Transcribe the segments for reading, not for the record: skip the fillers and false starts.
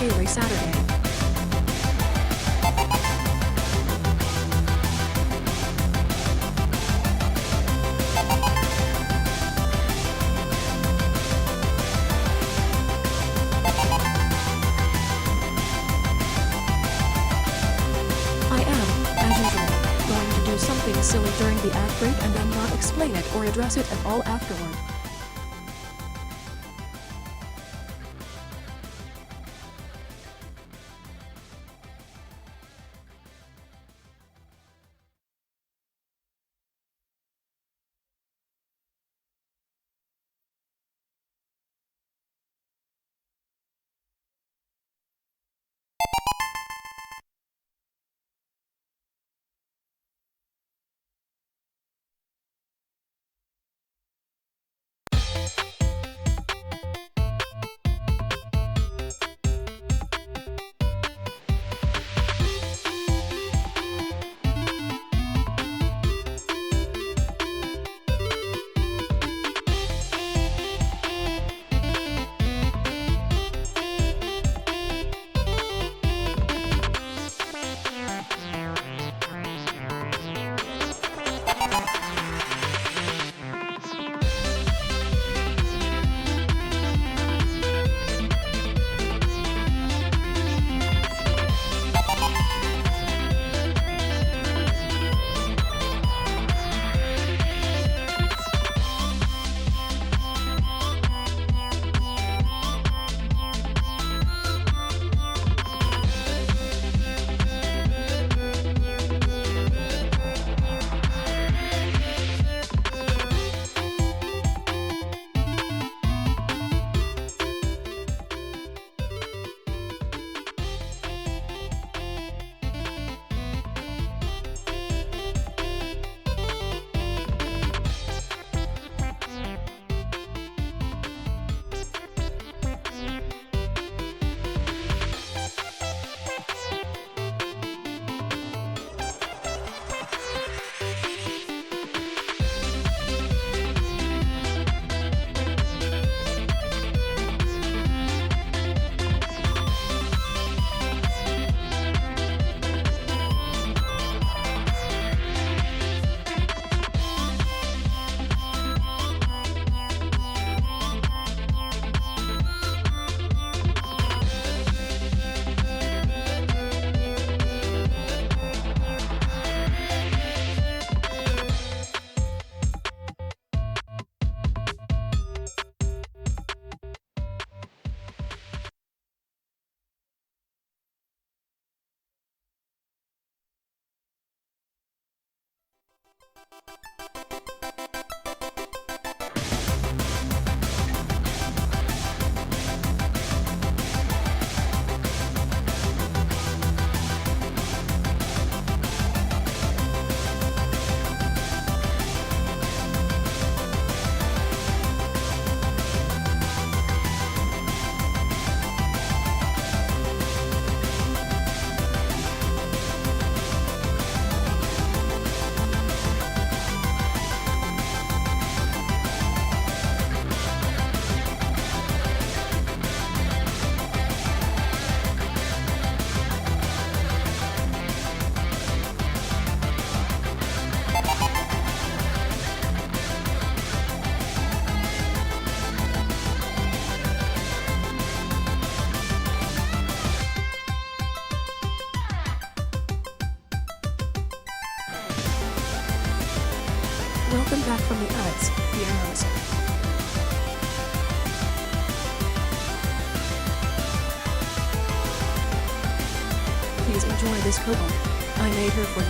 Scaly Saturday. I am, as usual, going to do something silly during the ad break and then not explain it or address it at all afterward. Welcome back from the ads, heroes. Please enjoy this kobold. I made her for you.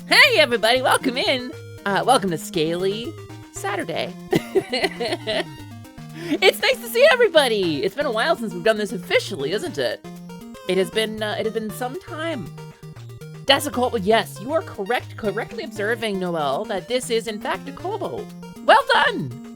Hey everybody, welcome in. Welcome to Scaly Saturday. It's nice to see everybody. It's been a while since we've done this officially, isn't it? It has been some time. That's a kobold. Yes, you are correctly observing, Noelle, that this is in fact a kobold. Well done.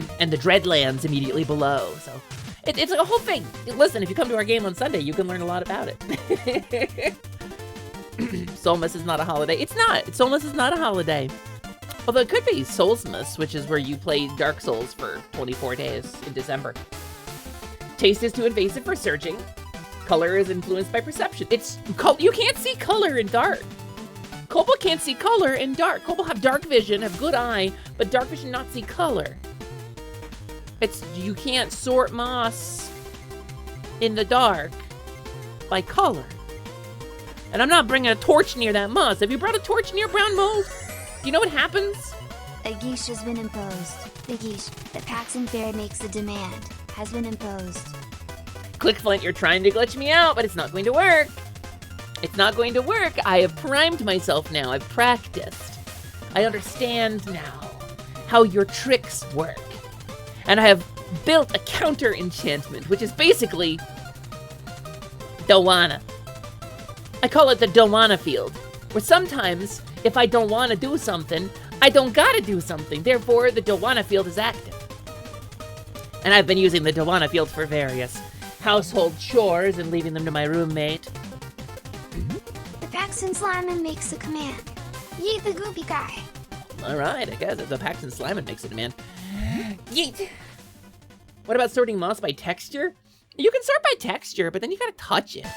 and the Dreadlands immediately below. So it's a whole thing. Listen, if you come to our game on Sunday, you can learn a lot about it. Soulmas is not a holiday. It's not. Soulmas is not a holiday. Although it could be Soulsmas, which is where you play Dark Souls for 24 days in December. Taste is too invasive for searching. Color is influenced by perception. You can't see color in dark. Kobold can't see color in dark. Kobold have dark vision, have good eye, but dark vision not see color. You can't sort moss in the dark by color. And I'm not bringing a torch near that moss. Have you brought a torch near brown mold? Do you know what happens? A geesh has been imposed. The geesh, the Paxton Fair makes a demand, has been imposed. Clickflint, you're trying to glitch me out, but it's not going to work. It's not going to work. I have primed myself now. I've practiced. I understand now how your tricks work. And I have built a counter enchantment, which is basically Dowana. I call it the Dowana field, where sometimes if I don't want to do something, I don't gotta do something. Therefore, the Dowana field is active. And I've been using the Dowana field for various household chores and leaving them to my roommate. The Paxton Sliman makes a command. Yeet the goopy guy. All right, I guess the Paxton Sliman makes a demand. Yeet. What about sorting moss by texture? You can sort by texture, but then you gotta touch it.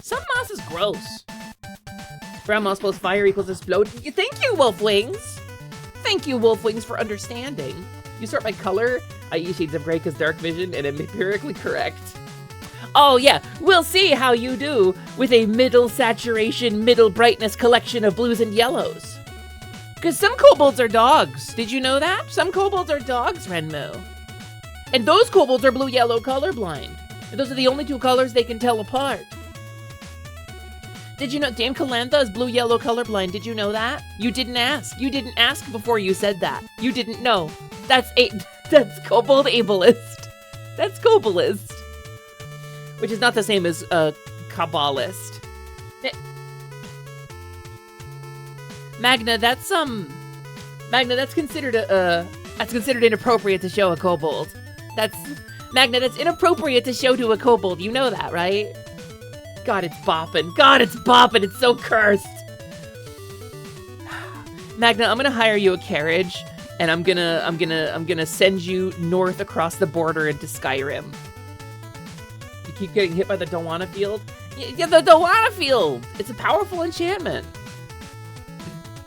Some moss is gross. Brown moss plus fire equals explode. Thank you, Wolfwings. Thank you, Wolfwings, for understanding. You sort by color. I use shades of gray because dark vision, and I'm empirically correct. Oh yeah, we'll see how you do with a middle saturation, middle brightness collection of blues and yellows. Because some kobolds are dogs. Did you know that? Some kobolds are dogs, Renmu. And those kobolds are blue-yellow colorblind. And those are the only two colors they can tell apart. Did you know Dame Calantha is blue-yellow colorblind? Did you know that? You didn't ask. You didn't ask before you said that. You didn't know. That's kobold ableist. That's kobolist. Which is not the same as kabbalist. Magna, that's considered that's considered inappropriate to show a kobold. Magna, that's inappropriate to show to a kobold. You know that, right? God, it's bopping. God, it's bopping. It's so cursed. Magna, I'm gonna hire you a carriage, and I'm gonna send you north across the border into Skyrim. You keep getting hit by the Dowana field. Yeah, the Dowana field. It's a powerful enchantment.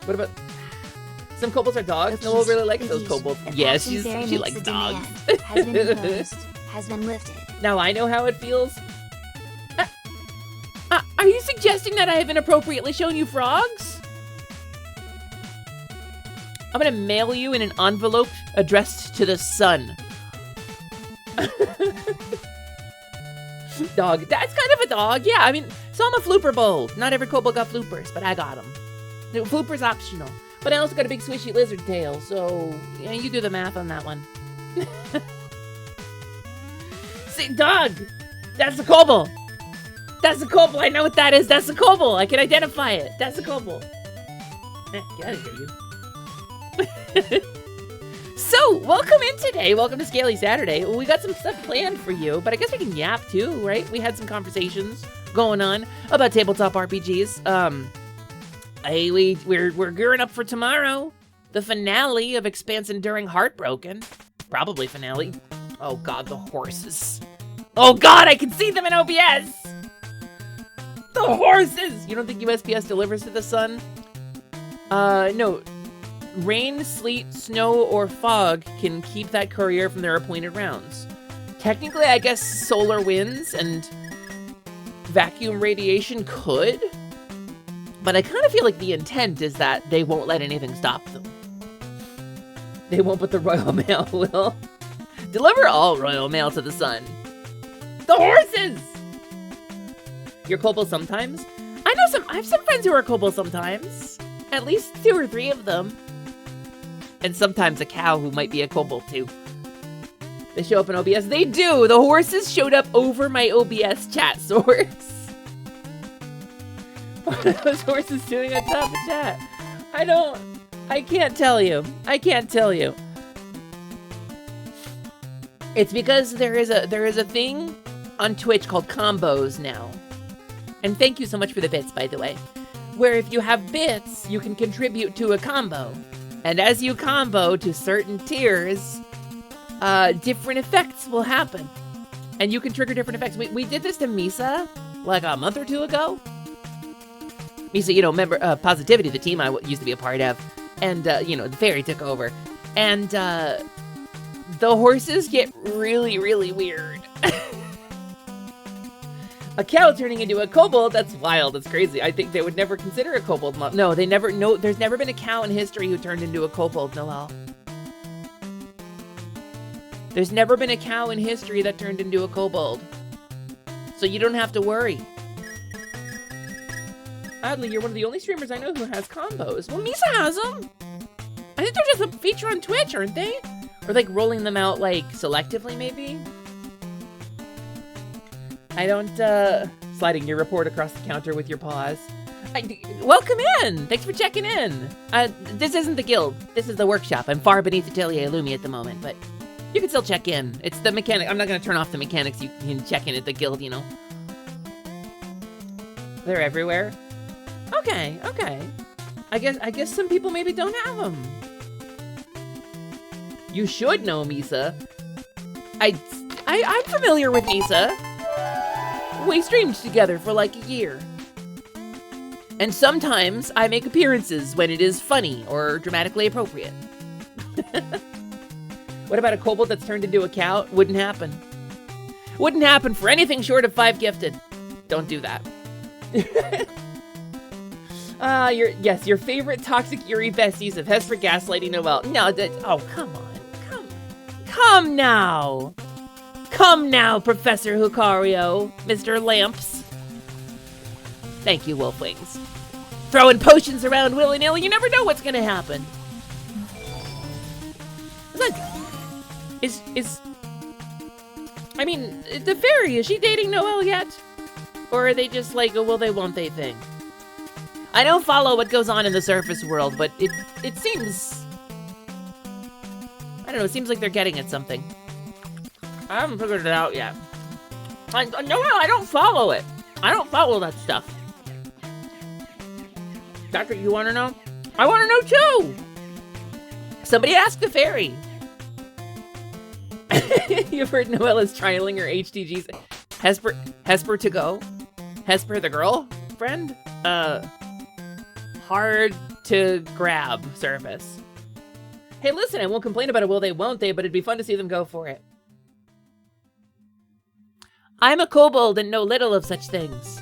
What about some kobolds are dogs? Noel really likes those kobolds. Yeah, she likes dogs. Has been imposed, has been lifted. Now I know how it feels. Are you suggesting that I have inappropriately shown you frogs? I'm gonna mail you in an envelope addressed to the sun. Dog. That's kind of a dog. Yeah, I mean, so I'm a flooper bold. Not every kobold got floopers, but I got them. The flooper's optional. But I also got a big swishy lizard tail, so yeah, you do the math on that one. See, dog! That's a kobold! That's a kobold! I know what that is! That's a kobold! I can identify it! That's a kobold! Get out of here, you. So, welcome in today. Welcome to Scaly Saturday. We got some stuff planned for you, but I guess we can yap too, right? We had some conversations going on about tabletop RPGs. We're gearing up for tomorrow. The finale of Expanse Enduring Heartbroken. Probably finale. Oh god, the horses. Oh god, I can see them in OBS! The horses! You don't think USPS delivers to the sun? No. Rain, sleet, snow, or fog can keep that courier from their appointed rounds. Technically, I guess solar winds and vacuum radiation could, but I kind of feel like the intent is that they won't let anything stop them. They won't, but the Royal Mail will. Deliver all Royal Mail to the sun. The horses! You're kobold sometimes? I have some friends who are kobold sometimes. At least 2 or 3 of them. And sometimes a cow who might be a kobold too. They show up in OBS. They do! The horses showed up over my OBS chat source. What are those horses doing on top of chat? I can't tell you. I can't tell you. It's because there is a thing on Twitch called combos now. And thank you so much for the bits, by the way. Where if you have bits, you can contribute to a combo. And as you combo to certain tiers, different effects will happen. And you can trigger different effects. We did this to Misa like a month or two ago. Misa, you know, member Positivity, the team I used to be a part of. And, you know, the fairy took over. And the horses get really, really weird. A cow turning into a kobold, that's wild, that's crazy. I think they would never consider a kobold. No, there's never been a cow in history who turned into a kobold, Noelle. There's never been a cow in history that turned into a kobold. So you don't have to worry. Oddly, you're one of the only streamers I know who has combos. Well, Misa has them. I think they're just a feature on Twitch, aren't they? Or like rolling them out like selectively, maybe? I don't, sliding your report across the counter with your paws. Welcome in! Thanks for checking in! This isn't the guild. This is the workshop. I'm far beneath Atelier Illumi at the moment, but you can still check in. It's the mechanic. I'm not gonna turn off the mechanics. You can check in at the guild, you know. They're everywhere. Okay, okay. I guess some people maybe don't have them. You should know Misa. I'm familiar with Misa. We streamed together for like a year. And sometimes I make appearances when it is funny or dramatically appropriate. What about a kobold that's turned into a cow? Wouldn't happen. Wouldn't happen for anything short of 5 gifted. Don't do that. Your favorite toxic Yuri besties of Hesper gaslighting Noelle. No, oh, come on. Come now. Come now, Professor Hucario, Mr. Lamps. Thank you, Wolfwings. Throwing potions around willy-nilly, you never know what's gonna happen. Look, I mean, the fairy, is she dating Noelle yet? Or are they just like a will they, won't they thing? I don't follow what goes on in the surface world, but it seems... I don't know, it seems like they're getting at something. I haven't figured it out yet. No, I don't follow it. I don't follow that stuff. Doctor, you want to know? I want to know too. Somebody ask the fairy. You've heard Noelle is trialing her HTGs. Hesper to go. Hesper the girlfriend. Hard to grab service. Hey, listen, I won't complain about it, will they, won't they, but it'd be fun to see them go for it. I'm a kobold and know little of such things.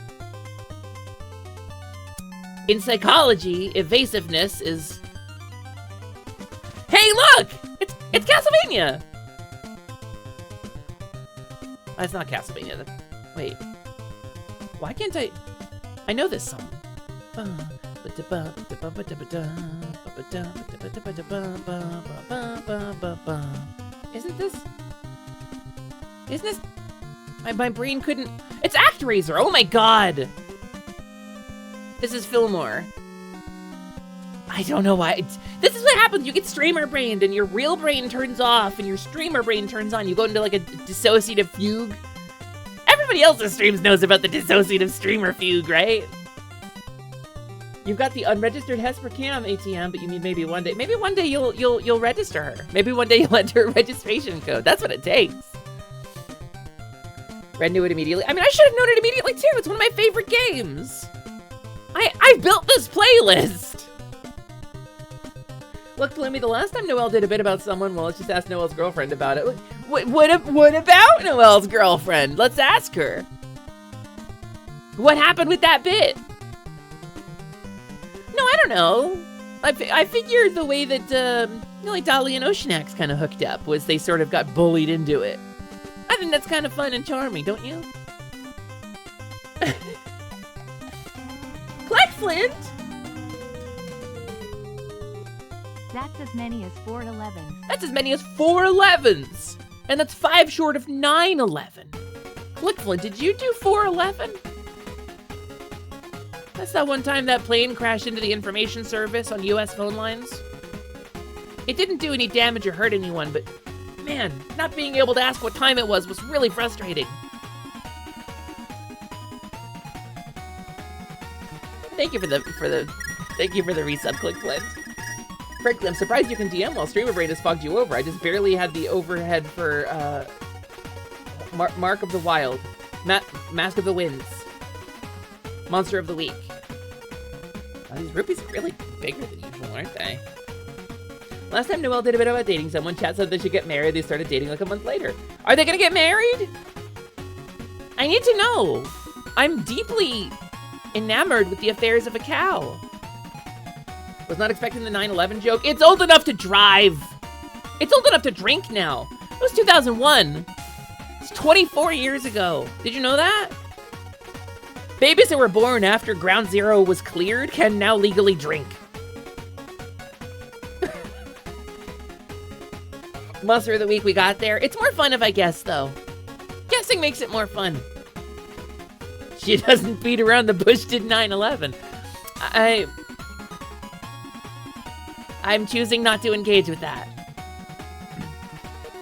In psychology, evasiveness is... Hey, look! It's Castlevania! That's not Castlevania. Wait. Why can't I... I know this song. Isn't this... My brain couldn't... It's ActRaiser! Oh my god! This is Fillmore. I don't know why. This is what happens. You get streamer brained and your real brain turns off and your streamer brain turns on. You go into like a dissociative fugue. Everybody else's streams knows about the dissociative streamer fugue, right? You've got the unregistered Hesper Cam ATM, but you mean maybe one day you'll register her. Maybe one day you'll enter a registration code. That's what it takes. Red knew it immediately. I mean, I should have known it immediately too. It's one of my favorite games. I built this playlist. Look, Flimmy, the last time Noelle did a bit about someone, well, let's just ask Noelle's girlfriend about it. What about Noelle's girlfriend? Let's ask her. What happened with that bit? No, I don't know. I figured the way that, like Dolly and Oceanax kind of hooked up was they sort of got bullied into it. I think that's kind of fun and charming, don't you? Black Flint! That's as many as 4 11s. That's as many as 4 11s! And that's 5 short of 9 11. Clickflint, did you do 4 11? That's that one time that plane crashed into the information service on US phone lines. It didn't do any damage or hurt anyone, but Man, not being able to ask what time it was really frustrating. Thank you for the resub, Click Flint. Frankly, I'm surprised you can DM while Streamer Brain has fogged you over. I just barely had the overhead for Mark of the Wild, Mask of the Winds, Monster of the Week. Oh, these rupees are really bigger than usual, aren't they? Last time Noelle did a bit about dating someone, chat said they should get married. They started dating like a month later. Are they gonna get married? I need to know. I'm deeply enamored with the affairs of a cow. Was not expecting the 9/11 joke. It's old enough to drive. It's old enough to drink now. It was 2001. It's 24 years ago. Did you know that? Babies that were born after Ground Zero was cleared can now legally drink. Monster of the Week, we got there. It's more fun if I guess, though. Guessing makes it more fun. She doesn't beat around the bush, did 9/11. I'm choosing not to engage with that.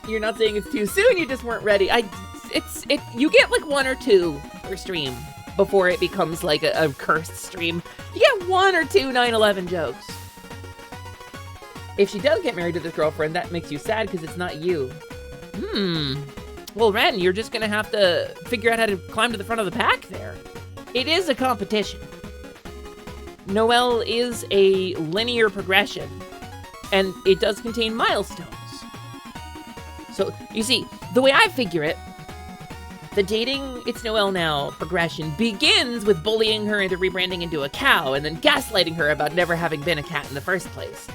You're not saying it's too soon, you just weren't ready. You get like 1 or 2 per stream before it becomes like a cursed stream. You get 1 or 2 9/11 jokes. If she does get married to this girlfriend, that makes you sad because it's not you. Well, Ren, you're just gonna have to figure out how to climb to the front of the pack there. It is a competition. Noelle is a linear progression, and it does contain milestones. So, you see, the way I figure it, the dating It's Noelle Now progression begins with bullying her into rebranding into a cow and then gaslighting her about never having been a cat in the first place.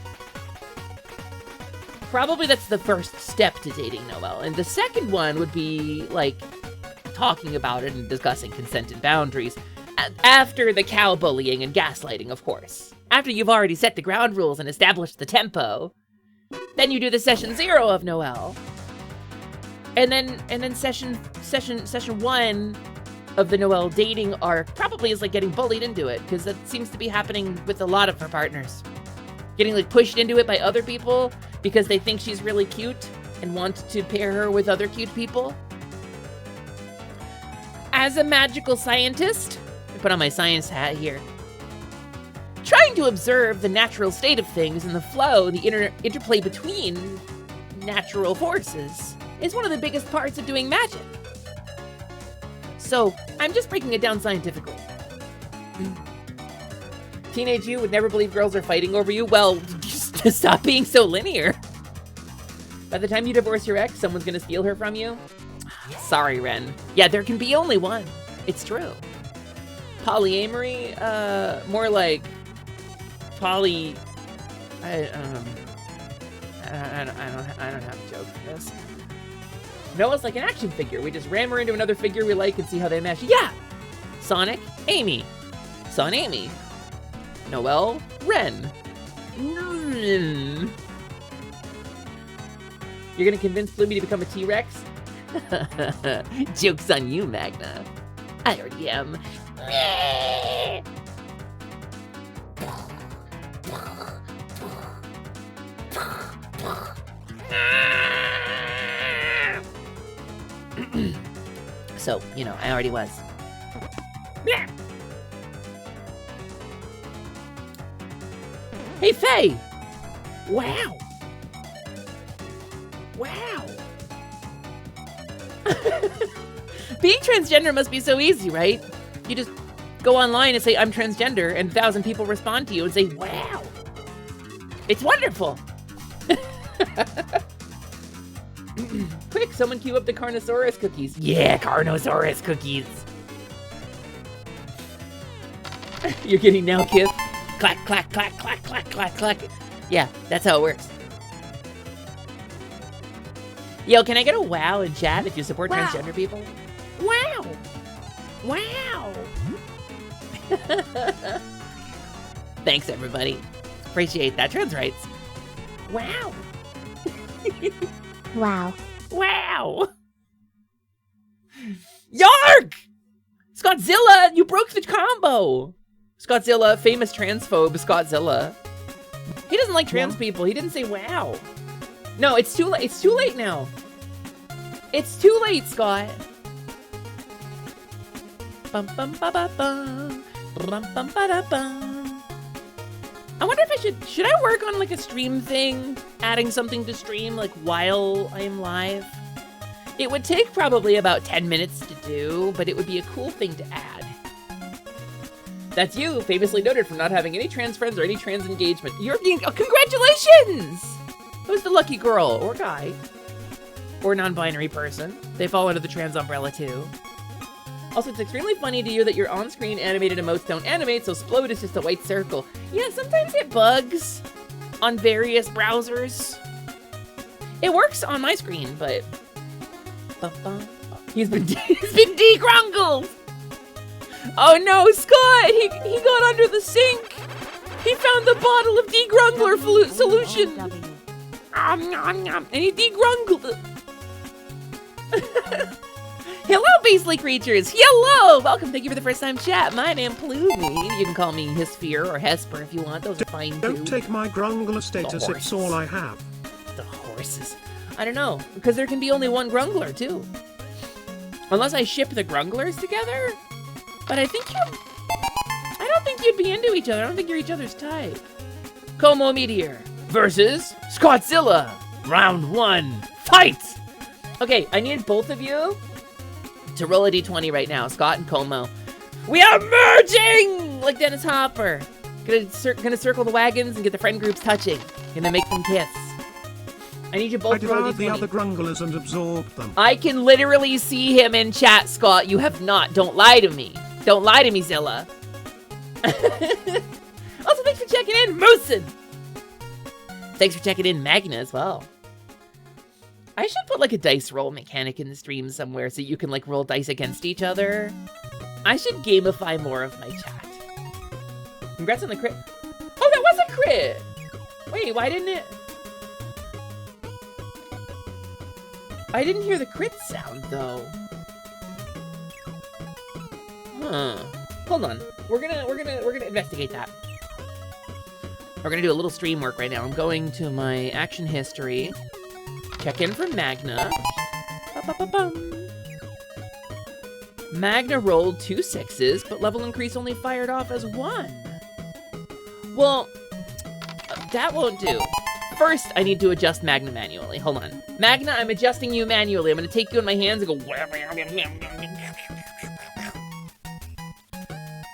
Probably that's the first step to dating Noelle. And the second one would be, like, talking about it and discussing consent and boundaries. After the cow bullying and gaslighting, of course. After you've already set the ground rules and established the tempo. Then you do the session 0 of Noelle. And then session 1 of the Noelle dating arc probably is like getting bullied into it, because that seems to be happening with a lot of her partners. Getting like pushed into it by other people because they think she's really cute and want to pair her with other cute people. As a magical scientist, I put on my science hat here, trying to observe the natural state of things and the flow, the interplay between natural forces is one of the biggest parts of doing magic. So, I'm just breaking it down scientifically. Teenage you would never believe girls are fighting over you? Well, just stop being so linear. By the time you divorce your ex, someone's gonna steal her from you? Sorry, Ren. Yeah, there can be only one. It's true. Polyamory? More like poly... I don't have a joke for this. Noah's like an action figure. We just ram her into another figure we like and see how they mesh. Yeah! Sonic, Amy. Son, Amy. Noelle, Ren. You're gonna convince Bloomy to become a T-Rex? Joke's on you, Magna. I already am. So, you know, I already was. Hey, Faye! Wow! Wow! Being transgender must be so easy, right? You just go online and say, I'm transgender, and 1,000 people respond to you and say, wow! It's wonderful! Quick, someone queue up the Carnosaurus cookies. Yeah, Carnosaurus cookies! You're getting now, kid. Clack, clack, clack, clack, clack, clack, clack. Yeah, that's how it works. Yo, can I get a wow in chat if you support transgender people? Wow! Wow! Thanks, everybody. Appreciate that. Trans rights. Wow! Wow. Wow! Yark! Scottzilla, you broke the combo! Scottzilla, famous transphobe Scottzilla. He doesn't like trans people. He didn't say wow. No, it's too late. It's too late now. It's too late, Scott. Bum bum ba ba bum. Bum bum ba da bum. I wonder if I should I work on like a stream thing, adding something to stream like while I'm live? It would take probably about 10 minutes to do, but it would be a cool thing to add. That's you, famously noted for not having any trans friends or any trans engagement. You're being, oh, congratulations! Who's the lucky girl or guy? Or non-binary person. They fall under the trans umbrella too. Also, it's extremely funny to you that your on-screen animated emotes don't animate, so Splode is just a white circle. Yeah, sometimes it bugs on various browsers. It works on my screen, but... He's been degrungled! Oh no, Scott! He got under the sink! He found the bottle of degrungler solution! And he degrungled. Hello, beastly creatures! Hello! Welcome, thank you for the first time chat. My name Plumi. You can call me Hisphere or Hesper if you want. Those are fine too. Don't take my grungler status, it's all I have. The horses. I don't know, because there can be only one grungler too. Unless I ship the grunglers together? But I don't think you'd be into each other. I don't think you're each other's type. Como Meteor versus Scottzilla. Round 1. Fight! Okay, I need both of you to roll a d20 right now. Scott and Como. We are merging! Like Dennis Hopper. Gonna circle the wagons and get the friend groups touching. Gonna make them kiss. I need you both to roll a I d20. devoured the other grunglers and absorbed them. I can literally see him in chat, Scott. You have not. Don't lie to me. Don't lie to me, Zilla. Also, thanks for checking in, Moosin. Thanks for checking in, Magna, as well. I should put, like, a dice roll mechanic in the stream somewhere so you can, like, roll dice against each other. I should gamify more of my chat. Congrats on the crit. Oh, that was a crit! Wait, why didn't it... I didn't hear the crit sound, though. Huh. Hold on. We're gonna investigate that. We're gonna do a little stream work right now. I'm going to my action history. Check in for Magna. Ba-ba-ba-bum. Magna rolled 2 6s, but level increase only fired off as 1. Well, that won't do. First, I need to adjust Magna manually. Hold on. Magna, I'm adjusting you manually. I'm gonna take you in my hands and go...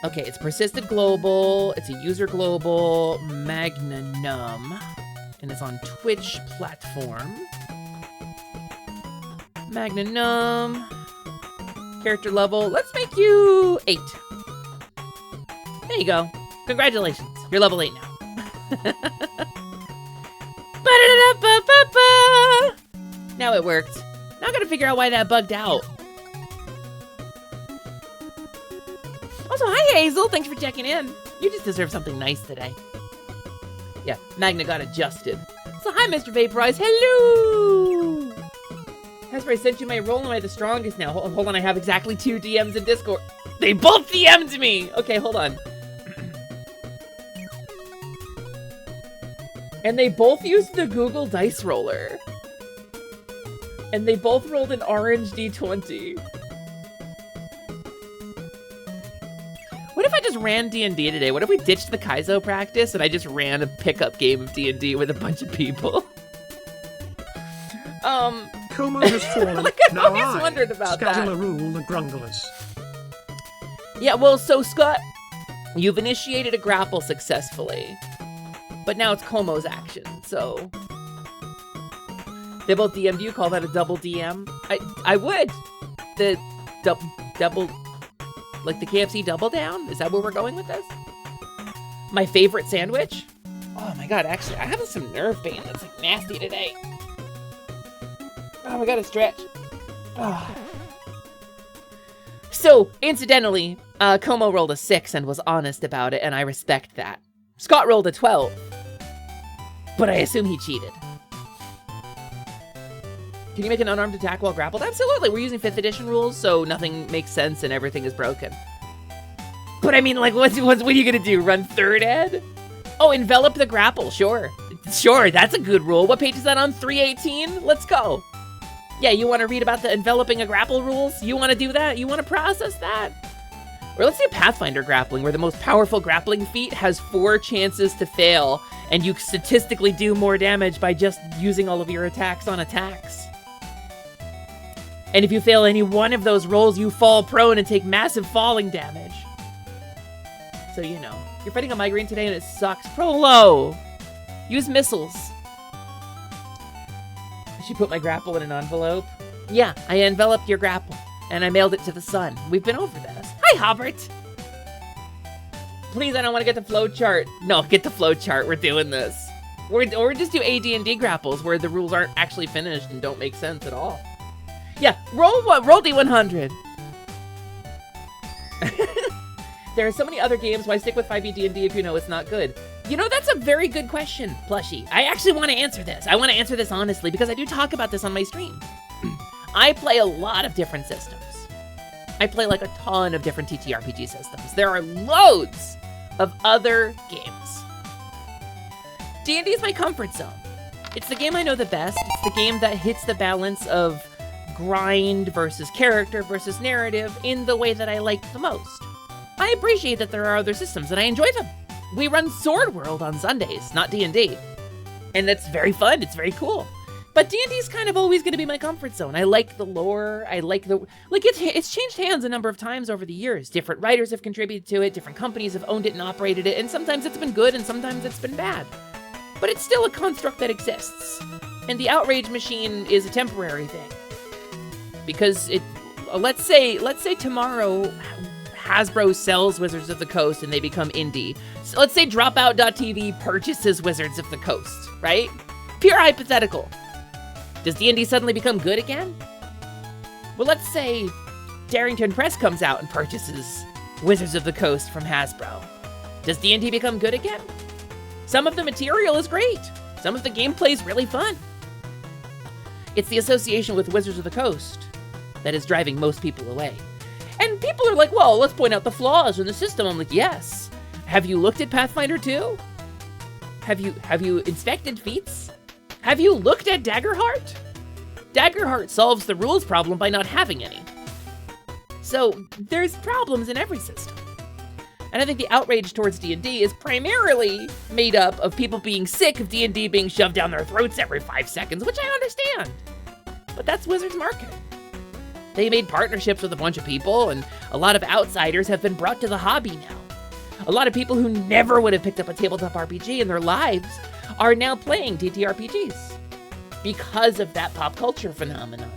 Okay, it's persisted global. It's a user global. Magna Num. And it's on Twitch platform. Magna Num. Character level. Let's make you 8. There you go. Congratulations. You're level 8 now. Now it worked. Now I gotta figure out why that bugged out. Also, hi Hazel, thanks for checking in. You just deserve something nice today. Yeah, Magna got adjusted. So hi Mr. Vaporize, hello! Hesper, I sent you my roll, am I the strongest now? Hold on, I have exactly 2 DMs in Discord. They both DM'd me! Okay, hold on. And they both used the Google Dice Roller. And they both rolled an orange D20. What if I just ran D&D today? What if we ditched the Kaizo practice and I just ran a pickup game of D&D with a bunch of people? Como has fallen. Like, I've now always wondered about that. Scaly rule the grunglers. Yeah, well, so Scott, you've initiated a grapple successfully. But now it's Como's action, so... They both DM'd you, call that a double DM? I would! The double... Like the KFC double down? Is that where we're going with this? My favorite sandwich? Oh my god, actually, I have some nerve pain that's like nasty today. Oh, I gotta stretch. Oh. So, incidentally, Como rolled a 6 and was honest about it, and I respect that. Scott rolled a 12. But I assume he cheated. Can you make an unarmed attack while grappled? Absolutely, we're using 5th edition rules, so nothing makes sense and everything is broken. But I mean, like, what are you gonna do? Run 3rd ed? Oh, envelop the grapple, sure. Sure, that's a good rule. What page is that on? 318? Let's go. Yeah, you want to read about the enveloping a grapple rules? You want to do that? You want to process that? Or let's do Pathfinder grappling, where the most powerful grappling feat has 4 chances to fail, and you statistically do more damage by just using all of your attacks on attacks. And if you fail any one of those rolls, you fall prone and take massive falling damage. So you know. You're fighting a migraine today and it sucks. Prolo! Use missiles. I should put my grapple in an envelope. Yeah, I enveloped your grapple, and I mailed it to the sun. We've been over this. Hi, Hobbert! Please, I don't want to get the flowchart. No, get the flowchart. We're doing this. Or just do AD&D grapples where the rules aren't actually finished and don't make sense at all. Yeah, roll D100. There are so many other games. Why stick with 5e D&D if you know it's not good? You know, that's a very good question, Plushie. I actually want to answer this. I want to answer this honestly because I do talk about this on my stream. I play a lot of different systems. I play like a ton of different TTRPG systems. There are loads of other games. D&D is my comfort zone. It's the game I know the best. It's the game that hits the balance of grind versus character versus narrative in the way that I like the most. I appreciate that there are other systems and I enjoy them. We run Sword World on Sundays, not D&D. And that's very fun, it's very cool. But D&D is kind of always going to be my comfort zone. I like the lore, I like the... Like, it's changed hands a number of times over the years. Different writers have contributed to it, different companies have owned it and operated it, and sometimes it's been good and sometimes it's been bad. But it's still a construct that exists. And the outrage machine is a temporary thing. Because it... Let's say tomorrow... Hasbro sells Wizards of the Coast and they become indie. So let's say Dropout.tv purchases Wizards of the Coast, right? Pure hypothetical. Does D&D suddenly become good again? Well, let's say Darrington Press comes out and purchases Wizards of the Coast from Hasbro. Does D&D become good again? Some of the material is great. Some of the gameplay is really fun. It's the association with Wizards of the Coast that is driving most people away. And people are like, well, let's point out the flaws in the system. I'm like, yes. Have you looked at Pathfinder 2? Have you inspected feats? Have you looked at Daggerheart? Daggerheart solves the rules problem by not having any. So there's problems in every system. And I think the outrage towards D&D is primarily made up of people being sick of D&D being shoved down their throats every 5 seconds, which I understand. But that's Wizards marketing. They made partnerships with a bunch of people, and a lot of outsiders have been brought to the hobby now. A lot of people who never would have picked up a tabletop RPG in their lives are now playing TTRPGs because of that pop culture phenomenon.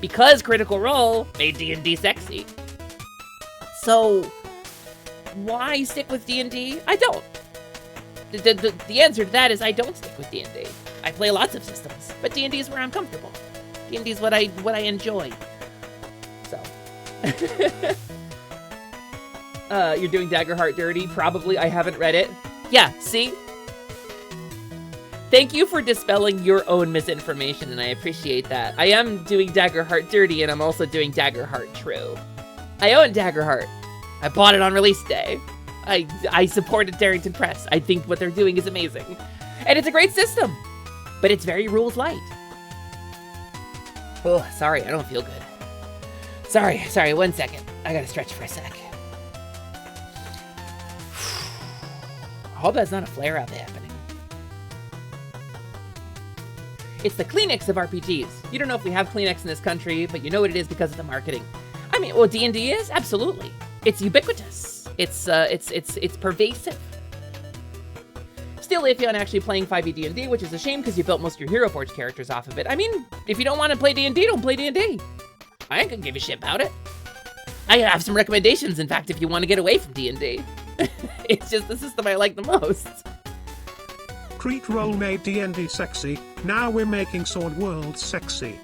Because Critical Role made D&D sexy. So, why stick with D&D? I don't. The answer to that is I don't stick with D&D. I play lots of systems, but D&D is where I'm comfortable. D&D is what I enjoy. So, you're doing Daggerheart dirty? Probably. I haven't read it. Yeah, see? Thank you for dispelling your own misinformation, and I appreciate that. I am doing Daggerheart dirty, and I'm also doing Daggerheart true. I own Daggerheart. I bought it on release day. I supported Darrington Press. I think what they're doing is amazing. And it's a great system, but it's very rules light. Oh, sorry, I don't feel good. Sorry, 1 second. I gotta stretch for a sec. I hope that's not a flare-up happening. It's the Kleenex of RPGs. You don't know if we have Kleenex in this country, but you know what it is because of the marketing. I mean, well, D&D is? Absolutely. It's ubiquitous. It's pervasive. Still iffy on actually playing 5e D&D, which is a shame because you built most of your Hero Forge characters off of it. I mean, if you don't want to play D&D, don't play D&D. I ain't gonna give a shit about it. I have some recommendations, in fact, if you want to get away from D&D. It's just the system I like the most. Crete Roll made D&D sexy, now we're making Sword World sexy.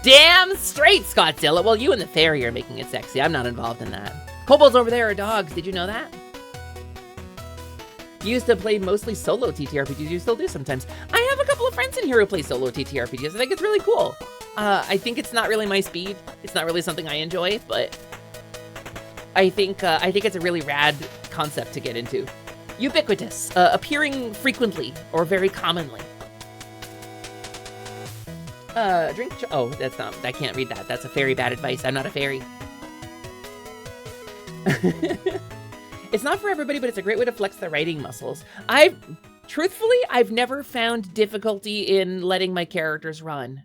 Damn straight, Scottzilla. Well, you and the fairy are making it sexy. I'm not involved in that. Kobolds over there are dogs. Did you know that? You used to play mostly solo TTRPGs. You still do sometimes. I have a couple of friends in here who play solo TTRPGs. I think it's really cool. I think it's not really my speed. It's not really something I enjoy, but I think it's a really rad concept to get into. Ubiquitous, appearing frequently or very commonly. Oh, that's not, I can't read that. That's a fairy bad advice. I'm not a fairy. It's not for everybody, but it's a great way to flex the writing muscles. Truthfully, I've never found difficulty in letting my characters run.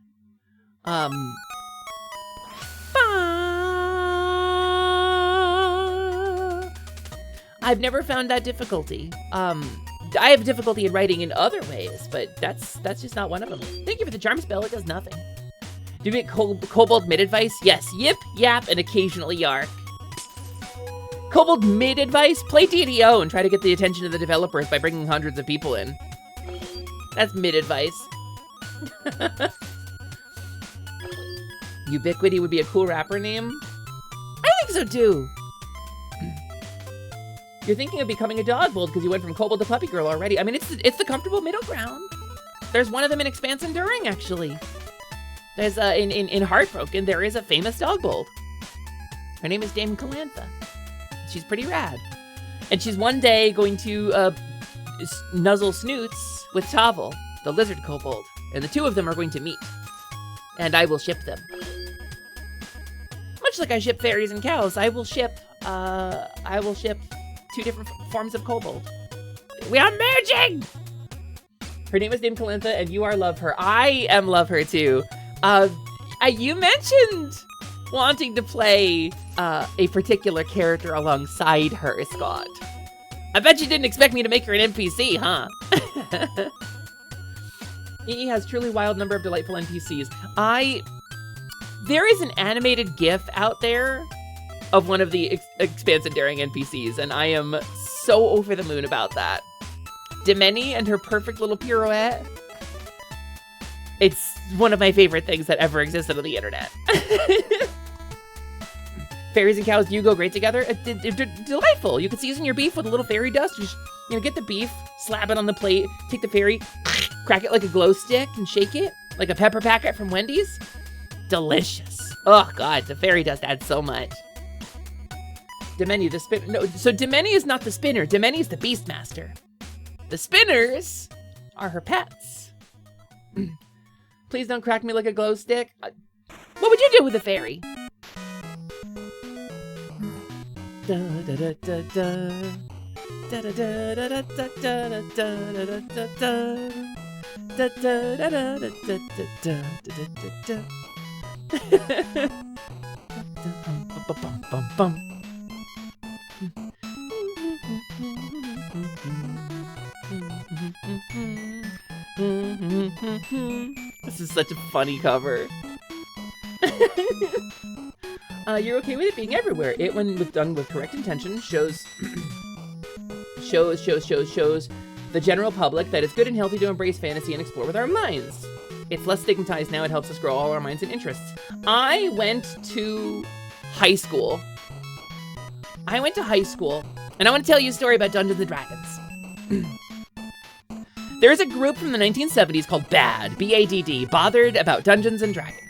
I've never found that difficulty. I have difficulty in writing in other ways, but that's just not one of them. Thank you for the charm spell. It does nothing. Do you get kobold mid advice? Yes. Yip, yap, and occasionally yark. Kobold mid advice? Play DDO and try to get the attention of the developers by bringing hundreds of people in. That's mid advice. Ubiquity would be a cool rapper name? I think so too. You're thinking of becoming a dogbold because you went from kobold to puppy girl already. I mean, it's the comfortable middle ground. There's one of them in Expanse Enduring, actually. There's in Heartbroken, there is a famous dogbold. Her name is Dame Calantha. She's pretty rad. And she's one day going to nuzzle snoots with Tavel, the lizard kobold. And the two of them are going to meet. And I will ship them. Much like I ship fairies and cows, I will ship two different forms of kobold. We are merging! Her name is Dame Calantha, and you are love her. I am love her too. You mentioned wanting to play a particular character alongside her, Scott. I bet you didn't expect me to make her an NPC, huh? EE has truly wild number of delightful NPCs. There is an animated GIF out there of one of the Expanse Enduring NPCs, and I am so over the moon about that. Demeni and her perfect little pirouette. It's one of my favorite things that ever existed on the internet. Fairies and cows do go great together. Delightful. You can season your beef with a little fairy dust. Just, get the beef, slap it on the plate, take the fairy, crack it like a glow stick, and shake it like a pepper packet from Wendy's. Delicious. Oh God, the fairy dust adds so much. Demeni, the spin. No, so Demeni is not the spinner. Demeni is the beastmaster. The spinners are her pets. Please don't crack me like a glow stick. What would you do with a fairy? This is such a funny cover. You're okay with it being everywhere. It, when done with correct intention, shows the general public that it's good and healthy to embrace fantasy and explore with our minds. It's less stigmatized now. It helps us grow all our minds and interests. I went to high school, and I want to tell you a story about Dungeons and Dragons. There's a group from the 1970s called BAD, B-A-D-D, Bothered About Dungeons and Dragons.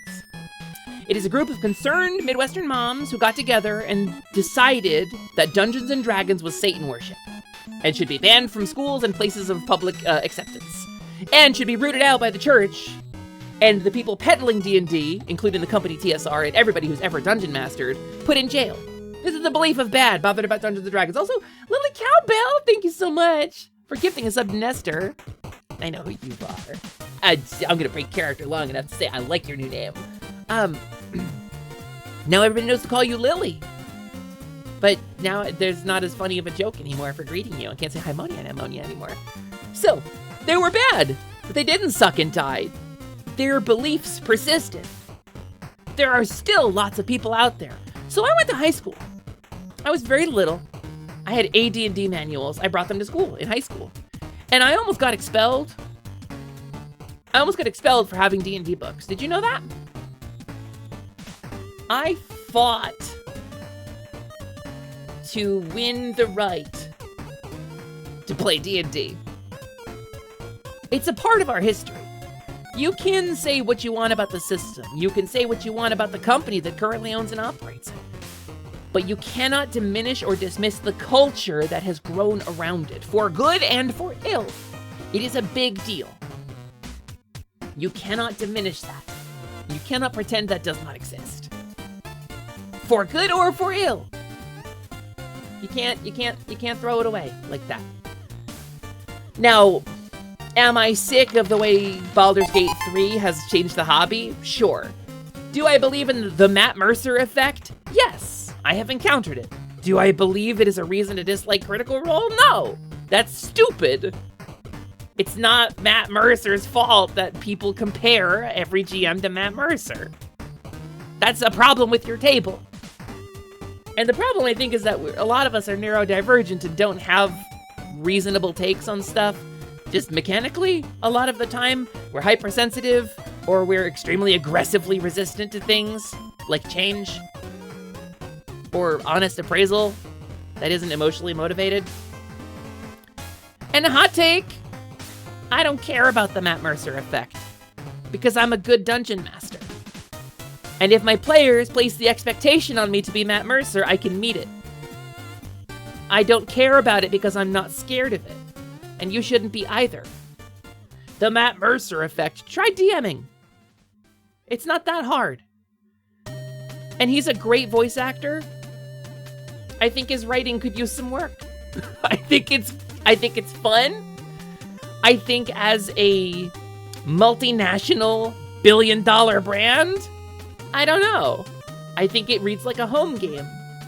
It is a group of concerned Midwestern moms who got together and decided that Dungeons and Dragons was Satan worship and should be banned from schools and places of public acceptance, and should be rooted out by the church and the people peddling D&D, including the company TSR and everybody who's ever dungeon mastered, put in jail. This is the belief of BAD, Bothered About Dungeons and Dragons. Also, Lily Cowbell, thank you so much for gifting a sub to Nestor. I know who you are. I'm gonna break character long enough to say I like your new name. Now everybody knows to call you Lily. But now there's not as funny of a joke anymore for greeting you. I can't say hi, Monia and Ammonia anymore. So, they were bad, but they didn't suck and died. Their beliefs persisted. There are still lots of people out there. So I went to high school. I was very little. I had AD&D manuals. I brought them to school in high school. And I almost got expelled. I almost got expelled for having D&D books. Did you know that? I fought to win the right to play D&D. It's a part of our history. You can say what you want about the system. You can say what you want about the company that currently owns and operates it. But you cannot diminish or dismiss the culture that has grown around it, for good and for ill. It is a big deal. You cannot diminish that. You cannot pretend that does not exist. For good or for ill. You can't throw it away like that. Now, am I sick of the way Baldur's Gate 3 has changed the hobby? Sure. Do I believe in the Matt Mercer effect? Yes, I have encountered it. Do I believe it is a reason to dislike Critical Role? No, that's stupid. It's not Matt Mercer's fault that people compare every GM to Matt Mercer. That's a problem with your table. And the problem, I think, is that a lot of us are neurodivergent and don't have reasonable takes on stuff. Just mechanically, a lot of the time, we're hypersensitive, or we're extremely aggressively resistant to things, like change, or honest appraisal that isn't emotionally motivated. And a hot take, I don't care about the Matt Mercer effect, because I'm a good dungeon master. And if my players place the expectation on me to be Matt Mercer, I can meet it. I don't care about it because I'm not scared of it. And you shouldn't be either. The Matt Mercer effect, try DMing. It's not that hard. And he's a great voice actor. I think his writing could use some work. I think it's fun. I think as a multinational billion-dollar brand, I don't know. I think it reads like a home game.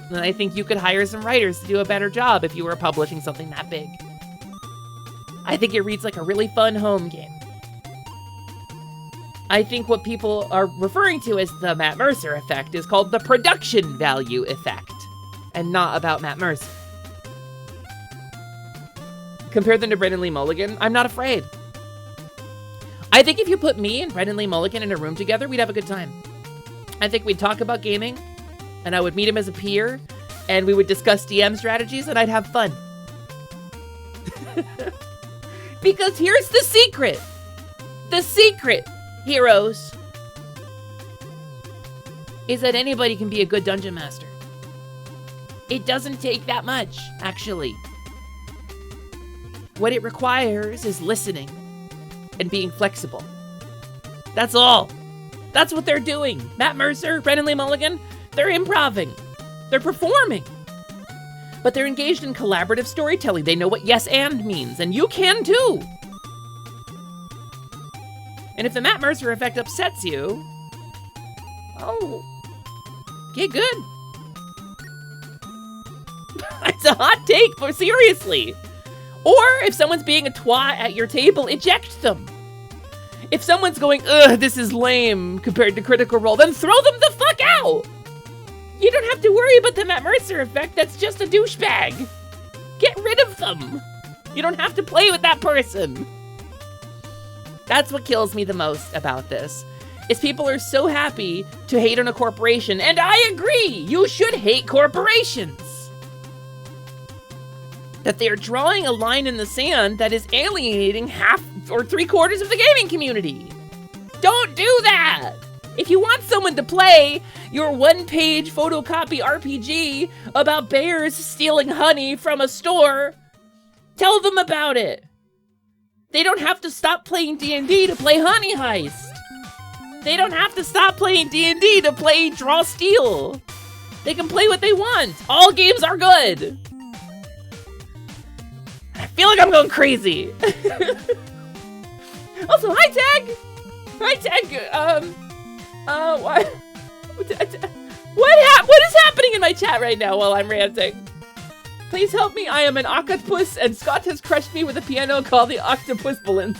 And I think you could hire some writers to do a better job if you were publishing something that big. I think it reads like a really fun home game. I think what people are referring to as the Matt Mercer effect is called the production value effect, and not about Matt Mercer. Compare them to Brendan Lee Mulligan, I'm not afraid. I think if you put me and Brendan Lee Mulligan in a room together, we'd have a good time. I think we'd talk about gaming, and I would meet him as a peer, and we would discuss DM strategies, and I'd have fun. Because here's the secret. The secret, heroes, is that anybody can be a good dungeon master. It doesn't take that much, actually. What it requires is listening and being flexible. That's all. That's what they're doing. Matt Mercer, Brendan Lee Mulligan, they're improving. They're performing. But they're engaged in collaborative storytelling. They know what yes and means, and you can too. And if the Matt Mercer effect upsets you, oh, get good. It's a hot take, but seriously. Or if someone's being a twat at your table, eject them. If someone's going, ugh, this is lame compared to Critical Role, then throw them the fuck out. You don't have to worry about the Matt Mercer effect. That's just a douchebag. Get rid of them. You don't have to play with that person. That's what kills me the most about this, is people are so happy to hate on a corporation, and I agree, you should hate corporations. That they are drawing a line in the sand that is alienating half or 3/4 of the gaming community. Don't do that! If you want someone to play your one-page photocopy RPG about bears stealing honey from a store, tell them about it. They don't have to stop playing D&D to play Honey Heist. They don't have to stop playing D&D to play Draw Steal. They can play what they want. All games are good. I feel like I'm going crazy. Also, hi Tag! Hi Tag, what is happening in my chat right now while I'm ranting? Please help me, I am an octopus and Scott has crushed me with a piano called the Octopus Balance.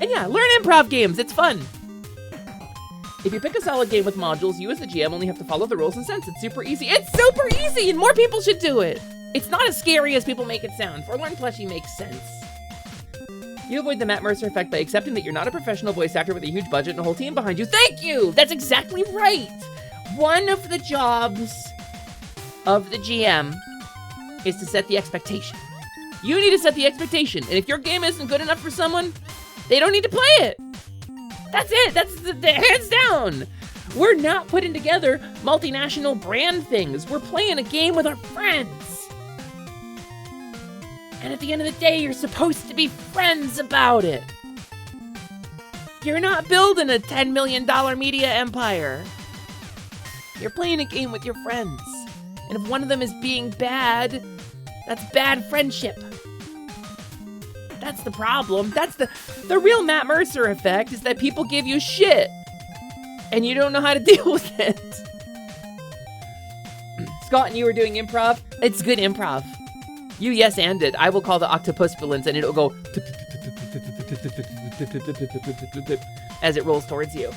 And yeah, learn improv games, it's fun. If you pick a solid game with modules, you as the GM only have to follow the rules and sense. It's super easy. It's super easy, and more people should do it. It's not as scary as people make it sound. Forlorn Plushie makes sense. You avoid the Matt Mercer effect by accepting that you're not a professional voice actor with a huge budget and a whole team behind you. Thank you! That's exactly right! One of the jobs of the GM is to set the expectation. You need to set the expectation, and if your game isn't good enough for someone, they don't need to play it. That's it. That's the hands down. We're not putting together multinational brand things. We're playing a game with our friends. And at the end of the day, you're supposed to be friends about it. You're not building a $10 million media empire. You're playing a game with your friends. And if one of them is being bad, that's bad friendship. That's the problem. That's the real Matt Mercer effect, is that people give you shit. And you don't know how to deal with it. Scott and you were doing improv. It's good improv. You yes-anded. I will call the octopus villains and it'll go as it rolls towards you.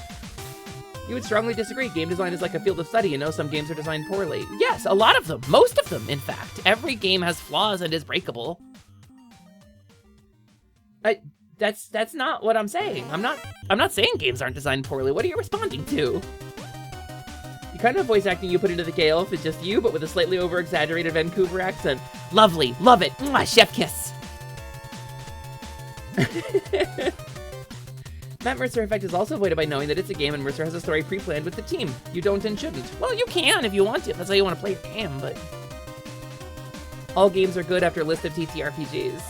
You would strongly disagree. Game design is like a field of study, you know? Some games are designed poorly. Yes, a lot of them. Most of them, in fact. Every game has flaws and is breakable. That's not what I'm saying. I'm not saying games aren't designed poorly. What are you responding to? The kind of voice acting you put into the Gay Elf is just you, but with a slightly over-exaggerated Vancouver accent. Lovely. Love it. Mwah, chef kiss. Matt Mercer effect is also avoided by knowing that it's a game and Mercer has a story pre-planned with the team. You don't and shouldn't. Well, you can if you want to. If that's how you want to play the game, but... All games are good after a list of TTRPGs.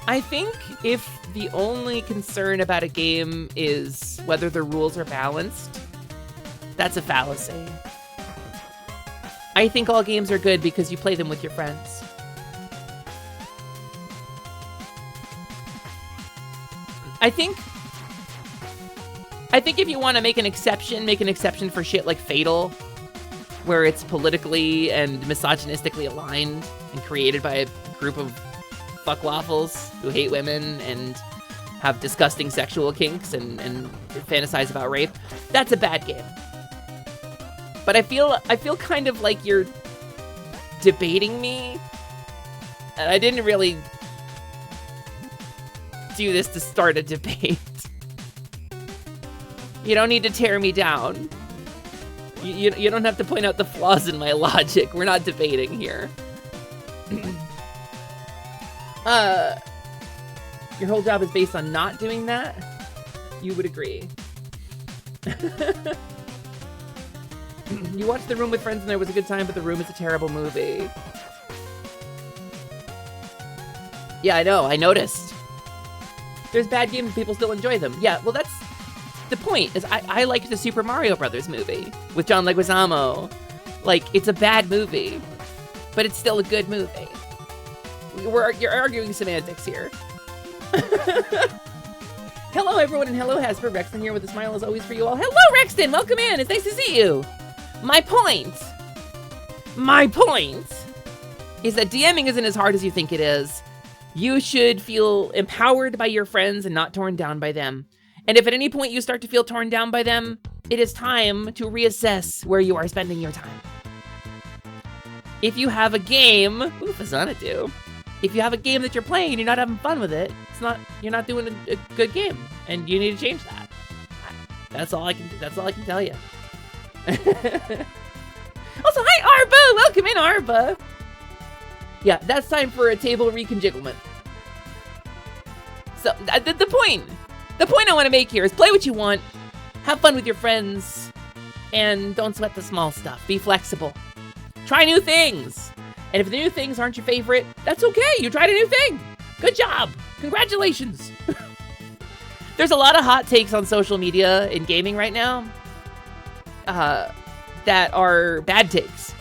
I think if the only concern about a game is whether the rules are balanced, that's a fallacy. I think all games are good because you play them with your friends. I think if you want to make an exception for shit like Fatal, where it's politically and misogynistically aligned and created by a group of fuckwaffles who hate women and have disgusting sexual kinks and fantasize about rape. That's a bad game. But I feel kind of like you're debating me. And I didn't really do this to start a debate. You don't need to tear me down. You don't have to point out the flaws in my logic. We're not debating here. Your whole job is based on not doing that? You would agree. You watched The Room with friends and there was a good time, but The Room is a terrible movie. Yeah, I know, I noticed. There's bad games and people still enjoy them. Yeah, well that's the point, is I liked the Super Mario Brothers movie with John Leguizamo. Like, it's a bad movie, but it's still a good movie. You're arguing semantics here. Hello everyone, and hello Hasper. Rexton here with a smile as always for you all. Hello Rexton, welcome in, it's nice to see you. My point is that DMing isn't as hard as you think it is. You should feel empowered by your friends and not torn down by them. And if at any point you start to feel torn down by them, it is time to reassess where you are spending your time. If you have a game, ooh, Fazanadu. If you have a game that you're playing and you're not having fun with it, you're not doing a good game, and you need to change that. That's all I can tell you. Also, hi Arba! Welcome in, Arba! Yeah, that's time for a table reconjigglement. So, the point I want to make here is play what you want, have fun with your friends, and don't sweat the small stuff. Be flexible. Try new things. And if the new things aren't your favorite, that's okay. You tried a new thing. Good job. Congratulations. There's a lot of hot takes on social media in gaming right now that are bad takes.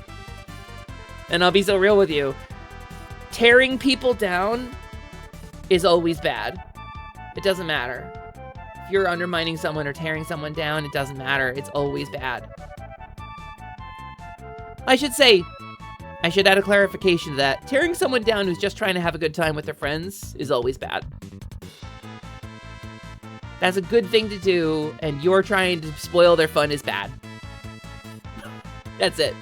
And I'll be so real with you. Tearing people down is always bad. It doesn't matter. If you're undermining someone or tearing someone down, it doesn't matter. It's always bad. I should add a clarification to that. Tearing someone down who's just trying to have a good time with their friends is always bad. That's a good thing to do, and you're trying to spoil their fun is bad. That's it.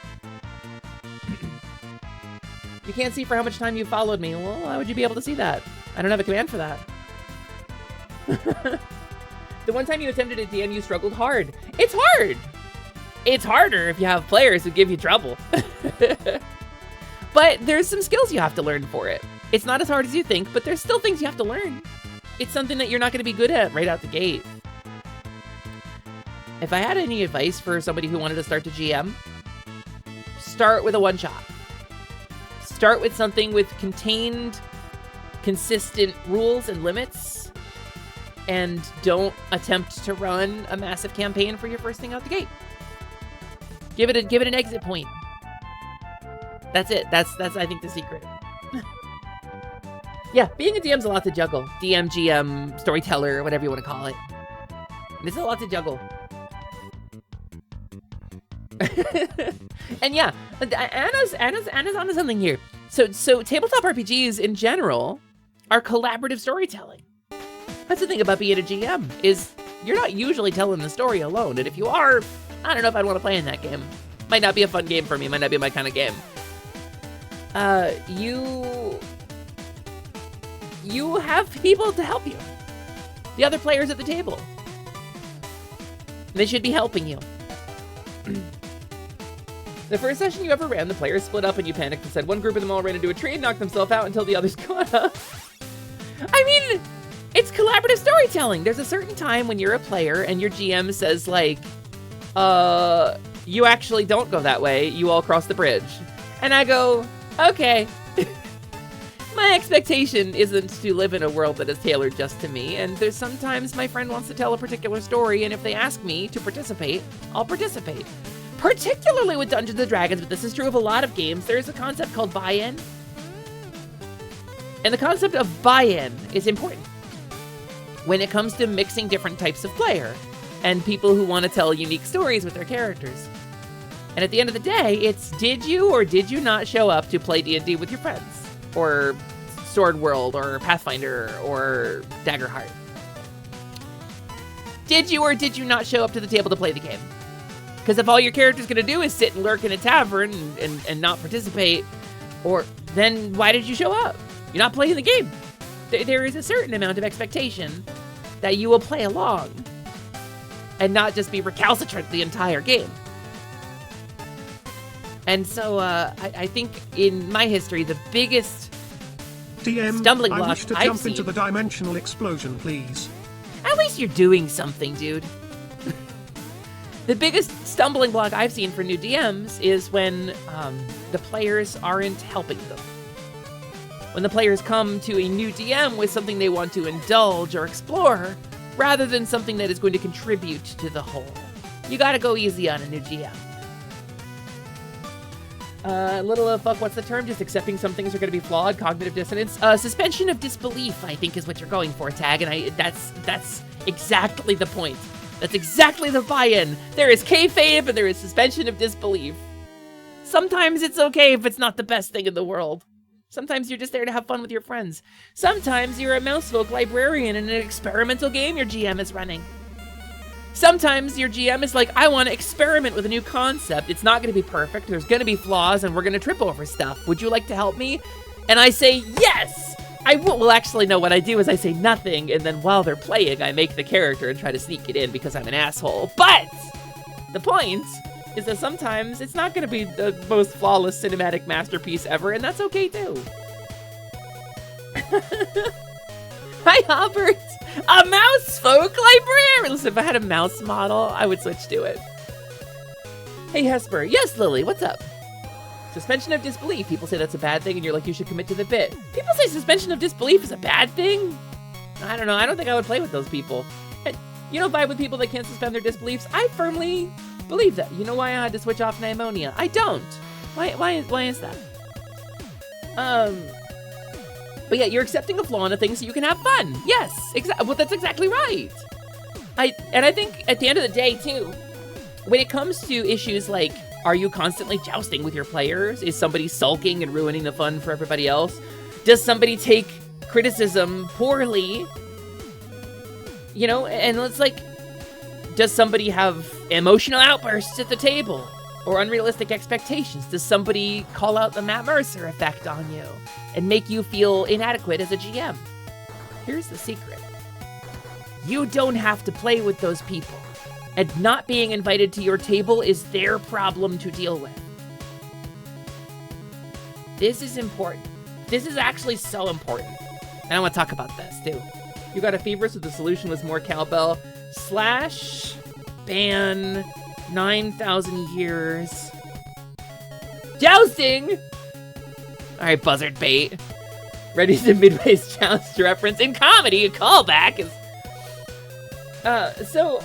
You can't see for how much time you followed me. Well, how would you be able to see that? I don't have a command for that. The one time you attempted at DM, you struggled hard. It's hard! It's harder if you have players who give you trouble. But there's some skills you have to learn for it. It's not as hard as you think, but there's still things you have to learn. It's something that you're not going to be good at right out the gate. If I had any advice for somebody who wanted to start to GM, start with a one-shot. Start with something with contained, consistent rules and limits, and don't attempt to run a massive campaign for your first thing out the gate. Give it an exit point. That's it. That's I think the secret. Yeah, being a DM's a lot to juggle. DM, GM, storyteller, whatever you want to call it. It's a lot to juggle. And yeah, Anna's onto something here. So tabletop RPGs in general are collaborative storytelling. That's the thing about being a GM, is you're not usually telling the story alone. And if you are, I don't know if I'd want to play in that game. Might not be a fun game for me, might not be my kind of game. You have people to help you. The other players at the table. They should be helping you. The first session you ever ran, the players split up and you panicked and said one group of them all ran into a tree and knocked themselves out until the others caught up. I mean, it's collaborative storytelling. There's a certain time when you're a player and your GM says like, you actually don't go that way. You all cross the bridge. And I go, okay. My expectation isn't to live in a world that is tailored just to me, and there's sometimes my friend wants to tell a particular story, and if they ask me to participate, I'll participate. Particularly with Dungeons & Dragons, but this is true of a lot of games, there's a concept called buy-in. And the concept of buy-in is important when it comes to mixing different types of player, and people who want to tell unique stories with their characters. And at the end of the day, it's did you or did you not show up to play D&D with your friends? Or Sword World, or Pathfinder, or Daggerheart. Did you or did you not show up to the table to play the game? Because if all your character's gonna do is sit and lurk in a tavern and not participate, or then why did you show up? You're not playing the game. There is a certain amount of expectation that you will play along and not just be recalcitrant the entire game. And so I think in my history, the biggest DM, stumbling I block wish to I've jump seen. into the dimensional explosion, please. At least you're doing something, dude. The biggest stumbling block I've seen for new DMs is when the players aren't helping them. When the players come to a new DM with something they want to indulge or explore, rather than something that is going to contribute to the whole. You gotta go easy on a new GM. Fuck, what's the term? Just accepting some things are going to be flawed, cognitive dissonance. Suspension of disbelief, I think, is what you're going for, Tag, and that's exactly the point. That's exactly the buy-in. There is kayfabe and there is suspension of disbelief. Sometimes it's okay if it's not the best thing in the world. Sometimes you're just there to have fun with your friends. Sometimes you're a mousefolk librarian in an experimental game your GM is running. Sometimes your GM is like, I want to experiment with a new concept. It's not going to be perfect. There's going to be flaws and we're going to trip over stuff. Would you like to help me? And I say, yes! I will. Well, actually, no, what I do is I say nothing, and then while they're playing, I make the character and try to sneak it in because I'm an asshole. But the point is that sometimes it's not going to be the most flawless cinematic masterpiece ever, and that's okay too. Hi, Albert! A mouse folk librarian! Listen, if I had a mouse model, I would switch to it. Hey, Hesper. Yes, Lily, what's up? Suspension of disbelief. People say that's a bad thing, and you're like, you should commit to the bit. People say suspension of disbelief is a bad thing? I don't know. I don't think I would play with those people. And you don't vibe with people that can't suspend their disbeliefs? I firmly believe that. You know why I had to switch off pneumonia? I don't. Why is that? But yeah, you're accepting a flaw in a thing so you can have fun. Yes, well, that's exactly right. And I think at the end of the day, too, when it comes to issues like, are you constantly jousting with your players? Is somebody sulking and ruining the fun for everybody else? Does somebody take criticism poorly? You know, and it's like, does somebody have emotional outbursts at the table? Or unrealistic expectations? Does somebody call out the Matt Mercer effect on you and make you feel inadequate as a GM? Here's the secret. You don't have to play with those people. And not being invited to your table is their problem to deal with. This is important. This is actually so important. And I want to talk about this, too. You got a fever, so the solution was more cowbell. / ban 9,000 years. Jousting! Alright, buzzard bait. Ready to Midway's joust reference. In comedy, a callback is... So,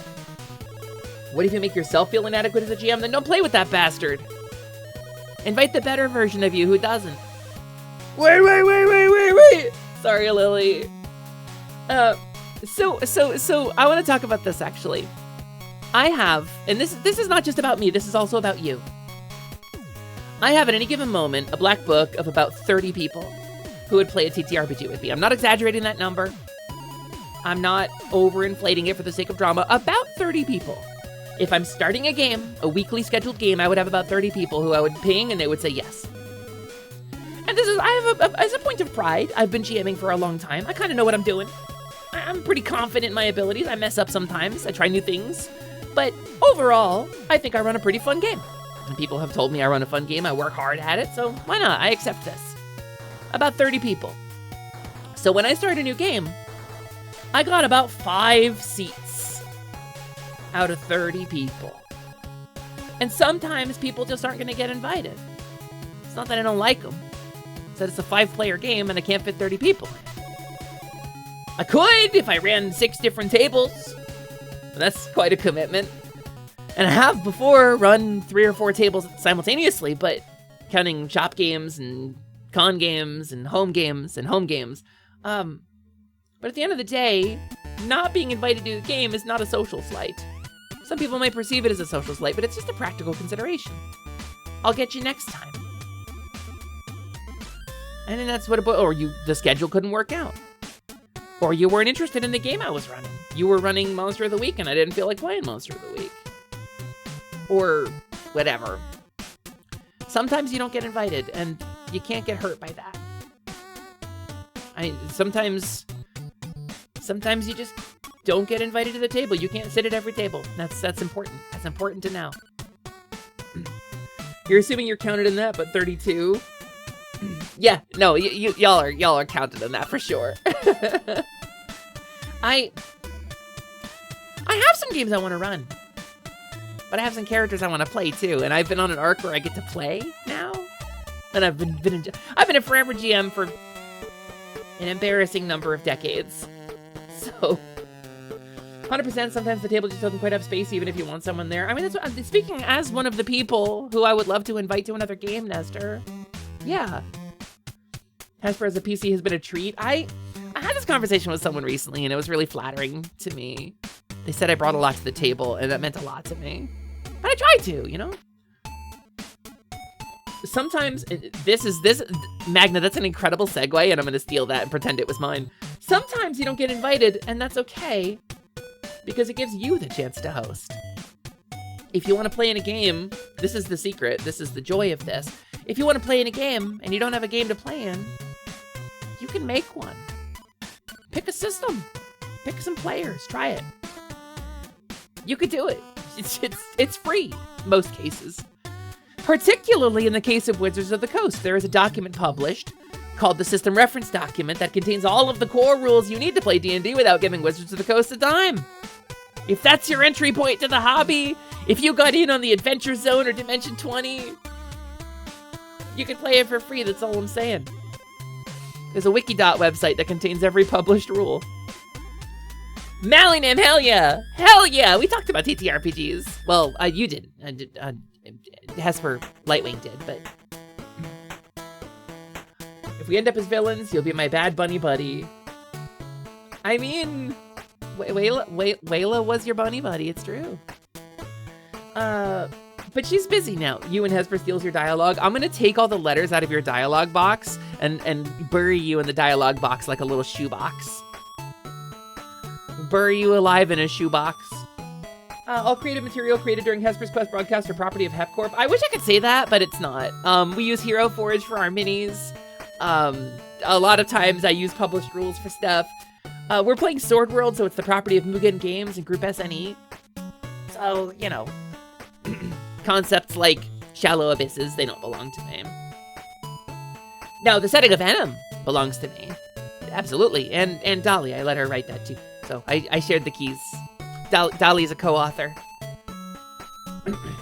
what if you make yourself feel inadequate as a GM? Then don't play with that bastard. Invite the better version of you who doesn't. Wait. Sorry, Lily. So I want to talk about this actually. I have, and this is not just about me, this is also about you. I have at any given moment a black book of about 30 people who would play a TTRPG with me. I'm not exaggerating that number. I'm not overinflating it for the sake of drama. About 30 people. If I'm starting a game, a weekly scheduled game, I would have about 30 people who I would ping and they would say yes. And this is, I have as a point of pride, I've been GMing for a long time. I kind of know what I'm doing. I'm pretty confident in my abilities. I mess up sometimes. I try new things. But overall, I think I run a pretty fun game. And people have told me I run a fun game. I work hard at it. So why not? I accept this. About 30 people. So when I start a new game, I got about 5 seats out of 30 people. And sometimes people just aren't going to get invited. It's not that I don't like them. It's that it's a 5-player game and I can't fit 30 people in. I could if I ran 6 different tables. That's quite a commitment. And I have before run 3 or 4 tables simultaneously, but counting shop games and con games and home games and home games. But at the end of the day, not being invited to a game is not a social slight. Some people might perceive it as a social slight, but it's just a practical consideration. I'll get you next time. And then that's what it, or the schedule couldn't work out. Or you weren't interested in the game I was running. You were running Monster of the Week and I didn't feel like playing Monster of the Week. Or whatever. Sometimes you don't get invited and you can't get hurt by that. Sometimes you just don't get invited to the table. You can't sit at every table. That's important. That's important to know. You're assuming you're counted in that, but 32. Yeah, no, y'all are counted in that for sure. I have some games I want to run, but I have some characters I want to play too, and I've been on an arc where I get to play now, and I've been a forever GM for an embarrassing number of decades. So 100%, sometimes the table just doesn't quite have space, even if you want someone there. I mean, that's what I'm speaking as one of the people who I would love to invite to another game, Nestor. Yeah. Hesper as a PC has been a treat. I had this conversation with someone recently, and it was really flattering to me. They said I brought a lot to the table, and that meant a lot to me. But I tried to, you know? Sometimes, Magna, that's an incredible segue, and I'm going to steal that and pretend it was mine. Sometimes you don't get invited, and that's okay, because it gives you the chance to host. If you want to play in a game, this is the secret, this is the joy of this. If you want to play in a game, and you don't have a game to play in, you can make one. Pick a system. Pick some players. Try it. You could do it. It's free, most cases. Particularly in the case of Wizards of the Coast, there is a document published called the System Reference Document that contains all of the core rules you need to play D&D without giving Wizards of the Coast a dime. If that's your entry point to the hobby, if you got in on the Adventure Zone or Dimension 20, you can play it for free, that's all I'm saying. There's a Wikidot website that contains every published rule. Mallingham, hell yeah! Hell yeah! We talked about TTRPGs. Well, you didn't. Hesper Lightwing did, but... If we end up as villains, you'll be my bad bunny buddy. I mean... Wayla was your bunny buddy, it's true. But she's busy now. You and Hesper steals your dialogue. I'm gonna take all the letters out of your dialogue box and bury you in the dialogue box like a little shoebox. Bury you alive in a shoebox. All creative material created during Hesper's Quest broadcast are property of HepCorp. I wish I could say that, but it's not. We use Hero Forge for our minis. A lot of times I use published rules for stuff. We're playing Sword World, so it's the property of Mugen Games and Group SNE. So, you know, concepts like shallow abysses, they don't belong to me. No, the setting of Venom belongs to me. Absolutely. And Dolly, I let her write that too. So I shared the keys. Dolly's a co-author.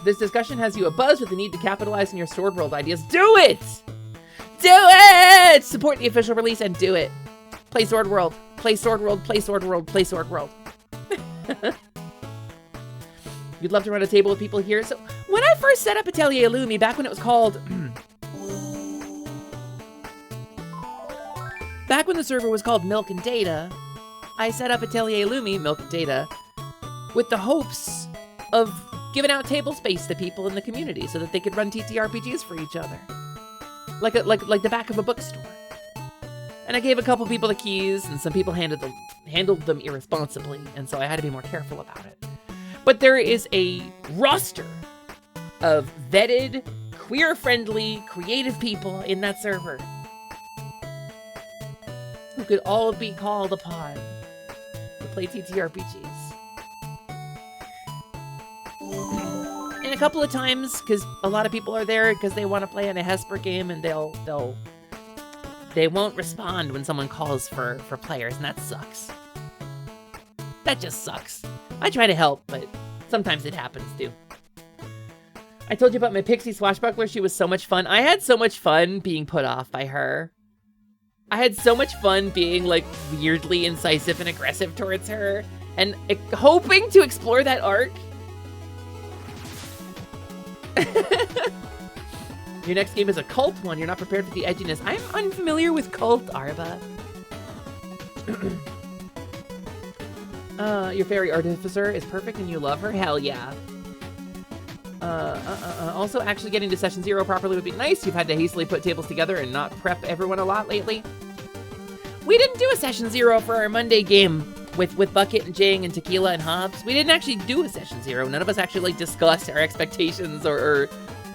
This discussion has you abuzz with the need to capitalize on your Sword World ideas. Do it! Do it! Support the official release and do it. Play Sword World. Play Sword World. Play Sword World. Play Sword World. You'd love to run a table with people here. So when I first set up Atelier Lumi, back when it was called... back when the server was called Milk and Data, I set up Atelier Lumi, Milk and Data, with the hopes of giving out table space to people in the community so that they could run TTRPGs for each other. Like the back of a bookstore. And I gave a couple people the keys, and some people handled them irresponsibly, and so I had to be more careful about it. But there is a roster of vetted, queer-friendly, creative people in that server who could all be called upon to play TTRPGs. And a couple of times, because a lot of people are there because they want to play in a Hesper game, and they won't respond when someone calls for players, and that sucks. That just sucks. I try to help, but sometimes it happens too. I told you about my pixie swashbuckler. She was so much fun. I had so much fun being put off by her. I had so much fun being like weirdly incisive and aggressive towards her and hoping to explore that arc. Your next game is a cult one. You're not prepared for the edginess. I'm unfamiliar with cult, Arba. Your fairy artificer is perfect and you love her? Hell yeah. Also, actually getting to session 0 properly would be nice. You've had to hastily put tables together and not prep everyone a lot lately. We didn't do a session 0 for our Monday game with Bucket and Jing and Tequila and Hobbs. We didn't actually do a session 0. None of us actually like discussed our expectations or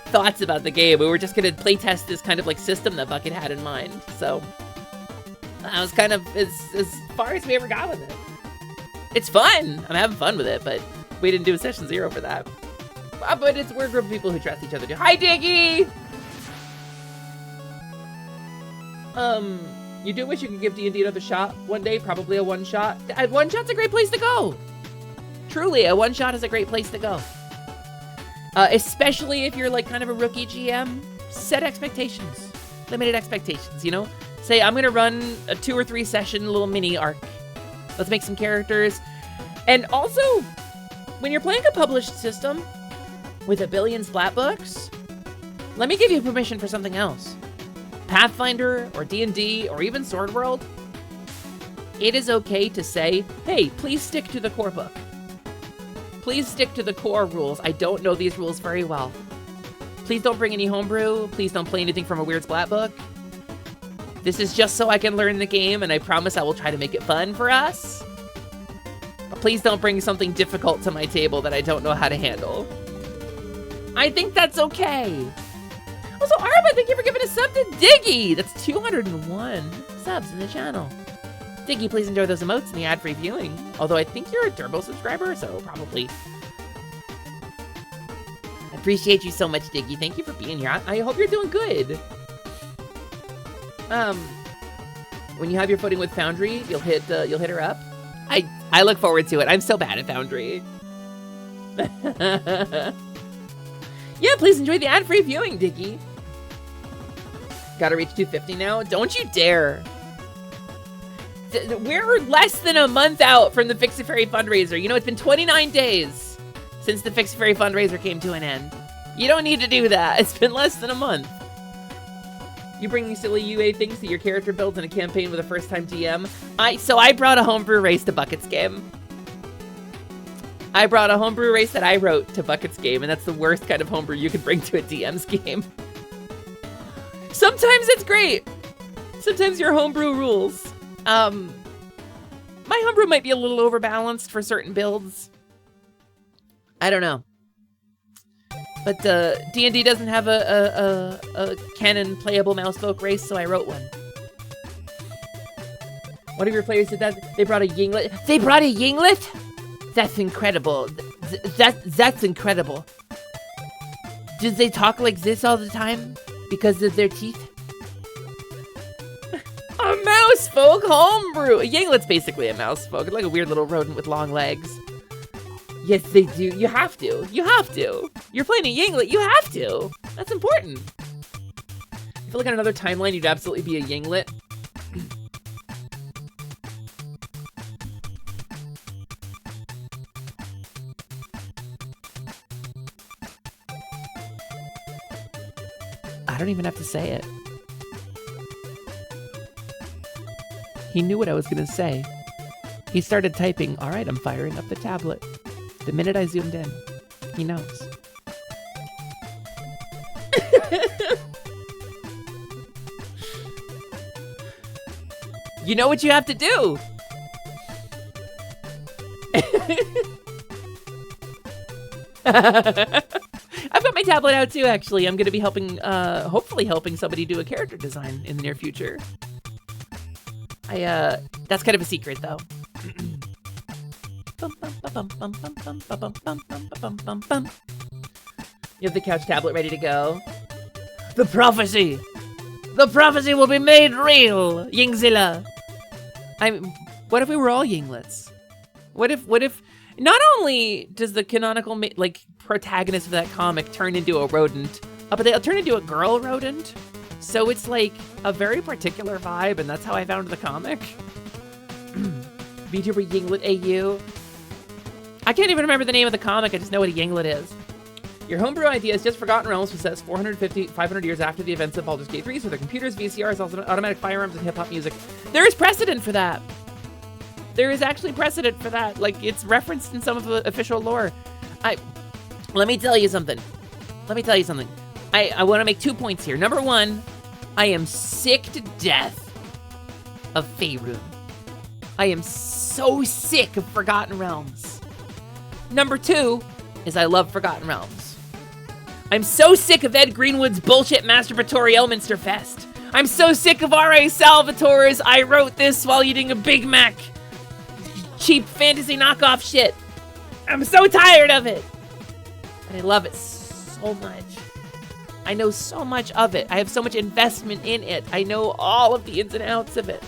thoughts about the game. We were just gonna playtest this kind of like system that Bucket had in mind. So that was kind of as far as we ever got with it. It's fun. I'm having fun with it, but we didn't do a session 0 for that. But we're a group of people who trust each other too. Hi, Diggy! You do wish you could give D&D another shot one day, probably a one-shot. A one-shot's a great place to go. Truly, a one-shot is a great place to go. Especially if you're like kind of a rookie GM, set expectations. Limited expectations, you know? Say, I'm gonna run a 2 or 3 session little mini arc. Let's make some characters. And also, when you're playing a published system with a billion splat books, let me give you permission for something else. Pathfinder or D&D or even Sword World, it is okay to say, hey, please stick to the core book. Please stick to the core rules. I don't know these rules very well. Please don't bring any homebrew. Please don't play anything from a weird splat book. This is just so I can learn the game, and I promise I will try to make it fun for us. But please don't bring something difficult to my table that I don't know how to handle. I think that's okay. Also, Arba, thank you for giving a sub to Diggy. That's 201 subs in the channel. Diggy, please enjoy those emotes and the ad-free viewing. Although I think you're a Turbo subscriber, so probably. I appreciate you so much, Diggy. Thank you for being here. I hope you're doing good. When you have your footing with Foundry, you'll hit her up. I look forward to it. I'm so bad at Foundry. Yeah, please enjoy the ad-free viewing, Diggy. Gotta reach 250 now? Don't you dare. We're less than a month out from the Fix a Fairy fundraiser. You know, it's been 29 days since the Fix a Fairy fundraiser came to an end. You don't need to do that. It's been less than a month. You bringing silly UA things to your character builds in a campaign with a first-time DM? So I brought a homebrew race to Bucket's game. I brought a homebrew race that I wrote to Bucket's game, and that's the worst kind of homebrew you can bring to a DM's game. Sometimes it's great. Sometimes your homebrew rules. My homebrew might be a little overbalanced for certain builds. I don't know. But D&D doesn't have a canon playable mousefolk race, so I wrote one. One of your players did that. They brought a Yinglet. They brought a Yinglet? That's incredible. That's incredible. Do they talk like this all the time? Because of their teeth? A mouse folk homebrew! A Yinglet's basically a mouse folk. It's like a weird little rodent with long legs. Yes, they do. You have to. You have to. You're playing a Yinglet. You have to. That's important. I feel like on another timeline, you'd absolutely be a Yinglet. I don't even have to say it. He knew what I was gonna say. He started typing, all right, I'm firing up the tablet. The minute I zoomed in, he knows. You know what you have to do. I've got my tablet out too, actually. I'm gonna be helping, hopefully helping somebody do a character design in the near future. That's kind of a secret though. You have the couch tablet ready to go. The prophecy! The prophecy will be made real, Yingzilla! What if we were all Yinglets? What if, not only does the canonical, protagonist of that comic turn into a rodent, but they'll turn into a girl rodent? So it's like a very particular vibe, and that's how I found the comic. VTuber Yinglet AU. I can't even remember the name of the comic, I just know what a Yinglet is. Your homebrew idea is just Forgotten Realms, was set 500 years after the events of Baldur's Gate 3, so their computers, VCRs, automatic firearms, and hip-hop music. There is precedent for that. There is actually precedent for that. Like, it's referenced in some of the official lore. Let me tell you something. I want to make 2 points here. Number one, I am sick to death of Faerun. I am so sick of Forgotten Realms. Number two is I love Forgotten Realms. I'm so sick of Ed Greenwood's bullshit masturbatory Elminster Fest. I'm so sick of R.A. Salvatore's I wrote this while eating a Big Mac. Cheap fantasy knockoff shit. I'm so tired of it. And I love it so much. I know so much of it. I have so much investment in it. I know all of the ins and outs of it.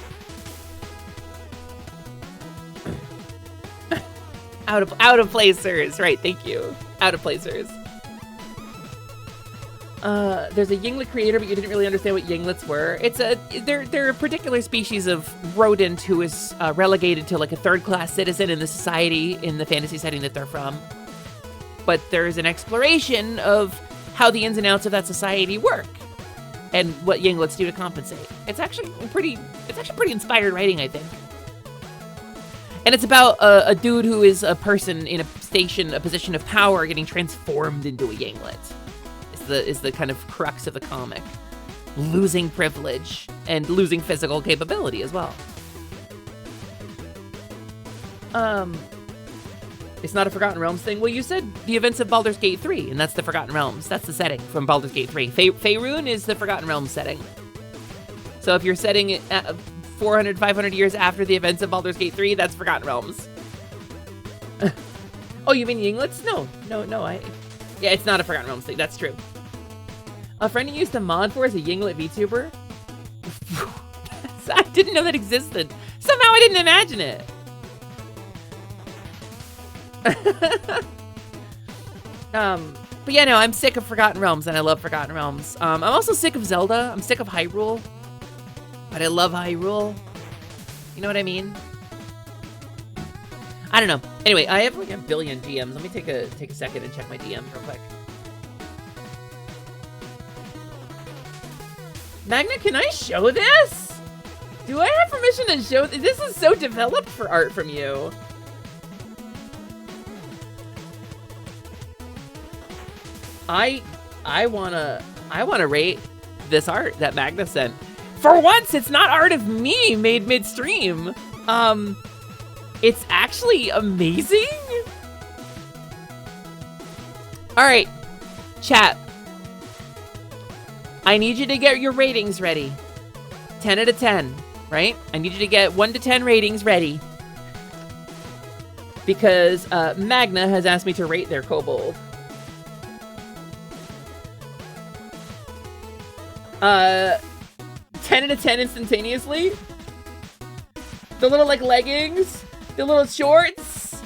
Out of placers, right? Thank you. Out of placers. There's a Yinglet creator, but you didn't really understand what Yinglets were. They're a particular species of rodent who is relegated to like a third-class citizen in the society in the fantasy setting that they're from. But there's an exploration of how the ins and outs of that society work and what Yinglets do to compensate. It's actually pretty inspired writing, I think. And it's about a dude who is a person in a position of power getting transformed into a Yinglet. Is the kind of crux of the comic. Losing privilege and losing physical capability as well. It's not a Forgotten Realms thing. Well, you said the events of Baldur's Gate 3, and that's the Forgotten Realms. That's the setting from Baldur's Gate 3. Faerun is the Forgotten Realms setting. So if you're setting it at 400, 500 years after the events of Baldur's Gate 3, that's Forgotten Realms. Oh, you mean Yinglets? No. Yeah, it's not a Forgotten Realms thing. That's true. A friend you used the mod for is a Yinglet VTuber? I didn't know that existed. Somehow I didn't imagine it. But yeah, no, I'm sick of Forgotten Realms, and I love Forgotten Realms. I'm also sick of Zelda. I'm sick of Hyrule. But I love Hyrule. You know what I mean? I don't know. Anyway, I have like a billion DMs. Let me take a second and check my DMs real quick. Magna, can I show this? Do I have permission to show this? This is so developed for art from you. I wanna rate this art that Magna sent. For once, it's not art of me made midstream. It's actually amazing. All right, chat. I need you to get your ratings ready. 10 out of 10, right? I need you to get 1 to 10 ratings ready. Because Magna has asked me to rate their kobold. 10 out of 10 instantaneously. The little like leggings, the little shorts,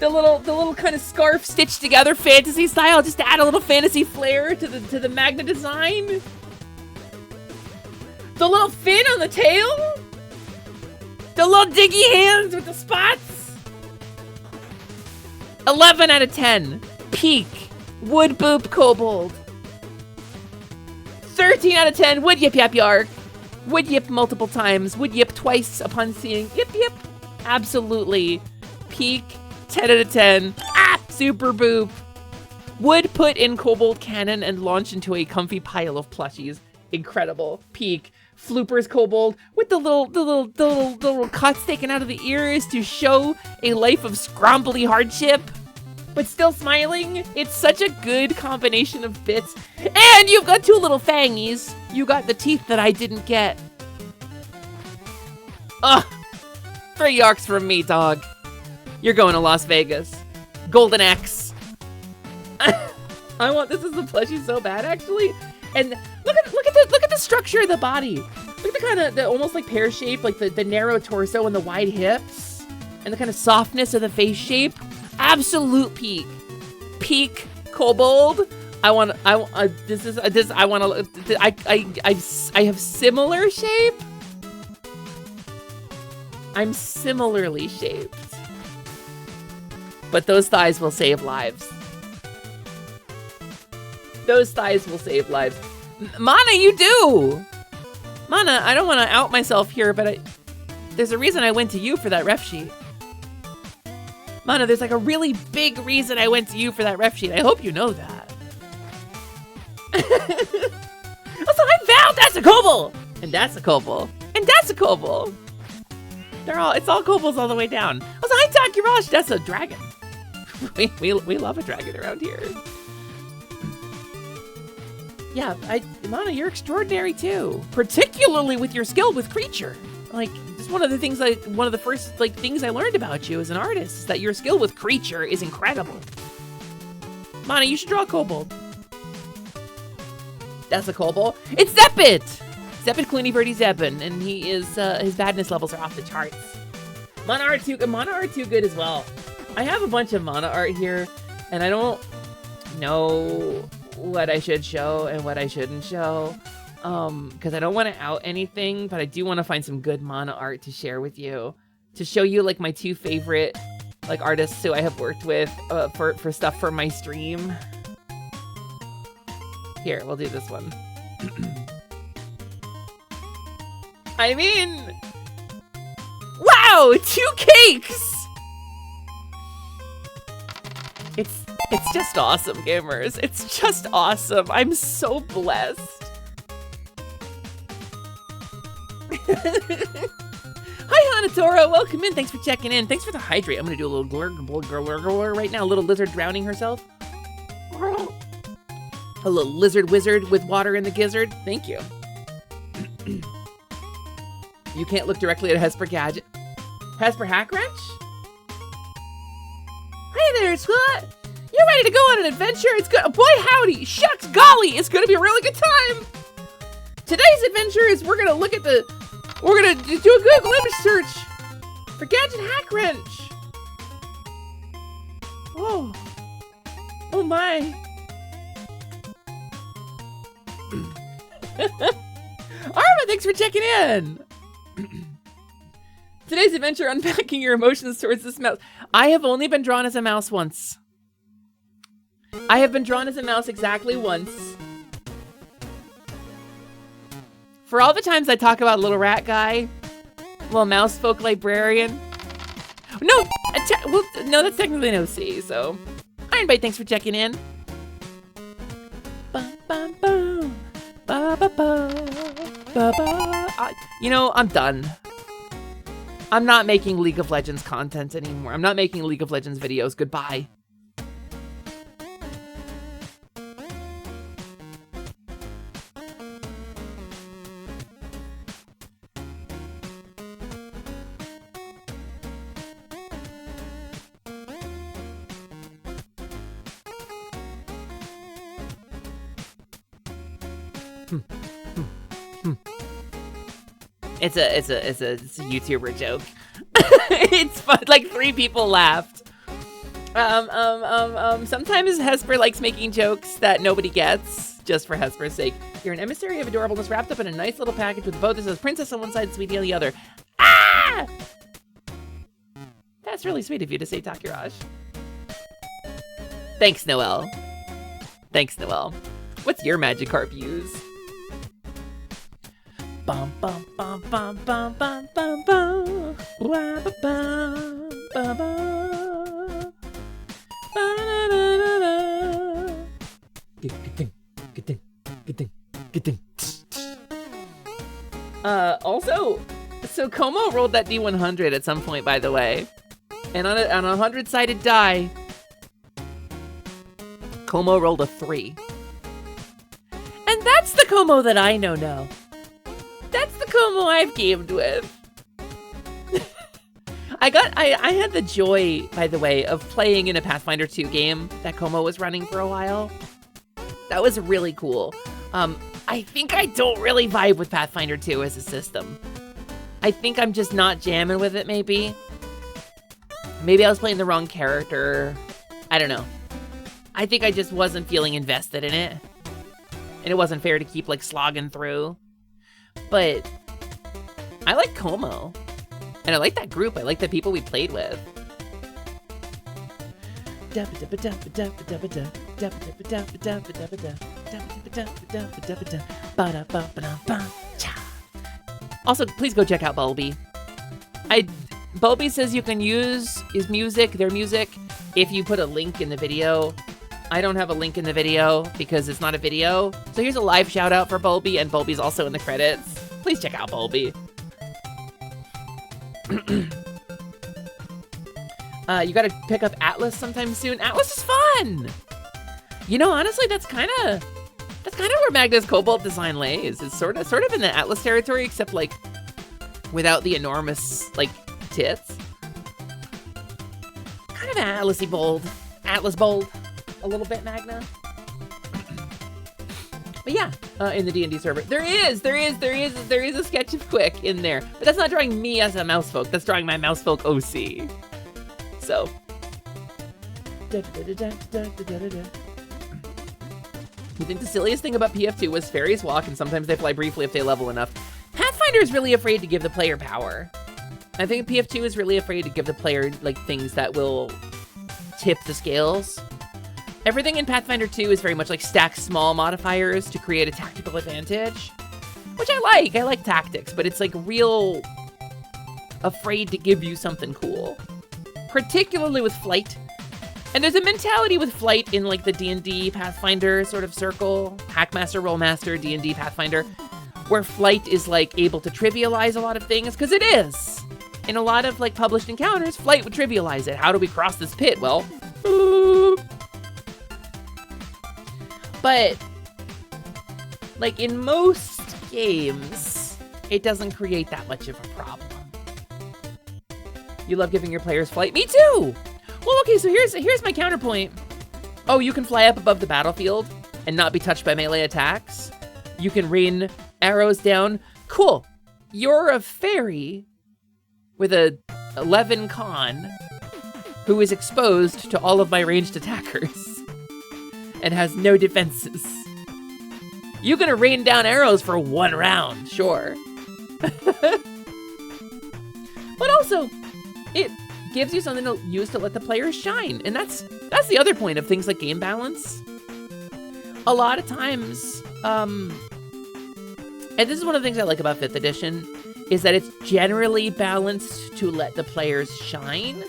the little kind of scarf stitched together fantasy style, just to add a little fantasy flair to the Magna design. The little fin on the tail. The little diggy hands with the spots. 11 out of 10. Peak wood boob kobold. 13 out of 10. Would yip yap yark. Would yip multiple times. Would yip twice upon seeing yip yip. Absolutely. Peak. 10 out of 10. Ah! Super boop. Would put in Kobold Cannon and launch into a comfy pile of plushies. Incredible. Peak. Flooper's Kobold with the little cuts taken out of the ears to show a life of scrombly hardship, but still smiling. It's such a good combination of bits. And you've got two little fangies. You got the teeth that I didn't get. Ugh. 3 yarks from me, dog. You're going to Las Vegas. Golden X. I want this as a plushie so bad, actually. And look at the structure of the body. Look at the kind of the almost like pear shape, like the narrow torso and the wide hips, and the kind of softness of the face shape. Absolute peak. Peak Kobold. I have similar shape. I'm similarly shaped. But those thighs will save lives. Those thighs will save lives. Mana, you do! Mana, I don't want to out myself here, but there's a reason I went to you for that ref sheet. Mana, there's like a really big reason I went to you for that ref sheet. I hope you know that. Also, I found that's a Kobold! And that's a Kobold. And that's a Kobold. It's all Kobolds all the way down. Also, hi Takirash, that's a dragon. we love a dragon around here. Yeah, Mana, you're extraordinary too. Particularly with your skill with creature. Like, it's one of the first things I learned about you as an artist is that your skill with creature is incredible. Mana, you should draw a Kobold. That's a Kobold. It's Zeppit! Zeppit Clooney Birdie Zeppin, and he is his badness levels are off the charts. Mana art too good as well. I have a bunch of Mana art here, and I don't know what I should show and what I shouldn't show, because I don't want to out anything, but I do want to find some good Mana art to share with you, to show you like my 2 favorite artists who I have worked with for stuff for my stream. Here, we'll do this one. I mean, wow, 2 cakes! It's just awesome, gamers. It's just awesome. I'm so blessed. Hi, Hanatoro. Welcome in. Thanks for checking in. Thanks for the hydrate. I'm going to do a little glur right now. A little lizard drowning herself. A little lizard wizard with water in the gizzard. Thank you. You can't look directly at Hesper Gadget. Hesper Hackwrench? Hey there, Scott. You ready to go on an adventure? It's good. Oh, boy, howdy. Shucks, golly. It's going to be a really good time. Today's adventure is we're going to do a Google image search for Gadget Hackwrench. Oh. Oh, my. Arma, thanks for checking in. Today's adventure, unpacking your emotions towards this mouse. I have only been drawn as a mouse once. I have been drawn as a mouse exactly once. For all the times I talk about little rat guy, little mouse folk librarian. No, no, that's technically an OC, so. Ironbite, thanks for checking in. You know, I'm done. I'm not making League of Legends content anymore. I'm not making League of Legends videos. Goodbye. It's a YouTuber joke. It's fun. Like 3 people laughed. Sometimes Hesper likes making jokes that nobody gets, just for Hesper's sake. You're an emissary of adorableness wrapped up in a nice little package with a bow that says princess on one side, sweetie on the other. Ah! That's really sweet of you to say, Takiraj. Thanks, Noelle. Thanks, Noelle. What's your Magikarp use? Bum bum bum bum bum bum bum bum. Wah, ba, bum, ba, ba. Ba-da-da-da-da. Ga-ding, ga-ding, ga-ding, ga-ding. Also, so Como rolled that D100 at some point, by the way. And on a 100-sided die, Como rolled a 3. And that's the Como that I know now. That's the Como I've gamed with. I had the joy, by the way, of playing in a Pathfinder 2 game that Como was running for a while. That was really cool. I think I don't really vibe with Pathfinder 2 as a system. I think I'm just not jamming with it, maybe. Maybe I was playing the wrong character. I don't know. I think I just wasn't feeling invested in it. And it wasn't fair to keep, like, slogging through. But I like Como. And I like that group. I like the people we played with. Also, please go check out Bulby. Bulby says you can use their music, if you put a link in the video. I don't have a link in the video because it's not a video. So here's a live shout out for Bulby, and Bulby's also in the credits. Please check out Bulby. You gotta pick up Atlas sometime soon. Atlas is fun! You know, honestly, that's kind of where Magna's Kobold design lays. It's sort of in the Atlas territory, except, like, without the enormous, like, tits. Kind of Atlas-y bold. Atlas bold. A little bit, Magna. But yeah, in the D&D server. There is a sketch of Quick in there. But that's not drawing me as a mousefolk. That's drawing my mousefolk OC. So. You think the silliest thing about PF2 was fairies walk, and sometimes they fly briefly if they level enough. Pathfinder is really afraid to give the player power. I think PF2 is really afraid to give the player, like, things that will tip the scales. Everything in Pathfinder 2 is very much like stack small modifiers to create a tactical advantage, which I like. I like tactics, but it's like real afraid to give you something cool, particularly with flight. And there's a mentality with flight in, like, the D&D Pathfinder sort of circle, Hackmaster, Rollmaster, D&D Pathfinder, where flight is, like, able to trivialize a lot of things, because it is. In a lot of, like, published encounters, flight would trivialize it. How do we cross this pit? Well, boop. But, like, in most games, it doesn't create that much of a problem. You love giving your players flight? Me too! Well, okay, so here's my counterpoint. Oh, you can fly up above the battlefield and not be touched by melee attacks. You can rain arrows down. Cool. You're a fairy with a 11 con who is exposed to all of my ranged attackers and has no defenses. You're gonna rain down arrows for 1 round, sure. But also, it gives you something to use to let the players shine. And that's the other point of things like game balance. A lot of times, and this is one of the things I like about 5th edition, is that it's generally balanced to let the players shine.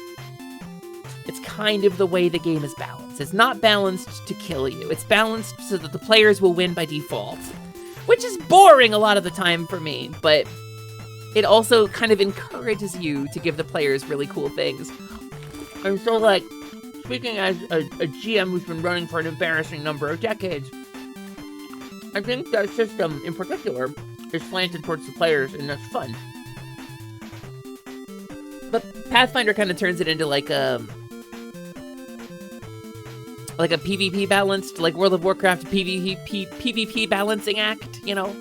It's kind of the way the game is balanced. It's not balanced to kill you. It's balanced so that the players will win by default, which is boring a lot of the time for me, but it also kind of encourages you to give the players really cool things. And so, like, speaking as a GM who's been running for an embarrassing number of decades, I think that system in particular is slanted towards the players, and that's fun. But Pathfinder kind of turns it into like a PvP balanced, like World of Warcraft PvP balancing act, you know?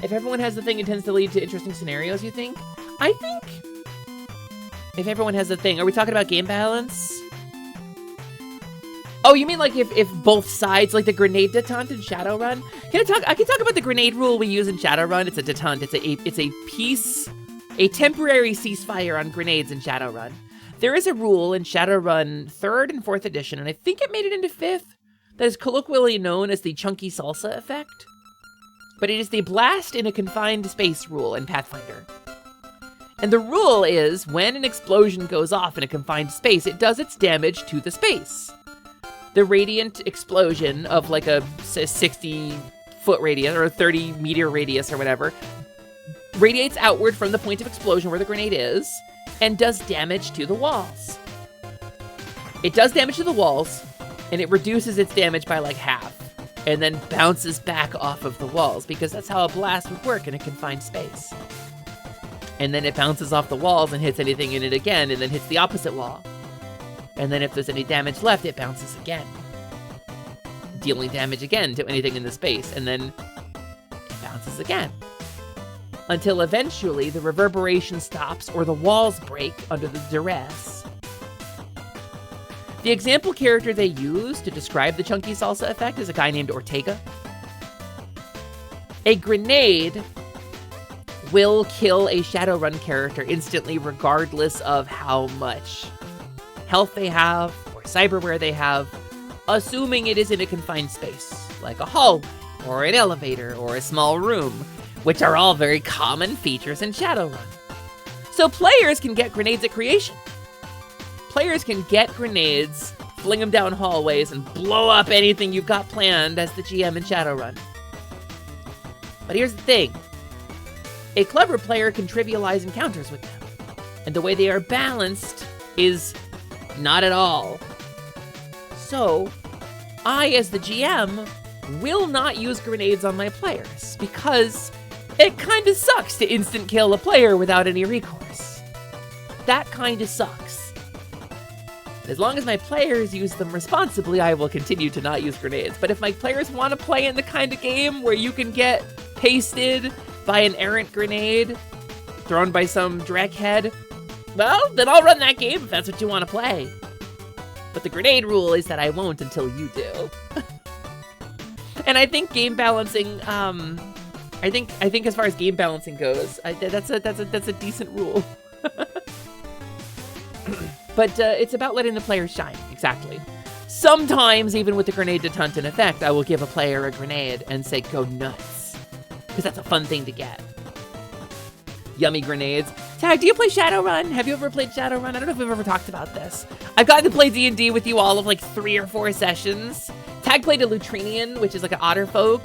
If everyone has the thing, it tends to lead to interesting scenarios, you think? I think if everyone has the thing, are we talking about game balance? Oh, you mean like if both sides, like the grenade detente in Shadowrun? I can talk about the grenade rule we use in Shadowrun. It's a detente. It's a temporary ceasefire on grenades in Shadowrun. There is a rule in Shadowrun 3rd and 4th edition, and I think it made it into 5th, that is colloquially known as the chunky salsa effect. but it is the blast in a confined space rule in Pathfinder. And the rule is when an explosion goes off in a confined space, it does its damage to the space. The radiant explosion of like a 60-foot radius or a 30-meter radius or whatever radiates outward from the point of explosion where the grenade is and does damage to the walls. It does damage to the walls, and it reduces its damage by like half, and then bounces back off of the walls, because that's how a blast would work in a confined space. And then it bounces off the walls and hits anything in it again, and then hits the opposite wall. And then if there's any damage left, it bounces again, dealing damage again to anything in the space, and then it bounces again. Until eventually the reverberation stops or the walls break under the duress. The example character they use to describe the chunky salsa effect is a guy named Ortega. A grenade will kill a Shadowrun character instantly regardless of how much health they have or cyberware they have, assuming it is in a confined space, like a hall or an elevator or a small room, which are all very common features in Shadowrun. So players can get grenades at creation. Players can get grenades, fling them down hallways, and blow up anything you've got planned as the GM in Shadowrun. But here's the thing. A clever player can trivialize encounters with them, and the way they are balanced is not at all. So, I, as the GM, will not use grenades on my players, because it kinda sucks to instant kill a player without any recourse. That kinda sucks. As long as my players use them responsibly, I will continue to not use grenades. But if my players want to play in the kind of game where you can get pasted by an errant grenade thrown by some dreckhead, well, then I'll run that game if that's what you want to play. But the grenade rule is that I won't until you do. And I think game balancing, I think as far as game balancing goes, that's a decent rule. But it's about letting the players shine, exactly. Sometimes, even with the grenade detonant in effect, I will give a player a grenade and say, go nuts. Because that's a fun thing to get. Yummy grenades. Tag, do you play Shadowrun? Have you ever played Shadowrun? I don't know if we've ever talked about this. I've gotten to play D&D with you all of like 3 or 4 sessions. Tag played a Lutrinian, which is like an otter folk,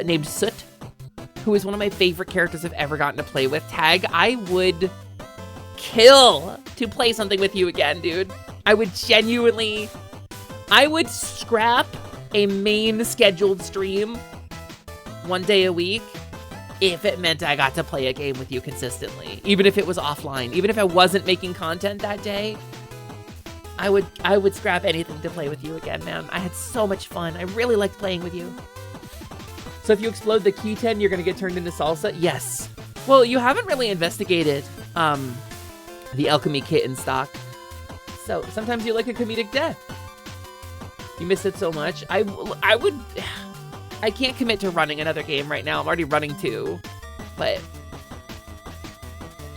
named Soot, who is one of my favorite characters I've ever gotten to play with. Tag, I would kill to play something with you again, dude. I would scrap a main scheduled stream 1 day a week if it meant I got to play a game with you consistently, even if it was offline, even if I wasn't making content that day. I would scrap anything to play with you again, man. I had so much fun. I really liked playing with you. So if you explode the keyten, you're gonna get turned into salsa? Yes. Well, you haven't really investigated the alchemy kit in stock. So sometimes you like a comedic death. You miss it so much. I can't commit to running another game right now. I'm already running 2. But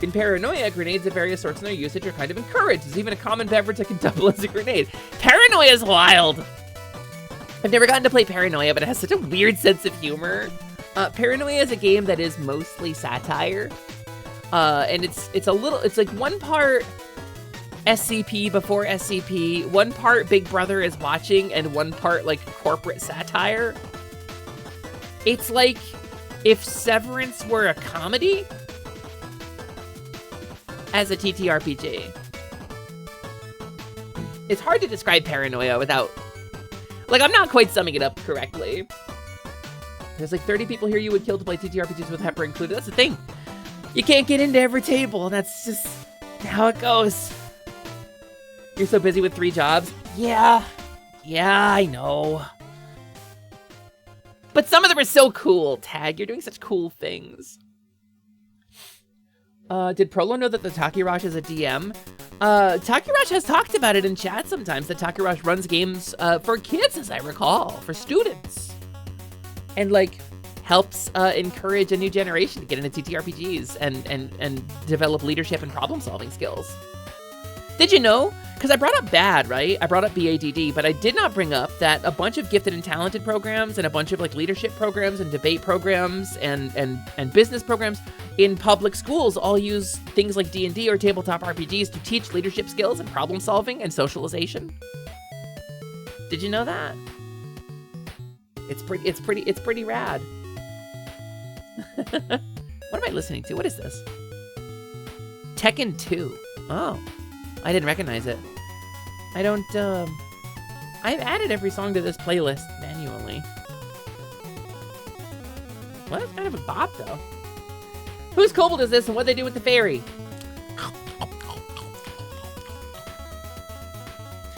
in Paranoia, grenades of various sorts and their usage are kind of encouraged. There's even a common beverage that can double as a grenade. Paranoia is wild. I've never gotten to play Paranoia, but it has such a weird sense of humor. Paranoia is a game that is mostly satire. And it's like 1 part SCP before SCP, 1 part Big Brother is watching, and 1 part like corporate satire. It's like if Severance were a comedy as a TTRPG. It's hard to describe Paranoia without, like, I'm not quite summing it up correctly. There's like 30 people here you would kill to play TTRPGs with Pepper included. That's the thing. You can't get into every table, and that's just how it goes. You're so busy with 3 jobs. Yeah, I know. But some of them are so cool, Tag. You're doing such cool things. Did Prolo know that the Takirash is a DM? Takirash has talked about it in chat sometimes, that Takirash runs games for kids, as I recall, for students. And, like, helps encourage a new generation to get into TTRPGs and develop leadership and problem-solving skills. Did you know? Because I brought up BAD, right? I brought up BADD, but I did not bring up that a bunch of gifted and talented programs and a bunch of like leadership programs and debate programs and business programs in public schools all use things like D&D or tabletop RPGs to teach leadership skills and problem solving and socialization. Did you know that? It's pretty rad. What am I listening to? What is this? Tekken 2. Oh, I didn't recognize it. I don't, I've added every song to this playlist manually. Well, that's kind of a bop, though. Whose kobold is this and what they do with the fairy?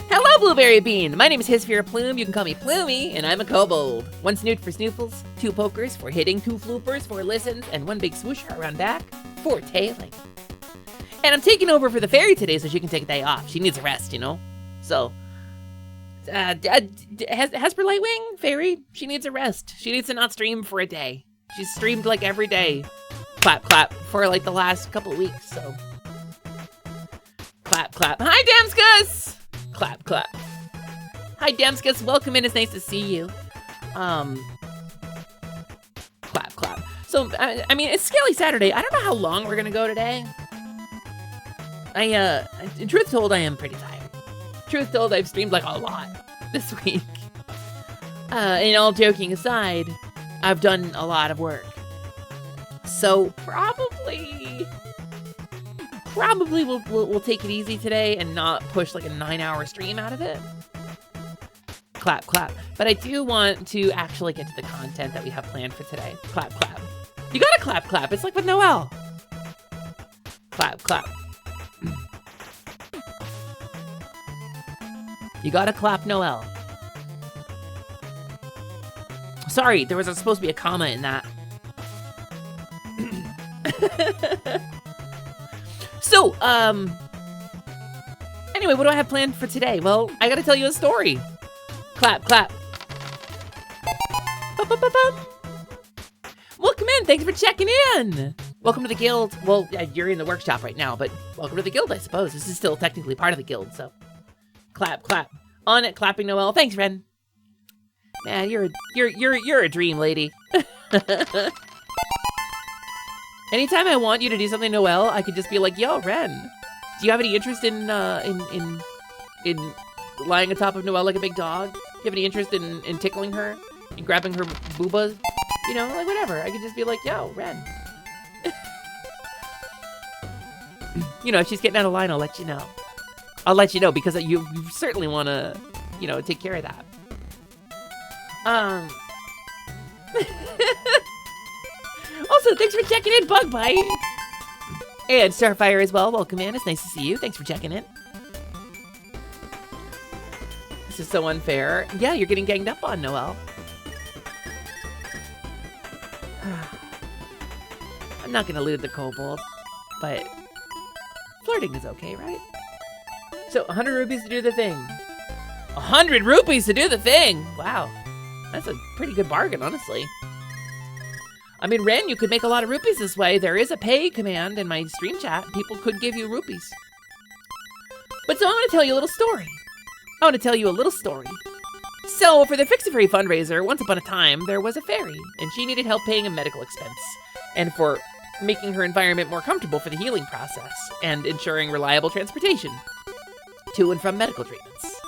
Hello, Blueberry Bean! My name is Hisfear Plume, you can call me Plumey, and I'm a kobold. 1 snoot for snoofles, 2 pokers for hitting, 2 floopers for listens, and 1 big swoosher around back for tailing. And I'm taking over for the fairy today so she can take a day off. She needs a rest, you know? So, Hesper Lightwing, fairy, she needs a rest. She needs to not stream for a day. She's streamed like every day. Clap, clap, for like the last couple weeks, so. Clap, clap. Hi, Damskus! Clap, clap. Hi, Damskus, welcome in, it's nice to see you. Clap, clap. So, I mean, it's Scaly Saturday. I don't know how long we're gonna go today. Truth told, I am pretty tired. Truth told, I've streamed like a lot this week. And all joking aside, I've done a lot of work. So probably we'll take it easy today and not push like a 9-hour stream out of it. Clap, clap. But I do want to actually get to the content that we have planned for today. Clap, clap. You gotta clap, clap. It's like with Noelle. Clap, clap. You gotta clap Noelle. Sorry, there was supposed to be a comma in that. So, anyway, what do I have planned for today? Well, I gotta tell you a story. Clap, clap. Ba-ba-ba-bum. Welcome in, thanks for checking in. Welcome to the guild. Well, you're in the workshop right now, but welcome to the guild, I suppose. This is still technically part of the guild, so. Clap, clap. On it, clapping Noelle. Thanks, Ren. Man, you're a dream, lady. Anytime I want you to do something, Noelle, I could just be like, "Yo, Ren, do you have any interest in lying atop of Noelle like a big dog? Do you have any interest in tickling her and grabbing her boobas? You know, like whatever." I could just be like, "Yo, Ren." You know, if she's getting out of line, I'll let you know. I'll let you know because you certainly want to, you know, take care of that. Also, thanks for checking in, Bug Bite. And Starfire as well. Welcome in. It's nice to see you. Thanks for checking in. This is so unfair. Yeah, you're getting ganged up on, Noelle. I'm not going to loot the kobold, but flirting is okay, right? So, 100 rupees to do the thing. 100 rupees to do the thing! Wow. That's a pretty good bargain, honestly. I mean, Ren, you could make a lot of rupees this way. There is a pay command in my stream chat. People could give you rupees. But so I want to tell you a little story. I want to tell you a little story. So, for the Fix-A-Fairy fundraiser, once upon a time, there was a fairy, and she needed help paying a medical expense. And for making her environment more comfortable for the healing process, and ensuring reliable transportation to and from medical treatments.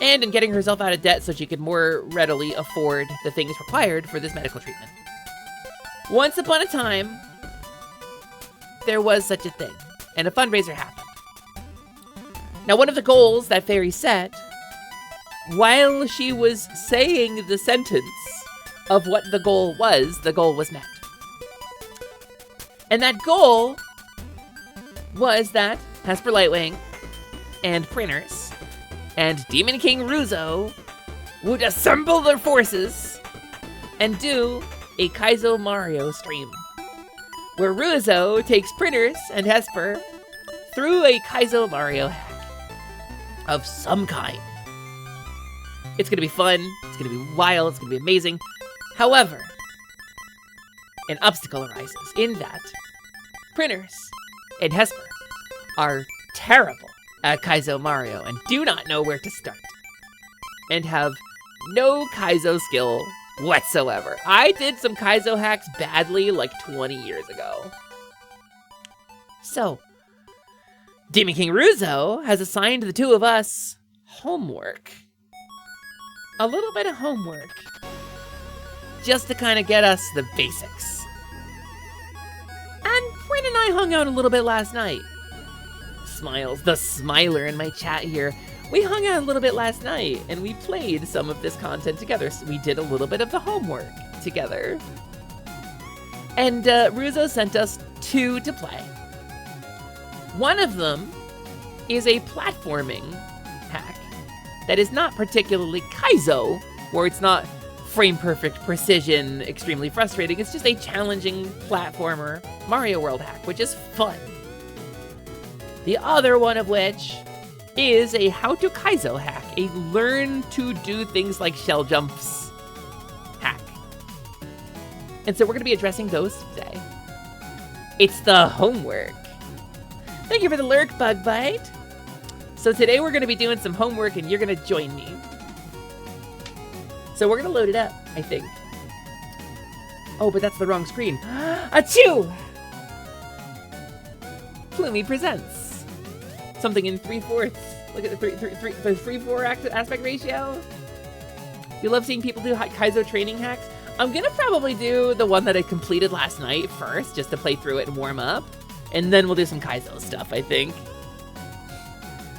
And in getting herself out of debt so she could more readily afford the things required for this medical treatment. Once upon a time, there was such a thing, and a fundraiser happened. Now, one of the goals that fairy set, while she was saying the sentence of what the goal was met. And that goal was that Hesper Lightwing and Printers and Demon King Ruzo would assemble their forces and do a Kaizo Mario stream, where Ruzo takes Printers and Hesper through a Kaizo Mario hack of some kind. It's gonna be fun, it's gonna be wild, it's gonna be amazing. However, an obstacle arises in that Printers and Hesper are terrible at Kaizo Mario and do not know where to start. And have no Kaizo skill whatsoever. I did some Kaizo hacks badly like 20 years ago. So, Demon King Ruzo has assigned the two of us homework. A little bit of homework. Just to kind of get us the basics. And Bryn and I hung out a little bit last night. Smiles, the smiler in my chat here. We hung out a little bit last night and we played some of this content together. So we did a little bit of the homework together. And Ruzo sent us 2 to play. One of them is a platforming hack that is not particularly Kaizo, where it's not frame perfect precision, extremely frustrating. It's just a challenging platformer Mario World hack, which is fun. The other one of which is a how to Kaizo hack, a learn to do things like shell jumps hack. And so we're gonna be addressing those today. It's the homework. Thank you for the lurk, Bug Bite. So today we're gonna be doing some homework and you're gonna join me. So we're gonna load it up, I think. Oh, but that's the wrong screen. Achoo! Plumie presents something in 3/4. Look at the 3/4 aspect ratio. You love seeing people do Kaizo training hacks. I'm gonna probably do the one that I completed last night first, just to play through it and warm up. And then we'll do some Kaizo stuff, I think.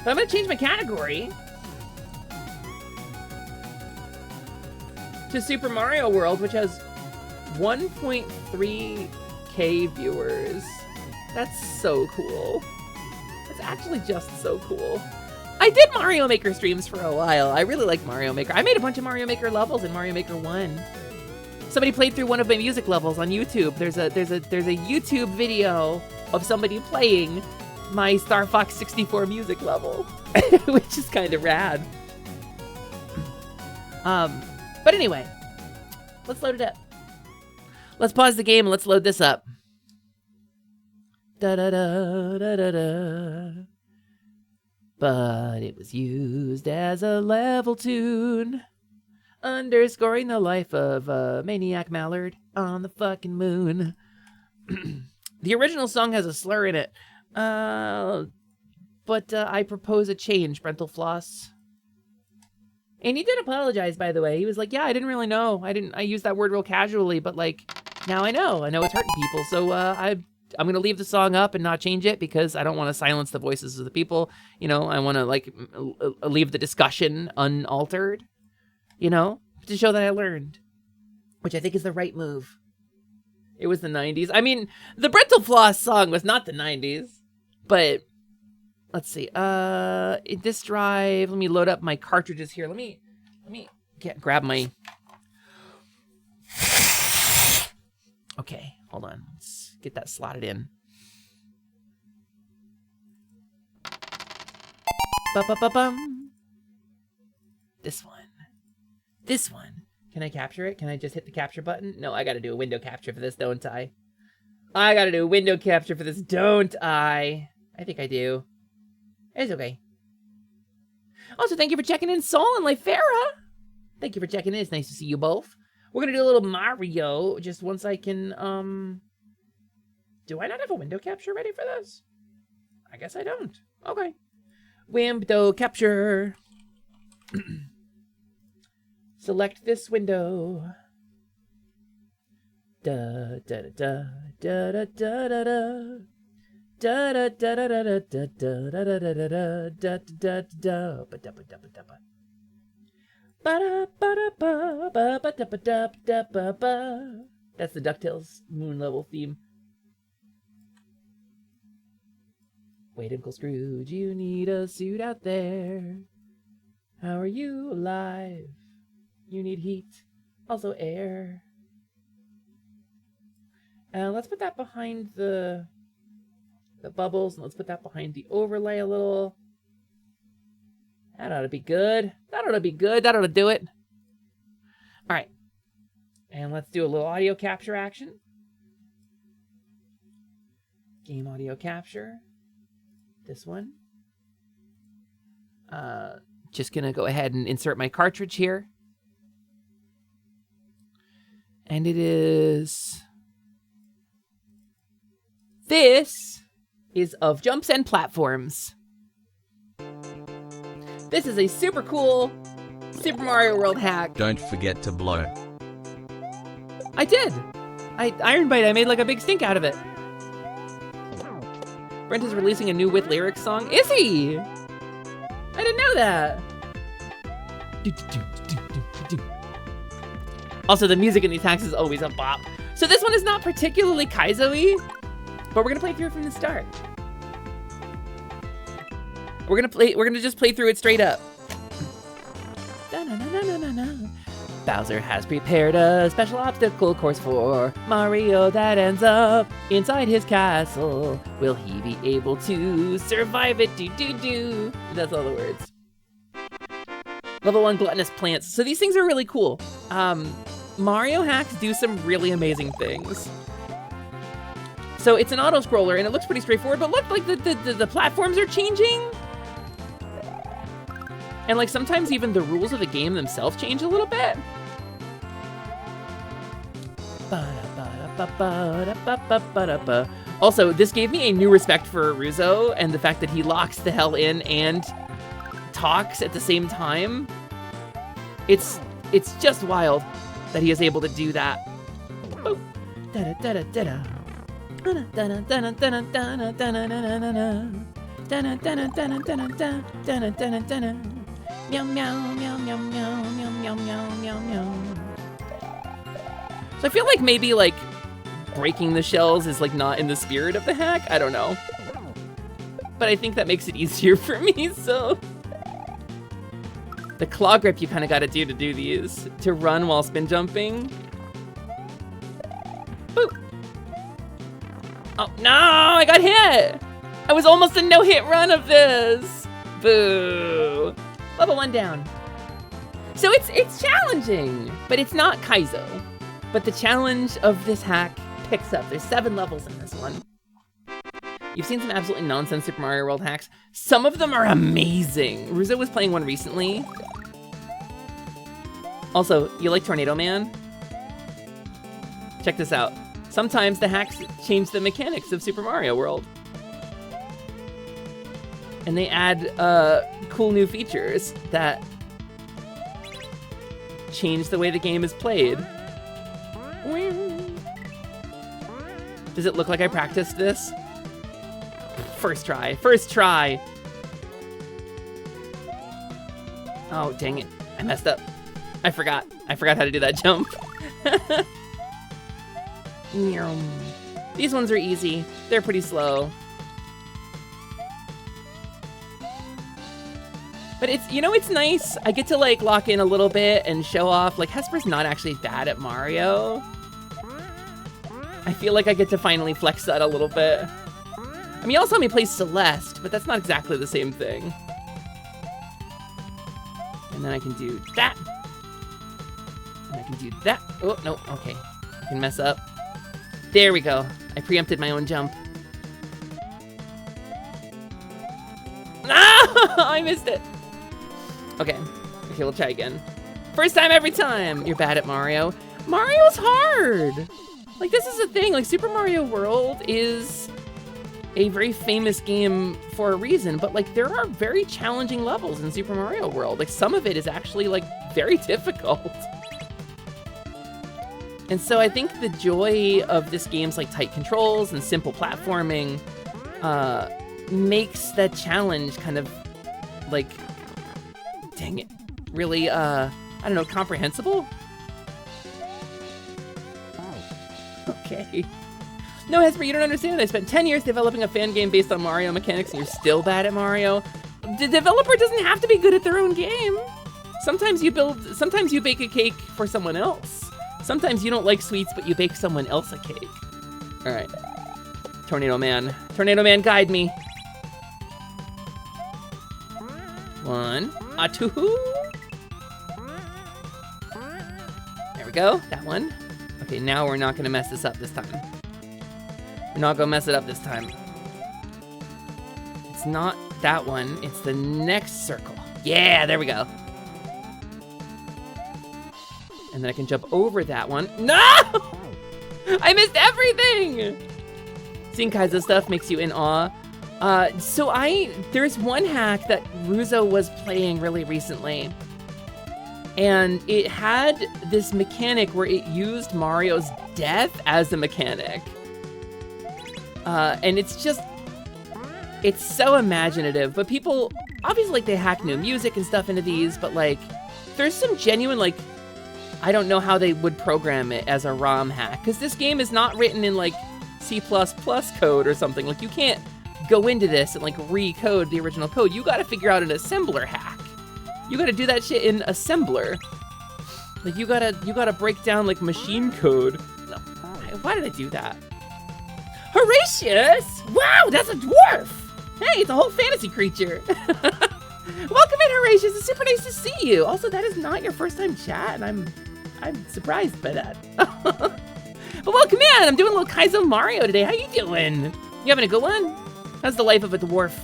But I'm gonna change my category to Super Mario World, which has 1.3k viewers. That's so cool. That's actually just so cool. I did Mario Maker streams for a while. I really like Mario Maker. I made a bunch of Mario Maker levels in Mario Maker 1. Somebody played through one of my music levels on YouTube. There's a YouTube video of somebody playing my Star Fox 64 music level, which is kind of rad. But anyway, let's load it up. Let's pause the game and let's load this up. Da da da da da da. But it was used as a level tune, underscoring the life of Maniac Mallard on the fucking moon. The original song has a slur in it, but I propose a change, Brental Floss. And he did apologize, by the way. He was like, yeah, I didn't really know. I used that word real casually, but like, now I know it's hurting people. So I'm going to leave the song up and not change it because I don't want to silence the voices of the people. You know, I want to like leave the discussion unaltered, you know, to show that I learned, which I think is the right move. It was the 90s. I mean, the Brental Floss song was not the 90s, but let's see. In this drive, let me load up my cartridges here. Let me grab my. Okay, hold on. Let's get that slotted in. Ba-ba-ba-bum. This one. Can I capture it? Can I just hit the capture button? No, I gotta do a window capture for this, don't I? I gotta do a window capture for this, don't I? I think I do. It's okay. Also, thank you for checking in, Sol and Lyfera. Thank you for checking in. It's nice to see you both. We're gonna do a little Mario just once I can, do I not have a window capture ready for this? I guess I don't. Okay. Window capture. Select this window. Da da da da da da da da. Da da da da da da da da da da da da da da da. That's the DuckTales moon level theme. Wait, Uncle Scrooge, you need a suit out there. How are you alive? You need heat, also air. And let's put that behind the bubbles, and let's put that behind the overlay a little. That ought to be good. That ought to be good. That ought to do it. All right. And let's do a little audio capture action. Game audio capture. This one. Just gonna go ahead and insert my cartridge here. And it is... This is of jumps and platforms. This is a super cool Super Mario World hack. Don't forget to blow. I did. Iron Bite, I made like a big stink out of it. Brent is releasing a new with lyrics song. Is he? I didn't know that. Also, the music in these hacks is always a bop. So this one is not particularly Kaizo-y, but we're gonna play through it from the start. We're gonna just play through it straight up. Bowser has prepared a special obstacle course for Mario that ends up inside his castle. Will he be able to survive it? Do. That's all the words. Level 1 gluttonous plants. So these things are really cool. Mario hacks do some really amazing things. So it's an auto-scroller and it looks pretty straightforward, but look, like the platforms are changing. And like sometimes even the rules of the game themselves change a little bit. Also, this gave me a new respect for Ruzo and the fact that he locks the hell in and talks at the same time. It's just wild that he is able to do that. Boop. Meow, meow, meow, meow, meow, meow, meow, meow, meow, meow. So I feel like maybe like breaking the shells is like not in the spirit of the hack. I don't know. But I think that makes it easier for me, so. The claw grip you kind of got to do these. To run while spin jumping. Boop. Oh, no, I got hit. I was almost a no-hit run of this. Boo. Level 1 down. So it's challenging, but it's not Kaizo. But the challenge of this hack picks up. There's 7 levels in this one. You've seen some absolutely nonsense Super Mario World hacks. Some of them are amazing. Ruzo was playing one recently. Also, you like Tornado Man? Check this out. Sometimes the hacks change the mechanics of Super Mario World. And they add cool new features that change the way the game is played. Does it look like I practiced this? First try. Oh, dang it. I messed up. I forgot how to do that jump. These ones are easy. They're pretty slow. But it's, you know, it's nice. I get to like lock in a little bit and show off. Like Hesper's not actually bad at Mario. I feel like I get to finally flex that a little bit. I mean, you also saw me play Celeste, but that's not exactly the same thing. And then I can do that. And I can do that. Oh, no, okay. I can mess up. There we go. I preempted my own jump. Ah! I missed it. Okay, we'll try again. First time every time. You're bad at Mario. Mario's hard. Like, this is the thing. Like, Super Mario World is a very famous game for a reason, but like, there are very challenging levels in Super Mario World. Like, some of it is actually like very difficult. And so I think the joy of this game's like tight controls and simple platforming makes that challenge kind of like, dang it, really, I don't know, comprehensible? Okay. No, Hesper, you don't understand. I spent 10 years developing a fan game based on Mario mechanics and you're still bad at Mario. The developer doesn't have to be good at their own game. Sometimes you bake a cake for someone else. Sometimes you don't like sweets, but you bake someone else a cake. All right. Tornado Man. Tornado Man, guide me. 1, 2. There we go, that one. Okay, now we're not gonna mess this up this time. We're not gonna mess it up this time. It's not that one, it's the next circle. Yeah, there we go. And then I can jump over that one. No! I missed everything! Seeing Kaizo stuff makes you in awe. There's one hack that Ruzo was playing really recently. And it had this mechanic where it used Mario's death as a mechanic. And it's so imaginative. But people, obviously, like, they hack new music and stuff into these, but, like, there's some genuine, like, I don't know how they would program it as a ROM hack, because this game is not written in, like, C++ code or something. Like, you can't go into this and, like, recode the original code. You gotta figure out an assembler hack. You gotta do that shit in assembler. Like, you gotta break down, like, machine code. No, why did I do that? Horatius! Wow, that's a dwarf! Hey, it's a whole fantasy creature. Welcome in, Horatius. It's super nice to see you. Also, that is not your first time chat, and I'm surprised by that. But welcome in. I'm doing a little Kaizo Mario today. How you doing? You having a good one? How's the life of a dwarf?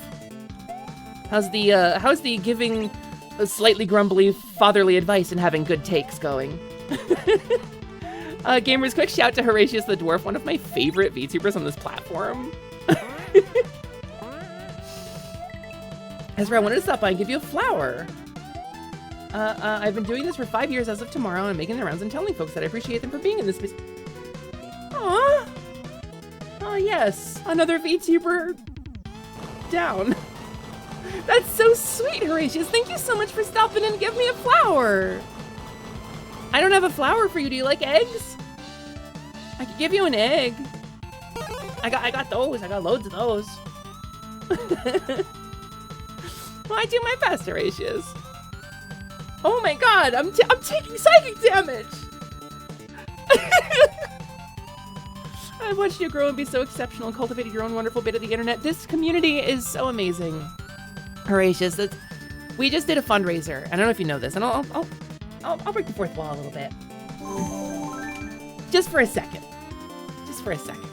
How's the giving a slightly grumbly fatherly advice and having good takes going? Gamers, quick shout to Horatius the Dwarf, one of my favorite VTubers on this platform. Ezra, I wanted to stop by and give you a flower. I've been doing this for 5 years as of tomorrow, and I'm making the rounds and telling folks that I appreciate them for being in this space. Aww. Oh yes, another VTuber down. That's so sweet, Horatius. Thank you so much for stopping in and giving me a flower. I don't have a flower for you. Do you like eggs? I could give you an egg. I got those. I got loads of those. Well, I do my best, Horatius. Oh my god, I'm taking psychic damage. I've watched you grow and be so exceptional and cultivated your own wonderful bit of the internet. This community is so amazing. Horatius, we just did a fundraiser. I don't know if you know this, and I'll break the fourth wall a little bit. Just for a second. Just for a second.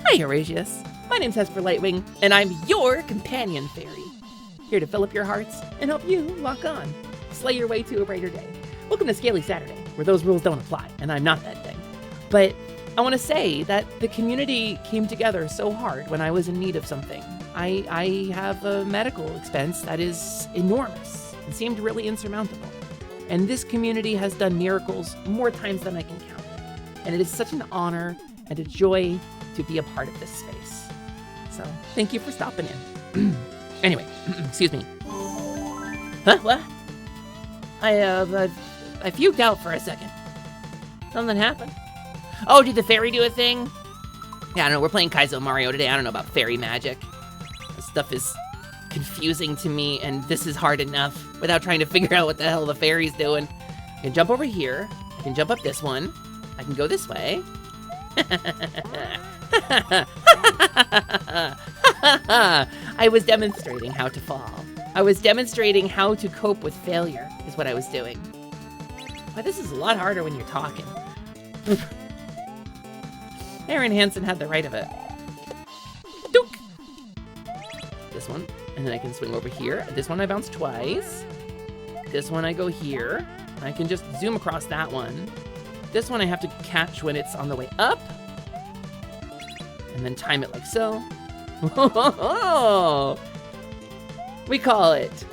Hi, Horatius. My name's Hesper Lightwing, and I'm your companion fairy. Here to fill up your hearts and help you lock on. Slay your way to a brighter day. Welcome to Scaly Saturday, where those rules don't apply, and I'm not that thing. But I want to say that the community came together so hard when I was in need of something. I have a medical expense that is enormous and seemed really insurmountable. And this community has done miracles more times than I can count. And it is such an honor and a joy to be a part of this space. So, thank you for stopping in. Anyway, excuse me. Huh? What? I fugued out for a second. Something happened? Oh, did the fairy do a thing? Yeah, I don't know. We're playing Kaizo Mario today. I don't know about fairy magic. This stuff is confusing to me, and this is hard enough without trying to figure out what the hell the fairy's doing. I can jump over here. I can jump up this one. I can go this way. I was demonstrating how to fall. I was demonstrating how to cope with failure, is what I was doing. But this is a lot harder when you're talking. Aaron Hansen had the right of it. Dook! This one, and then I can swing over here. This one I bounce twice. This one I go here. I can just zoom across that one. This one I have to catch when it's on the way up. And then time it like so. We call it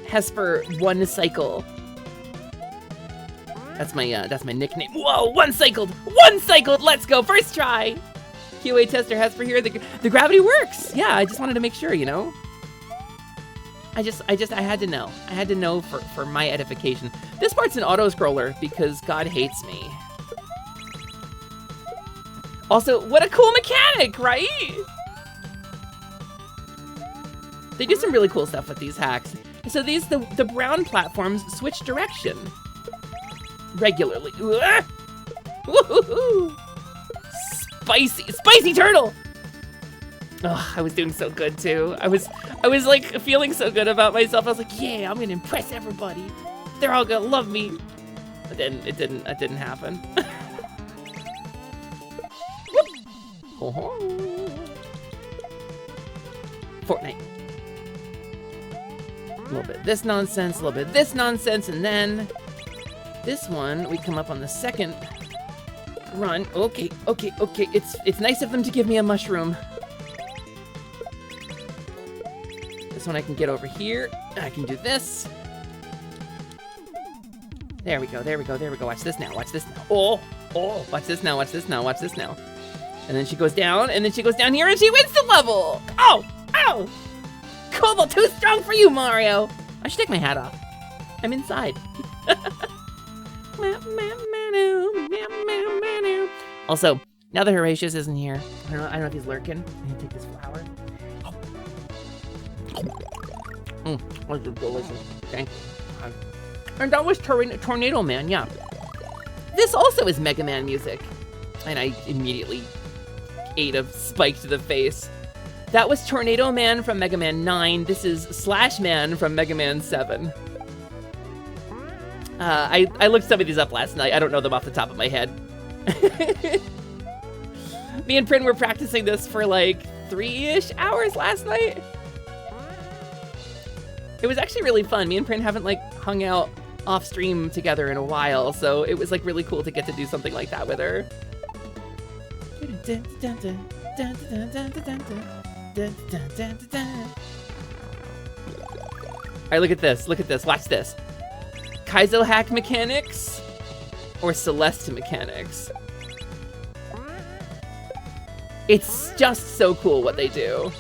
Hesper One Cycle. That's my nickname. Whoa, one cycled, let's go, first try. QA tester Hesper here, the gravity works. Yeah, I just wanted to make sure, you know. I had to know for my edification. This part's an auto-scroller because God hates me. Also, what a cool mechanic, right? They do some really cool stuff with these hacks. So the brown platforms switch direction regularly. Woohoo! Spicy turtle! Oh, I was doing so good too. I was like feeling so good about myself. I was like, yeah, I'm gonna impress everybody. They're all gonna love me. But then it didn't happen. Fortnite. little bit of this nonsense, a little bit of this nonsense, and then this one, we come up on the second run. Okay. It's nice of them to give me a mushroom. This one I can get over here. I can do this. There we go. Watch this now. Oh, watch this now. And then she goes down, and then she goes down here, and she wins the level! Oh! Kobold, too strong for you, Mario! I should take my hat off. I'm inside. Also, now that Horatius isn't here, I don't know if he's lurking. I'm gonna take this flower. That's delicious. Thank you. And that was Tornado Man, yeah. This also is Mega Man music. And I immediately ate a spike to the face. That was Tornado Man from Mega Man 9. This is Slash Man from Mega Man 7. I looked some of these up last night. I don't know them off the top of my head. Me and Prin were practicing this for like 3-ish hours last night. It was actually really fun. Me and Prin haven't like hung out off stream together in a while, so it was like really cool to get to do something like that with her. Alright, look at this, watch this. Kaizo hack mechanics or Celeste mechanics. It's just so cool what they do.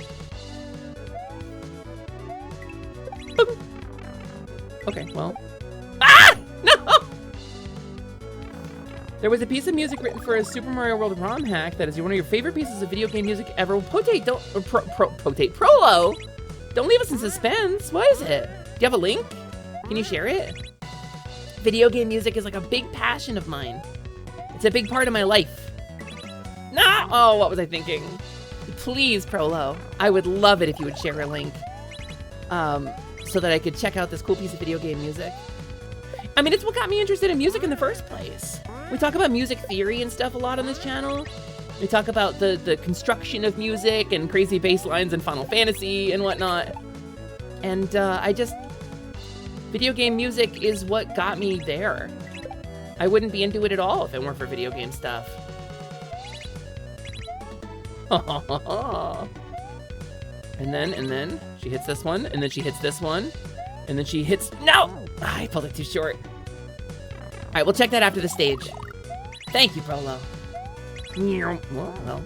Okay, well. Ah! No! There was a piece of music written for a Super Mario World ROM hack that is one of your favorite pieces of video game music ever. Potate, don't, Prolo! Don't leave us in suspense. What is it? Do you have a link? Can you share it? Video game music is like a big passion of mine. It's a big part of my life. No! Oh, what was I thinking? Please, Prolo. I would love it if you would share a link. So that I could check out this cool piece of video game music. I mean, it's what got me interested in music in the first place. We talk about music theory and stuff a lot on this channel. We talk about the construction of music and crazy bass lines in Final Fantasy and whatnot. And video game music is what got me there. I wouldn't be into it at all if it weren't for video game stuff. And then she hits this one, and then she hits this one, and then she hits, no! I pulled it too short. All right, we'll check that after the stage. Thank you, Prolo. Well.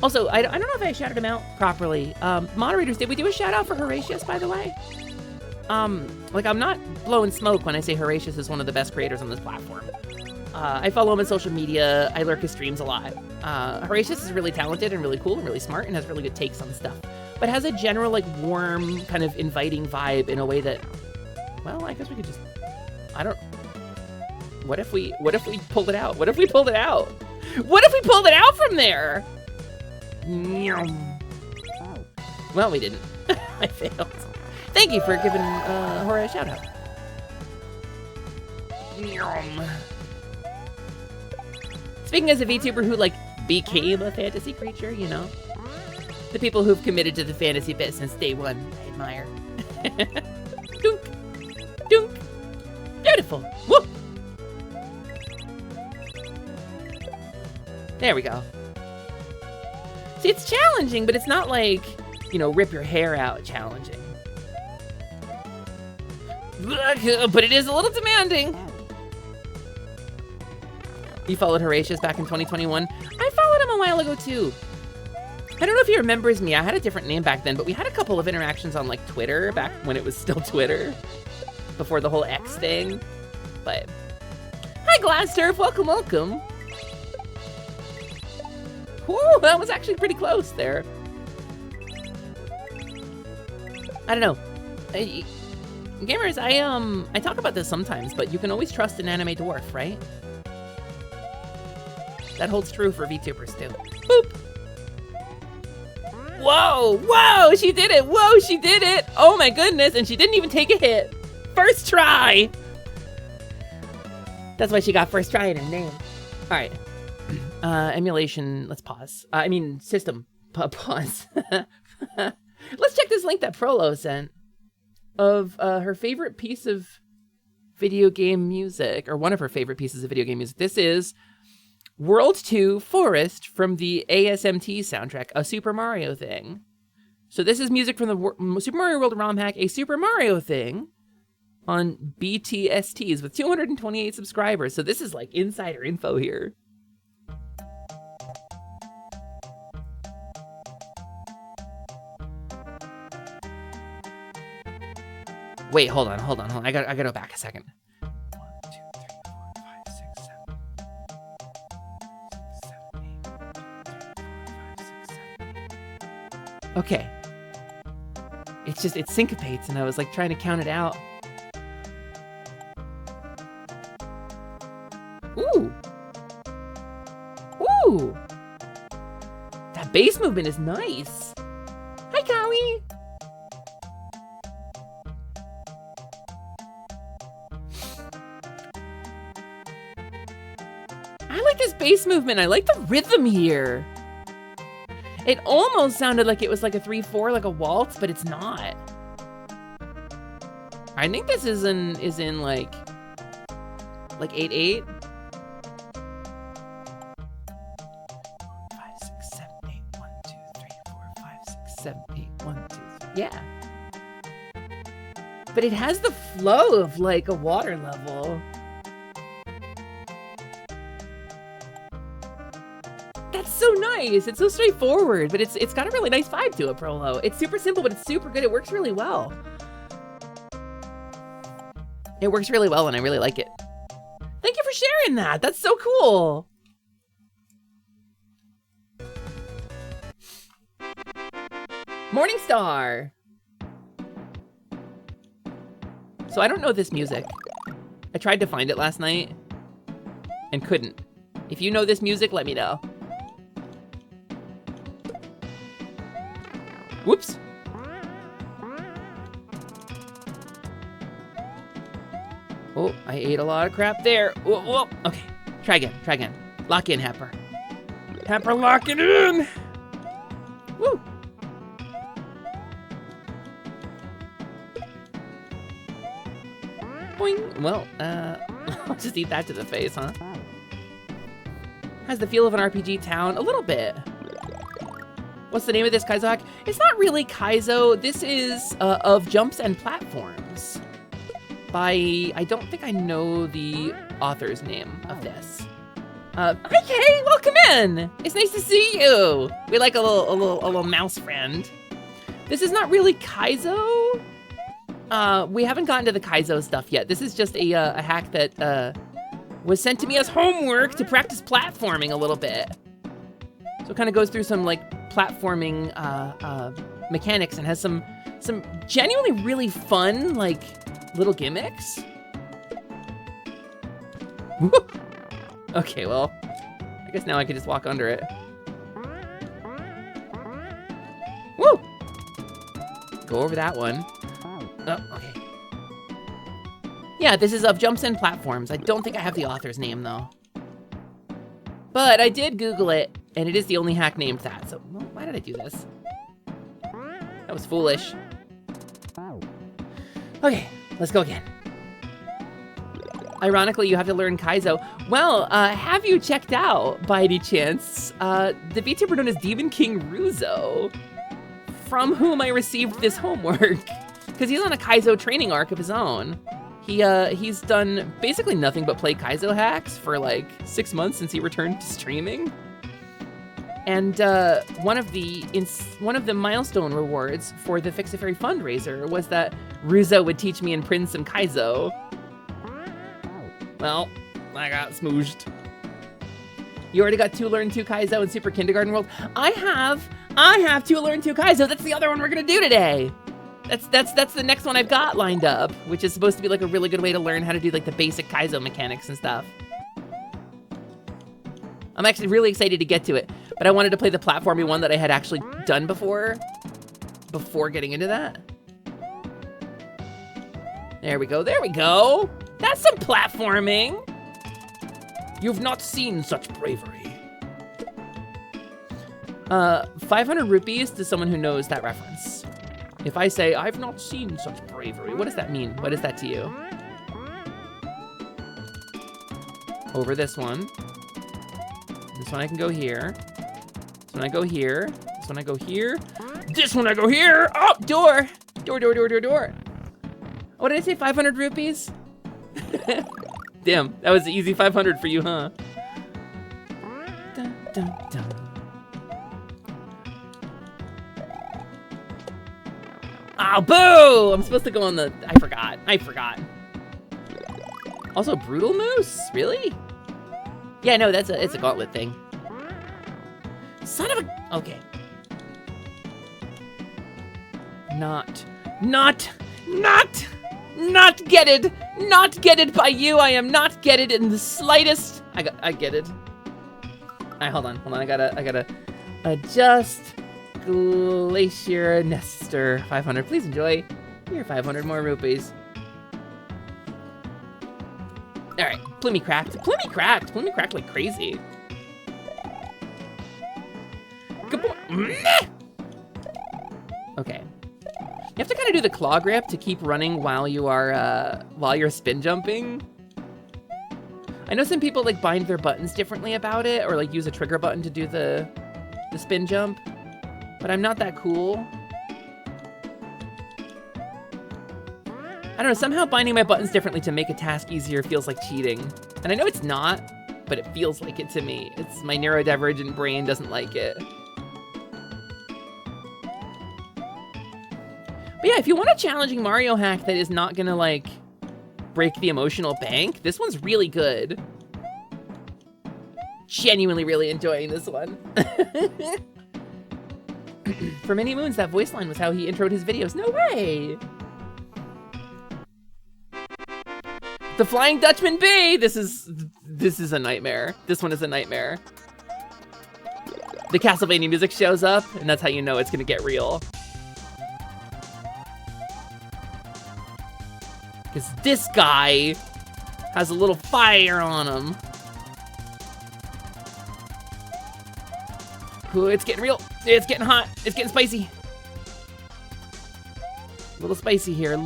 Also, I don't know if I shouted him out properly. Moderators, did we do a shout out for Horatius, by the way? Like, I'm not blowing smoke when I say Horatius is one of the best creators on this platform. I follow him on social media. I lurk his streams a lot. Horatius is really talented and really cool and really smart and has really good takes on stuff, but has a general, like, warm, kind of inviting vibe in a way that, well, I guess we could just, what if we pulled it out? What if we pulled it out? What if we pulled it out from there? Well, we didn't. I failed. Thank you for giving Hora a shout out. Speaking as a VTuber who, like, became a fantasy creature, you know? The people who've committed to the fantasy bit since day one, I admire. Dunk! Dunk! Beautiful! Whoop! There we go. See, it's challenging, but it's not like, you know, rip your hair out challenging. But it is a little demanding. You followed Horatius back in 2021? I followed him a while ago, too. I don't know if he remembers me. I had a different name back then, but we had a couple of interactions on, like, Twitter back when it was still Twitter. Before the whole X thing. But, hi, Glassturf. Welcome, welcome. Whew, that was actually pretty close there. I don't know. Gamers, I talk about this sometimes, but you can always trust an anime dwarf, right? That holds true for VTubers too. Boop! Whoa! Whoa! She did it! Whoa! She did it! Oh my goodness! And she didn't even take a hit! First try! That's why she got first try in her name. Alright. Emulation, let's pause. I mean, system, pause. Let's check this link that Prolo sent of her favorite piece of video game music, or one of her favorite pieces of video game music. This is World 2 Forest from the ASMT soundtrack, a Super Mario thing. So this is music from the Super Mario World ROM hack, a Super Mario thing, on BTSTs with 228 subscribers. So this is like insider info here. Wait, hold on. I gotta go back a second. 1, 2, 3, 4, 5, 6, 7. Okay. It syncopates, and I was like trying to count it out. Ooh. Ooh. That bass movement is nice. Hi, Cowie. I like this bass movement. I like the rhythm here. It almost sounded like it was like a 3/4, like a waltz, but it's not. I think this is in like 8/8. 5, 6, 7, 8, 1, 2, 3, 4, 5, 6, 7, 8, 1, 2, 3. Yeah. But it has the flow of like a water level. That's so nice. It's so straightforward, but it's got a really nice vibe to it, Prolo. It's super simple, but it's super good. It works really well. It works really well, and I really like it. Thank you for sharing that. That's so cool. Morningstar. So I don't know this music. I tried to find it last night and couldn't. If you know this music, let me know. Whoops. Oh, I ate a lot of crap there. Whoa, whoa. Okay, try again. Lock in, Happer. Happer, lock it in. Woo. Boing. Well, I'll just eat that to the face, huh? Has the feel of an RPG town, a little bit. What's the name of this Kaizo hack? It's not really Kaizo. This is of Jumps and Platforms by, I don't think I know the author's name of this. Hi Kay, welcome in. It's nice to see you. We like a little mouse friend. This is not really Kaizo. We haven't gotten to the Kaizo stuff yet. This is just a hack that was sent to me as homework to practice platforming a little bit. So it kind of goes through some like platforming mechanics and has some genuinely really fun like little gimmicks. Okay, well, I guess now I can just walk under it. Woo! Go over that one. Oh, okay. Yeah, this is of Jumps and Platforms. I don't think I have the author's name though. But I did Google it, and it is the only hack named that. So, well, why did I do this? That was foolish. Okay, let's go again. Ironically, you have to learn Kaizo. Well, have you checked out, by any chance, the VTuber known as Demon King Ruzo, from whom I received this homework? Because he's on a Kaizo training arc of his own. He's done basically nothing but play Kaizo hacks for like 6 months since he returned to streaming. And one of the milestone rewards for the Fix a Fairy fundraiser was that Ruzo would teach me and Prin some Kaizo. Well, I got smooshed. You already got 2 Learn 2 Kaizo in Super Kindergarten World. I have 2 Learn 2 Kaizo. That's the other one we're gonna do today. That's the next one I've got lined up, which is supposed to be like a really good way to learn how to do like the basic Kaizo mechanics and stuff. I'm actually really excited to get to it, but I wanted to play the platformy one that I had actually done before getting into that. There we go, there we go. That's some platforming. You've not seen such bravery. 500 rupees to someone who knows that reference. If I say, I've not seen such bravery, what does that mean? What is that to you? Over this one. This one I can go here. This one I go here. This one I go here. This one I go here. Oh, door. Door, door, door, door, door. What did I say, 500 rupees? Damn, that was an easy 500 for you, huh? Dun, dun, dun. Oh, boo! I'm supposed to go on the... I forgot. Also, Brutal Moose? Really? Yeah, no, it's a gauntlet thing. Son of a... Okay. Not getted! Not getted by you! I am not getted in the slightest! I get it. Alright, hold on, I gotta adjust Glacier Nester 500. Please enjoy your 500 more rupees. Alright, Plummy cracked like crazy. Good boy. Okay. You have to kind of do the claw grip to keep running while you're spin jumping. I know some people like bind their buttons differently about it, or like use a trigger button to do the spin jump, but I'm not that cool. I don't know, somehow binding my buttons differently to make a task easier feels like cheating. And I know it's not, but it feels like it to me. It's my neurodivergent brain doesn't like it. But yeah, if you want a challenging Mario hack that is not gonna like break the emotional bank, this one's really good. Genuinely really enjoying this one. For many moons, that voice line was how he introed his videos. No way! The Flying Dutchman B! This is a nightmare. This one is a nightmare. The Castlevania music shows up, and that's how you know it's gonna get real. Because this guy has a little fire on him. Ooh, it's getting real. It's getting hot. It's getting spicy. A little spicy here.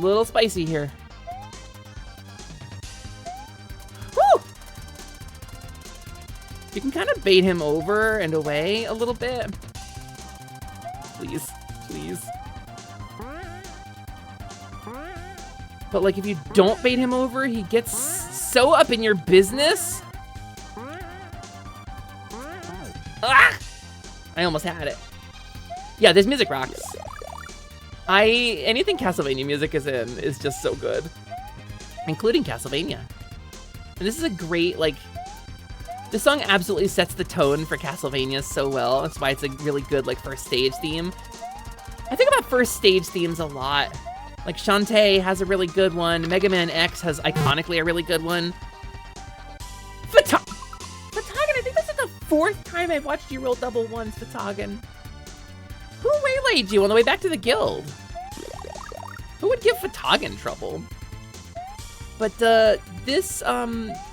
Woo! You can kind of bait him over and away a little bit. Please. But like if you don't bait him over, he gets so up in your business. Ah! I almost had it. Yeah, this music rocks. Anything Castlevania music is in is just so good. Including Castlevania. And this is a great, like, this song absolutely sets the tone for Castlevania so well. That's why it's a really good, like, first stage theme. I think about first stage themes a lot. Like, Shantae has a really good one. Mega Man X has iconically a really good one. Fatagan, I think this is the 4th time I've watched you roll double ones, Fatagan. Who waylaid you on the way back to the guild? Who would give Fatagan trouble? But this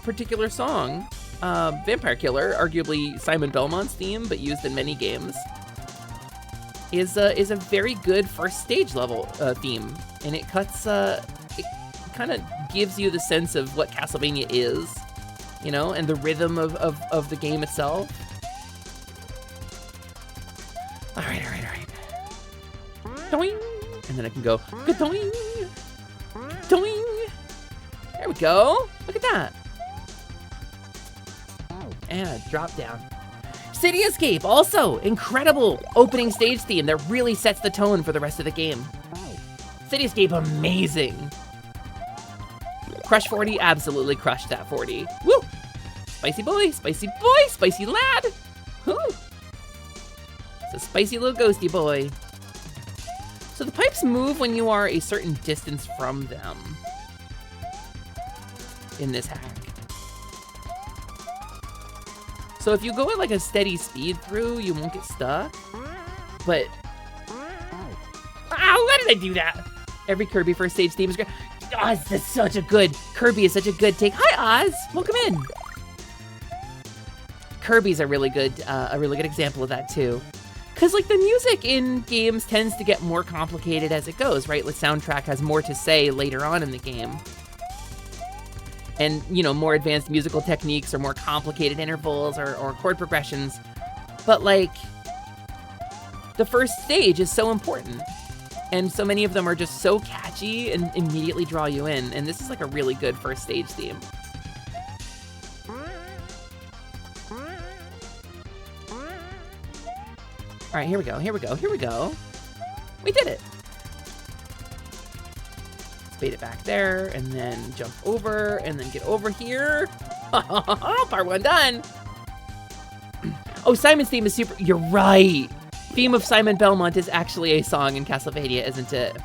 particular song, Vampire Killer, arguably Simon Belmont's theme, but used in many games, is a very good first stage level theme, and it cuts. It kind of gives you the sense of what Castlevania is, you know, and the rhythm of the game itself. All right. Doing, and then I can go doing. There we go. Look at that. And a drop down. City Escape, also incredible opening stage theme that really sets the tone for the rest of the game. City Escape, amazing. Crush 40, absolutely crushed that 40. Woo! Spicy boy, spicy lad. Woo! It's a spicy little ghosty boy. So the pipes move when you are a certain distance from them in this hack. So if you go at like a steady speed through, you won't get stuck. But, why did I do that? Every Kirby first stage theme is great. Oz, that's such a good, Kirby is such a good take. Hi Oz, welcome in. Kirby's a really good example of that too. Because, like, the music in games tends to get more complicated as it goes, right? The soundtrack has more to say later on in the game. And, you know, more advanced musical techniques or more complicated intervals or chord progressions. But, like, the first stage is so important. And so many of them are just so catchy and immediately draw you in. And this is, like, a really good first stage theme. All right, here we go, here we go, here we go. We did it. Let's bait it back there, and then jump over, and then get over here. Part 1 done. Oh, Simon's theme is super, you're right. Theme of Simon Belmont is actually a song in Castlevania, isn't it?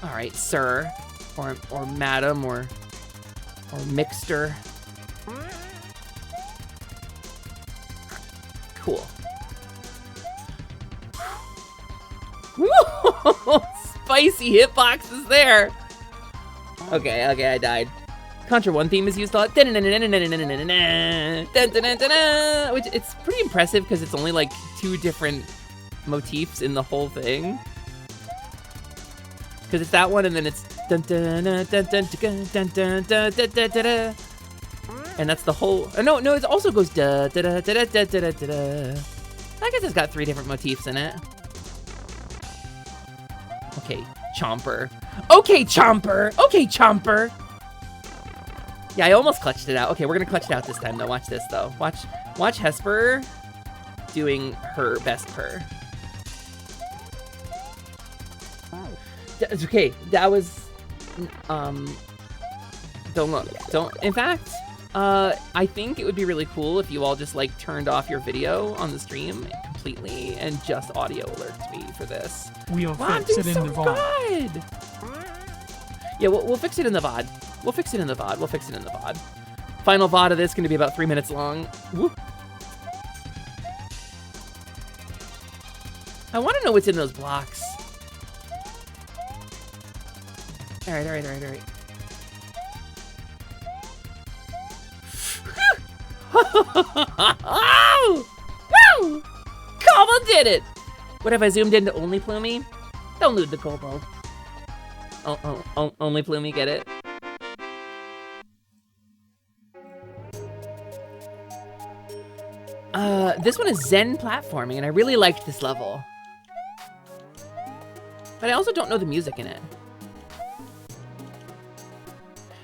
All right, sir, or madam, or mixter. Cool. Spicy hitboxes there. Okay, I died. Contra 1 theme is used a lot. Which it's pretty impressive because it's only like 2 different motifs in the whole thing. Because it's that one and then it's and that's the whole. No, it also goes da da da da da da da da. I guess it's got 3 different motifs in it. Okay, Chomper. Okay, Chomper. Okay, Chomper. Yeah, I almost clutched it out. Okay, we're gonna clutch it out this time though. Watch this though. Watch Hesper doing her best purr. Okay, that was. Don't look. Don't. In fact. I think it would be really cool if you all just like turned off your video on the stream completely and just audio alerted me for this. We'll fix it in the VOD. Good. Yeah, we'll fix it in the VOD. We'll fix it in the VOD. We'll fix it in the VOD. Final VOD of this is going to be about 3 minutes long. Whoop. I want to know what's in those blocks. All right. Oh! Woo! Kobold did it! What if I zoomed into only Plumey? Don't loot the Kobold. Oh, only Plumey, get it? This one is Zen platforming, and I really liked this level. But I also don't know the music in it.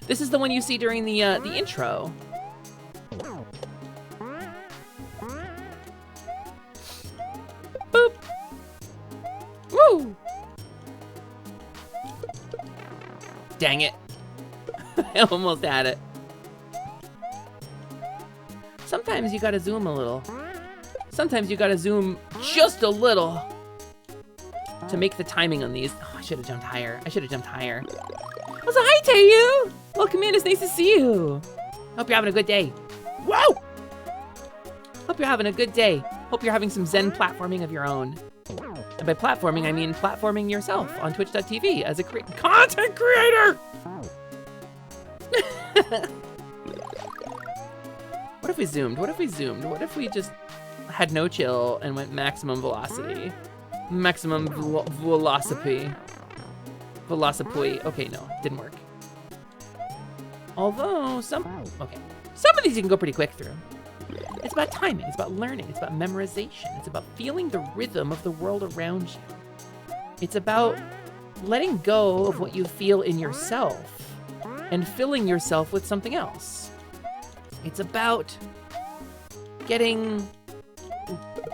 This is the one you see during the intro. Boop. Woo! Dang it. I almost had it. Sometimes you gotta zoom a little. Sometimes you gotta zoom just a little to make the timing on these. Oh, I should have jumped higher. Also, hi, Tayu! Welcome in, it's nice to see you. Hope you're having a good day. Whoa! Hope you're having a good day. Hope you're having some Zen platforming of your own. And by platforming, I mean platforming yourself on twitch.tv as a content creator! What if we zoomed? What if we just had no chill and went maximum velocity? Maximum velocity. Okay, no, didn't work. Although, some of these you can go pretty quick through. It's about timing, it's about learning, it's about memorization, it's about feeling the rhythm of the world around you. It's about letting go of what you feel in yourself and filling yourself with something else. It's about getting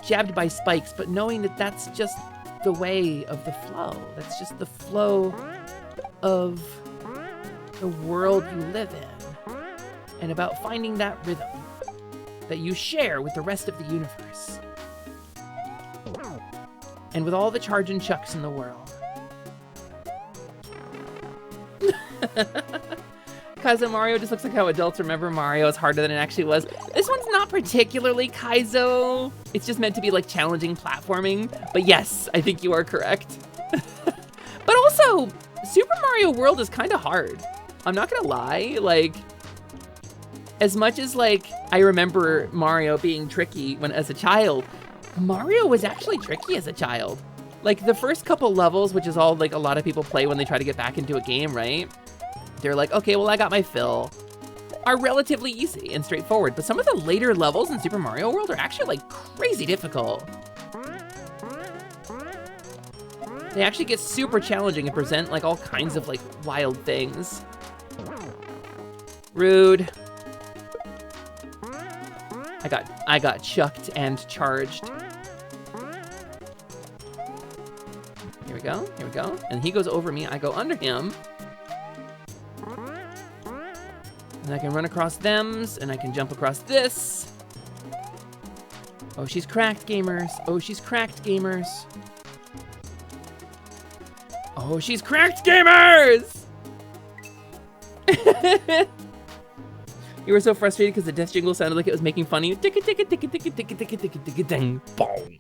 jabbed by spikes, but knowing that that's just the way of the flow. That's just the flow of the world you live in. And about finding that rhythm that you share with the rest of the universe. And with all the charge and chucks in the world. Kaizo Mario just looks like how adults remember Mario is harder than it actually was. This one's not particularly Kaizo. It's just meant to be like challenging platforming. But yes, I think you are correct. But also, Super Mario World is kind of hard. I'm not gonna lie, like, as much as like I remember Mario being tricky when as a child, Mario was actually tricky as a child. Like the first couple levels, which is all like a lot of people play when they try to get back into a game, right? They're like, okay, well I got my fill, are relatively easy and straightforward. But some of the later levels in Super Mario World are actually like crazy difficult. They actually get super challenging and present like all kinds of like wild things. Rude. I got chucked and charged. Here we go, here we go. And he goes over me, I go under him. And I can run across thems, and I can jump across this. Oh, she's cracked, gamers. Oh, she's cracked, gamers. Oh, she's cracked, gamers! You were so frustrated because the death jingle sounded like it was making fun of you. Boom.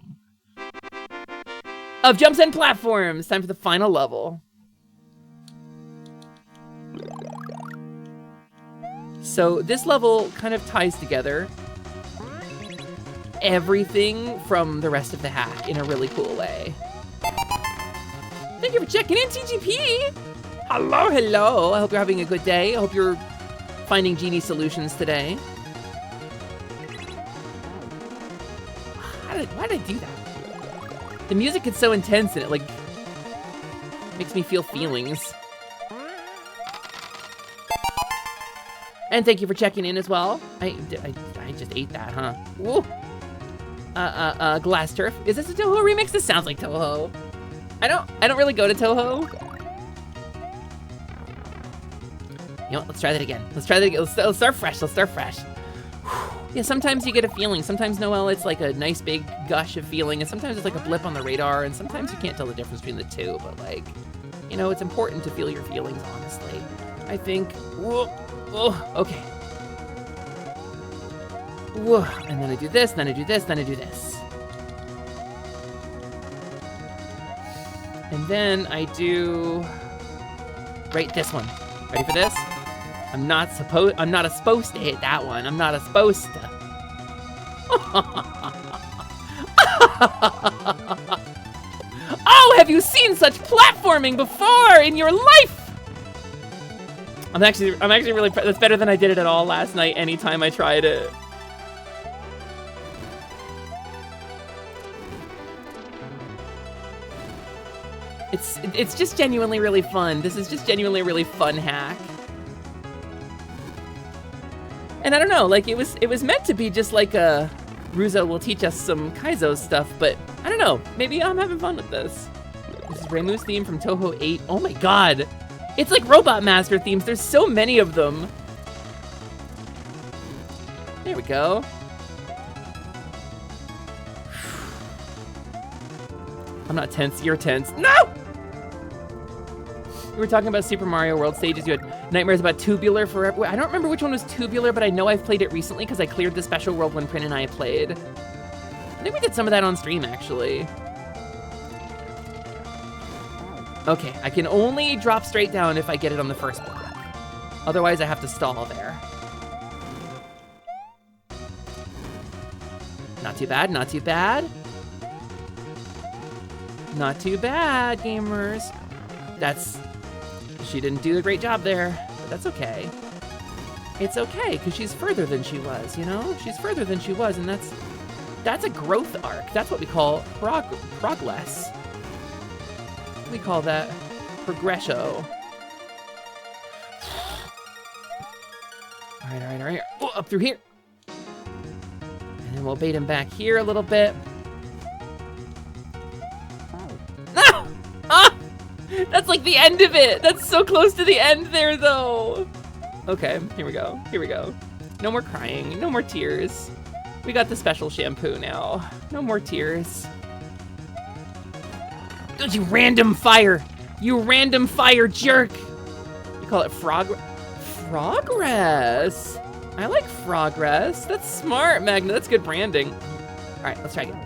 Of jumps and platforms. Time for the final level. So this level kind of ties together everything from the rest of the hack in a really cool way. Thank you for checking in, TGP. Hello, hello. I hope you're having a good day. I hope you're finding genie solutions today. Why did I do that? The music is so intense and it like makes me feel feelings. And thank you for checking in as well. I just ate that, huh? Woo. Glass Turf. Is this a Toho remix? This sounds like Toho. I don't really go to Toho. You know what, let's try that again. Let's try that again. Let's start fresh, let's start fresh. Yeah, sometimes you get a feeling. Sometimes, Noelle, it's like a nice big gush of feeling, and sometimes it's like a blip on the radar, and sometimes you can't tell the difference between the two, but like, you know, it's important to feel your feelings, honestly. I think, whoa, oh, okay. Whoa, and then I do this, then I do this, then I do this. And then I do, right, this one. Ready for this? I'm not supposed to hit that one. I'm not supposed to. Oh, have you seen such platforming before in your life? I'm actually really, that's better than I did it at all last night anytime I tried it. It's just genuinely really fun. This is just genuinely a really fun hack. And I don't know, like it was meant to be just like a Ruzo will teach us some Kaizo stuff, but I don't know, maybe I'm having fun with this. This is Reimu's theme from Toho 8. Oh my god. It's like Robot Master themes. There's so many of them. There we go. I'm not tense, you're tense. No! We were talking about Super Mario World stages. You had nightmares about Tubular forever. I don't remember which one was Tubular, but I know I've played it recently because I cleared the special world when Prin and I played. I think we did some of that on stream, actually. Okay, I can only drop straight down if I get it on the first block. Otherwise, I have to stall there. Not too bad, not too bad. Not too bad, gamers. She didn't do a great job there, but that's okay. It's okay, because she's further than she was, you know? She's further than she was, and that's a growth arc. That's what we call progress. We call that progresso. All right. Oh, up through here. And then we'll bait him back here a little bit. No! Ah! That's like the end of it. That's so close to the end there, though. Okay, here we go. Here we go. No more crying. No more tears. We got the special shampoo now. No more tears. Don't you random fire! You random fire jerk! You call it Frogress? I like Frogress. That's smart, Magna. That's good branding. All right, let's try again.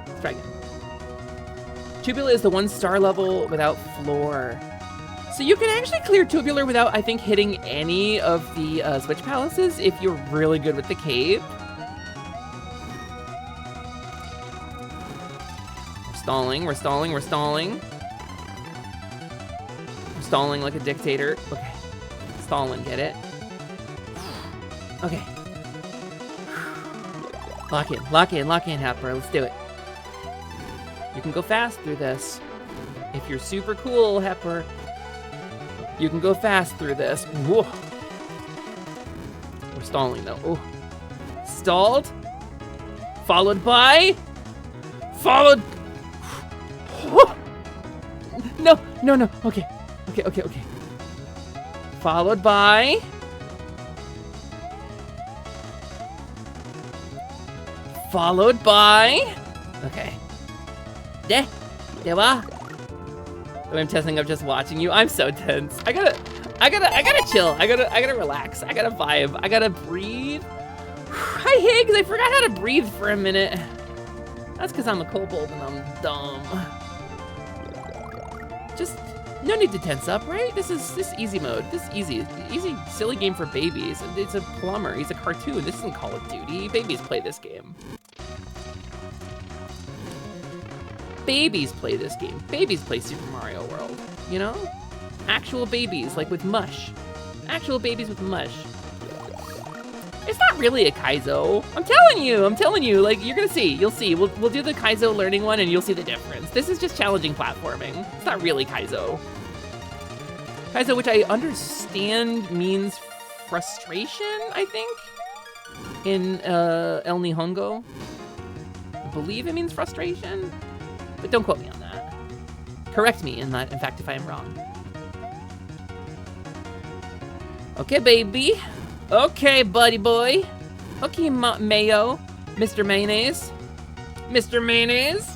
Tubula is the 1-star level without floor. So you can actually clear Tubular without, I think, hitting any of the Switch Palaces if you're really good with the cave. We're stalling, we're stalling, we're stalling. We're stalling like a dictator. Okay. Stalling, get it? Okay. Lock in, lock in, lock in, Happer. Let's do it. You can go fast through this. If you're super cool, Hepper, you can go fast through this. Whoa. We're stalling though. Oh. Stalled. Followed by. Followed. No, no, no. Okay. Okay, okay, okay. Followed by. Followed by. Okay. I'm testing up just watching you. I'm so tense. I gotta chill. I gotta relax. I gotta vibe. I gotta breathe. Hi, Higgs. I forgot how to breathe for a minute. That's because I'm a kobold and I'm dumb. Just no need to tense up, right? This easy mode. This easy silly game for babies. It's a plumber. He's a cartoon. This isn't Call of Duty. Babies play this game. Babies play this game. Babies play Super Mario World, you know? Actual babies, like with mush. Actual babies with mush. It's not really a Kaizo. I'm telling you, like, you're gonna see, you'll see. We'll do the Kaizo learning one and you'll see the difference. This is just challenging platforming. It's not really Kaizo. Kaizo, which I understand means frustration, I think, in El Nihongo. I believe it means frustration. But don't quote me on that. Correct me in that, in fact, if I am wrong. Okay, baby. Okay, buddy boy. Okay, Mayo. Mr. Mayonnaise. Mr. Mayonnaise.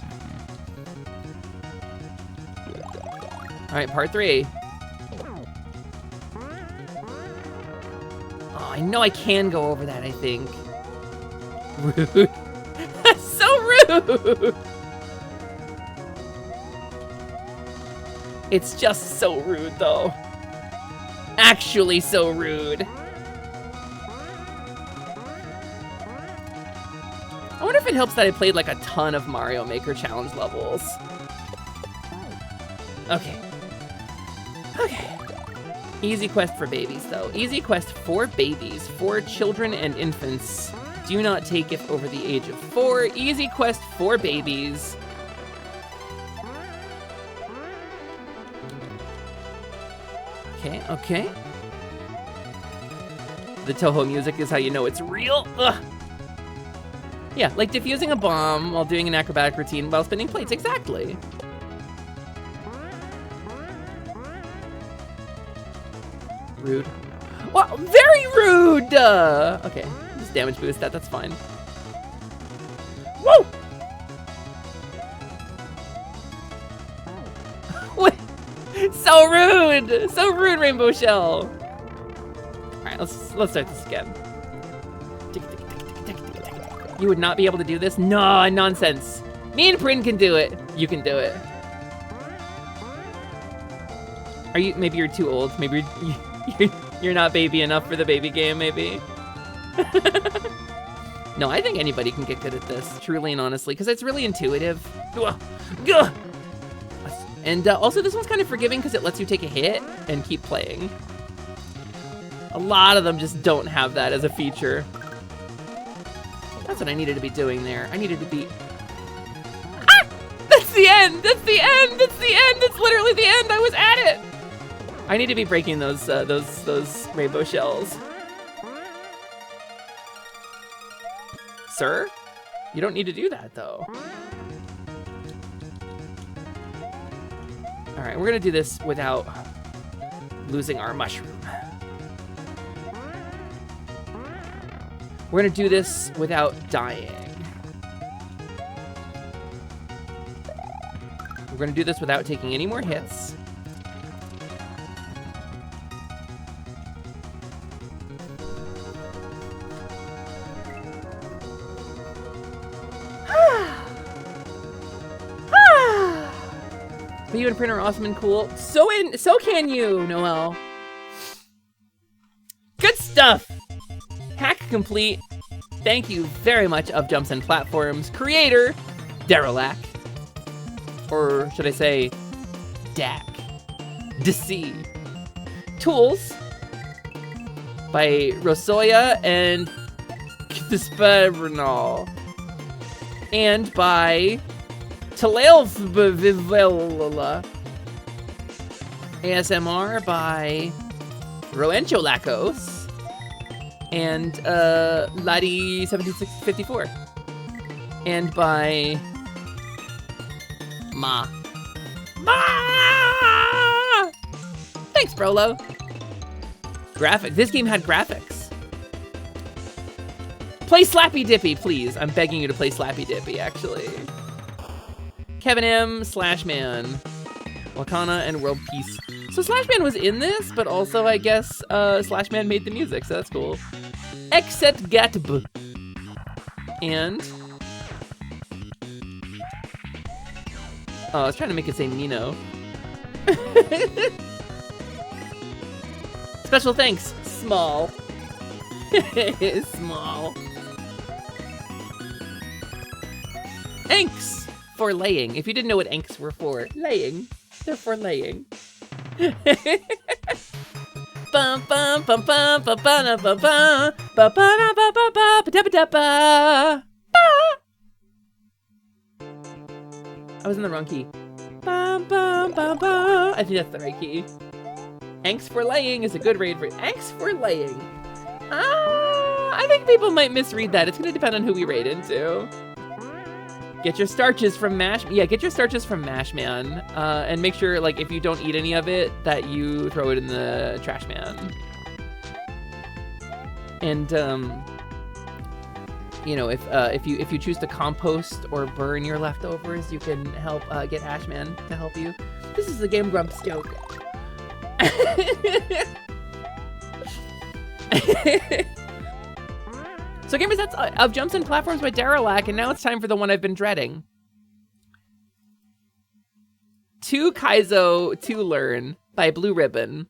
All right, part 3. Oh, I know I can go over that, I think. Rude. That's so rude. It's just so rude, though. Actually so rude. I wonder if it helps that I played like a ton of Mario Maker Challenge levels. Okay. Okay. Easy quest for babies, though. Easy quest for babies. For children and infants. Do not take if over the age of 4. Easy quest for babies. Okay, okay. The Toho music is how you know it's real. Ugh. Yeah, like defusing a bomb while doing an acrobatic routine while spinning plates, exactly. Rude. Well, very rude! Okay, just damage boost that, that's fine. Woo! So rude! So rude, Rainbow Shell! Alright, let's start this again. You would not be able to do this? No, nonsense. Me and Prin can do it. You can do it. Are you, maybe you're too old. Maybe you're not baby enough for the baby game, maybe. No, I think anybody can get good at this, truly and honestly, because it's really intuitive. And also, this one's kind of forgiving because it lets you take a hit and keep playing. A lot of them just don't have that as a feature. That's what I needed to be doing there. I needed to be... Ah! That's the end! That's the end! That's the end! That's literally the end! I was at it! I need to be breaking those rainbow shells. Sir? You don't need to do that, though. All right, we're gonna do this without losing our mushroom. We're gonna do this without dying. We're gonna do this without taking any more hits. Video and printer are awesome and cool. So can you, Noel. Good stuff. Hack complete. Thank you very much of Jumps and Platforms. Creator, Derelic. Or should I say, Dak. DC. Tools by Rosoya and Kthespernal. And by Talelvivella. ASMR by Roencho Lacos. And Laddie 7654. And by Ma. Thanks, Brolo. Graphic. This game had graphics. Play Slappy Dippy, please. I'm begging you to play Slappy Dippy, actually. Kevin M, Slashman, Wakana, and World Peace. So Slashman was in this, but also I guess Slashman made the music, so that's cool. Exet Gatb. And oh, I was trying to make it say Nino. Special thanks, Small. Small. Anks for laying. If you didn't know what anks were for, laying. They're for laying. Bum bum bum bum bum bum bum bum bum bum. I was in the wrong key. Bum bum bum bum. I think that's the right key. Anks for laying is a good raid for Anks for laying. I think people might misread that. It's gonna depend on who we raid into. Get your starches from Mash. Yeah, get your starches from Mash Man, and make sure, like, if you don't eat any of it, that you throw it in the trash man. And you know, if you choose to compost or burn your leftovers, you can help get Ashman to help you. This is the Game Grumps joke. So gamers, that's of Jumps and Platforms by Derelic, and now it's time for the one I've been dreading. To Kaizo to Learn by Blue Ribbon.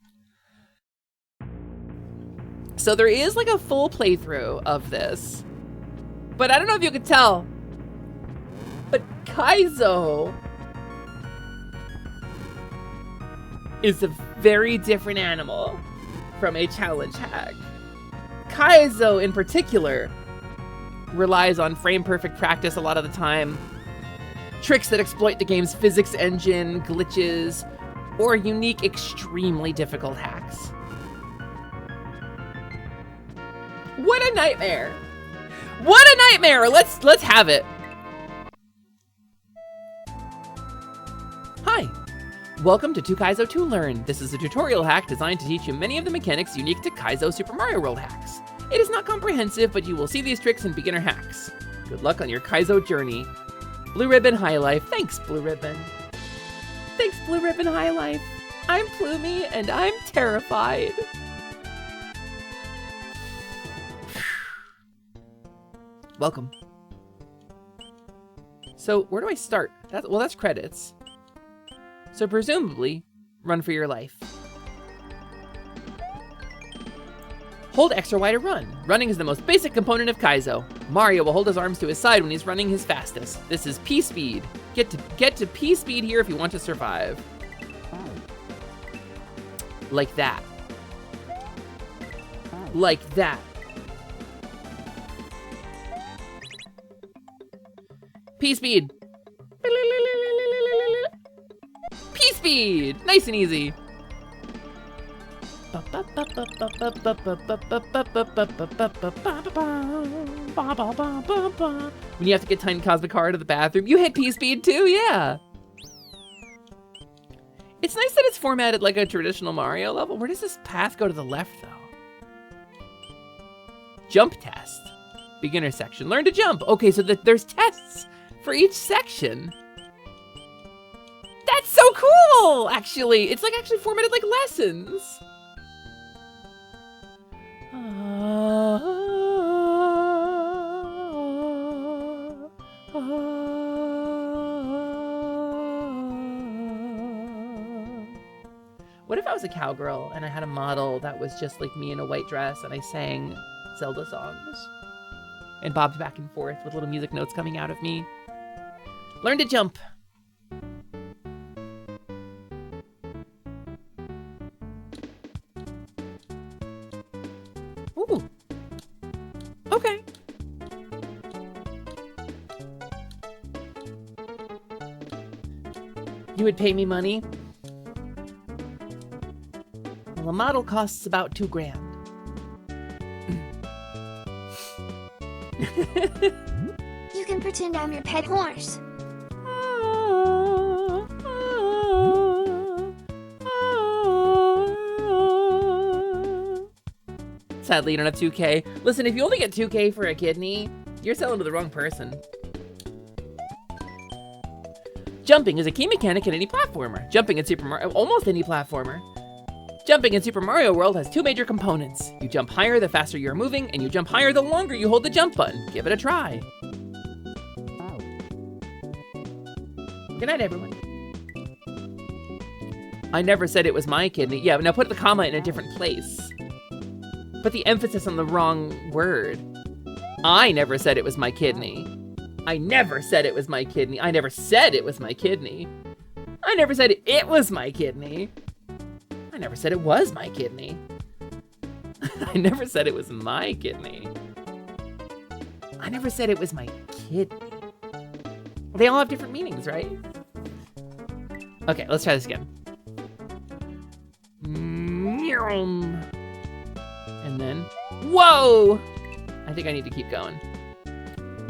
So there is like a full playthrough of this, but I don't know if you could tell, but Kaizo is a very different animal from a challenge hack. Kaizo, in particular, relies on frame-perfect practice a lot of the time, tricks that exploit the game's physics engine, glitches, or unique, extremely difficult hacks. What a nightmare! What a nightmare! Let's have it. Hi. Welcome to Kaizo to Learn. This is a tutorial hack designed to teach you many of the mechanics unique to Kaizo Super Mario World hacks. It is not comprehensive, but you will see these tricks in beginner hacks. Good luck on your Kaizo journey. Blue Ribbon High Life. Thanks, Blue Ribbon. Thanks, Blue Ribbon High Life. I'm Plumie, and I'm terrified. Welcome. So, where do I start? Well, that's credits. So presumably, run for your life. Hold X or Y to run. Running is the most basic component of Kaizo. Mario will hold his arms to his side when he's running his fastest. This is P speed. Get to P speed here if you want to survive. Like that. Like that. P speed. P-speed! Nice and easy. When you have to get Tiny Cosmic Heart to the bathroom, you hit P-speed too, yeah. It's nice that it's formatted like a traditional Mario level. Where does this path go to the left, though? Jump test. Beginner section. Learn to jump. Okay, so there's tests for each section. That's so cool, actually. It's like actually formatted like lessons. What if I was a cowgirl and I had a model that was just like me in a white dress and I sang Zelda songs and bobbed back and forth with little music notes coming out of me? Learn to jump. Ooh. Okay. You would pay me money? Well, a model costs about $2 grand. You can pretend I'm your pet horse. Sadly, you don't have 2K. Listen, if you only get 2K for a kidney, you're selling to the wrong person. Jumping is a key mechanic in any platformer. Jumping in Super Mario, almost any platformer. Jumping in Super Mario World has 2 major components. You jump higher the faster you're moving, and you jump higher the longer you hold the jump button. Give it a try. Good night, everyone. I never said it was my kidney. Yeah, but now put the comma in a different place. Put the emphasis on the wrong word. I never said it was my kidney. I never said it was my kidney. I never said it was my kidney. I never said it was my kidney. I never said it was my kidney. I never said it was my kidney. I never said it was my kidney. They all have different meanings, right? Okay, let's try this again. And then, whoa! I think I need to keep going.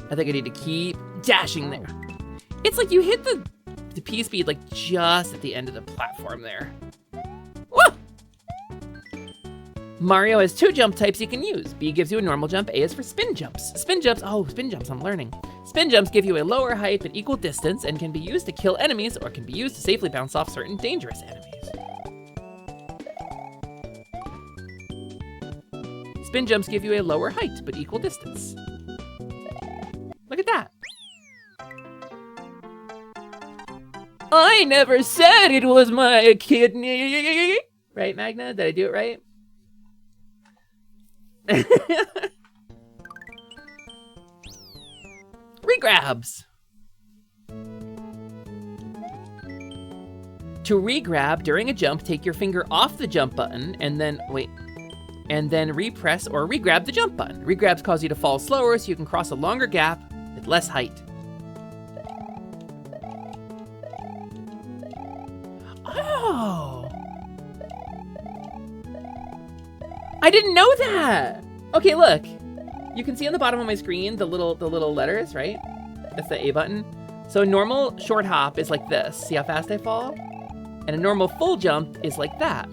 I think I need to keep dashing there. It's like you hit the P speed like just at the end of the platform there. Whoa! Mario has 2 jump types you can use. B gives you a normal jump, A is for spin jumps. Spin jumps, I'm learning. Spin jumps give you a lower height but equal distance and can be used to kill enemies or can be used to safely bounce off certain dangerous enemies. Spin jumps give you a lower height but equal distance. Look at that. I never said it was my kidney. Right, Magna? Did I do it right? Regrabs. To regrab during a jump, take your finger off the jump button and then, and then repress or regrab the jump button. Regrabs cause you to fall slower so you can cross a longer gap with less height. Oh! I didn't know that! Okay, look. You can see on the bottom of my screen the little letters, right? That's the A button. So a normal short hop is like this. See how fast I fall? And a normal full jump is like that.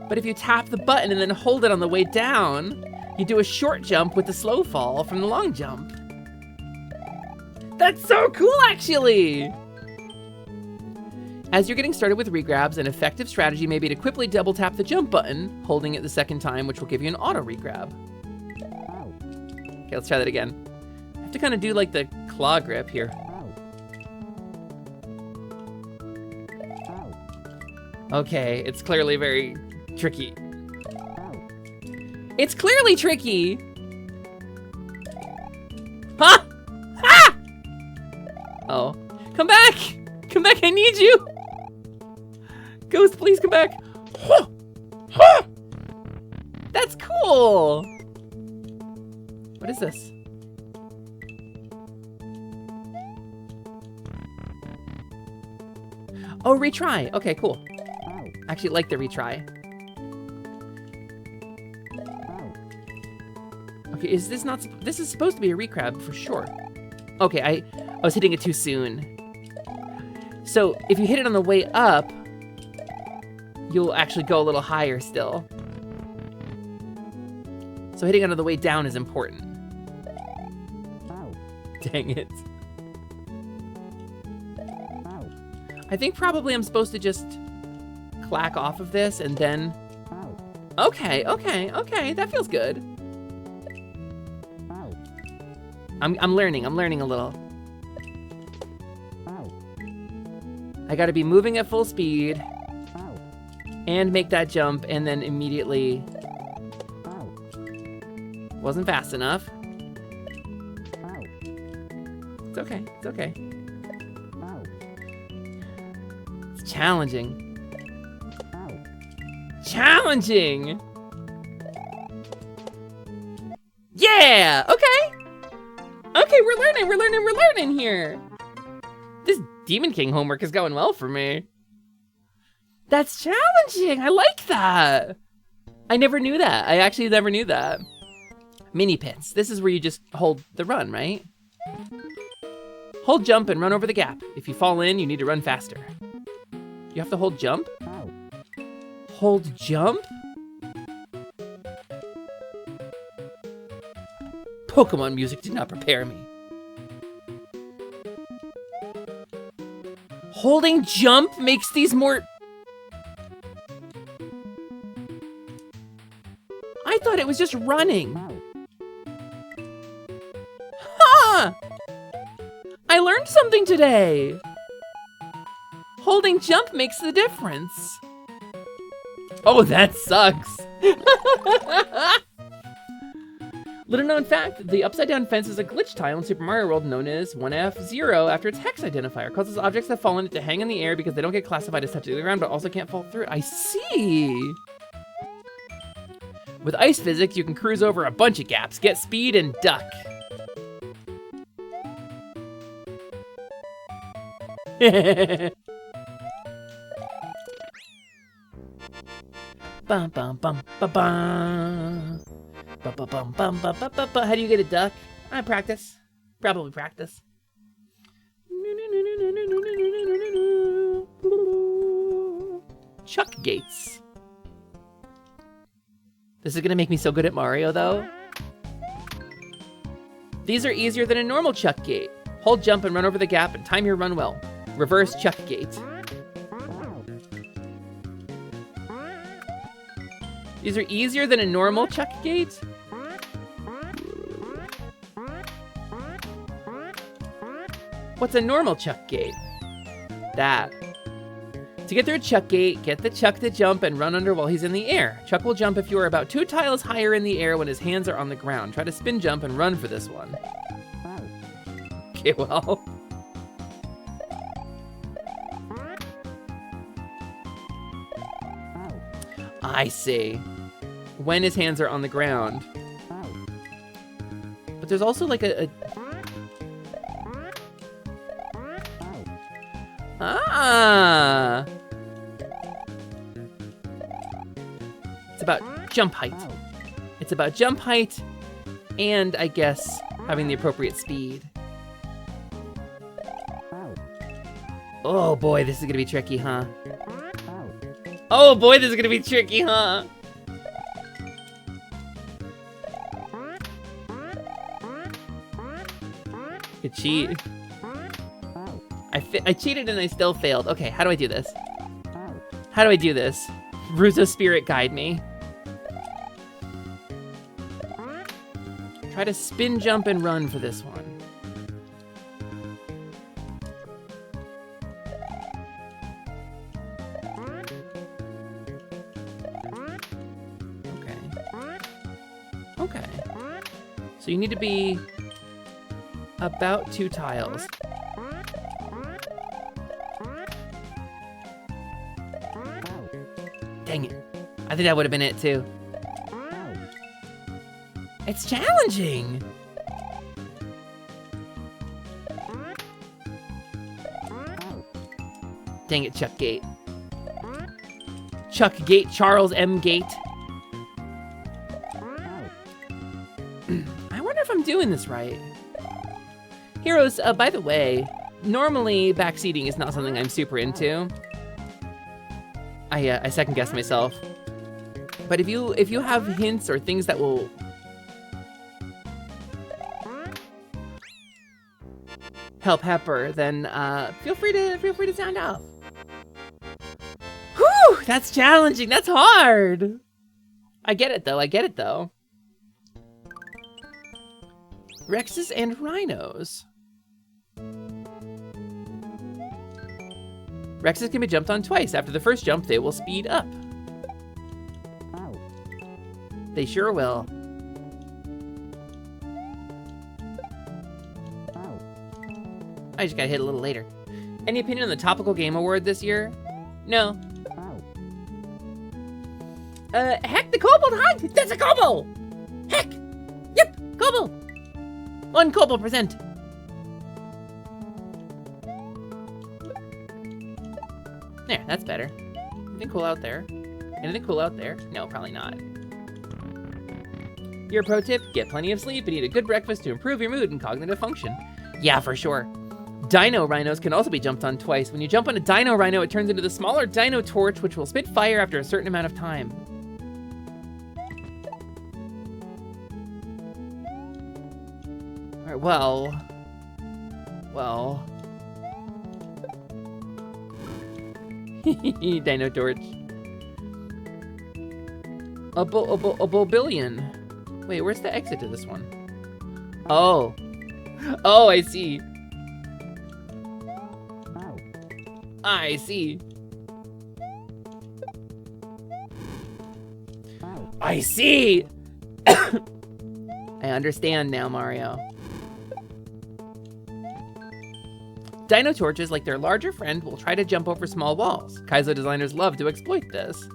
But if you tap the button and then hold it on the way down, you do a short jump with the slow fall from the long jump. That's so cool, actually! As you're getting started with regrabs, an effective strategy may be to quickly double tap the jump button, holding it the second time, which will give you an auto regrab. Okay, let's try that again. I have to kind of do like the claw grip here. Okay, it's clearly very tricky. It's clearly tricky! Huh? Ah! Oh. Come back! Come back, I need you! Ghost, please come back. Huh! Huh! That's cool! What is this? Oh, retry. Okay, cool. I actually like the retry. Okay, is this not... This is supposed to be a regrab for sure. Okay, I was hitting it too soon. So, if you hit it on the way up, you'll actually go a little higher still. So hitting it on the way down is important. Dang it. I think probably I'm supposed to just clack off of this and then... Okay, that feels good. I'm learning a little. I gotta be moving at full speed. and make that jump, and then immediately... Wasn't fast enough. It's okay, it's okay. It's challenging. Challenging! Yeah! Okay! Okay, we're learning here! This Demon King homework is going well for me. That's challenging! I like that! I never knew that. I actually never knew that. Mini pits. This is where you just hold the run, right? Hold jump and run over the gap. If you fall in, you need to run faster. You have to hold jump? Hold jump? Pokemon music did not prepare me. Holding jump makes these more... I thought it was just running. Ha! I learned something today. Holding jump makes the difference. Oh, that sucks. Little known fact, the upside down fence is a glitch tile in Super Mario World known as 1F0 after its hex identifier. It causes objects that fall in it to hang in the air because they don't get classified as touching the ground but also can't fall through. I see. With ice physics, you can cruise over a bunch of gaps, get speed, and duck. Bum bum bum ba bum. Ba ba bum bum ba ba ba ba. How do you get a duck? I practice. Probably practice. Chuck gates. This is gonna make me so good at Mario, though. These are easier than a normal chuck gate. Hold jump and run over the gap and time your run well. Reverse chuck gate. These are easier than a normal chuck gate? What's a normal chuck gate? That. To get through a chuck gate, get the Chuck to jump and run under while he's in the air. Chuck will jump if you are about 2 tiles higher in the air when his hands are on the ground. Try to spin jump and run for this one. Okay, well. I see. When his hands are on the ground. But there's also like a... Ah! It's about jump height. It's about jump height and, I guess, having the appropriate speed. Oh boy, this is gonna be tricky, huh? Oh boy, this is gonna be tricky, huh? I cheat. I cheated and I still failed. Okay, how do I do this? How do I do this? Ruzo Spirit, guide me. Try to spin, jump, and run for this one. Okay. Okay. So you need to be about 2 tiles. Dang it. I think that would have been it too. It's challenging. Dang it, Chuck Gate. Chuck Gate, Charles M. Gate. I wonder if I'm doing this right. Heroes, by the way, normally backseating is not something I'm super into. I second guess myself. But if you have hints or things that will help Pepper, then feel free to sound off. Whew, that's challenging. That's hard. I get it though. I get it though. Rexes and rhinos. Rexes can be jumped on twice. After the first jump, they will speed up. They sure will. I just got hit a little later. Any opinion on the Topical Game Award this year? No. Heck, the Kobold Hunt! That's a Kobold! Heck! Yep, Kobold! 1 Kobold present. There, that's better. Anything cool out there? Anything cool out there? No, probably not. Your pro tip, get plenty of sleep and eat a good breakfast to improve your mood and cognitive function. Yeah, for sure. Dino rhinos can also be jumped on twice. When you jump on a dino rhino, it turns into the smaller dino torch, which will spit fire after a certain amount of time. Alright, well... Dino torch. A bobillion. Wait, where's the exit to this one? Oh. Oh, I see. I see. I see! I understand now, Mario. Dino torches, like their larger friend, will try to jump over small walls. Kaizo designers love to exploit this.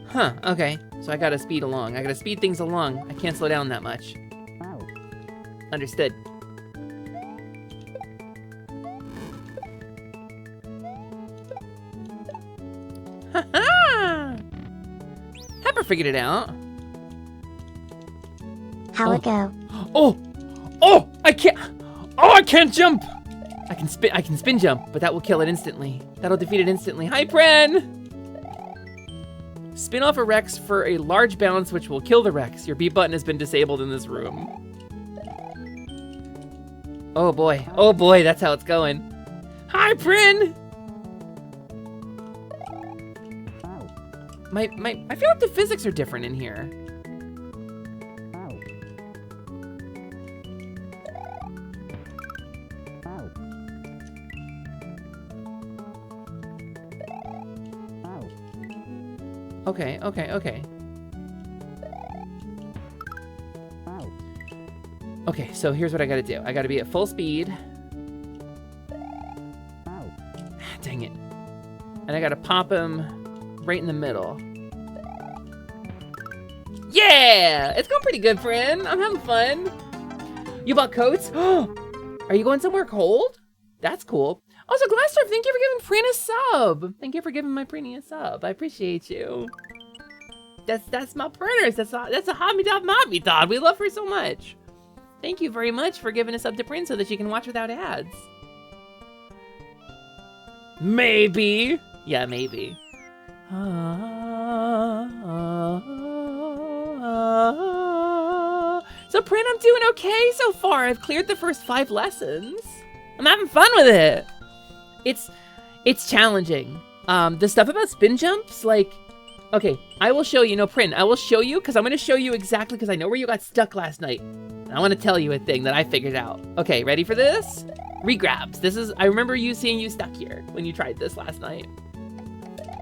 Huh, okay. So I gotta speed along. I gotta speed things along. I can't slow down that much. Understood. Ha-ha! Pepper figured it out. How'd it go? Oh! Oh! I can't! Oh, I can't jump! I can spin jump, but that will kill it instantly. That'll defeat it instantly. Hi, Pren! Spin off a Rex for a large bounce, which will kill the Rex. Your B button has been disabled in this room. Oh boy, that's how it's going. Hi, Prin! I feel like the physics are different in here. Okay. Okay, so here's what I gotta do. I gotta be at full speed. Dang it. And I gotta pop him right in the middle. Yeah! It's going pretty good, friend. I'm having fun. You bought coats? Are you going somewhere cold? That's cool. Also, Glassdorf, thank you for giving Prina a sub. Thank you for giving my Prina a sub. I appreciate you. That's my printers. That's a hobby dog mobby dog. We love her so much. Thank you very much for giving us up to Prin so that she can watch without ads. Maybe. Yeah, maybe. So Prin, I'm doing okay so far. I've cleared the first 5 lessons. I'm having fun with it. It's challenging. The stuff about spin jumps, like, okay, I will show you. No, Prin, I will show you because I'm going to show you exactly because I know where you got stuck last night. I want to tell you a thing that I figured out. Okay, ready for this? Regrabs. This is, I remember you seeing you stuck here when you tried this last night.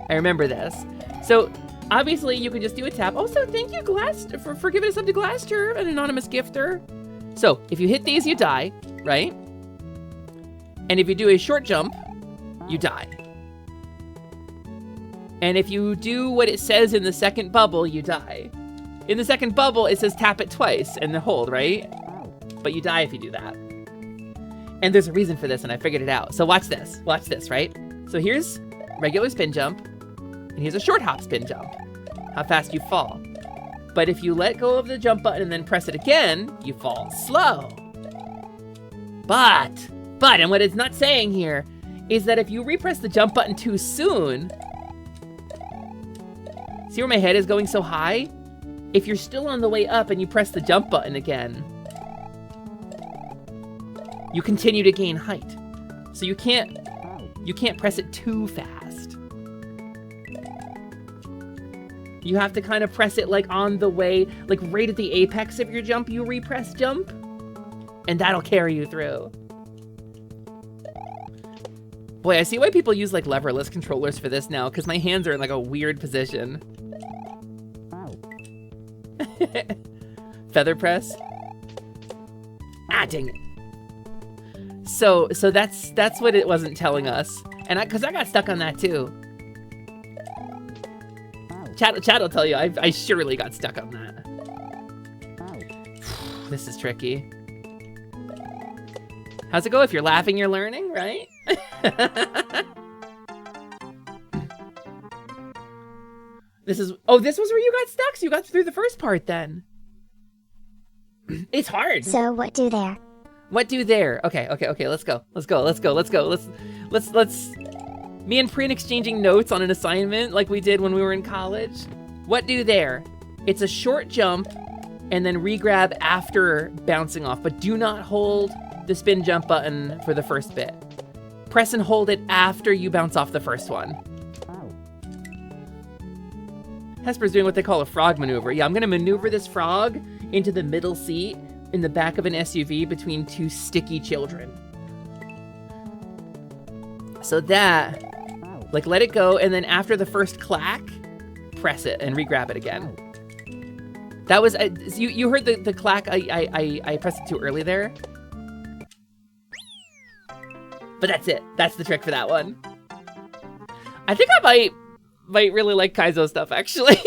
I remember this. So, obviously, you can just do a tap. Also, thank you, Glass, for giving us up to Glaster, an anonymous gifter. So, if you hit these, you die, right? And if you do a short jump, you die. And if you do what it says in the second bubble, you die. In the second bubble, it says tap it twice and then hold, right? But you die if you do that. And there's a reason for this, and I figured it out. So watch this, right? So here's regular spin jump, and here's a short hop spin jump. How fast you fall. But if you let go of the jump button and then press it again, you fall slow. But, and what it's not saying here is that if you repress the jump button too soon, see where my head is going so high? If you're still on the way up and you press the jump button again, you continue to gain height. So you can't press it too fast. You have to kind of press it like on the way, like right at the apex of your jump, you repress jump, and that'll carry you through. Boy, I see why people use like leverless controllers for this now, because my hands are in like a weird position. Feather press. Ah, dang it. So that's what it wasn't telling us. And because I got stuck on that too. Chat will tell you, I surely got stuck on that. This is tricky. How's it go? If you're laughing, you're learning, right? This was where you got stuck, so you got through the first part then. It's hard. So what do there? What do there? Okay, let's go. Me and Prin exchanging notes on an assignment like we did when we were in college. What do there? It's a short jump and then re-grab after bouncing off, but do not hold the spin jump button for the first bit. Press and hold it after you bounce off the first one. Hesper's doing what they call a frog maneuver. Yeah, I'm gonna maneuver this frog into the middle seat in the back of an SUV between two sticky children. So that, like, let it go, and then after the first clack, press it and re-grab it again. That was, you heard the clack I pressed it too early there. But that's it. That's the trick for that one. I think I might really like Kaizo stuff, actually.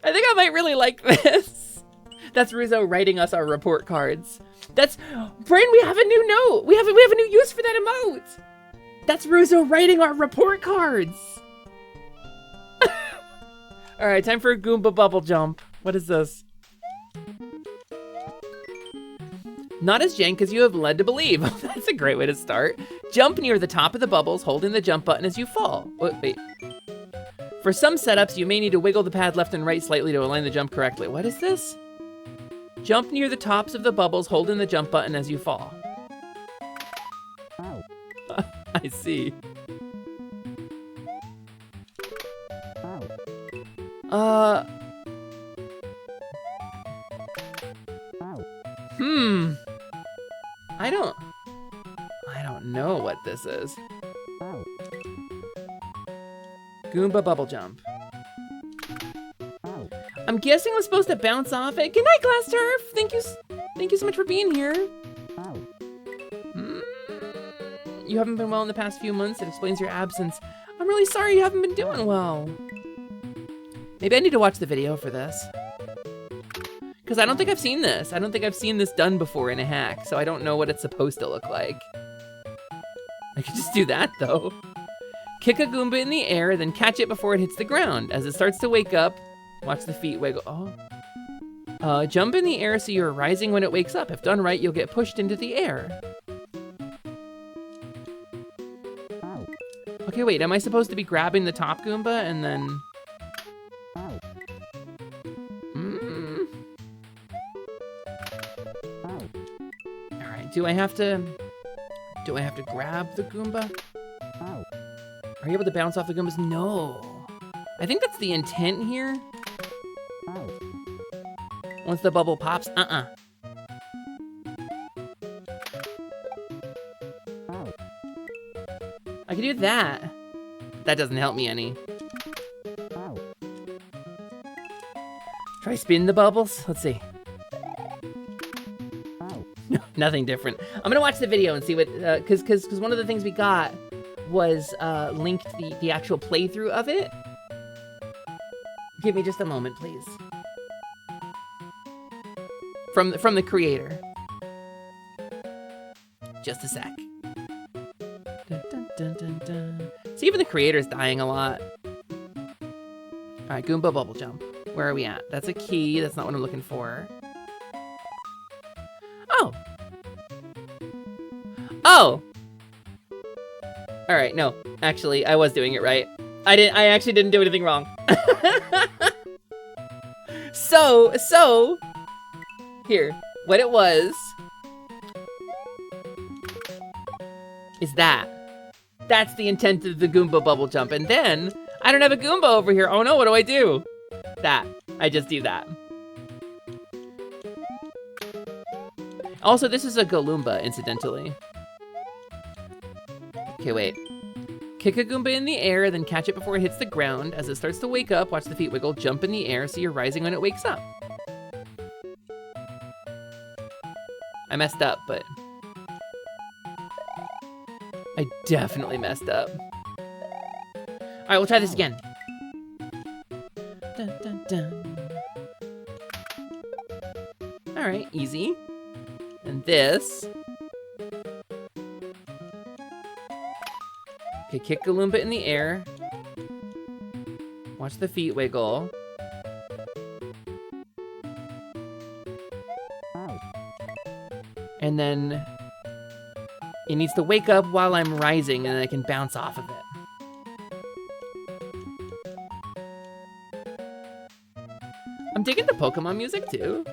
I think I might really like this. That's Ruzo writing us our report cards. That's, Brain, we have a new note. We have a new use for that emote. That's Ruzo writing our report cards. All right, time for a Goomba bubble jump. What is this? Not as jank as you have led to believe. That's a great way to start. Jump near the top of the bubbles, holding the jump button as you fall. Wait. For some setups, you may need to wiggle the pad left and right slightly to align the jump correctly. What is this? Jump near the tops of the bubbles, holding the jump button as you fall. I see. I don't know what this is. Goomba bubble jump. I'm guessing I'm supposed to bounce off it. Good night, Glass Turf. Thank you so much for being here. You haven't been well in the past few months. It explains your absence. I'm really sorry you haven't been doing well. Maybe I need to watch the video for this. Because I don't think I've seen this. I don't think I've seen this done before in a hack, so I don't know what it's supposed to look like. I could just do that, though. Kick a Goomba in the air, then catch it before it hits the ground. As it starts to wake up, watch the feet wiggle. Oh. Jump in the air so you're rising when it wakes up. If done right, you'll get pushed into the air. Okay, wait, am I supposed to be grabbing the top Goomba and then... Alright, do I have to grab the Goomba? Are you able to bounce off the Goombas? No. I think that's the intent here. Once the bubble pops, I can do that. That doesn't help me any. Try spin the bubbles. Let's see. No, nothing different. I'm gonna watch the video and see what, cause one of the things we got was linked the actual playthrough of it. Give me just a moment, please. From the creator. Just a sec. Dun, dun, dun, dun, dun. See, even the creator's dying a lot. All right, Goomba bubble jump. Where are we at? That's a key. That's not what I'm looking for. Oh. Oh. All right, no. Actually, I was doing it right. I actually didn't do anything wrong. So here, what it was is that's the intent of the Goomba bubble jump. And then I don't have a Goomba over here. Oh no, what do I do? That. I just do that. Also, this is a Galoomba, incidentally. Okay, wait. Kick a Goomba in the air, then catch it before it hits the ground. As it starts to wake up, watch the feet wiggle, jump in the air, so you're rising when it wakes up. I messed up, but... I definitely messed up. Alright, we'll try this again. Dun, dun, dun. Alright, easy. And this... Okay, kick a Loomba in the air. Watch the feet wiggle. And then it needs to wake up while I'm rising, and then I can bounce off of it. I'm digging the Pokemon music too.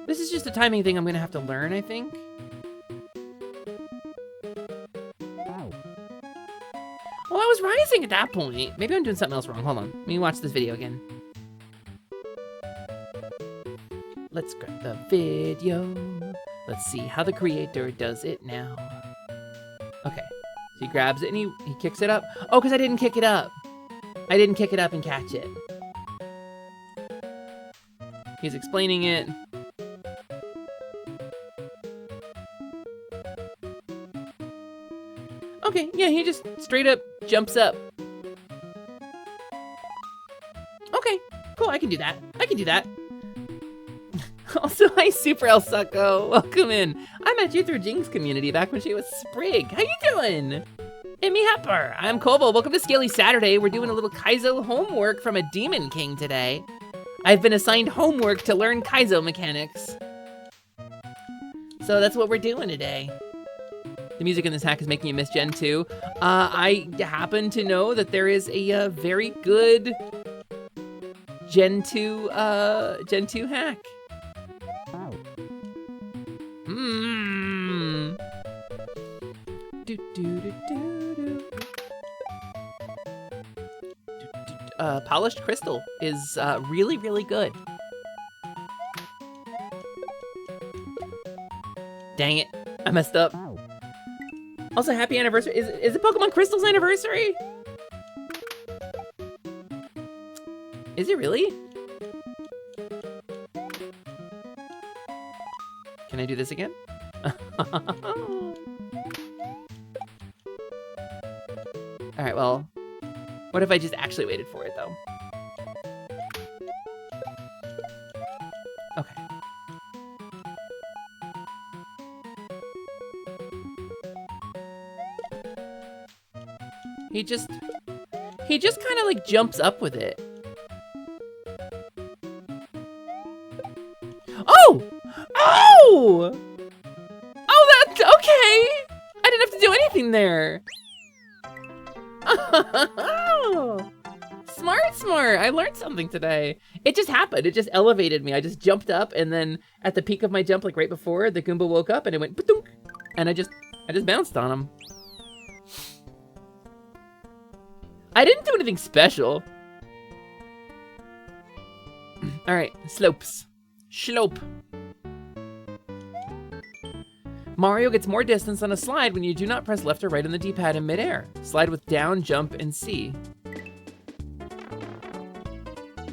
This is just a timing thing I'm gonna have to learn, I think. Well, I was rising at that point. Maybe I'm doing something else wrong. Hold on. Let me watch this video again. Let's grab the video. Let's see how the creator does it now. Okay. So he grabs it and he kicks it up. Oh, because I didn't kick it up. I didn't kick it up and catch it. He's explaining it. Okay, yeah, he just straight up jumps up. Okay, cool, I can do that. I can do that. Also, hi, Super El Succo. Welcome in. I met you through Jing's community back when she was Sprig. How you doing? Amy Hepper. I'm Kobold. Welcome to Scaly Saturday. We're doing a little Kaizo homework from a Demon King today. I've been assigned homework to learn Kaizo mechanics. So that's what we're doing today. The music in this hack is making you miss Gen 2. I happen to know that there is a very good Gen 2 hack. Mmm. Polished Crystal is really, really good. Dang it, I messed up. Also, happy anniversary. Is it Pokemon Crystal's anniversary? Is it really? Can I do this again? Alright, well, what if I just actually waited for it, though? Okay. He just kind of like jumps up with it. Oh! Oh! Oh, that's okay! I didn't have to do anything there. Oh! Smart. I learned something today. It just happened. It just elevated me. I just jumped up, and then at the peak of my jump, like right before, the Goomba woke up, and it went ba-dunk, and I just bounced on him. I didn't do anything special. All right, slopes. Slope. Mario gets more distance on a slide when you do not press left or right on the D-pad in midair. Slide with down, jump, and C.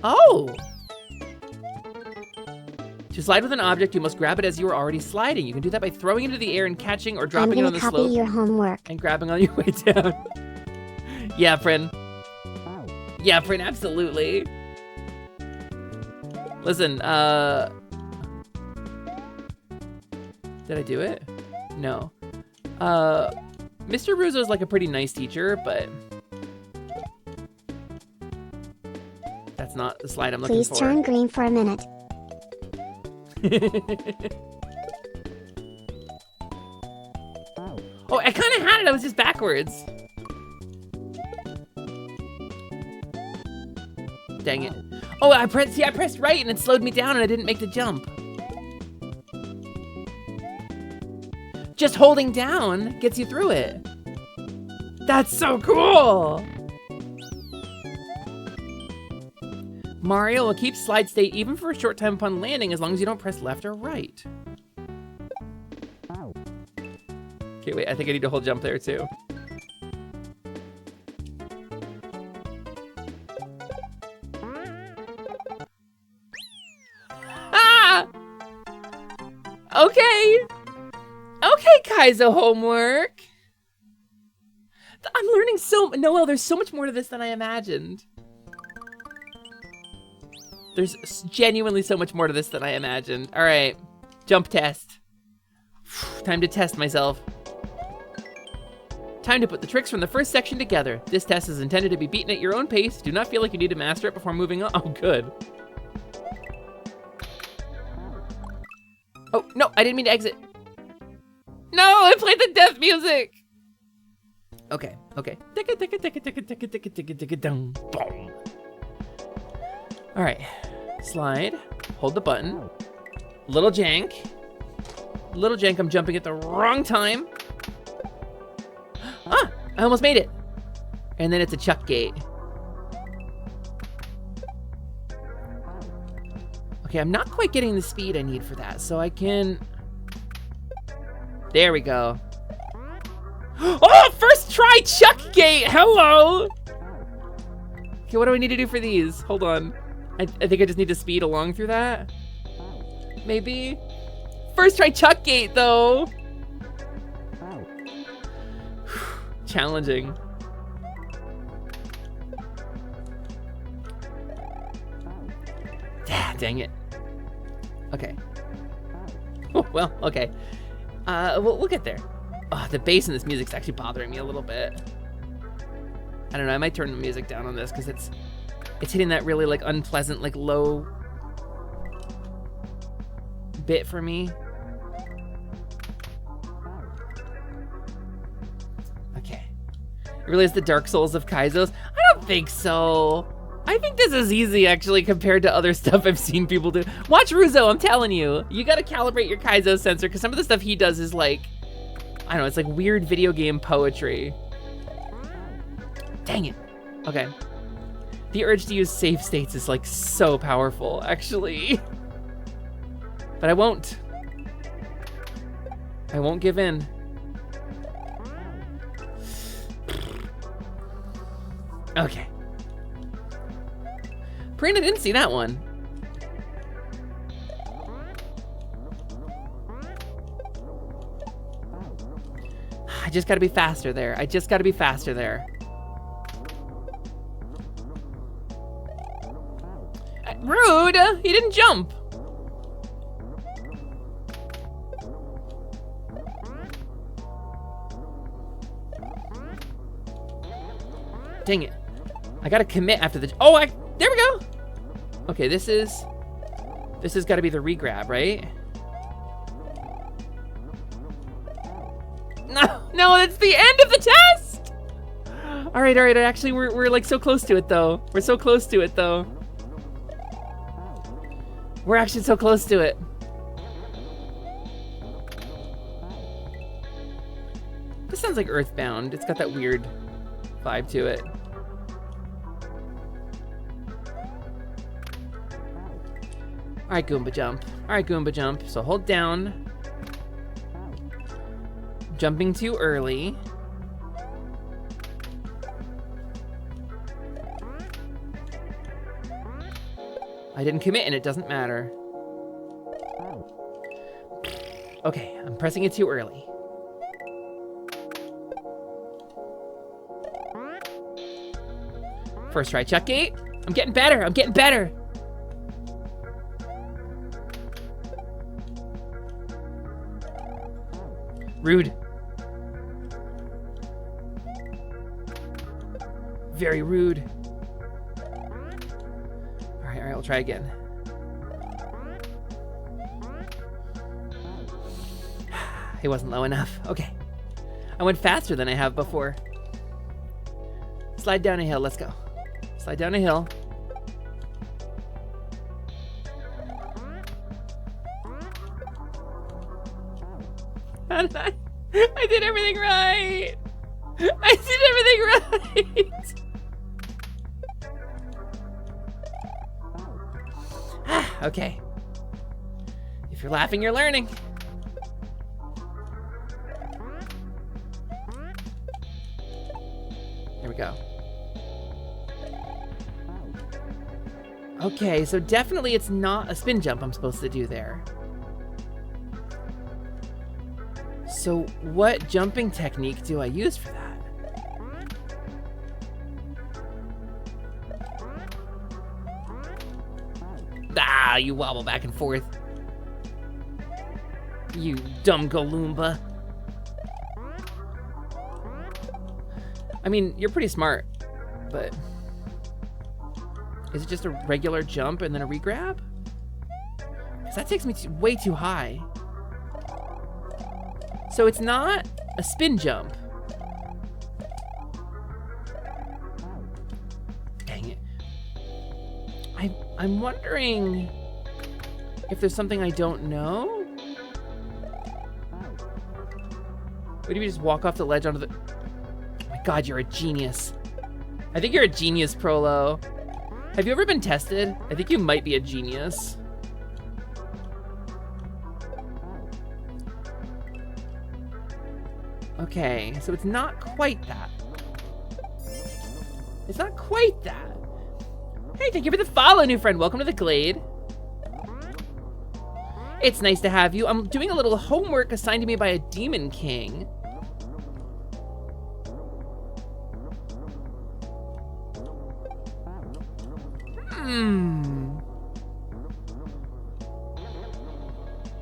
Oh! To slide with an object, you must grab it as you are already sliding. You can do that by throwing it into the air and catching or dropping it on the slope. I'm gonna copy your homework. And grabbing on your way down. Yeah, friend. Yeah, friend, absolutely. Listen, did I do it? No. Mr. Ruzo's like a pretty nice teacher, but that's not the slide I'm looking for. Please turn green for a minute. Oh, I kind of had it. I was just backwards. Dang it. Oh, I pressed right and it slowed me down and I didn't make the jump. Just holding down gets you through it. That's so cool. Mario will keep slide state even for a short time upon landing as long as you don't press left or right. Okay, Okay, wait, I think I need to hold jump there too. Ah! Okay. Okay, Kaizo homework. I'm learning Noelle, there's so much more to this than I imagined. There's genuinely so much more to this than I imagined. All right, jump test. Time to test myself. Time to put the tricks from the first section together. This test is intended to be beaten at your own pace. Do not feel like you need to master it before moving on. Oh, good. Oh, no, I didn't mean to exit. No, I played the death music. Okay, okay. All right, slide, hold the button. Little jank. Little jank, I'm jumping at the wrong time. Ah, I almost made it. And then it's a chuck gate. Okay, I'm not quite getting the speed I need for that, so I can... There we go. Oh, first try chuck gate, hello! Okay, what do I need to do for these? Hold on. I think I just need to speed along through that. Maybe? First try chuck gate, though. Challenging. Dang it. Okay. Oh, well, okay. We'll get there. Oh, the bass in this music's actually bothering me a little bit. I don't know, I might turn the music down on this because it's hitting that really like unpleasant, like low bit for me. Okay. It really is the Dark Souls of Kaizo's? I don't think so. I think this is easy actually compared to other stuff I've seen people do. Watch Ruzo, I'm telling you. You gotta calibrate your Kaizo sensor because some of the stuff he does is like, I don't know, it's like weird video game poetry. Dang it. Okay. The urge to use save states is like so powerful, actually. But I won't. I won't give in. Okay. Prina didn't see that one. I just gotta be faster there. I just gotta be faster there. Rude! He didn't jump! Dang it. I gotta commit after the... Oh, there we go! Okay, this has gotta be the regrab, right? No, that's the end of the test! All right, actually, we're like so close to it, though. We're so close to it, though. We're actually so close to it. This sounds like Earthbound. It's got that weird vibe to it. All right, Goomba jump. All right, Goomba jump. So hold down. Jumping too early. I didn't commit and it doesn't matter. Okay, I'm pressing it too early. First try chuck gate. I'm getting better, I'm getting better. Rude. Very rude. All right, we'll try again. It wasn't low enough. Okay. I went faster than I have before. Slide down a hill, let's go. Slide down a hill. How did I did everything right. I did everything right. Okay. If you're laughing, you're learning. we go. Okay, so definitely it's not a spin jump I'm supposed to do there. So what jumping technique do I use for that? Ah, you wobble back and forth. You dumb Galoomba. I mean, you're pretty smart, but is it just a regular jump and then a regrab? Because that takes me way too high. So it's not a spin jump. Dang it. I'm wondering if there's something I don't know. What if you just walk off the ledge onto the... Oh my god, you're a genius. I think you're a genius, Prolo. Have you ever been tested? I think you might be a genius. Okay, so it's not quite that. It's not quite that. Hey, thank you for the follow, new friend. Welcome to the Glade. It's nice to have you. I'm doing a little homework assigned to me by a Demon King.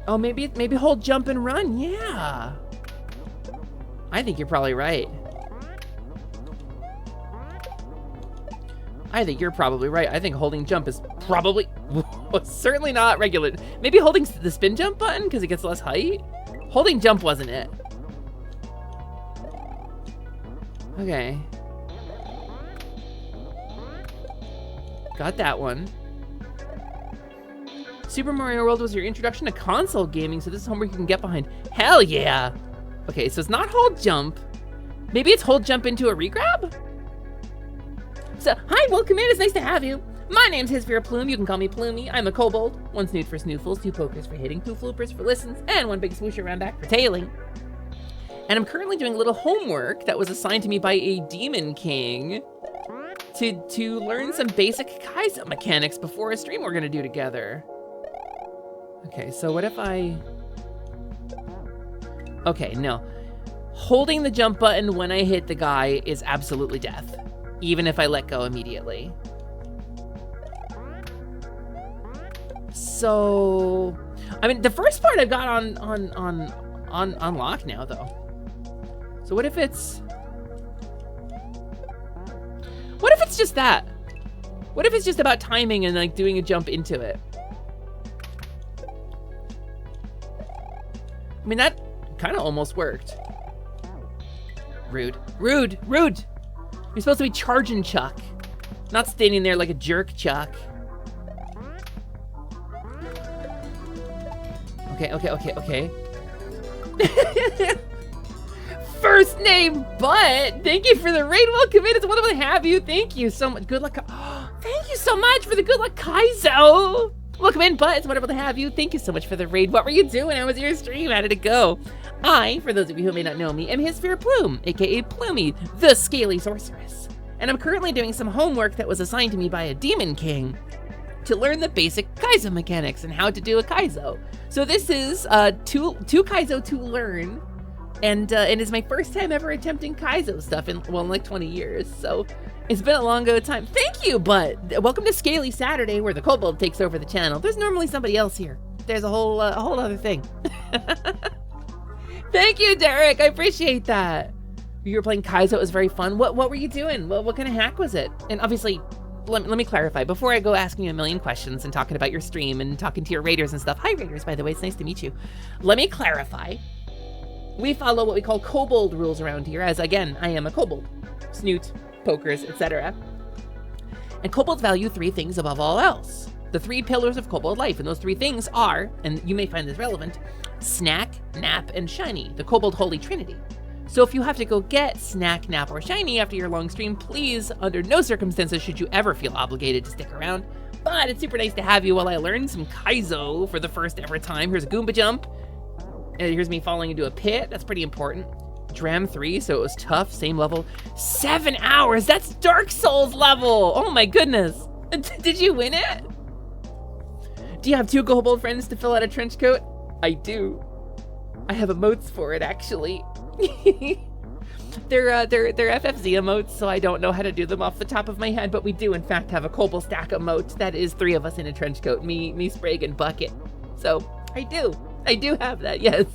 Oh, maybe hold jump and run. Yeah. I think you're probably right. I think you're probably right. I think holding jump is probably certainly not regular. Maybe holding the spin jump button because it gets less height. Holding jump wasn't it. Okay. Got that one. Super Mario World was your introduction to console gaming, so this is homework you can get behind. Hell yeah. Okay, so it's not hold jump. Maybe it's hold jump into a regrab? So, hi, welcome in. It's nice to have you. My name's Hisfear Plume. You can call me Plumey. I'm a kobold. 1 snoot for snoofles, 2 pokers for hitting, 2 floopers for listens, and 1 big swoosh around back for tailing. And I'm currently doing a little homework that was assigned to me by a Demon King to learn some basic Kaizo mechanics before a stream we're gonna do together. Okay, so what if I... Okay, no. Holding the jump button when I hit the guy is absolutely death, even if I let go immediately. So, I mean, the first part I've got on lock now, though. So what if it's just that? What if it's just about timing and like doing a jump into it? I mean, that kind of almost worked. Rude, rude, rude. You're supposed to be charging Chuck, not standing there like a jerk, Chuck. Okay. First name, but thank you for the raid. Welcome in. It's wonderful to have you. Thank you so much. Good luck. Thank you so much for the good luck, Kaizo. Welcome in, but it's wonderful to have you. Thank you so much for the raid. What were you doing? How was your stream? How did it go? I, for those of you who may not know me, am Hisfear Plume, aka Plumey, the Scaly Sorceress. And I'm currently doing some homework that was assigned to me by a Demon King to learn the basic Kaizo mechanics and how to do a Kaizo. So this is two Kaizo to learn, and it's my first time ever attempting Kaizo stuff in like 20 years. So it's been a long go time. Thank you, but welcome to Scaly Saturday, where the Kobold takes over the channel. There's normally somebody else here. There's a whole other thing. Thank you, Derek. I appreciate that. You were playing Kaizo. It was very fun. What were you doing? What kind of hack was it? And obviously, let me clarify before I go asking you a million questions and talking about your stream and talking to your raiders and stuff. Hi, raiders, by the way. It's nice to meet you. Let me clarify. We follow what we call kobold rules around here, as again, I am a kobold. Snoot, pokers, etc. And kobolds value 3 things above all else. The 3 pillars of kobold life, and those 3 things are, and you may find this relevant, snack, nap, and shiny, the kobold holy trinity. So if you have to go get snack, nap, or shiny after your long stream, please, under no circumstances should you ever feel obligated to stick around. But it's super nice to have you while I learn some Kaizo for the first ever time. Here's a Goomba jump. And here's me falling into a pit. That's pretty important. Dram 3, so it was tough, same level. 7 hours, that's Dark Souls level! Oh my goodness. Did you win it? Do you have 2 kobold friends to fill out a trench coat? I do. I have emotes for it, actually. They're FFZ emotes, so I don't know how to do them off the top of my head, but we do in fact have a kobold stack emote that is 3 of us in a trench coat, me, Sprague, and Bucket. So I do have that, yes.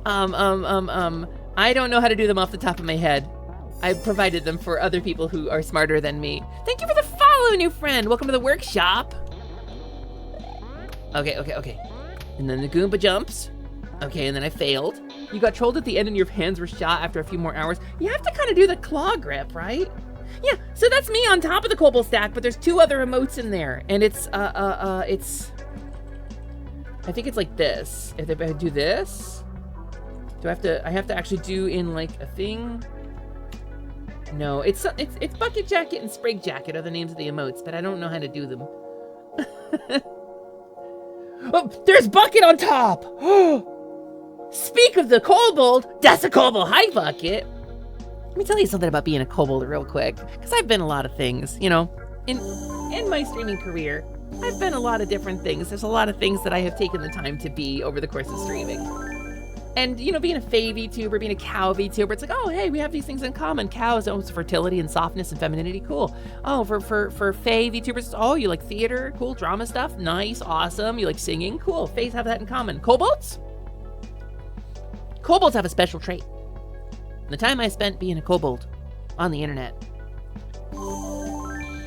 I don't know how to do them off the top of my head. I provided them for other people who are smarter than me. Thank you for the follow, new friend. Welcome to the workshop. Okay. And then the Goomba jumps. Okay, and then I failed. You got trolled at the end and your hands were shot after a few more hours. You have to kind of do the claw grip, right? Yeah, so that's me on top of the kobold stack, but there's 2 other emotes in there. And it's, I think it's like this. If I do this, I have to actually do in like a thing? No, it's Bucket Jacket and Sprague Jacket are the names of the emotes, but I don't know how to do them. Oh, there's Bucket on top! Speak of the kobold, that's a kobold. Hi, Bucket. Let me tell you something about being a kobold real quick, because I've been a lot of things, you know. In my streaming career, I've been a lot of different things. There's a lot of things that I have taken the time to be over the course of streaming. And, you know, being a fae VTuber, being a cow VTuber, it's like, oh, hey, we have these things in common. Cows, oh, it's fertility and softness and femininity, cool. Oh, for fae VTubers, oh, you like theater, cool, drama stuff, nice, awesome. You like singing, cool. Faes have that in common. Kobolds? Kobolds have a special trait. The time I spent being a kobold on the internet.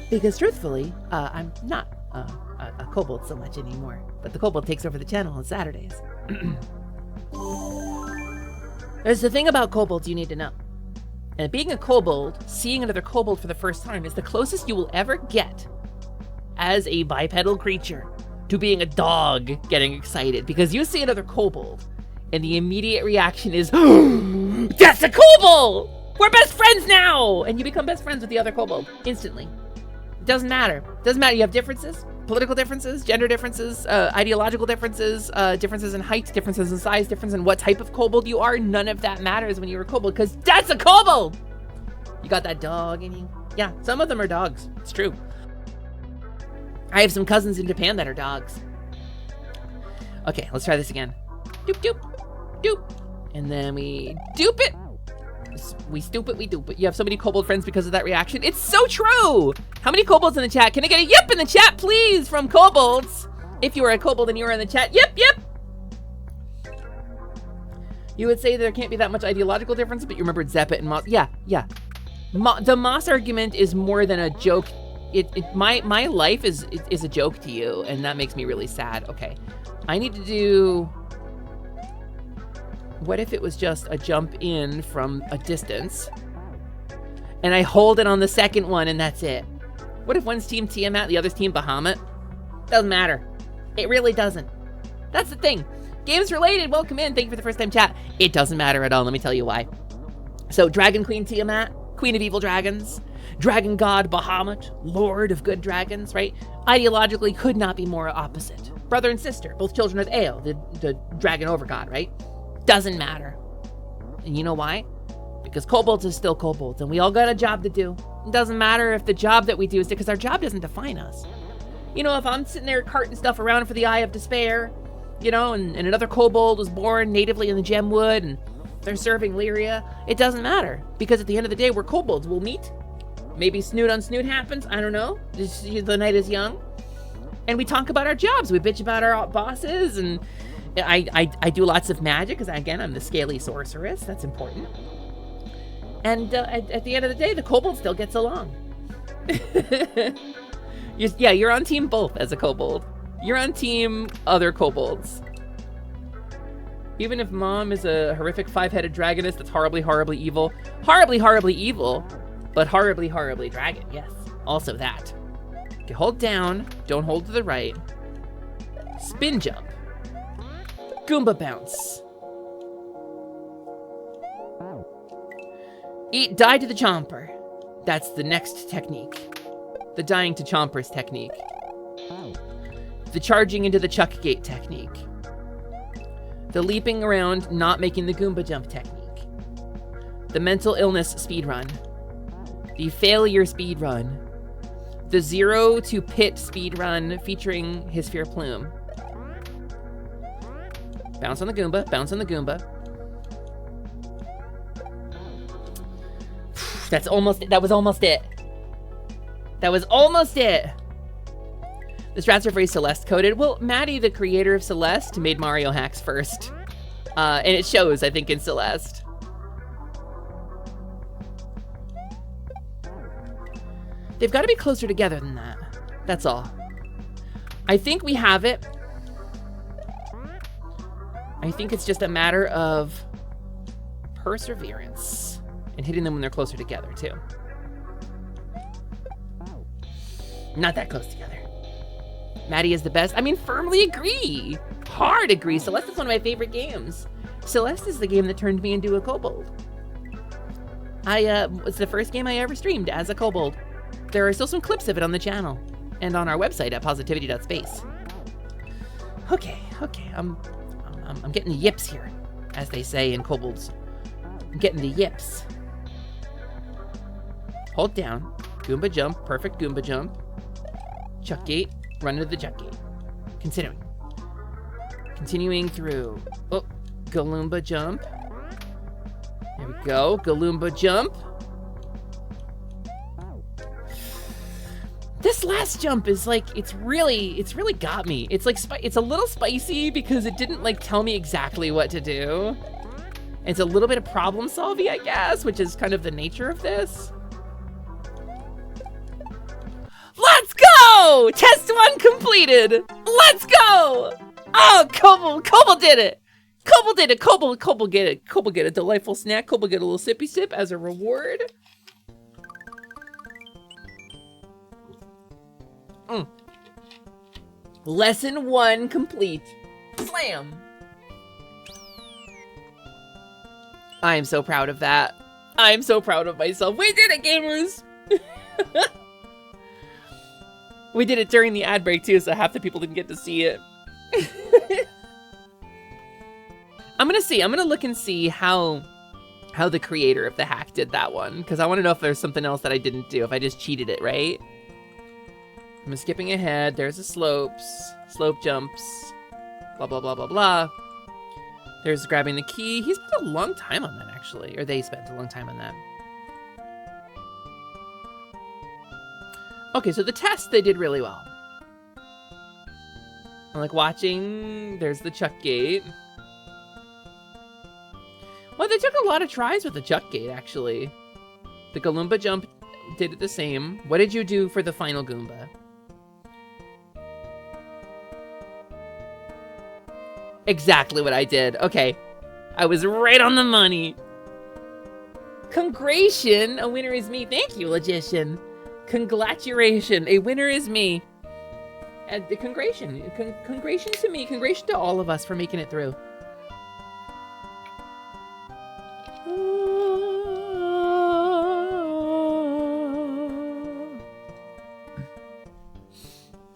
Because truthfully, I'm not a kobold so much anymore. But the kobold takes over the channel on Saturdays. There's the thing about kobolds you need to know. And being a kobold, seeing another kobold for the first time is the closest you will ever get as a bipedal creature to being a dog getting excited. Because you see another kobold, and the immediate reaction is, that's a kobold! We're best friends now! And you become best friends with the other kobold instantly. It doesn't matter. Doesn't matter. You have differences. Political differences, gender differences, ideological differences, differences in height, differences in size, difference in what type of kobold you are. None of that matters when you're a kobold, because that's a kobold! You got that dog in you. Yeah, some of them are dogs. It's true. I have some cousins in Japan that are dogs. Okay, let's try this again. Doop, doop, doop. And then we doop it. We stoop it, we doop it. You have so many kobold friends because of that reaction. It's so true! How many kobolds in the chat? Can I get a yep in the chat, please, from kobolds? If you are a kobold and you are in the chat, yep, yep! You would say there can't be that much ideological difference, but you remembered Zeppet and Moss. Yeah. The Moss argument is more than a joke. My life is a joke to you, and that makes me really sad. Okay, I need to do... What if it was just a jump in from a distance and I hold it on the second one and that's it? What if one's team Tiamat, the other's team Bahamut? Doesn't matter. It really doesn't. That's the thing. Games related, welcome in. Thank you for the first time chat. It doesn't matter at all. Let me tell you why. So Dragon Queen Tiamat, Queen of Evil Dragons, Dragon God Bahamut, Lord of Good Dragons, right? Ideologically could not be more opposite. Brother and sister, both children of Ael, the dragon overgod, right? Doesn't matter. And you know why? Because kobolds is still kobolds, and we all got a job to do. It doesn't matter if the job that we do is because our job doesn't define us. You know, if I'm sitting there carting stuff around for the Eye of Despair, you know, and another kobold was born natively in the Gemwood, and they're serving Lyria, it doesn't matter. Because at the end of the day, we're kobolds. We'll meet. Maybe snoot on snoot happens. I don't know. The night is young. And we talk about our jobs. We bitch about our bosses, and I do lots of magic, because again, I'm the Scaly sorceress. That's important. And at the end of the day, the kobold still gets along. You're on team both as a kobold. You're on team other kobolds. Even if mom is a horrific 5-headed dragoness that's horribly, horribly evil. Horribly, horribly evil, but horribly, horribly dragon. Yes, also that. Okay, hold down. Don't hold to the right. Spin jump. Goomba bounce. Die to the chomper. That's the next technique. The dying to chompers technique. The charging into the chuck gate technique. The leaping around, not making the Goomba jump technique. The mental illness speedrun. The failure speedrun. The 0 to pit speedrun featuring his fear plume. Bounce on the Goomba, bounce on the Goomba. That was almost it. That was almost it. The strats are very Celeste coded. Well, Maddie, the creator of Celeste, made Mario hacks first. And it shows, I think, in Celeste. They've got to be closer together than that. That's all. I think we have it. I think it's just a matter of perseverance and hitting them when they're closer together, too. Not that close together. Maddie is the best. I mean, firmly agree. Hard agree. Celeste is one of my favorite games. Celeste is the game that turned me into a kobold. It's the first game I ever streamed as a kobold. There are still some clips of it on the channel and on our website at positivity.space. Okay. I'm getting the yips here, as they say in Kobolds. I'm getting the yips. Hold down. Goomba jump. Perfect Goomba jump. Chuck gate. Run into the chuck gate. Continuing through. Oh, Galoomba jump. There we go. Galoomba jump. This last jump is like, it's really got me. It's like, it's a little spicy because it didn't like tell me exactly what to do. It's a little bit of problem solving, I guess, which is kind of the nature of this. Let's go! Test 1 completed. Let's go! Oh, Kobold did it. Kobold did it. Kobold get it. Kobold get a delightful snack. Kobold get a little sippy sip as a reward. Lesson 1 complete. Slam. I am so proud of that. I am so proud of myself. We did it, gamers! We did it during the ad break too, so half the people didn't get to see it. I'm gonna look and see how the creator of the hack did that one, because I want to know if there's something else that I didn't do, if I just cheated it, right? I'm skipping ahead. There's the slopes, slope jumps, blah, blah, blah, blah, blah. There's grabbing the key. He spent a long time on that, actually, or they spent a long time on that. Okay, so the test, they did really well. I'm like watching, there's the chuck gate. Well, they took a lot of tries with the chuck gate, actually. The Galoomba jump did it the same. What did you do for the final Goomba? Exactly what I did. Okay. I was right on the money. Congration, a winner is me. Thank you, Logician. Congratulation, a winner is me. And the congration to me. Congration to all of us for making it through.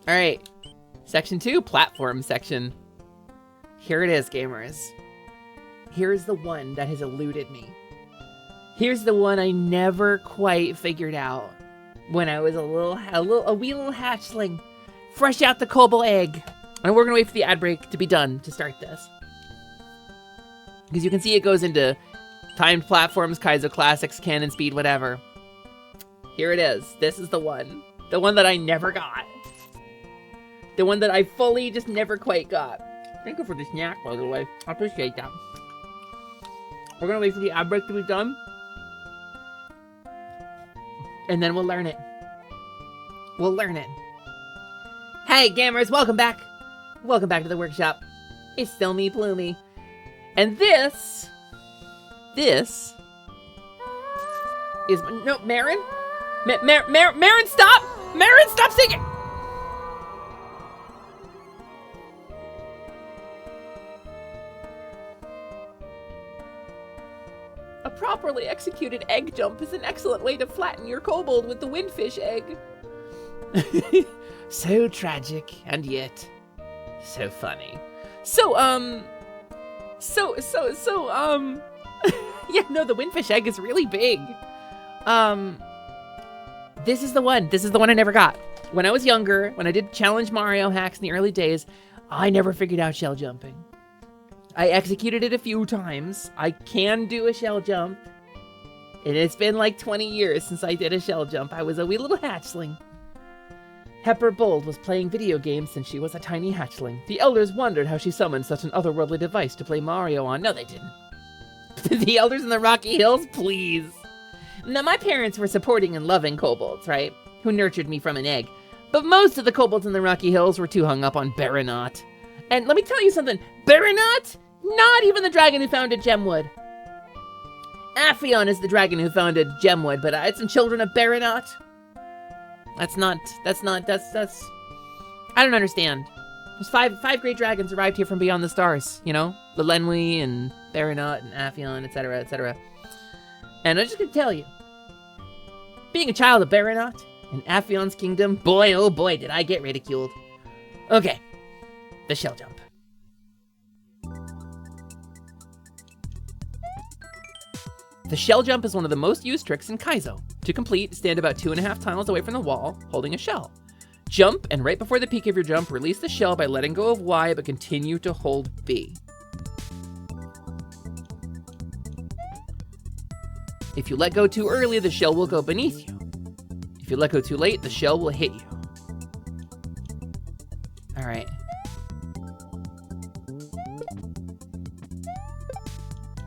All right, section 2, platform section. Here it is, gamers. Here's the one that has eluded me. Here's the one I never quite figured out when I was a wee little hatchling, fresh out the Kobold egg. And we're gonna wait for the ad break to be done to start this. Because you can see it goes into timed platforms, Kaizo classics, cannon speed, whatever. Here it is. This is the one that I never got. The one that I fully just never quite got. Thank you for the snack, by the way. I appreciate that. We're gonna wait for the ad break to be done. And then we'll learn it. We'll learn it. Hey, gamers, welcome back. Welcome back to the workshop. It's still me, Plumie. And this is... No, Marin? Marin, stop! Marin, stop singing! A properly executed egg jump is an excellent way to flatten your kobold with the windfish egg. So tragic, and yet so funny. So, Yeah, no, the windfish egg is really big. This is the one. This is the one I never got. When I was younger, when I did challenge Mario hacks in the early days, I never figured out shell jumping. I executed it a few times. I can do a shell jump. And it's been like 20 years since I did a shell jump. I was a wee little hatchling. Hepper Bold was playing video games since she was a tiny hatchling. The elders wondered how she summoned such an otherworldly device to play Mario on. No, they didn't. The elders in the Rocky Hills, please. Now, my parents were supporting and loving kobolds, right? Who nurtured me from an egg. But most of the kobolds in the Rocky Hills were too hung up on Baronot. And let me tell you something. Baronot? Not even the dragon who founded Gemwood. Aphion is the dragon who founded Gemwood, but I had some children of Baronot. That's I don't understand. There's five great dragons arrived here from beyond the stars, you know? The Lenwi and Baronot and Aphion, etc., etc. And I'm just gonna tell you, being a child of Baronot in Aphion's kingdom, boy, oh boy, did I get ridiculed. Okay, the shell jump. The shell jump is one of the most used tricks in Kaizo. To complete, stand about 2.5 tiles away from the wall, holding a shell. Jump, and right before the peak of your jump, release the shell by letting go of Y, but continue to hold B. If you let go too early, the shell will go beneath you. If you let go too late, the shell will hit you. All right.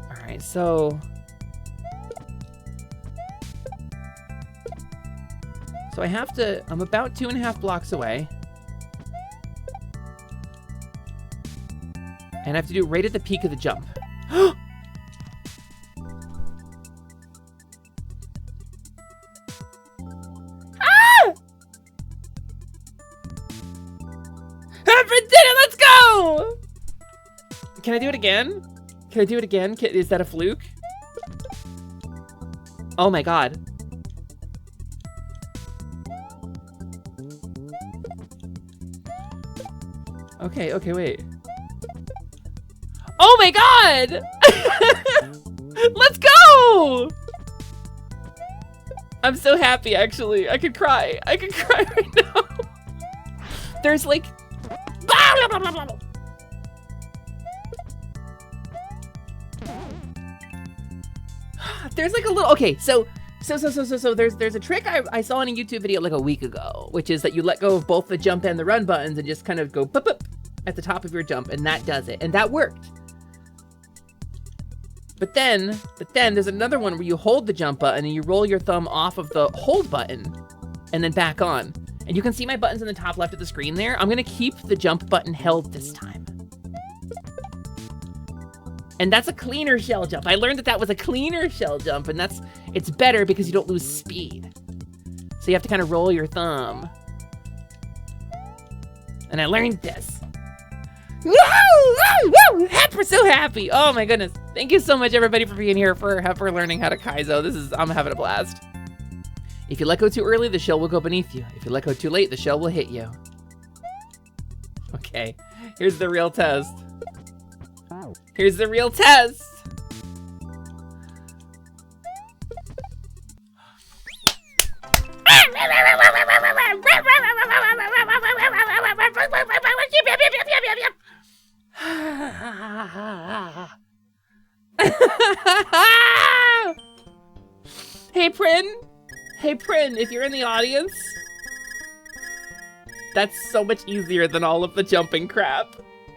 All right, so I have to, I'm about 2.5 blocks away. And I have to do it right at the peak of the jump. Ah! I did it, let's go! Can I do it again? Can I do it again? Is that a fluke? Oh my god. Okay, wait. Oh my god! Let's go! I'm so happy, actually. I could cry. I could cry right now. There's like... There's like a little... Okay, so there's a trick I saw in a YouTube video like a week ago, which is that you let go of both the jump and the run buttons and just kind of go boop, boop, at the top of your jump, and that does it. And that worked. But then there's another one where you hold the jump button and you roll your thumb off of the hold button and then back on. And you can see my buttons in the top left of the screen there. I'm gonna keep the jump button held this time. And that's a cleaner shell jump. I learned that was a cleaner shell jump, and it's better because you don't lose speed. So you have to kind of roll your thumb. And I learned this. Woo! Woo! Woo! We're so happy. Oh my goodness. Thank you so much, everybody, for being here for learning how to Kaizo. I'm having a blast. If you let go too early, the shell will go beneath you. If you let go too late, the shell will hit you. Okay, here's the real test. Here's the real test. Hey, Prin. Hey, Prin, if you're in the audience, that's so much easier than all of the jumping crap.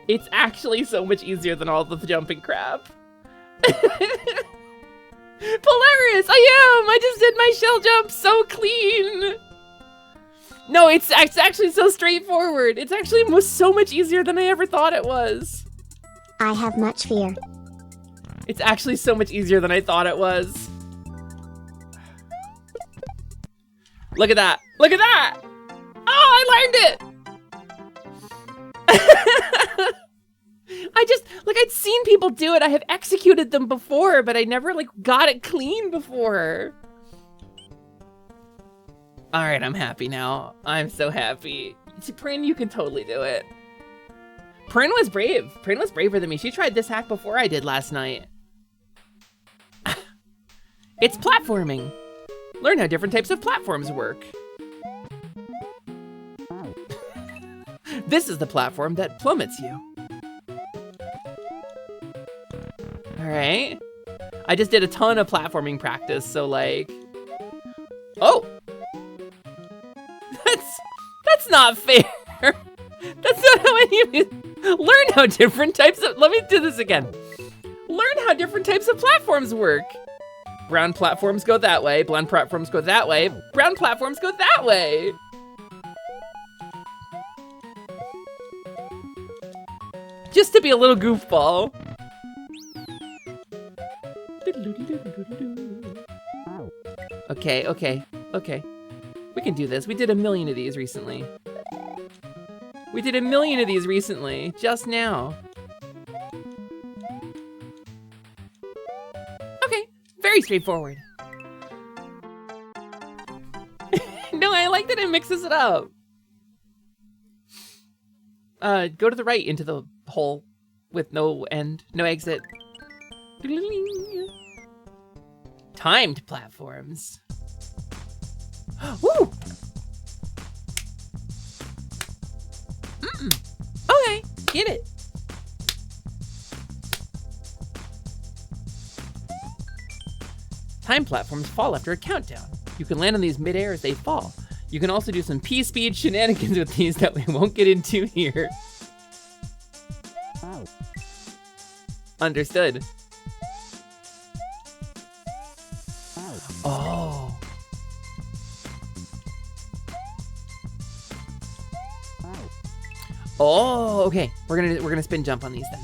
It's actually so much easier than all of the jumping crap. Polaris, I just did my shell jump so clean. No, it's actually so straightforward. It's actually so much easier than I ever thought it was. I have much fear. It's actually so much easier than I thought it was. Look at that. Look at that. Oh, I learned it. I'd seen people do it. I have executed them before, but I never got it clean before. All right, I'm happy now. I'm so happy. Prin, you can totally do it. Prin was brave. Prin was braver than me. She tried this hack before I did last night. It's platforming. Learn how different types of platforms work. This is the platform that plummets you. All right. I just did a ton of platforming practice, so like, oh, that's not fair. That's not how any of you learn how different types of, let me do this again. Learn how different types of platforms work. Brown platforms go that way, blonde platforms go that way, brown platforms go that way. Just to be a little goofball. Okay. We can do this. We did 1,000,000 of these recently. Just now. Okay, very straightforward. No, I like that it mixes it up. Go to the right into the hole with no end, no exit. Timed platforms. Woo! Okay, get it. Time platforms fall after a countdown. You can land on these midair as they fall. You can also do some P-speed shenanigans with these that we won't get into here. Understood. Oh. Oh, okay. We're gonna spin jump on these then.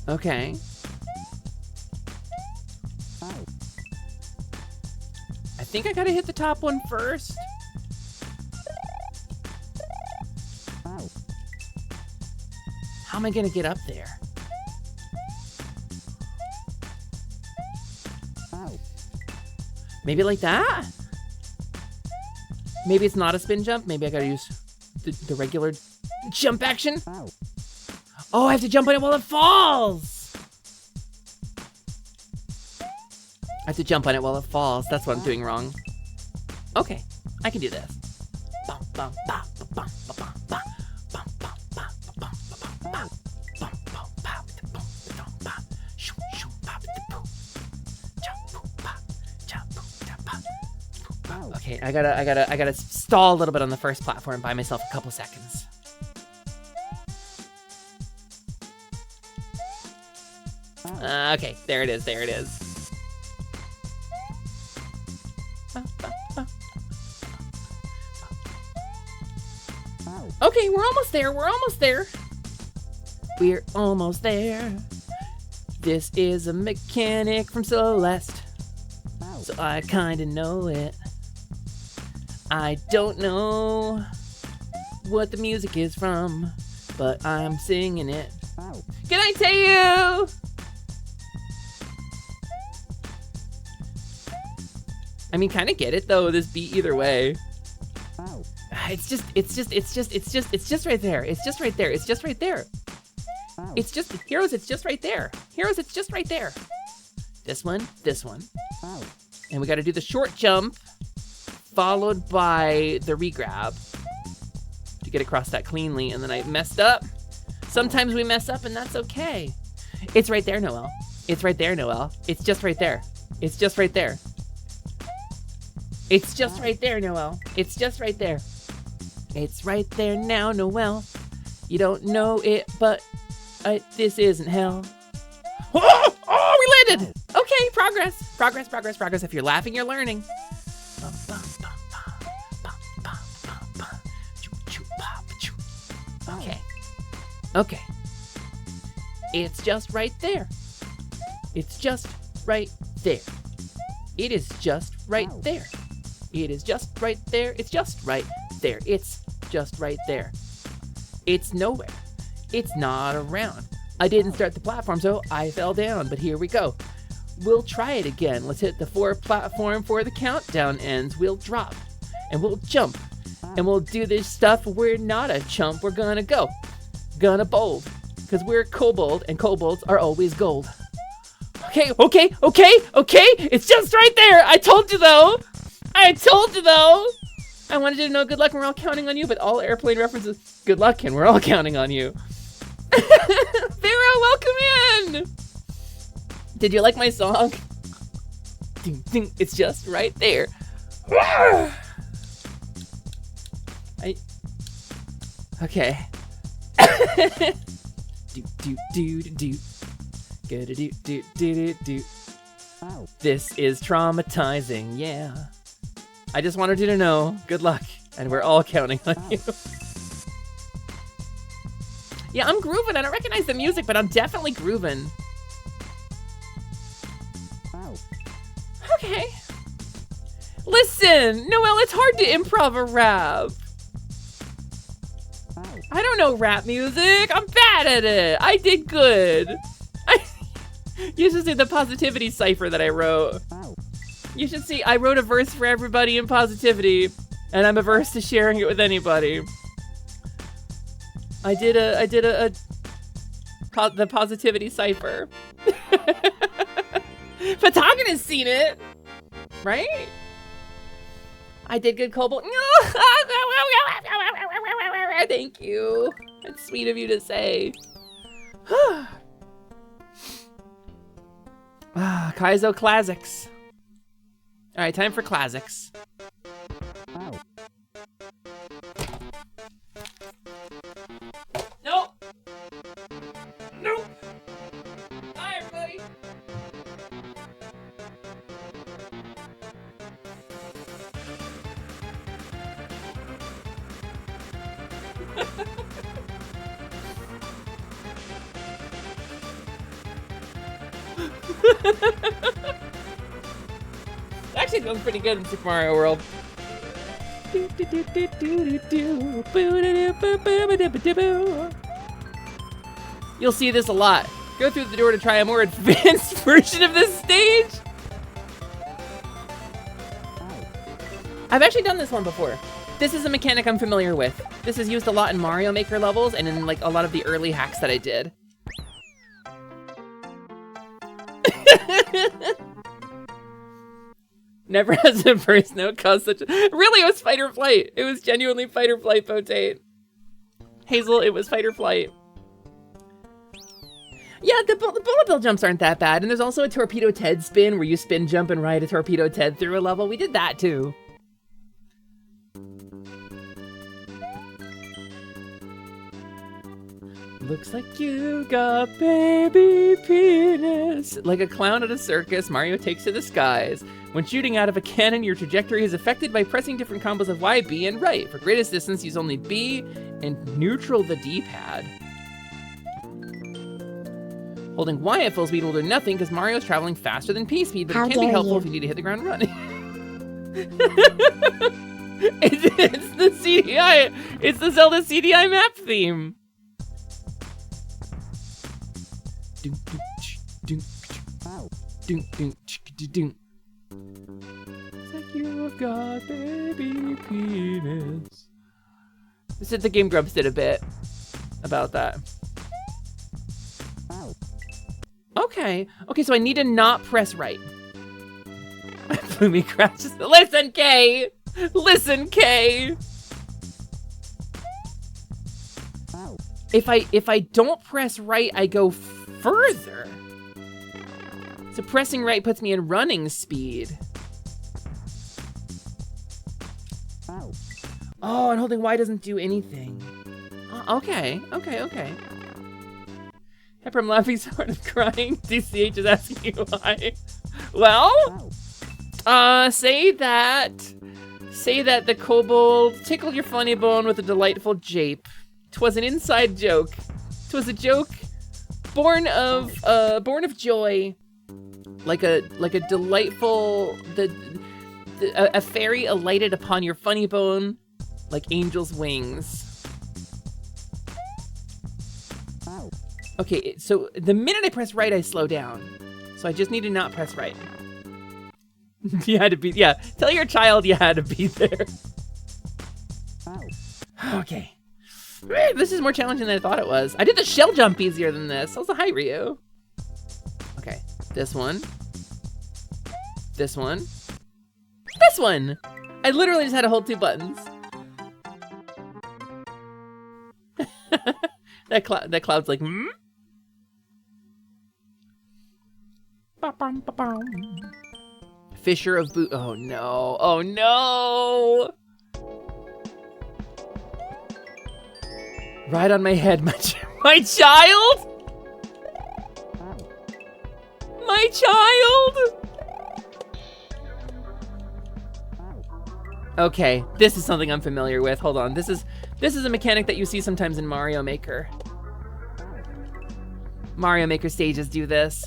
Okay. I think I gotta hit the top one first. How am I gonna get up there? Maybe like that? Maybe it's not a spin jump. Maybe I gotta use the regular jump action. Oh, I have to jump on it while it falls. I have to jump on it while it falls. That's what I'm doing wrong. Okay, I can do this. Okay, I gotta stall a little bit on the first platform and buy myself a couple seconds. Okay, there it is. Okay, we're almost there. We're almost there. This is a mechanic from Celeste, so I kinda know it. I don't know what the music is from, but I'm singing it. Good night to you! I mean, kind of get it though, this beat either way. It's just right there. It's just right there. Heroes, it's just right there. This one. And we gotta do the short jump, followed by the regrab to get across that cleanly, and then I messed up. Sometimes we mess up and that's okay. It's right there, Noelle. It's just right there. It's just right there, Noelle. It's right there now, Noelle. You don't know it, but this isn't hell. Oh, we landed! Okay, progress. If you're laughing, you're learning. Okay. It's just right there. It is just right there. It's just right there. It's nowhere. It's not around. I didn't start the platform, so I fell down, but here we go. We'll try it again. Let's hit the 4 platform before the countdown ends. We'll drop. and we'll jump. And we'll do this stuff. We're not a chump. We're gonna go. Gonna bold. Because we're kobold, and kobolds are always gold. Okay. It's just right there. I told you though. I wanted you to know good luck and we're all counting on you, but all airplane references, good luck and we're all counting on you. Vera, welcome in. Did you like my song? Ding, ding, it's just right there. Okay. This is traumatizing, yeah. I just wanted you to know, good luck, and we're all counting on you. Yeah, I'm grooving. I don't recognize the music, but I'm definitely grooving. Okay. Listen, Noelle, it's hard to improv a rap. I don't know rap music. I'm bad at it. I did good. You should see the positivity cipher that I wrote. You should see I wrote a verse for everybody in positivity, and I'm averse to sharing it with anybody. I did the positivity cipher. Patagon has seen it, right? I did good, Kobold. Thank you. That's sweet of you to say. Kaizo classics. All right, time for classics. Nope. Nope. Bye, everybody. Actually feels pretty good in Super Mario World. You'll see this a lot. Go through the door to try a more advanced version of this stage. I've actually done this one before. This is a mechanic I'm familiar with. This is used a lot in Mario Maker levels and in like a lot of the early hacks that I did. Never has a first note caused such a... Really, it was fight or flight. It was genuinely fight or flight, Potate. Hazel, it was fight or flight. Yeah, the bullet bill jumps aren't that bad. And there's also a Torpedo Ted spin where you spin, jump, and ride a Torpedo Ted through a level. We did that too. Looks like you got baby penis. Like a clown at a circus, Mario takes to the skies. When shooting out of a cannon, your trajectory is affected by pressing different combos of Y, B, and right. For greatest distance, use only B and neutral the D-pad. Holding Y at full speed will do nothing because Mario's traveling faster than P speed, but it can be helpful if you need to hit the ground running. It's the CDI. It's the Zelda CDI map theme. It's like you've got baby penis. This is the Game Grumps did a bit about that. Okay, so I need to not press right. Bloomy crashes. Listen, Kay! Listen, Kay! If I don't press right, I go further. So pressing right puts me in running speed. Oh, and holding Y doesn't do anything. Okay. Pepper, I'm laughing so hard I'm crying. DCH is asking you why. Well, say that the kobold tickled your funny bone with a delightful jape. 'Twas an inside joke. 'Twas a joke born of joy, like a delightful a fairy alighted upon your funny bone, like angel's wings. Okay, so the minute I press right, I slow down. So I just need to not press right. You had to be, yeah. Tell your child you had to be there. Okay. This is more challenging than I thought it was. I did the shell jump easier than this. Also, hi, Ryu. Okay, this one. This one. This one! I literally just had to hold 2 buttons. that cloud's like, hmm? Fisher of Boot. Oh no. Oh no! Right on my head, my child? My child? Okay, this is something I'm familiar with. Hold on. This is a mechanic that you see sometimes in Mario Maker. Mario Maker stages do this.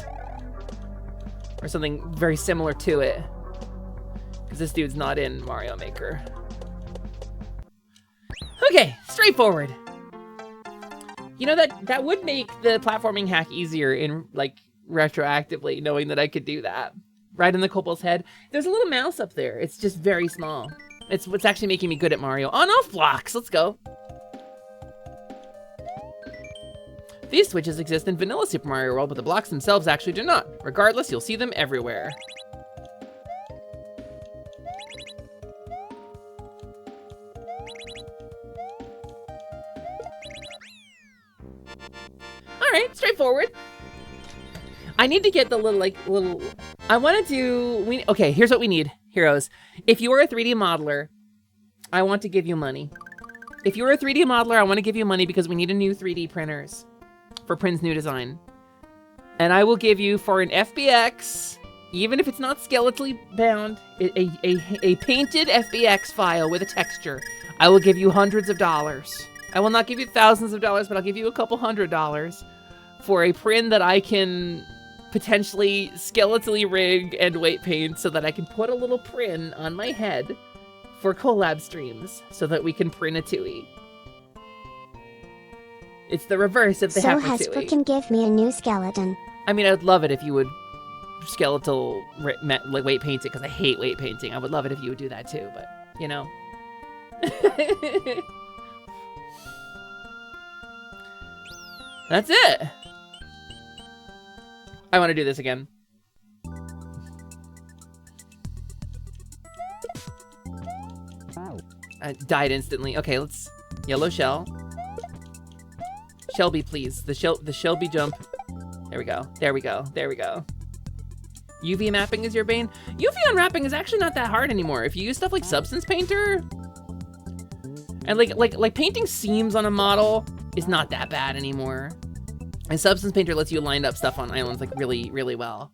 Or something very similar to it. Because this dude's not in Mario Maker. Okay, straightforward. You know, that would make the platforming hack easier in, like, retroactively, knowing that I could do that. Right in the Kobold's head. There's a little mouse up there. It's just very small. It's what's actually making me good at Mario. On-off blocks, let's go. These switches exist in vanilla Super Mario World, but the blocks themselves actually do not. Regardless, you'll see them everywhere. All right, straightforward. I need to get the little, I want to do, okay, here's what we need, heroes. If you are a 3D modeler, I want to give you money. If you're a 3D modeler, I want to give you money because we need a new 3D printers for Prin's new design. And I will give you, for an FBX, even if it's not skeletally bound, a painted FBX file with a texture, I will give you hundreds of dollars. I will not give you thousands of dollars, but I'll give you a couple $100 for a print that I can potentially skeletally rig and weight paint so that I can put a little print on my head for collab streams so that we can print a Tui. It's the reverse of the So Hepatui. Hesper can give me a new skeleton. I mean, I'd love it if you would skeletal like weight paint it, because I hate weight painting. I would love it if you would do that too, but you know. That's it. I want to do this again. I died instantly. Okay, let's yellow shell. Shelby, please. The Shelby jump. There we go. There we go. There we go. UV mapping is your bane. UV unwrapping is actually not that hard anymore. If you use stuff like Substance Painter, and like painting seams on a model is not that bad anymore. And Substance Painter lets you line up stuff on islands like really, really well.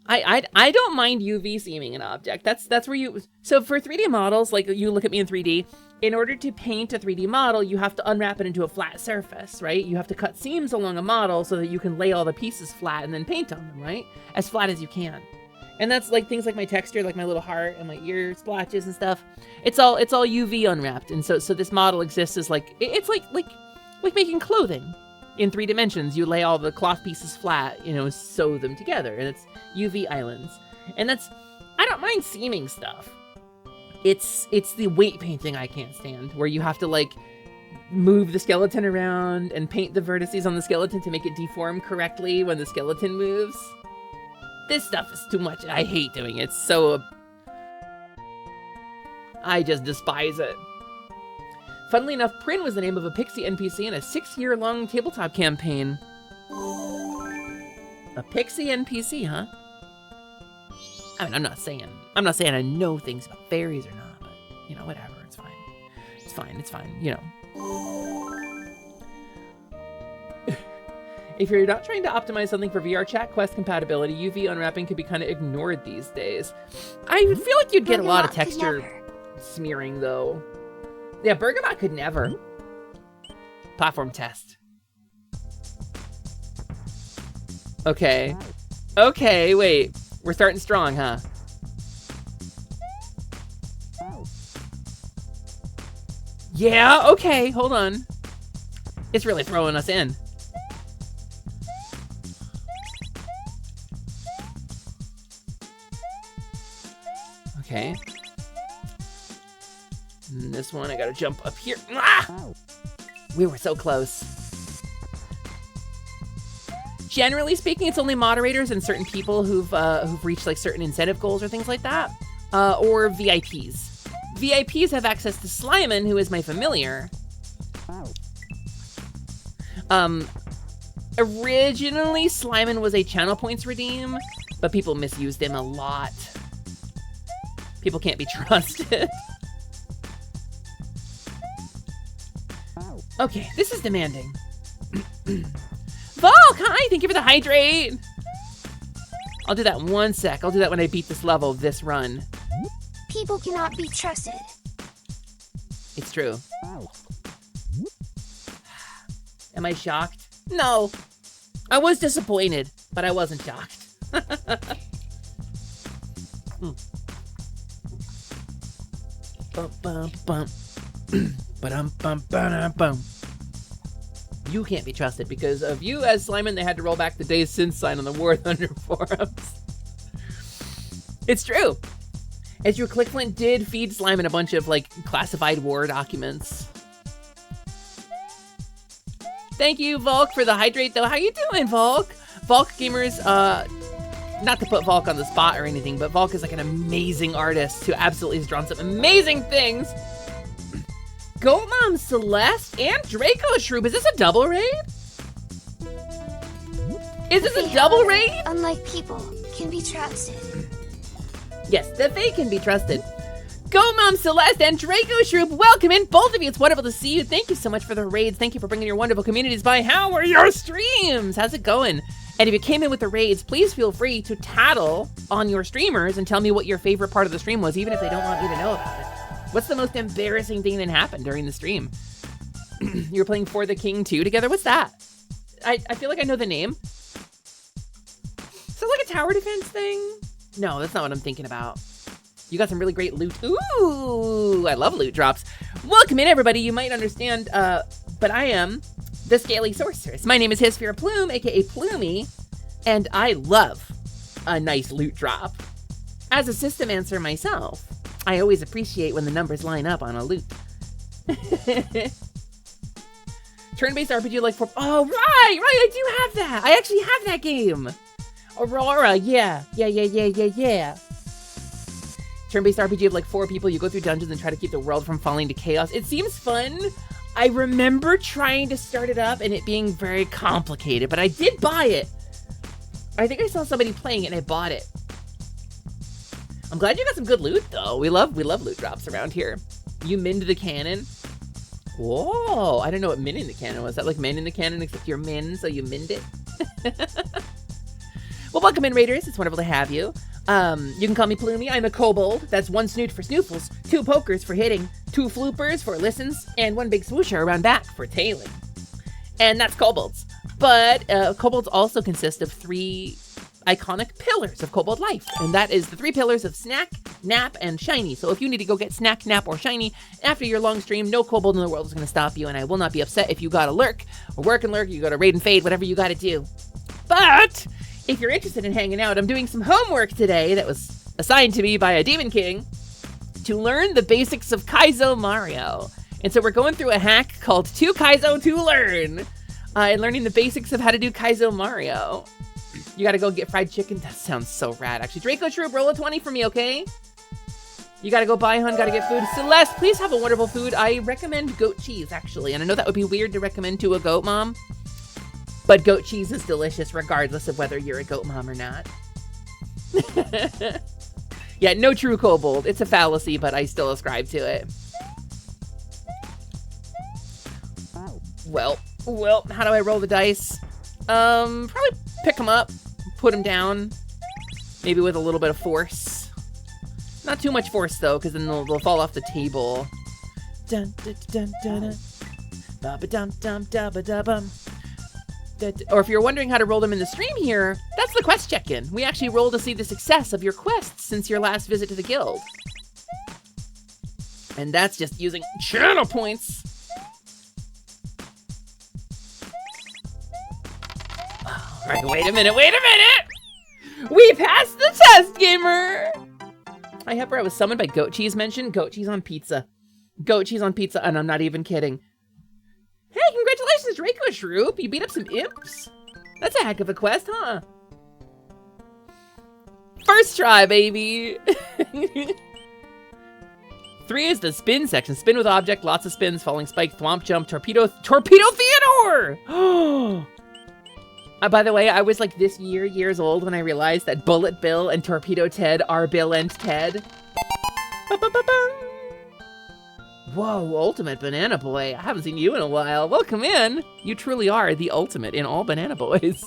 I don't mind UV seaming an object. That's where you, so for 3D models, like you look at me in 3D, in order to paint a 3D model, you have to unwrap it into a flat surface, right? You have to cut seams along a model so that you can lay all the pieces flat and then paint on them, right? As flat as you can. And that's like things like my texture, like my little heart and my ear splotches and stuff. It's all UV unwrapped. And so this model exists as like, it's like making clothing in 3 dimensions. You lay all the cloth pieces flat, you know, sew them together, and it's UV islands. And that's, I don't mind seaming stuff. It's the weight painting I can't stand, where you have to like move the skeleton around and paint the vertices on the skeleton to make it deform correctly when the skeleton moves. This stuff is too much. I hate doing it. So I just despise it. Funnily enough, Prin was the name of a Pixie NPC in a 6-year-long tabletop campaign. A Pixie NPC, huh? I mean, I'm not saying I know things about fairies or not, but you know, whatever. It's fine. It's fine. It's fine. You know. If you're not trying to optimize something for VR chat quest compatibility, UV unwrapping could be kind of ignored these days. I feel like you'd get a lot of texture smearing, though. Yeah, Bergamot could never. Platform test. Okay. Okay, wait. We're starting strong, huh? Yeah, okay, hold on. It's really throwing us in. Okay. And this one, I gotta jump up here. Ah! We were so close. Generally speaking, it's only moderators and certain people who've reached like certain incentive goals or things like that, or VIPs. VIPs have access to Slyman, who is my familiar. Originally, Slyman was a channel points redeem, but people misused him a lot. People can't be trusted. Okay, this is demanding. Volk, hi, thank you for the hydrate. I'll do that in 1 sec. I'll do that when I beat this level, this run. People cannot be trusted. It's true. Am I shocked? No. I was disappointed, but I wasn't shocked. Bum, bum, bum. Ba-dum, bum, ba-dum, bum. You can't be trusted because of you as Slyman. They had to roll back the days since sign on the War Thunder forums. It's true. As your ClickFlint did feed Slyman a bunch of like classified war documents. Thank you, Volk, for the hydrate though. How you doing, Volk? Volk Gamers, not to put Volk on the spot or anything, but Volk is like an amazing artist who absolutely has drawn some amazing things. Goat Mom Celeste and Draco Shroop. Is this a double raid? Is this a double raid? Unlike people, can be trusted. Yes, the Fae can be trusted. Goat Mom Celeste and Draco Shroop, welcome in, both of you. It's wonderful to see you. Thank you so much for the raids. Thank you for bringing your wonderful communities by. How are your streams? How's it going? And if you came in with the raids, please feel free to tattle on your streamers and tell me what your favorite part of the stream was, even if they don't want you to know about it. What's the most embarrassing thing that happened during the stream? You were playing For the King 2 together? What's that? I feel like I know the name. Is it like a tower defense thing? No, that's not what I'm thinking about. You got some really great loot. Ooh, I love loot drops. Welcome in, everybody. You might understand, but I am the Scaly Sorceress. My name is Hisphere Plume, aka Plumey, and I love a nice loot drop. As a system answer myself, I always appreciate when the numbers line up on a loot. Turn-based RPG like for... Oh, right, I do have that. I actually have that game. Aurora, yeah. Turn-based RPG of like 4 people. You go through dungeons and try to keep the world from falling to chaos. It seems fun. I remember trying to start it up and it being very complicated, but I did buy it. I think I saw somebody playing it and I bought it. I'm glad you got some good loot though. We love loot drops around here. You minned the cannon. Whoa, I don't know what minning the cannon was. That like manning the cannon except you're min, so you minned it? Well, welcome in, Raiders. It's wonderful to have you. You can call me Plumey. I'm a kobold. That's 1 snoot for snoofles, 2 pokers for hitting, 2 floopers for listens, and 1 big swoosher around back for tailing. And that's kobolds. But kobolds also consist of 3 iconic pillars of kobold life, and that is the 3 pillars of snack, nap, and shiny. So if you need to go get snack, nap, or shiny after your long stream, no kobold in the world is going to stop you, and I will not be upset if you gotta lurk or work and lurk. You gotta raid and fade, whatever you gotta do. But if you're interested in hanging out, I'm doing some homework today that was assigned to me by a Demon King to learn the basics of Kaizo Mario. And so we're going through a hack called 2 Kaizo to Learn, and learning the basics of how to do Kaizo Mario. You gotta go get fried chicken. That sounds so rad, actually. Draco Shroop, roll a 20 for me, okay? You gotta go buy, hun, gotta get food. Celeste, please have a wonderful food. I recommend goat cheese, actually. And I know that would be weird to recommend to a goat mom, but goat cheese is delicious regardless of whether you're a goat mom or not. Yeah, no true kobold. It's a fallacy, but I still ascribe to it. Well, how do I roll the dice? Probably pick them up, put them down, maybe with a little bit of force. Not too much force though, because then they'll fall off the table. Dun dun dun dun dun. Ba ba dum dum da ba da bum. Or if you're wondering how to roll them in the stream here, that's the quest check-in. We actually roll to see the success of your quests since your last visit to the guild. And that's just using channel points. All right, wait a minute. We passed the test, gamer. Hi, Hepper. I was summoned by goat cheese mentioned. Goat cheese on pizza. Goat cheese on pizza, and I'm not even kidding. Hey, congratulations, Draco Shroop. You beat up some imps. That's a heck of a quest, huh? First try, baby. 3 is the spin section. Spin with object, lots of spins, falling spike, thwomp jump, torpedo Theodore! By the way, I was like this years old when I realized that Bullet Bill and Torpedo Ted are Bill and Ted. Ba-ba-ba-ba. Whoa, Ultimate Banana Boy. I haven't seen you in a while. Welcome in. You truly are the ultimate in all Banana Boys.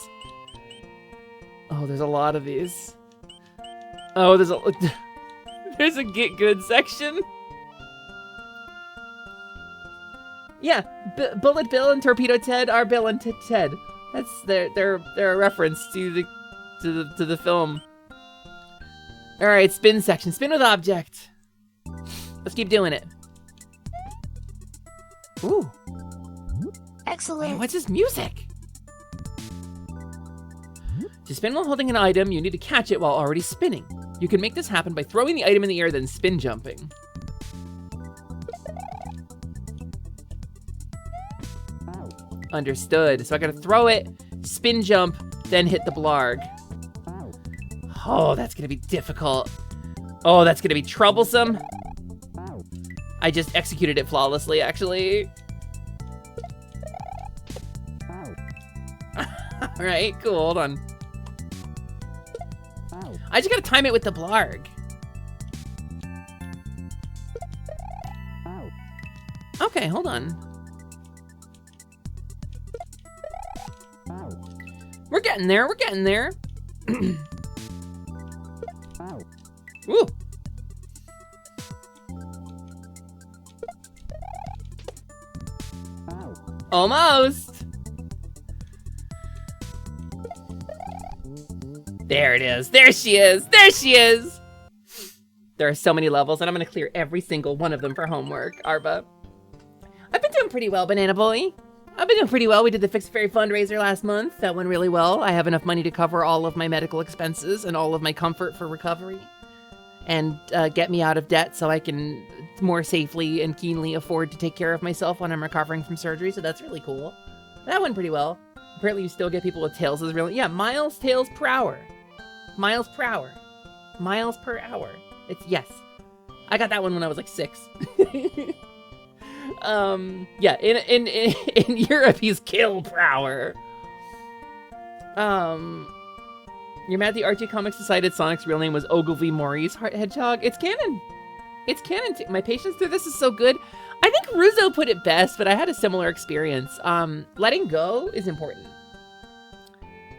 Oh, there's a lot of these. Oh, there's a get good section. Yeah, Bullet Bill and Torpedo Ted are Bill and Ted. That's they're a reference to the film. All right, spin section. Spin with object. Let's keep doing it. Ooh. Excellent. Wait, what's this music? To spin while holding an item, you need to catch it while already spinning. You can make this happen by throwing the item in the air, then spin jumping. Understood. So I gotta throw it, spin jump, then hit the blarg. Oh, that's gonna be difficult. Oh, that's gonna be troublesome. I just executed it flawlessly, actually. Alright, cool, hold on. I just gotta time it with the blarg. Okay, hold on. We're getting there, we're getting there. Woo! Almost! There it is. There she is. There she is! There are so many levels, and I'm gonna clear every single one of them for homework, Arba. I've been doing pretty well, Banana Boy. I've been doing pretty well. We did the Fix Fairy fundraiser last month. That went really well. I have enough money to cover all of my medical expenses and all of my comfort for recovery. And get me out of debt so I can more safely and keenly afford to take care of myself when I'm recovering from surgery. So that's really cool. That went pretty well. Apparently you still get people with tails. Is really, yeah, miles, tails per hour. Miles per hour. Miles per hour. It's, yes. I got that one when I was like 6. Yeah, in Europe he's kill per hour. You're mad the RT Comics decided Sonic's real name was Ogilvy Maurice Hedgehog? It's canon. It's canon. My patience through this is so good. I think Russo put it best, but I had a similar experience. Letting go is important.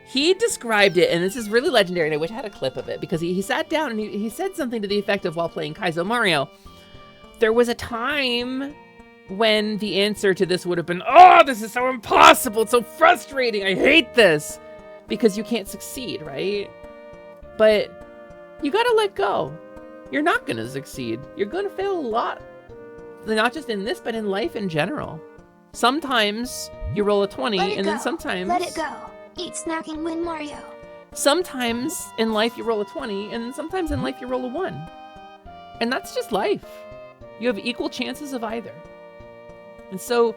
He described it, and this is really legendary, and I wish I had a clip of it, because he sat down and he said something to the effect of, while playing Kaizo Mario, there was a time when the answer to this would have been, oh, this is so impossible, it's so frustrating, I hate this, because you can't succeed, right? But you gotta let go. You're not gonna succeed. You're gonna fail a lot. Not just in this, but in life in general. Sometimes you roll a 20, and then sometimes... Let it go. Eat, snack, and win Mario. Sometimes in life you roll a 20, and then sometimes in life you roll a 1. And that's just life. You have equal chances of either. And so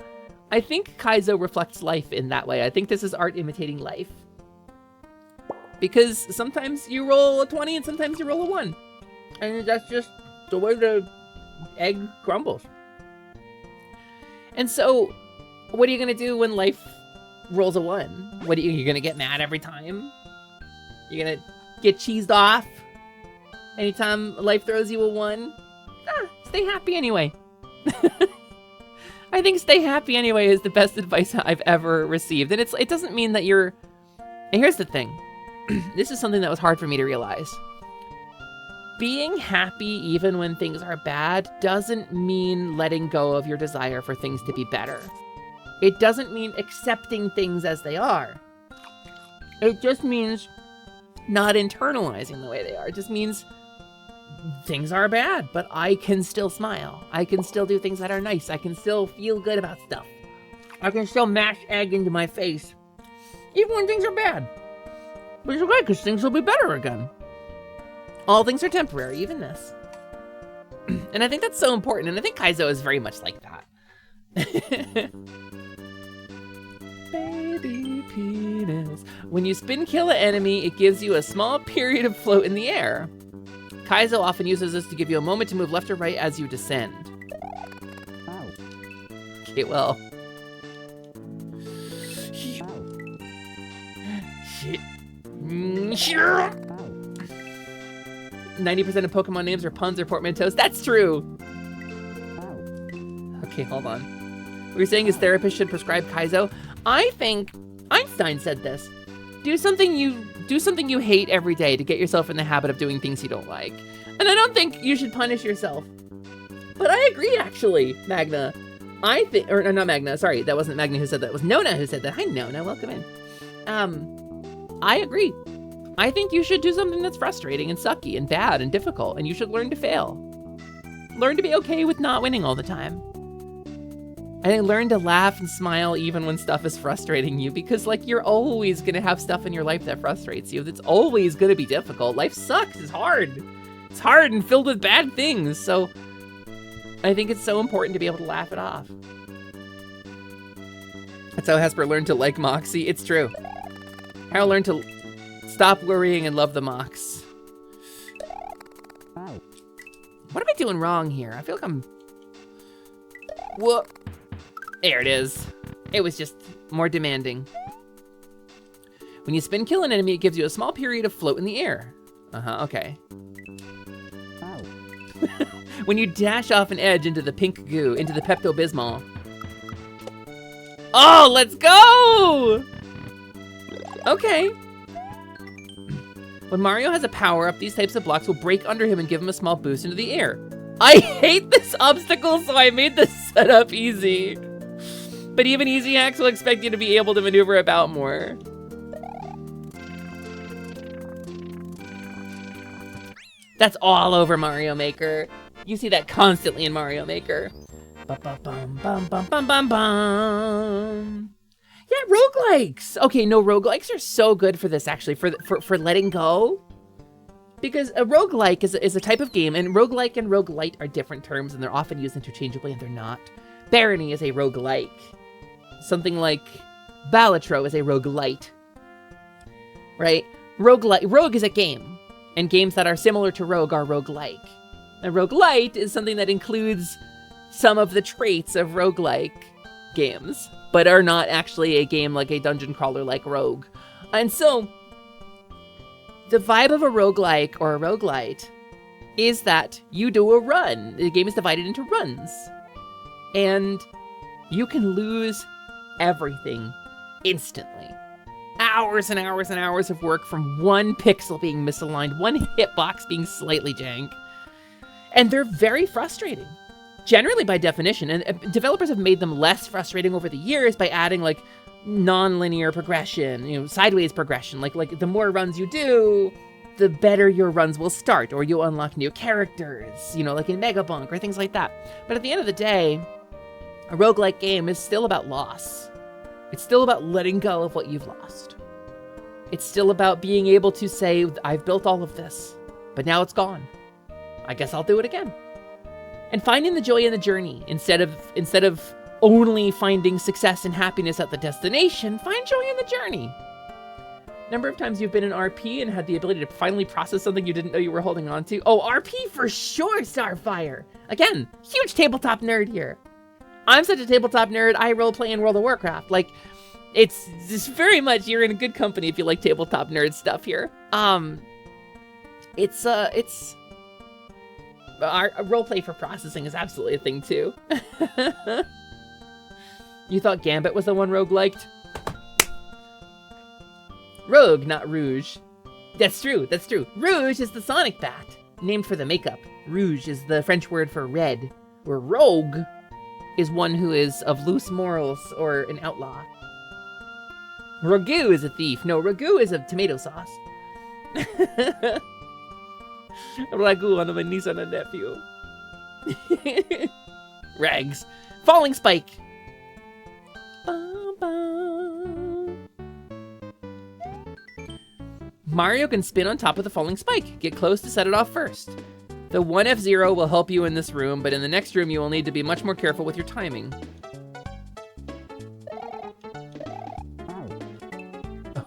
I think Kaizo reflects life in that way. I think this is art imitating life. Because sometimes you roll a 20 and sometimes you roll a 1. And that's just the way the egg crumbles. And so what are you going to do when life rolls a 1? What are you going to get mad every time? You're going to get cheesed off anytime life throws you a 1? Stay happy anyway. I think stay happy anyway is the best advice I've ever received. And it doesn't mean that you're... And here's the thing. This is something that was hard for me to realize. Being happy even when things are bad doesn't mean letting go of your desire for things to be better. It doesn't mean accepting things as they are. It just means not internalizing the way they are. It just means things are bad, but I can still smile. I can still do things that are nice. I can still feel good about stuff. I can still mash egg into my face, even when things are bad. But it's okay, because things will be better again. All things are temporary, even this. And I think that's so important, and I think Kaizo is very much like that. Baby penis. When you spin kill an enemy, it gives you a small period of float in the air. Kaizo often uses this to give you a moment to move left or right as you descend. Okay, well. Shit. 90% of Pokemon names are puns or portmanteaus. That's true. Okay, hold on. What you're saying is therapists should prescribe Kaizo? I think Einstein said this. Do something you hate every day to get yourself in the habit of doing things you don't like. And I don't think you should punish yourself. But I agree, actually, Magna. I think, or not Magna, sorry, that wasn't Magna who said that. It was Nona who said that. Hi, Nona, welcome in. I agree. I think you should do something that's frustrating and sucky and bad and difficult, and you should learn to fail. Learn to be okay with not winning all the time. I think learn to laugh and smile even when stuff is frustrating you, because like you're always gonna have stuff in your life that frustrates you. It's always gonna be difficult. Life sucks, it's hard. It's hard and filled with bad things, so I think it's so important to be able to laugh it off. That's how Hesper learned to like Moxie. It's true. How learned to stop worrying and love the Mox. What am I doing wrong here? I feel like I'm... Whoa. There it is. It was just more demanding. When you spin kill an enemy, it gives you a small period of float in the air. Okay. When you dash off an edge into the pink goo, into the Pepto-Bismol. Oh, let's go! Okay. When Mario has a power-up, these types of blocks will break under him and give him a small boost into the air. I hate this obstacle, so I made this setup easy. But even easy hacks will expect you to be able to maneuver about more. That's all over Mario Maker. You see that constantly in Mario Maker. Bum-bum-bum-bum-bum-bum. Yeah, roguelikes. Okay, no, roguelikes are so good for this, actually, for letting go. Because a roguelike is a type of game, and roguelike and roguelite are different terms, and they're often used interchangeably, and they're not. Barony is a roguelike. Something like Balatro is a roguelite. Right? Rogue is a game, and games that are similar to Rogue are roguelike. A roguelite is something that includes some of the traits of roguelike games, but are not actually a game like a dungeon crawler like Rogue. And so, the vibe of a roguelike or a roguelite is that you do a run. The game is divided into runs. And you can lose everything instantly. Hours and hours and hours of work from one pixel being misaligned, one hitbox being slightly jank. And they're very frustrating. Generally by definition, and developers have made them less frustrating over the years by adding like non-linear progression, sideways progression. Like the more runs you do, the better your runs will start, or you'll unlock new characters, like in Megabunk or things like that. But at the end of the day, a roguelike game is still about loss. It's still about letting go of what you've lost. It's still about being able to say, I've built all of this, but now it's gone. I guess I'll do it again. And finding the joy in the journey instead of only finding success and happiness at the destination, find joy in the journey. Number of times you've been in RP and had the ability to finally process something you didn't know you were holding on to. Oh, RP for sure, Starfire. Again, huge tabletop nerd here. I'm such a tabletop nerd, I roleplay in World of Warcraft. Like, it's just very much, you're in a good company if you like tabletop nerd stuff here. Our roleplay for processing is absolutely a thing too. You thought Gambit was the one Rogue liked? Rogue, not Rouge. That's true, that's true. Rouge is the Sonic bat, named for the makeup. Rouge is the French word for red, where Rogue is one who is of loose morals or an outlaw. Ragu is a thief. No, Ragu is a tomato sauce. Ragu on my niece and a nephew. Rags. Falling Spike. Mario can spin on top of the falling spike. Get close to set it off first. The 1 F0 will help you in this room, but in the next room you will need to be much more careful with your timing.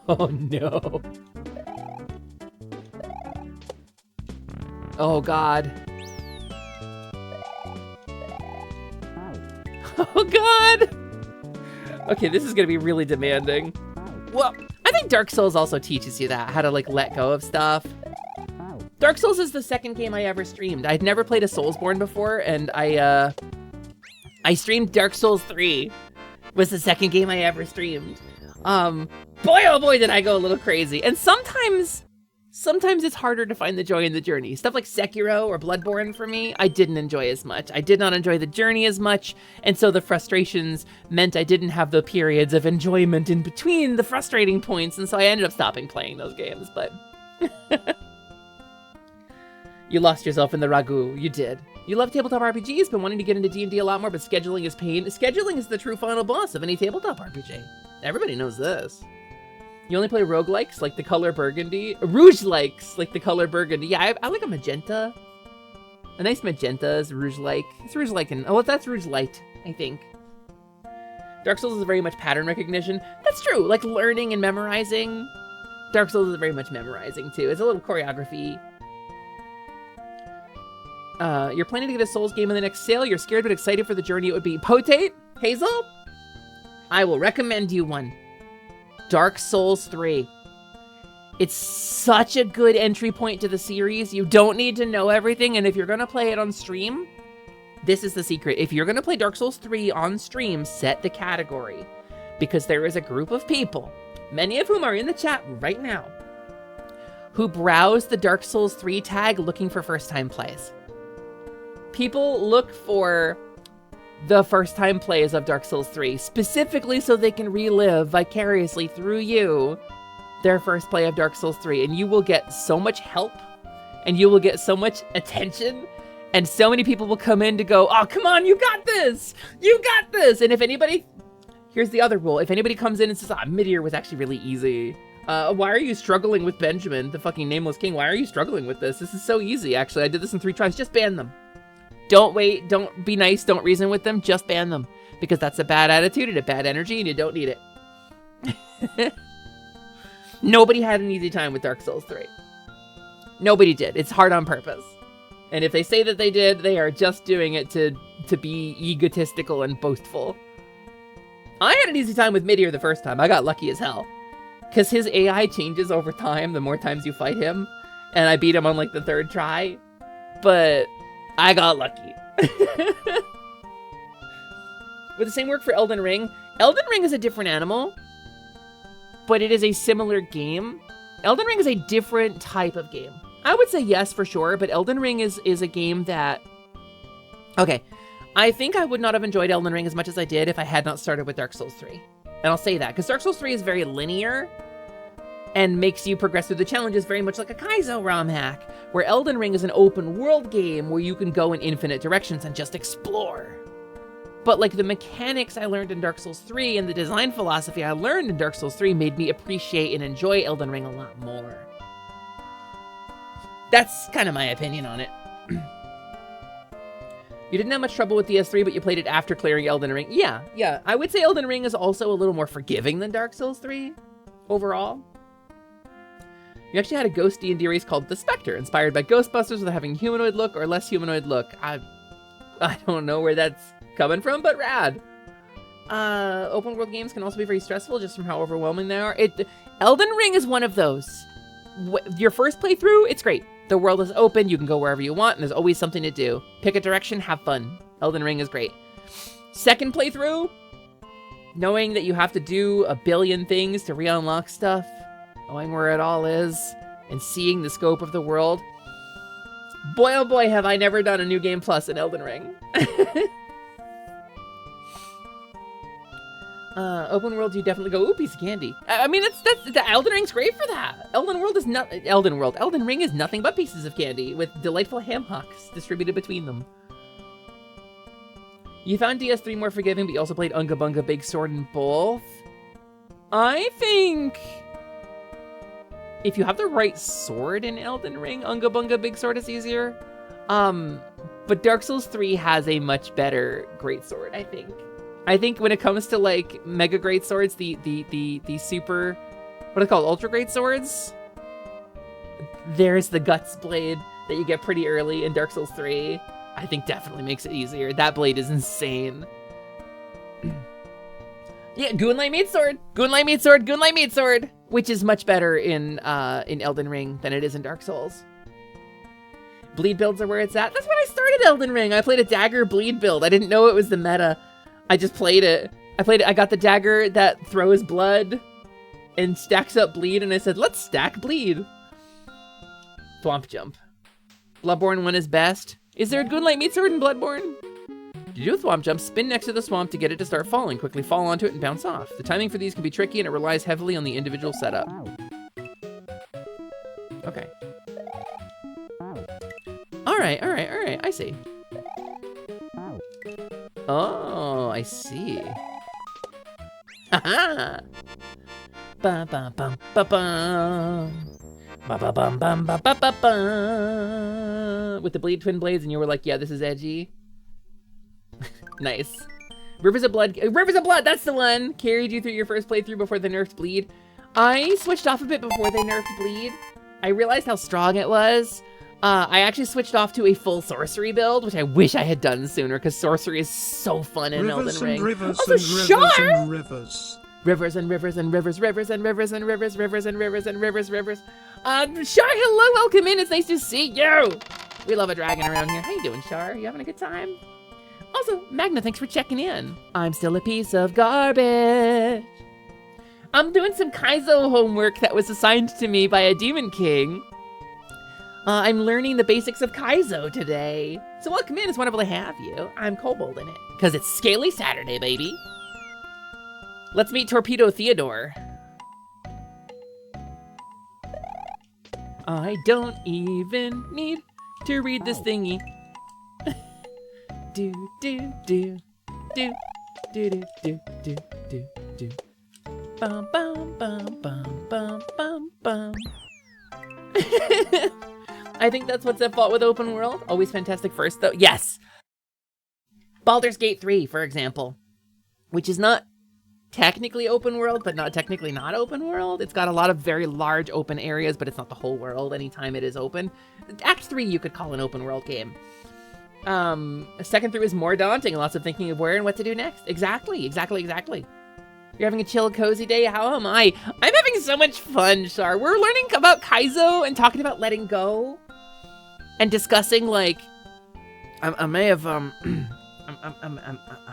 Oh no. Oh god. Oh god! Okay, this is gonna be really demanding. Well, I think Dark Souls also teaches you that, how to like let go of stuff. Dark Souls is the second game I ever streamed. I'd never played a Soulsborne before, and I streamed Dark Souls 3. Was the second game I ever streamed. Boy oh boy did I go a little crazy. And sometimes it's harder to find the joy in the journey. Stuff like Sekiro or Bloodborne for me, I didn't enjoy as much. I did not enjoy the journey as much, and so the frustrations meant I didn't have the periods of enjoyment in between the frustrating points, and so I ended up stopping playing those games, but... You lost yourself in the ragu, you did. You love tabletop RPGs, been wanting to get into D&D a lot more, but scheduling is pain. Scheduling is the true final boss of any tabletop RPG. Everybody knows this. You only play roguelikes like the color burgundy. Rouge-likes like the color burgundy. Yeah, I like a magenta. A nice magenta is rouge-like. It's rouge-like and... Oh, that's rouge-light, I think. Dark Souls is very much pattern recognition. That's true, like learning and memorizing. Dark Souls is very much memorizing, too. It's a little choreography. You're planning to get a Souls game in the next sale. You're scared but excited for the journey it would be. Potate? Hazel? I will recommend you one. Dark Souls 3. It's such a good entry point to the series. You don't need to know everything, and if you're gonna play it on stream, this is the secret. If you're gonna play Dark Souls 3 on stream, set the category. Because there is a group of people, many of whom are in the chat right now, who browse the Dark Souls 3 tag looking for first-time plays. People look for the first-time plays of Dark Souls 3, specifically so they can relive vicariously through you their first play of Dark Souls 3, and you will get so much help, and you will get so much attention, and so many people will come in to go, oh, come on, you got this! You got this! And if anybody... Here's the other rule. If anybody comes in and says, Midir was actually really easy. Why are you struggling with Benjamin, the fucking nameless king? Why are you struggling with this? This is so easy, actually. I did this in 3 tries. Just ban them. Don't wait, don't be nice, don't reason with them, just ban them. Because that's a bad attitude and a bad energy, and you don't need it. Nobody had an easy time with Dark Souls 3. Nobody did. It's hard on purpose. And if they say that they did, they are just doing it to be egotistical and boastful. I had an easy time with Midir the first time. I got lucky as hell. Because his AI changes over time the more times you fight him. And I beat him on like the 3rd try. But... I got lucky. Would the same work for Elden Ring? Elden Ring is a different animal, but it is a similar game. Elden Ring is a different type of game. I would say yes for sure, but Elden Ring is a game that... Okay, I think I would not have enjoyed Elden Ring as much as I did if I had not started with Dark Souls 3. And I'll say that, because Dark Souls 3 is very linear, and makes you progress through the challenges very much like a Kaizo ROM hack, where Elden Ring is an open world game where you can go in infinite directions and just explore. But like the mechanics I learned in Dark Souls 3 and the design philosophy I learned in Dark Souls 3 made me appreciate and enjoy Elden Ring a lot more. That's kind of my opinion on it. You didn't have much trouble with DS3, but you played it after clearing Elden Ring. Yeah. I would say Elden Ring is also a little more forgiving than Dark Souls 3 overall. You actually had a ghost D&D race called The Spectre, inspired by Ghostbusters with having humanoid look or less humanoid look. I don't know where that's coming from, but rad. Open world games can also be very stressful just from how overwhelming they are. Elden Ring is one of those. Your first playthrough, it's great. The world is open, you can go wherever you want, and there's always something to do. Pick a direction, have fun. Elden Ring is great. Second playthrough, knowing that you have to do a billion things to re-unlock stuff, knowing where it all is, and seeing the scope of the world. Boy, oh boy, have I never done a New Game Plus in Elden Ring. Open world, you definitely go, ooh, piece of candy. I mean, the Elden Ring's great for that. Elden Ring is nothing but pieces of candy with delightful ham hocks distributed between them. You found DS3 more forgiving, but you also played Unga Bunga Big Sword in both. I think if you have the right sword in Elden Ring, Unga Bunga Big Sword is easier. But Dark Souls 3 has a much better greatsword, I think. I think when it comes to like mega greatswords, the super, what are they called, ultra greatswords? There's the Guts blade that you get pretty early in Dark Souls 3. I think definitely makes it easier. That blade is insane. Yeah, Goonlight Meat Sword, Goonlight Meat Sword, Goonlight Meat Sword, which is much better in Elden Ring than it is in Dark Souls. Bleed builds are where it's at. That's when I started Elden Ring. I played a dagger bleed build. I didn't know it was the meta. I just played it. I got the dagger that throws blood and stacks up bleed, and I said, let's stack bleed. Swamp Jump. Bloodborne 1 is best. Is there a Goonlight Meat Sword in Bloodborne? To do a Swamp Jump, spin next to the swamp to get it to start falling. Quickly fall onto it and bounce off. The timing for these can be tricky, and it relies heavily on the individual setup. Okay. Alright, I see. Oh, I see. Haha! Ba ba bum ba bum. Ba ba bum bum ba ba ba bum. With the bleed twin blades, and you were like, yeah, this is edgy. Nice. Rivers of Blood, that's the one! Carried you through your first playthrough before they nerfed bleed. I switched off a bit before they nerfed bleed. I realized how strong it was. I actually switched off to a full sorcery build, which I wish I had done sooner, because sorcery is so fun in Elden Ring. Rivers also, and rivers Char! and rivers. Rivers and rivers and rivers, rivers and rivers and rivers, rivers and rivers and rivers, rivers. Char, hello, welcome in. It's nice to see you. We love a dragon around here. How you doing, Char? You having a good time? Also, Magna, thanks for checking in. I'm still a piece of garbage. I'm doing some Kaizo homework that was assigned to me by a Demon King. I'm learning the basics of Kaizo today. So welcome in, it's wonderful to have you. I'm Kobold in it, because it's Scaly Saturday, baby. Let's meet Torpedo Theodore. I don't even need to read this thingy. do, do, do, do, do, do, do, do, do, do. Bum, bum, bum, bum, bum, bum, bum. I think that's what's at fault with open world. Always fantastic first, though. Yes! Baldur's Gate 3, for example, which is not technically open world, but not technically not open world. It's got a lot of very large open areas, but it's not the whole world anytime it is open. Act 3 you could call an open world game. Second through is more daunting, lots of thinking of where and what to do next. Exactly. You're having a chill, cozy day? How am I? I'm having so much fun, Char. We're learning about Kaizo and talking about letting go. And discussing, like, I may have, I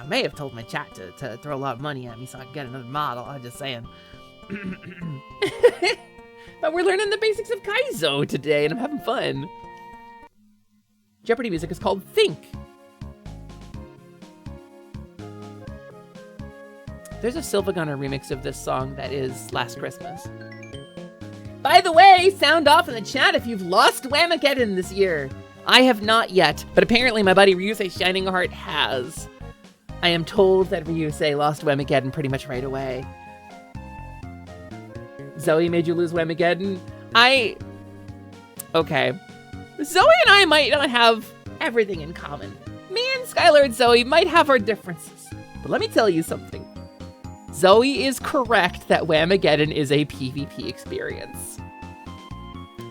may have told my chat to throw a lot of money at me so I can get another model. I'm just saying. But we're learning the basics of Kaizo today, and I'm having fun. Jeopardy music is called Think. There's a Sylvagunner remix of this song that is Last Christmas. By the way, sound off in the chat if you've lost Whamageddon this year. I have not yet, but apparently my buddy Ryusei Shining Heart has. I am told that Ryusei lost Whamageddon pretty much right away. Zoe made you lose Whamageddon? Okay. Zoe and I might not have everything in common. Me and Skylar and Zoe might have our differences. But let me tell you something. Zoe is correct that Whamageddon is a PvP experience.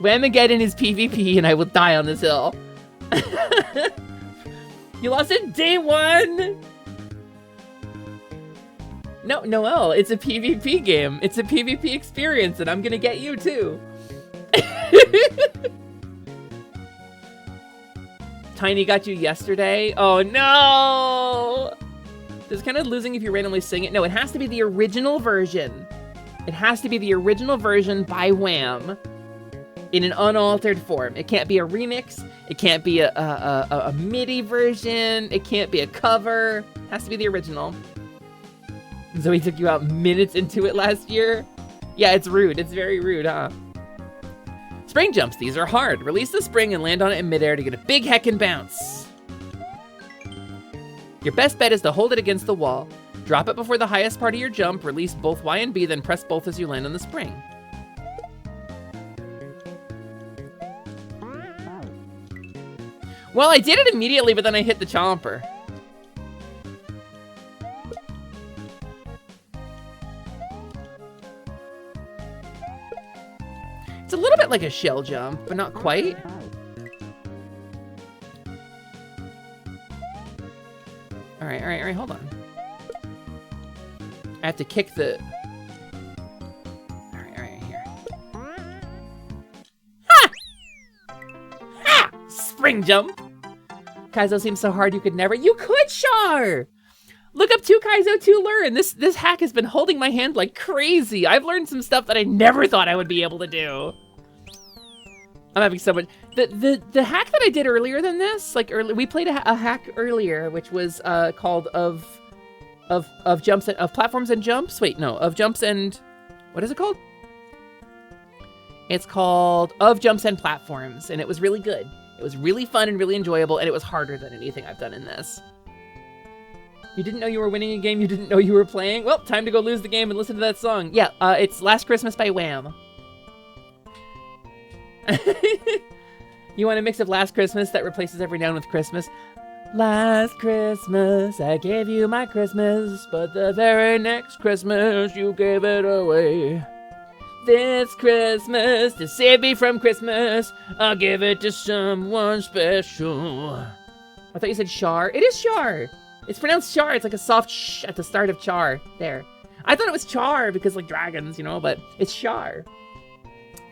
Whamageddon is PvP, and I will die on this hill. You lost it day one? No, Noelle, it's a PvP game. It's a PvP experience, and I'm gonna get you too. Tiny got you yesterday? Oh no! It's kind of losing if you randomly sing it. No, it has to be the original version. It has to be the original version by Wham in an unaltered form. It can't be a remix. It can't be a MIDI version. It can't be a cover. It has to be the original. Zoe took you out minutes into it last year. Yeah, it's rude. It's very rude, huh? Spring jumps. These are hard. Release the spring and land on it in midair to get a big heckin' bounce. Your best bet is to hold it against the wall. Drop it before the highest part of your jump, release both Y and B, then press both as you land on the spring. Well, I did it immediately, but then I hit the chomper. It's a little bit like a shell jump, but not quite. All right, hold on. I have to kick the... All right, here. Ha! Ha! Spring jump. Kaizo seems so hard you could never... You could, Char! Look up 2 Kaizo 2 learn. This hack has been holding my hand like crazy. I've learned some stuff that I never thought I would be able to do. I'm having so much... The hack that I did earlier than this, like we played a hack earlier, which was called of jumps and, of platforms and jumps. Wait, no, of jumps and what is it called? It's called of jumps and platforms, and it was really good. It was really fun and really enjoyable, and it was harder than anything I've done in this. You didn't know you were winning a game. You didn't know you were playing. Well, time to go lose the game and listen to that song. Yeah, it's Last Christmas by Wham. You want a mix of Last Christmas that replaces every noun with Christmas? Last Christmas, I gave you my Christmas, but the very next Christmas, you gave it away. This Christmas, to save me from Christmas, I'll give it to someone special. I thought you said Char. It is Char. It's pronounced Char. It's like a soft sh at the start of Char. There. I thought it was Char because like dragons, you know, but it's Char.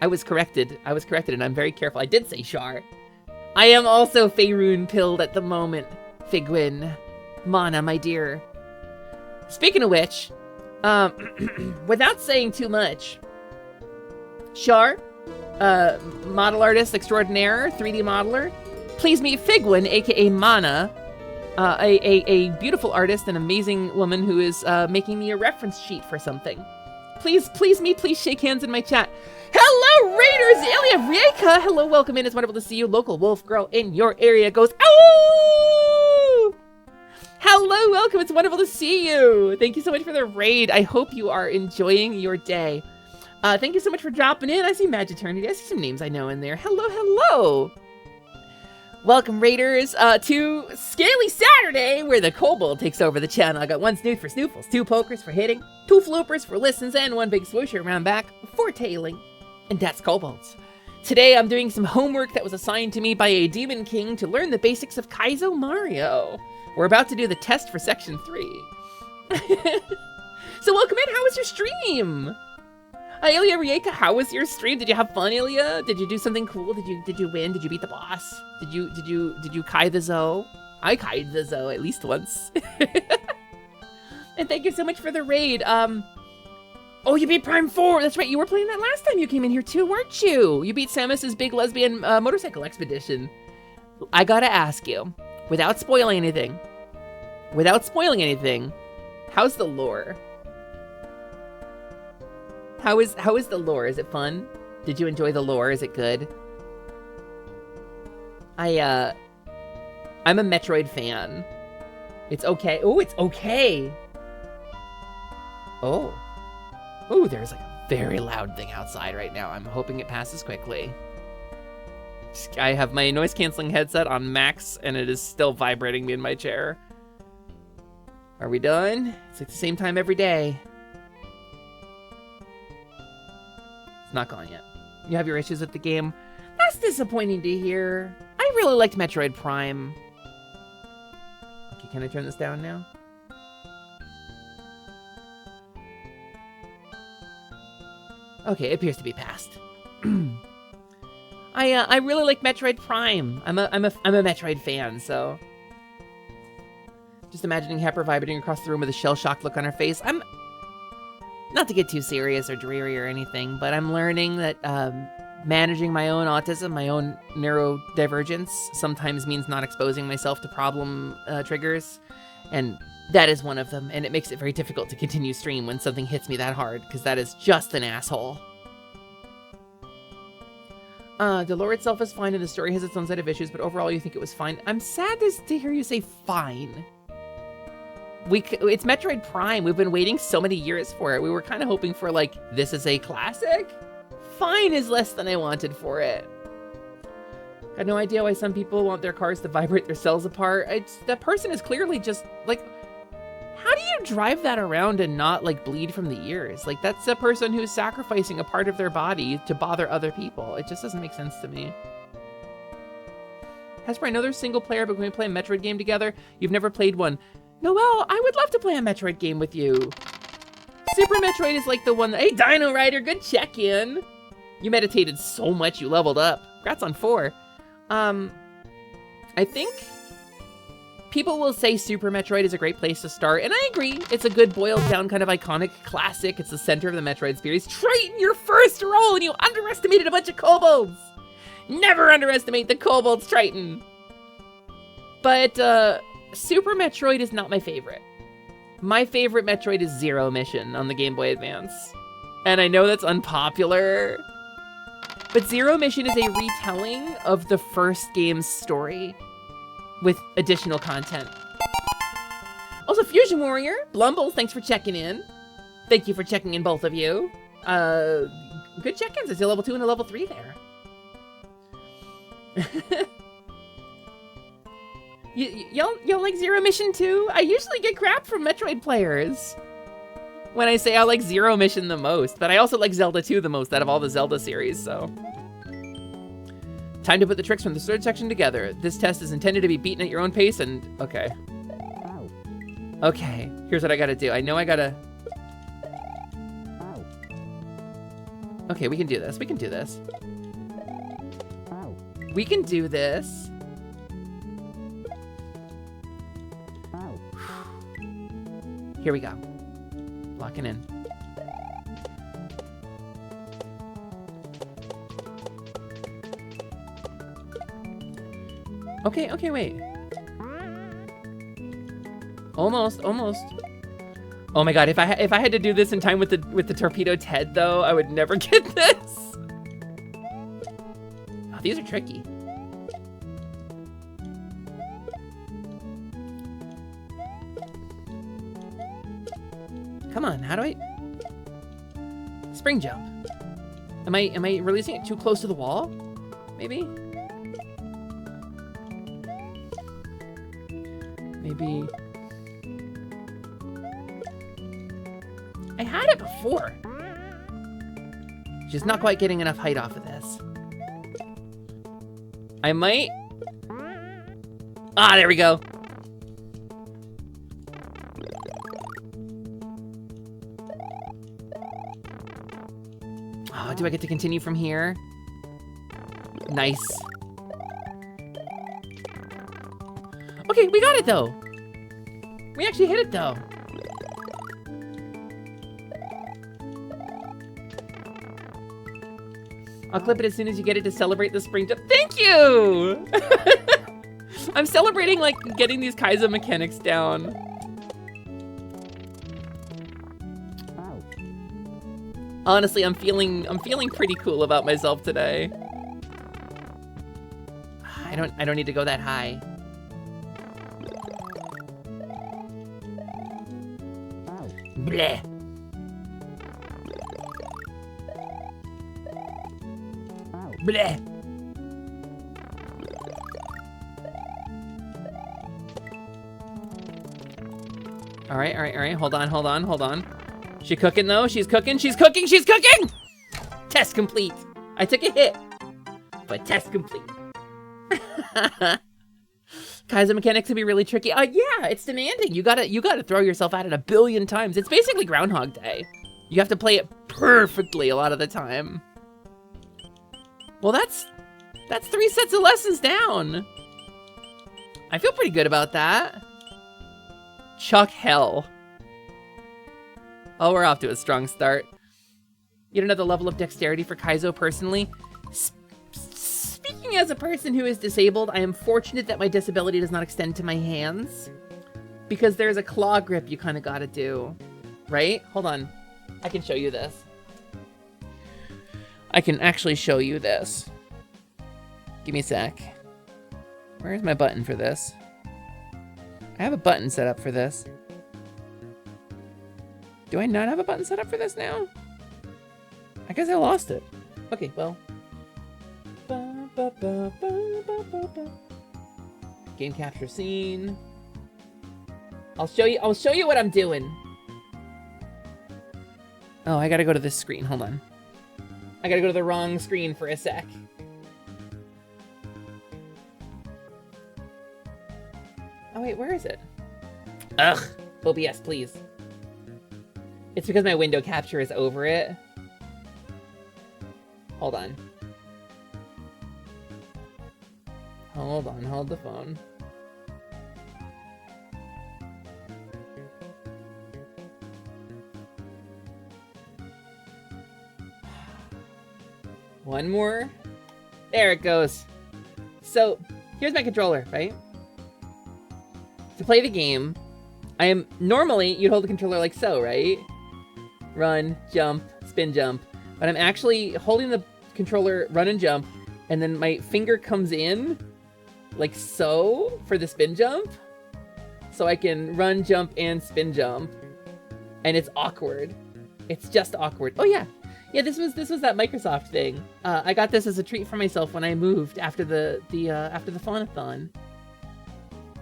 I was corrected, and I'm very careful. I did say Char. I am also Faerun pilled at the moment, Figwin. Mana, my dear. Speaking of which, without saying too much, Char, model artist extraordinaire, 3D modeler, please meet Figwin, aka Mana, a beautiful artist, an amazing woman who is making me a reference sheet for something. Please shake hands in my chat. Hello, Raiders! Ilya Rieka! Hello, welcome in. It's wonderful to see you. Local wolf girl in your area goes, ow! Hello, welcome. It's wonderful to see you. Thank you so much for the raid. I hope you are enjoying your day. Thank you so much for dropping in. I see Magiternity. I see some names I know in there. Hello. Welcome, Raiders, to Scaly Saturday, where the Kobold takes over the channel. I got 1 snoot for snoofles, 2 pokers for hitting, 2 floopers for listens, and 1 big swoosher around back for tailing. And that's Kobolds. Today, I'm doing some homework that was assigned to me by a Demon King to learn the basics of Kaizo Mario. We're about to do the test for Section 3. So welcome in. How was your stream? Ilya Rieka, how was your stream? Did you have fun, Ilya? Did you do something cool? Did you win? Did you beat the boss? Did you Kai the Zo? I Kai'd the Zo at least once. And thank you so much for the raid. Oh, you beat Prime 4. That's right. You were playing that last time you came in here too, weren't you? You beat Samus's big lesbian motorcycle expedition. I gotta ask you, without spoiling anything, how's the lore? How is the lore? Is it fun? Did you enjoy the lore? Is it good? I'm a Metroid fan. It's okay. Oh, it's okay. Oh, there's like a very loud thing outside right now. I'm hoping it passes quickly. I have my noise canceling headset on max and it is still vibrating me in my chair. Are we done? It's like the same time every day. It's not gone yet. You have your issues with the game? That's disappointing to hear. I really liked Metroid Prime. Okay, can I turn this down now? Okay, it appears to be passed. I really like Metroid Prime. I'm a Metroid fan, so just imagining Hepper vibrating across the room with a shell-shocked look on her face. I'm not to get too serious or dreary or anything, but I'm learning that managing my own autism, my own neurodivergence, sometimes means not exposing myself to problem triggers, and that is one of them, and it makes it very difficult to continue stream when something hits me that hard, because that is just an asshole. The lore itself is fine, and the story has its own set of issues, but overall you think it was fine. I'm sad to hear you say fine. It's Metroid Prime. We've been waiting so many years for it. We were kind of hoping for, like, this is a classic. Fine is less than I wanted for it. Got no idea why some people want their cars to vibrate their cells apart. That person is clearly just, like, how do you drive that around and not, like, bleed from the ears? Like, that's a person who's sacrificing a part of their body to bother other people. It just doesn't make sense to me. Hesper, I know there's single player, but when we play a Metroid game together, you've never played one. Noelle, I would love to play a Metroid game with you. Super Metroid is like the one that, hey, Dino Rider, good check-in. You meditated so much, you leveled up. Congrats on 4. I think people will say Super Metroid is a great place to start, and I agree. It's a good boiled down kind of iconic classic. It's the center of the Metroid series. Triton, your first roll, and you underestimated a bunch of kobolds. Never underestimate the kobolds, Triton. But Super Metroid is not my favorite. My favorite Metroid is Zero Mission on the Game Boy Advance. And I know that's unpopular, but Zero Mission is a retelling of the first game's story with additional content. Also, Fusion Warrior, Blumbles, thanks for checking in. Thank you for checking in, both of you. Good check-ins. I see a level 2 and a level 3 there. Y'all like Zero Mission too? I usually get crap from Metroid players when I say I like Zero Mission the most, but I also like Zelda 2 the most out of all the Zelda series, so. Time to put the tricks from the third section together. This test is intended to be beaten at your own pace and, okay. Okay, here's what I gotta do. I know I gotta. Okay, we can do this, we can do this. We can do this. Here we go. Locking in. Okay, okay, wait. Almost. Oh my god, if I had to do this in time with the torpedoed head though, I would never get this. Oh, these are tricky. Come on, how do I... Spring jump. Am I releasing it too close to the wall? Maybe? Maybe... I had it before. Just not quite getting enough height off of this. I might... Ah, there we go. Oh, do I get to continue from here? Nice. Okay, we got it though. We actually hit it though. I'll clip it as soon as you get it to celebrate the spring jump. Thank you! I'm celebrating like getting these Kaizo mechanics down. Honestly, I'm feeling pretty cool about myself today. I don't need to go that high. Bleh. Bleh. All right. Hold on. She cooking though? She's cooking! Test complete. I took a hit, but test complete. Kaizo mechanics can be really tricky. Yeah, it's demanding. You gotta throw yourself at it a billion times. It's basically Groundhog Day. You have to play it perfectly a lot of the time. Well, that's 3 sets of lessons down. I feel pretty good about that. Chuck hell. Oh, we're off to a strong start. You don't have the level of dexterity for Kaizo personally. Speaking as a person who is disabled, I am fortunate that my disability does not extend to my hands. Because there's a claw grip you kind of gotta do. Right? Hold on. I can show you this. I can actually show you this. Give me a sec. Where's my button for this? I have a button set up for this. Do I not have a button set up for this now? I guess I lost it. Okay, well. Game capture scene. I'll show you what I'm doing. Oh, I gotta go to this screen. Hold on. I gotta go to the wrong screen for a sec. Oh wait, where is it? Ugh, OBS, please. It's because my window capture is over it. Hold on. Hold on, hold the phone. One more. There it goes. So, here's my controller, right? To play the game, normally, you'd hold the controller like so, right? Run, jump, spin, jump. But I'm actually holding the controller, run and jump, and then my finger comes in, like so, for the spin jump. So I can run, jump, and spin jump. And it's awkward. It's just awkward. Oh yeah. Yeah, this was that Microsoft thing. I got this as a treat for myself when I moved after the Faunathon.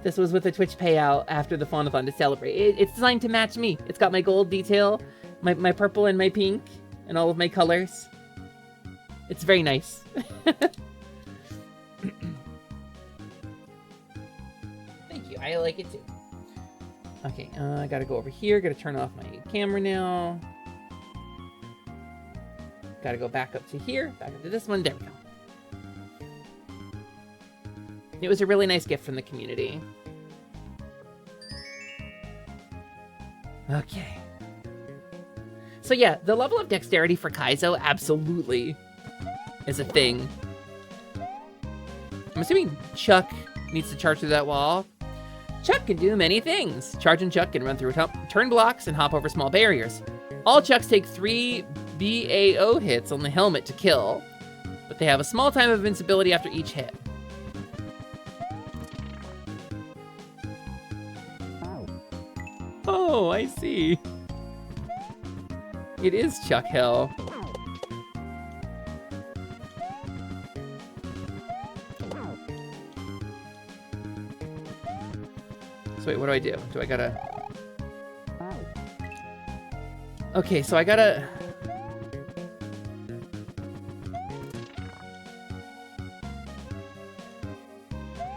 This was with a Twitch payout after the Faunathon to celebrate. It's designed to match me. It's got my gold detail, my purple and my pink, and all of my colors. It's very nice. Thank you. I like it too. Okay, I gotta go over here. Gotta turn off my camera now. Gotta go back up to here, back up to this one. There we go. It was a really nice gift from the community. Okay. So yeah, the level of dexterity for Kaizo absolutely is a thing. I'm assuming Chuck needs to charge through that wall. Chuck can do many things. Charge and Chuck can run through turn blocks and hop over small barriers. All Chucks take 3 BAO hits on the helmet to kill, but they have a small time of invincibility after each hit. Oh, I see. It is Chuck Hill. So wait, what do I do? Do I gotta... Okay, so I gotta...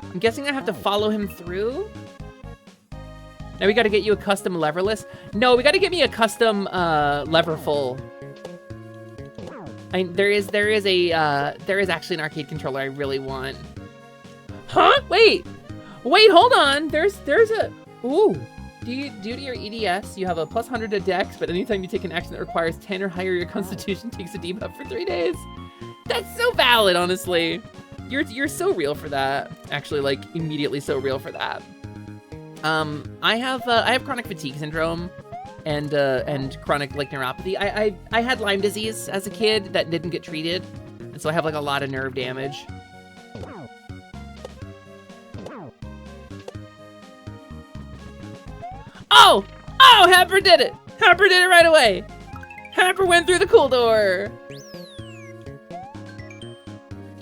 I'm guessing I have to follow him through? Now we gotta get you a custom leverless. No, we gotta get me a custom leverful. There is actually an arcade controller I really want. Huh? Wait, hold on. There's a, ooh. Due to your EDS, you have a plus 100 to Dex, but anytime you take an action that requires 10 or higher, your Constitution takes a debuff for 3 days. That's so valid, honestly. You're so real for that. Actually, like, immediately so real for that. I have chronic fatigue syndrome and chronic like neuropathy. I had Lyme disease as a kid that didn't get treated, and so I have like a lot of nerve damage. Oh, Happer did it! Happer did it right away! Happer went through the cool door!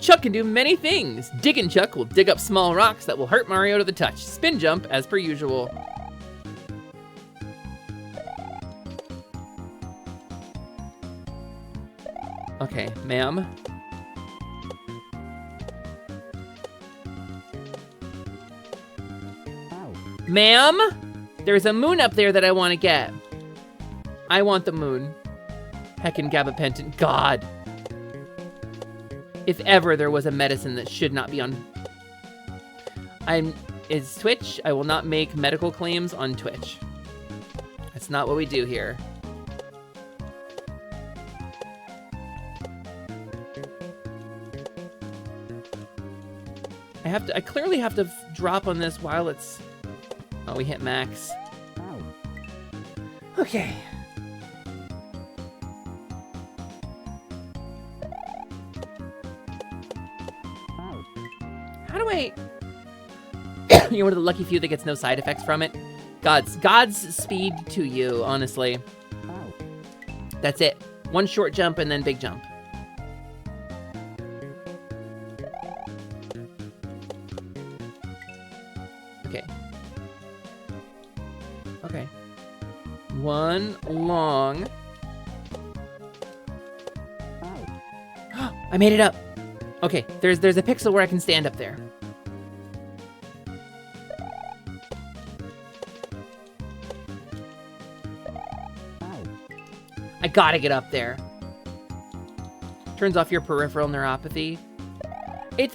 Chuck can do many things. Diggin' Chuck will dig up small rocks that will hurt Mario to the touch. Spin jump as per usual. Okay, ma'am. Ma'am? There's a moon up there that I want to get. I want the moon. Heckin' gabapentin. God. If ever there was a medicine that should not be on... Is Twitch? I will not make medical claims on Twitch. That's not what we do here. I clearly have to drop on this while it's... Oh, we hit max. Okay. How do I... You're one of the lucky few that gets no side effects from it. God's speed to you, honestly. That's it. One short jump and then big jump. Okay. Okay. One long. I made it up. Okay, there's a pixel where I can stand up there. I gotta get up there. Turns off your peripheral neuropathy.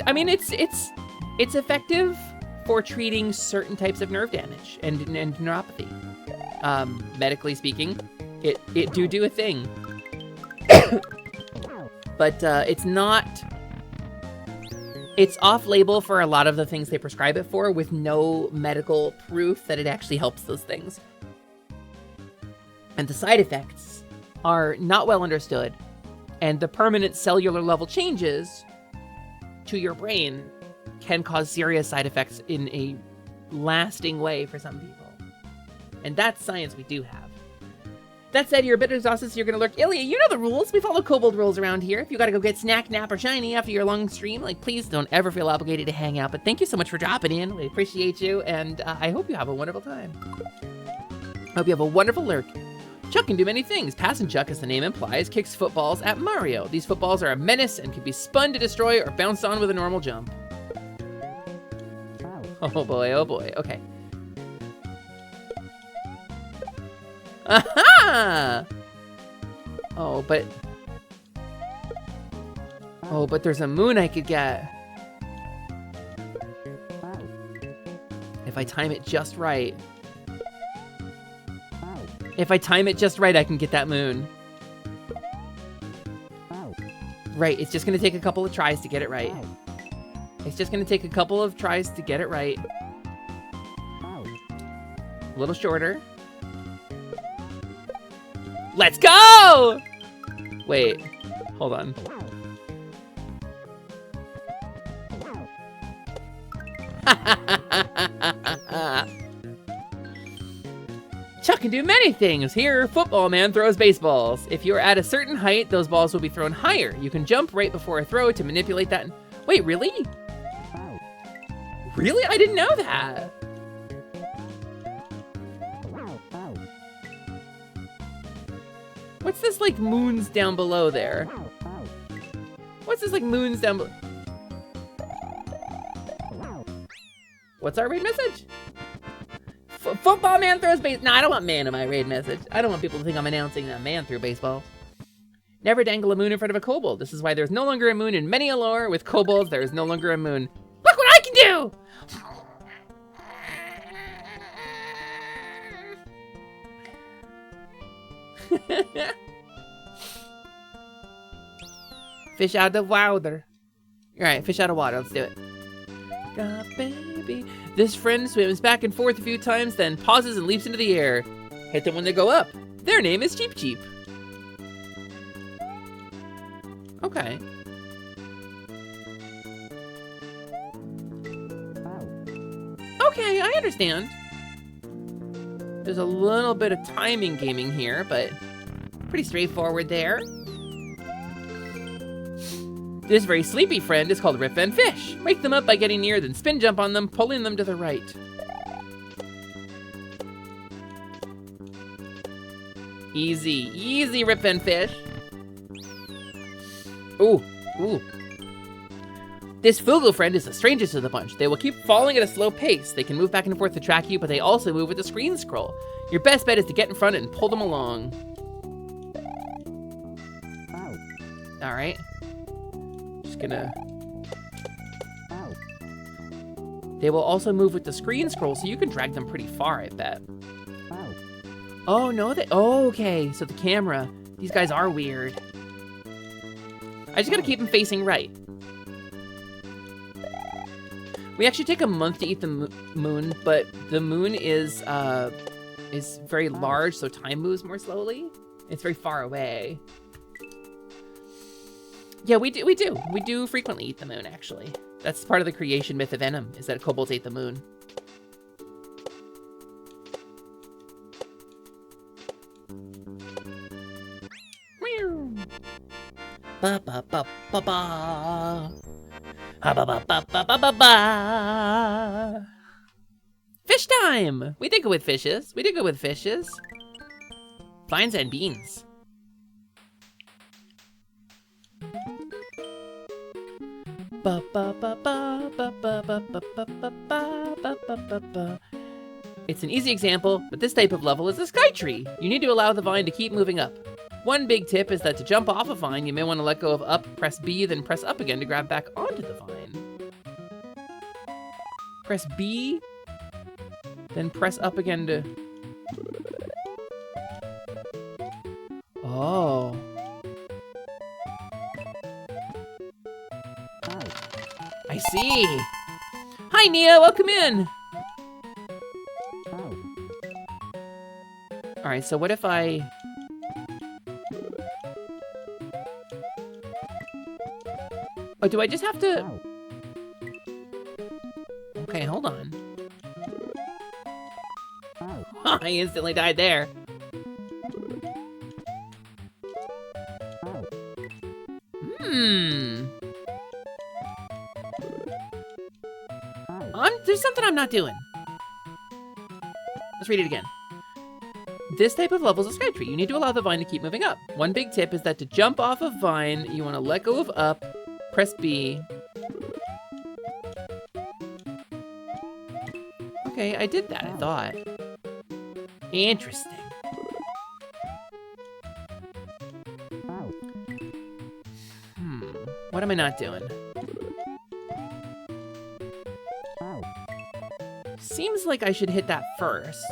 I mean, it's effective for treating certain types of nerve damage and neuropathy. Medically speaking, it do a thing. But it's not. It's off-label for a lot of the things they prescribe it for, with no medical proof that it actually helps those things. And the side effects are not well understood, and the permanent cellular level changes to your brain can cause serious side effects in a lasting way for some people. And that's science we do have. That said, you're a bit exhausted, so you're gonna lurk. Ilya, you know the rules. We follow kobold rules around here. If you gotta go get snack, nap, or shiny after your long stream, like, please don't ever feel obligated to hang out. But thank you so much for dropping in. We appreciate you, and I hope you have a wonderful time. Hope you have a wonderful lurk. Chuck can do many things. Passing Chuck, as the name implies, kicks footballs at Mario. These footballs are a menace and can be spun to destroy or bounced on with a normal jump. Oh boy, okay. Aha! Oh, but there's a moon I could get. If I time it just right. If I time it just right, I can get that moon. Right, it's just gonna take a couple of tries to get it right. It's just gonna take a couple of tries to get it right. A little shorter. Let's go! Wait, hold on. Chuck can do many things. Here, football man throws baseballs. If you're at a certain height, those balls will be thrown higher. You can jump right before a throw to manipulate that. Wait, really? Really? I didn't know that. What's this, like, moons down below there? What's this, like, moons down below? What's our raid message? Football man throws base. No, I don't want man in my raid message. I don't want people to think I'm announcing that man threw baseball. Never dangle a moon in front of a kobold. This is why there's no longer a moon in many a lore. With kobolds, there is no longer a moon. Look what I can do! Fish out of water. Alright, fish out of water. Let's do it. God, baby. This friend swims back and forth a few times, then pauses and leaps into the air. Hit them when they go up. Their name is Cheep Cheep. Okay. Okay, I understand. There's a little bit of timing gaming here, but pretty straightforward there. This very sleepy friend is called Rip and Fish. Wake them up by getting near, then spin jump on them, pulling them to the right. Easy, easy, Rip and Fish. Ooh, ooh. This Fugu friend is the strangest of the bunch. They will keep falling at a slow pace. They can move back and forth to track you, but they also move with the screen scroll. Your best bet is to get in front and pull them along. All right. Just gonna... They will also move with the screen scroll, so you can drag them pretty far, I bet. Oh, no, oh, okay, so the camera. These guys are weird. I just gotta keep them facing right. We actually take a month to eat the moon, but the moon is very large, so time moves more slowly. It's very far away. Yeah, we do frequently eat the moon, actually. That's part of the creation myth of Venom, is that kobolds ate the moon. Ba ba ba ba ba. Ha ba ba ba ba ba ba ba. Fish time! We did go with fishes. We did go with fishes. Vines and beans. Ba ba ba ba ba ba ba ba ba ba ba ba ba ba. It's an easy example, but this type of level is a sky tree. You need to allow the vine to keep moving up. One big tip is that to jump off a vine, you may want to let go of up, press B, then press up again to grab back onto the vine. Press B, then press up again to... Oh. I see. Hi, Nia, welcome in. All right, so what if I... Oh, do I just have to... Okay, hold on. I instantly died there. There's something I'm not doing. Let's read it again. This type of level is a sky tree. You need to allow the vine to keep moving up. One big tip is that to jump off a vine, you want to let go of up, press B. Okay, I did that, I thought. Interesting. What am I not doing? Seems like I should hit that first.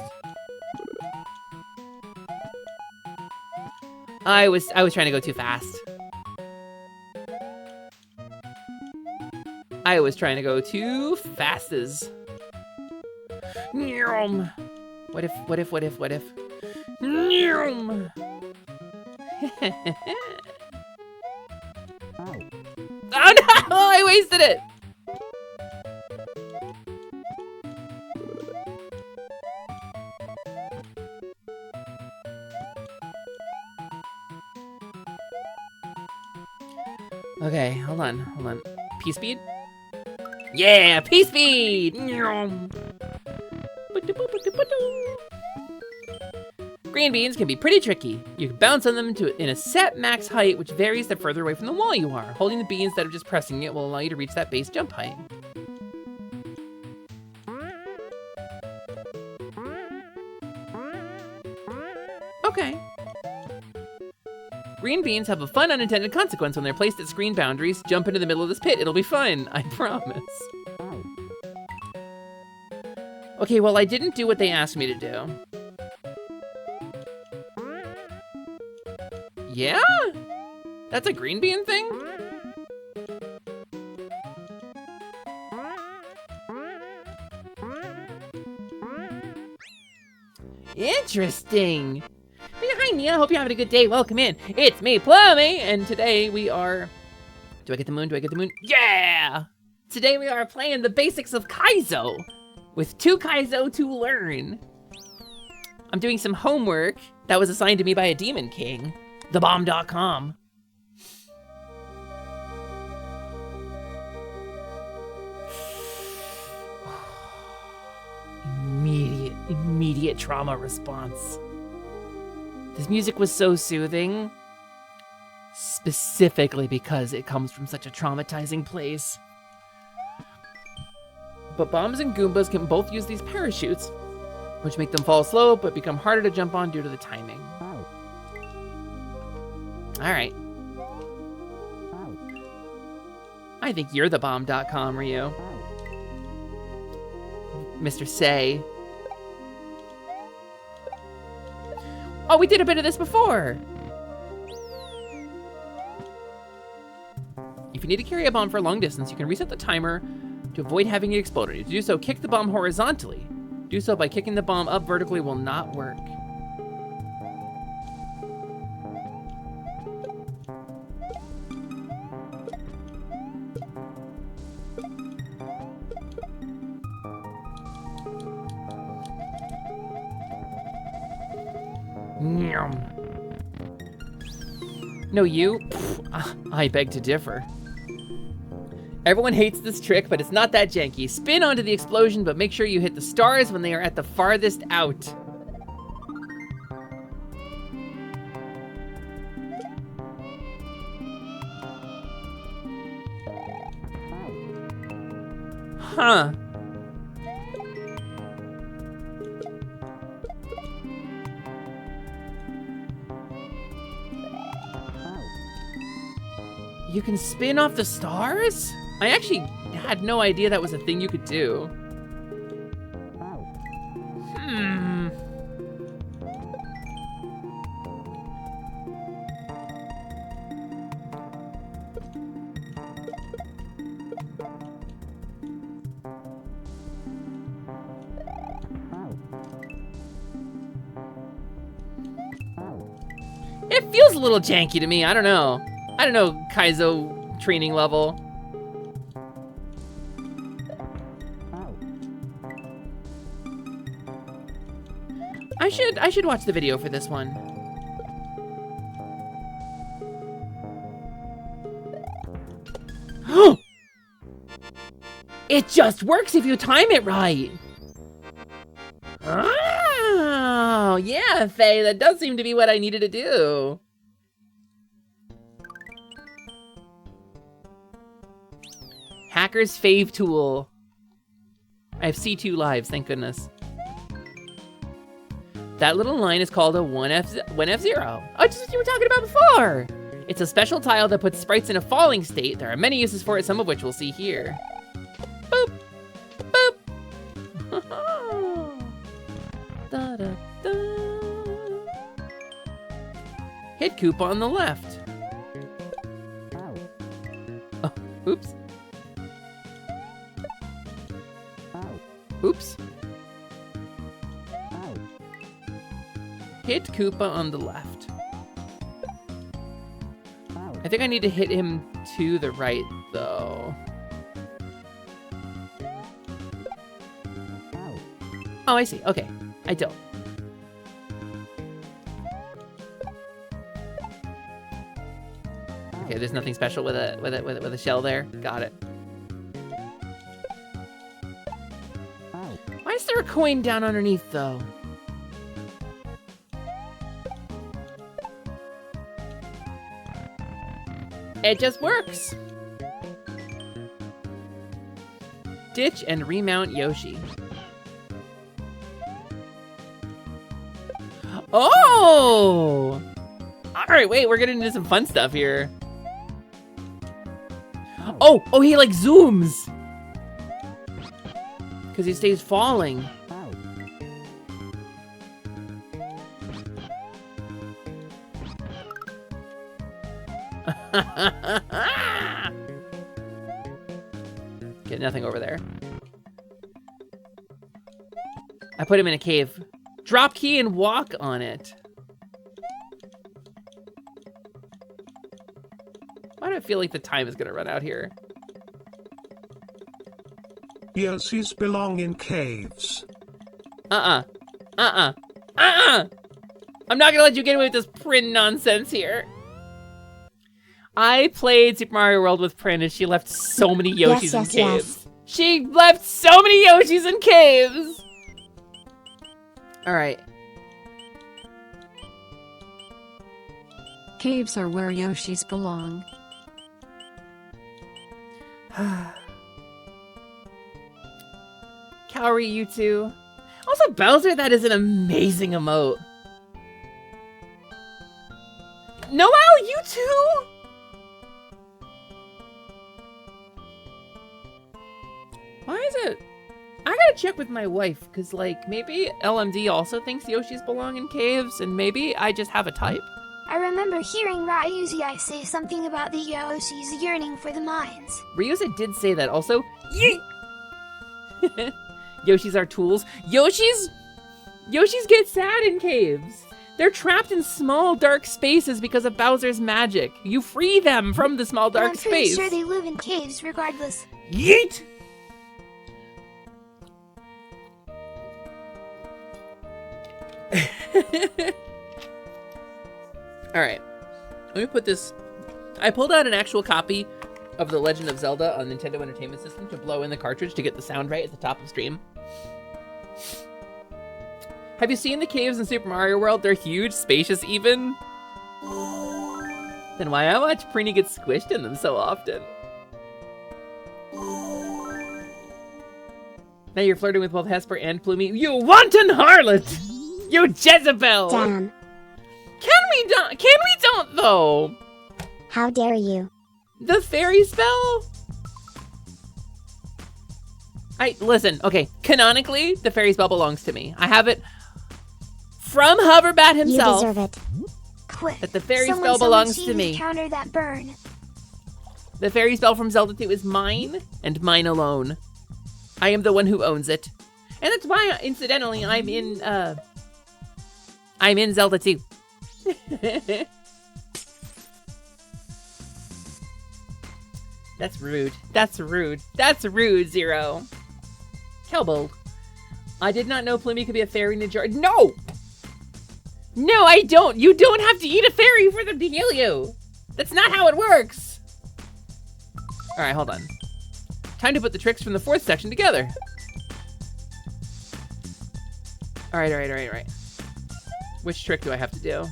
I was trying to go too fast. I was trying to go too fast as... What if? Oh no! I wasted it! Okay, hold on. P-speed? Yeah, P-speed! Green beans can be pretty tricky. You can bounce on them in a set max height, which varies the further away from the wall you are. Holding the bee instead of just pressing it will allow you to reach that base jump height. Okay. Green beans have a fun unintended consequence when they're placed at screen boundaries. Jump into the middle of this pit, it'll be fun, I promise. Okay, well, I didn't do what they asked me to do. Yeah? That's a green bean thing? Interesting. Hi, Nia. Hope you're having a good day. Welcome in. It's me, Plummy, and today we are... Do I get the moon? Yeah! Today we are playing the basics of Kaizo, with 2 Kaizo to learn. I'm doing some homework that was assigned to me by a demon king, thebomb.com. Immediate trauma response. This music was so soothing, specifically because it comes from such a traumatizing place. But bombs and Goombas can both use these parachutes, which make them fall slow but become harder to jump on due to the timing. Alright. I think you're the bomb.com, Ryu. Mr. Say. Oh, we did a bit of this before! If you need to carry a bomb for a long distance, you can reset the timer to avoid having it explode. To do so, kick the bomb horizontally. Do so by kicking the bomb up vertically will not work. No, you? Pfft, I beg to differ. Everyone hates this trick, but it's not that janky. Spin onto the explosion, but make sure you hit the stars when they are at the farthest out. Huh. You can spin off the stars? I actually had no idea that was a thing you could do. Hmm. It feels a little janky to me, I don't know. I don't know, Kaizo training level. I should watch the video for this one. It just works if you time it right. Oh, yeah, Faye, that does seem to be what I needed to do. Hacker's fave tool. I have C2 lives, thank goodness. That little line is called a 1F0. Oh, just what you were talking about before. It's a special tile that puts sprites in a falling state. There are many uses for it, some of which we'll see here. Boop, boop. Da, da, da. Hit Koopa on the left. Oh, oops. Oops. Hit Koopa on the left. I think I need to hit him to the right, though. Oh, I see. Okay. I don't. Okay, there's nothing special with a shell there. Got it. Why is there a coin down underneath, though? It just works. Ditch and remount Yoshi. Oh! All right, wait, we're getting into some fun stuff here. Oh, he like zooms. Because he stays falling. Get nothing over there. I put him in a cave. Drop key and walk on it. Why do I feel like the time is gonna run out here? Yoshis belong in caves. I'm not gonna let you get away with this Prin nonsense here. I played Super Mario World with Prin and she left so many Yoshis in caves. She left so many Yoshis in caves! Alright. Caves are where Yoshis belong. Calorie, you two. Also, Bowser, that is an amazing emote. Noelle, you too? Why is it? I gotta check with my wife, because, like, maybe LMD also thinks Yoshis belong in caves, and maybe I just have a type. I remember hearing Ryuzi say something about the Yoshis yearning for the mines. Ryuza did say that also. Yeet! Yoshis are tools. Yoshis get sad in caves. They're trapped in small, dark spaces because of Bowser's magic. You free them from the small, dark space. I'm pretty sure they live in caves regardless. Yeet! Alright. Let me put this... I pulled out an actual copy of The Legend of Zelda on Nintendo Entertainment System to blow in the cartridge to get the sound right at the top of stream. Have you seen the caves in Super Mario World? They're huge, spacious even. Then why I watch Preeny get squished in them so often? Now you're flirting with both Hesper and Plumie. You wanton harlot! You Jezebel! Damn. Can we don't though? How dare you? The fairy spell? Listen, okay, canonically, the fairy spell belongs to me. I have it from Hoverbat himself. You deserve it. Quick. That the fairy someone spell belongs summon to me. Chi Counter that burn. The fairy spell from Zelda 2 is mine, and mine alone. I am the one who owns it. And that's why, incidentally, I'm in Zelda 2. That's rude. That's rude. That's rude, Zero. Kobold. I did not know Plumie could be a fairy ninja. No! No, I don't. You don't have to eat a fairy for them to heal you. That's not how it works. All right, hold on. Time to put the tricks from the 4th section together. All right. Which trick do I have to do?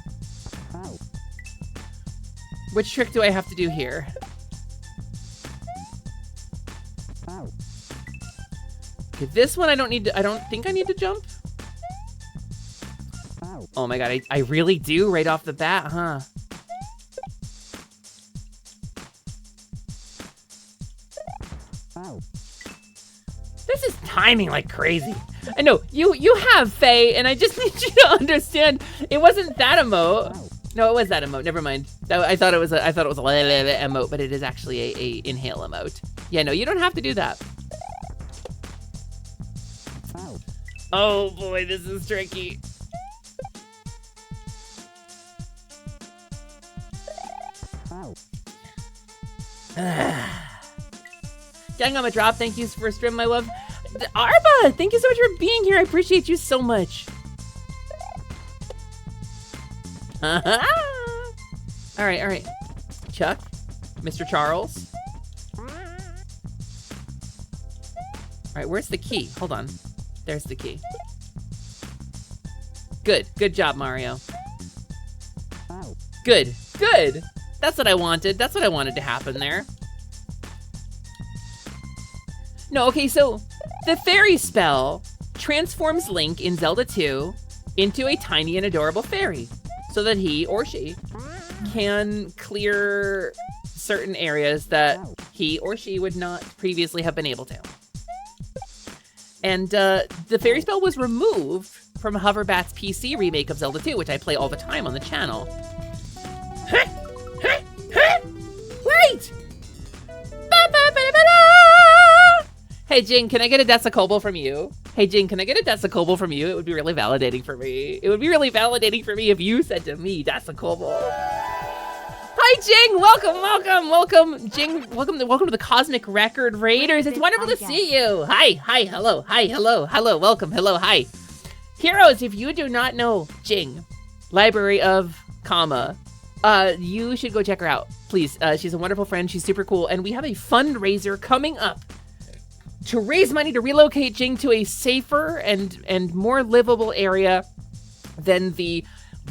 Which trick do I have to do here? Okay, this one I don't think I need to jump. Oh my god, I really do right off the bat, huh? This is timing like crazy. I know, you have Faye, and I just need you to understand it wasn't that emote. No, it was that emote. Never mind. I thought it was a emote, but it is actually a inhale emote. Yeah, no, you don't have to do that. Oh boy, this is tricky. Gang on a drop. Thank you for a stream, my love. Arba, thank you so much for being here. I appreciate you so much. All right. Chuck, Mr. Charles. All right, where's the key? Hold on. There's the key. Good job, Mario. Good. That's what I wanted. That's what I wanted to happen there. No, okay, so the fairy spell transforms Link in Zelda 2 into a tiny and adorable fairy so that he or she can clear certain areas that he or she would not previously have been able to. And the fairy spell was removed from Hoverbat's PC remake of Zelda 2, which I play all the time on the channel. Wait! Hey, Jing, can I get a Desicobal from you? It would be really validating for me. It would be really validating for me if you said to me, Desicobal. Hi, Jing! Welcome, Jing. Welcome to the Cosmic Record Raiders. It's wonderful to see you. Hi, hello, welcome, hello, hi. Heroes, if you do not know Jing, Library of Comma, you should go check her out, please. She's a wonderful friend. She's super cool, and we have a fundraiser coming up to raise money to relocate Jing to a safer and more livable area than the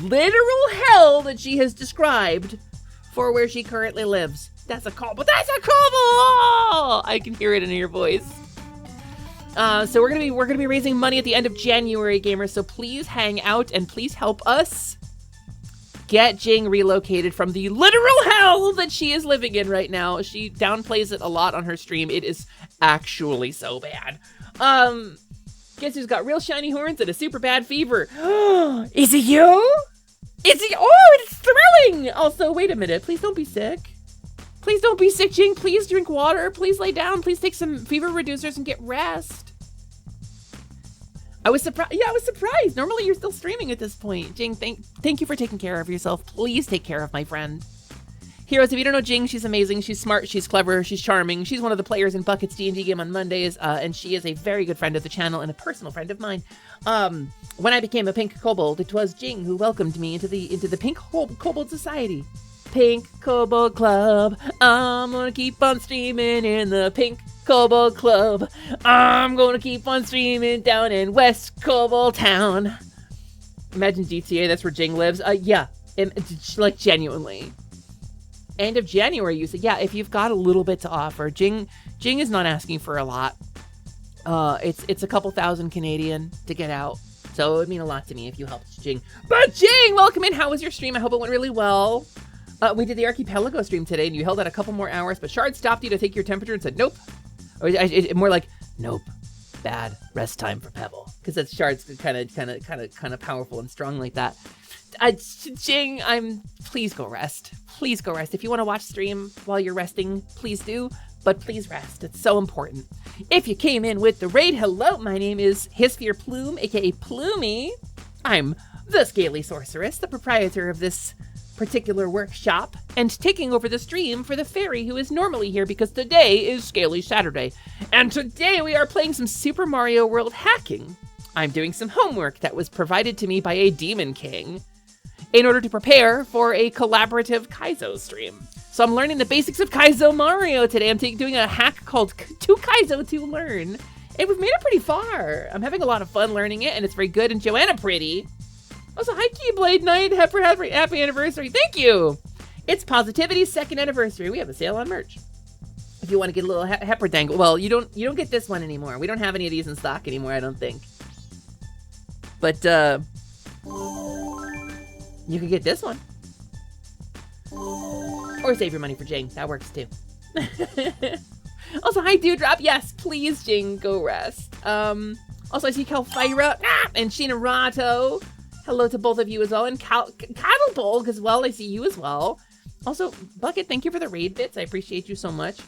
literal hell that she has described for where she currently lives. That's a call, but that's a call! I can hear it in your voice. So we're gonna be raising money at the end of January, gamers. So please hang out and please help us get Jing relocated from the literal hell that she is living in right now. She downplays it a lot on her stream. It is actually so bad. Guess who's got real shiny horns and a super bad fever? Is it you? Oh, it's thrilling! Also, wait a minute. Please don't be sick. Please don't be sick, Jing. Please drink water. Please lay down. Please take some fever reducers and get rest. I was surprised. Yeah, I was surprised. Normally, you're still streaming at this point. Jing, thank you for taking care of yourself. Please take care of my friend. Heroes, if you don't know Jing, she's amazing. She's smart. She's clever. She's charming. She's one of the players in Bucket's D&D game on Mondays, and she is a very good friend of the channel and a personal friend of mine. When I became a pink kobold, it was Jing who welcomed me into the pink kobold society. Pink Kobold Club. I'm gonna keep on streaming in the Pink Kobold Club. I'm gonna keep on streaming down in West Kobold Town. Imagine GTA, that's where Jing lives. Yeah, and like genuinely. End of January, you said. Yeah, if you've got a little bit to offer, Jing is not asking for a lot. It's a couple thousand Canadian to get out. So it would mean a lot to me if you helped Jing. But Jing, welcome in. How was your stream? I hope it went really well. We did the Archipelago stream today, and you held out a couple more hours, but Shard stopped you to take your temperature and said, nope. Or more like, nope, bad, rest time for Pebble. Because that's Shard's kind of powerful and strong like that. Jing, please go rest. Please go rest. If you want to watch stream while you're resting, please do. But please rest. It's so important. If you came in with the raid, hello, my name is Hisphere Plume, aka Plumey. I'm the Scaly Sorceress, the proprietor of this particular workshop, and taking over the stream for the fairy who is normally here because today is Scaly Saturday. And today we are playing some Super Mario World hacking. I'm doing some homework that was provided to me by a Demon King in order to prepare for a collaborative Kaizo stream. So I'm learning the basics of Kaizo Mario today. I'm doing a hack called To Kaizo to Learn. And we've made it pretty far. I'm having a lot of fun learning it, and it's very good. And Joanna Pretty. Also, hi Keyblade Knight. Happy anniversary. Thank you. It's Positivity's 2nd anniversary. We have a sale on merch. If you want to get a little Hepper dangle. Well, you don't get this one anymore. We don't have any of these in stock anymore, I don't think. But you could get this one. Or save your money for Jing. That works too. Also, hi Dewdrop. Yes, please, Jing, go rest. Also, I see Calfira and Shinarato. Hello to both of you as well. And Cattlebulg as well. I see you as well. Also, Bucket, thank you for the raid bits. I appreciate you so much.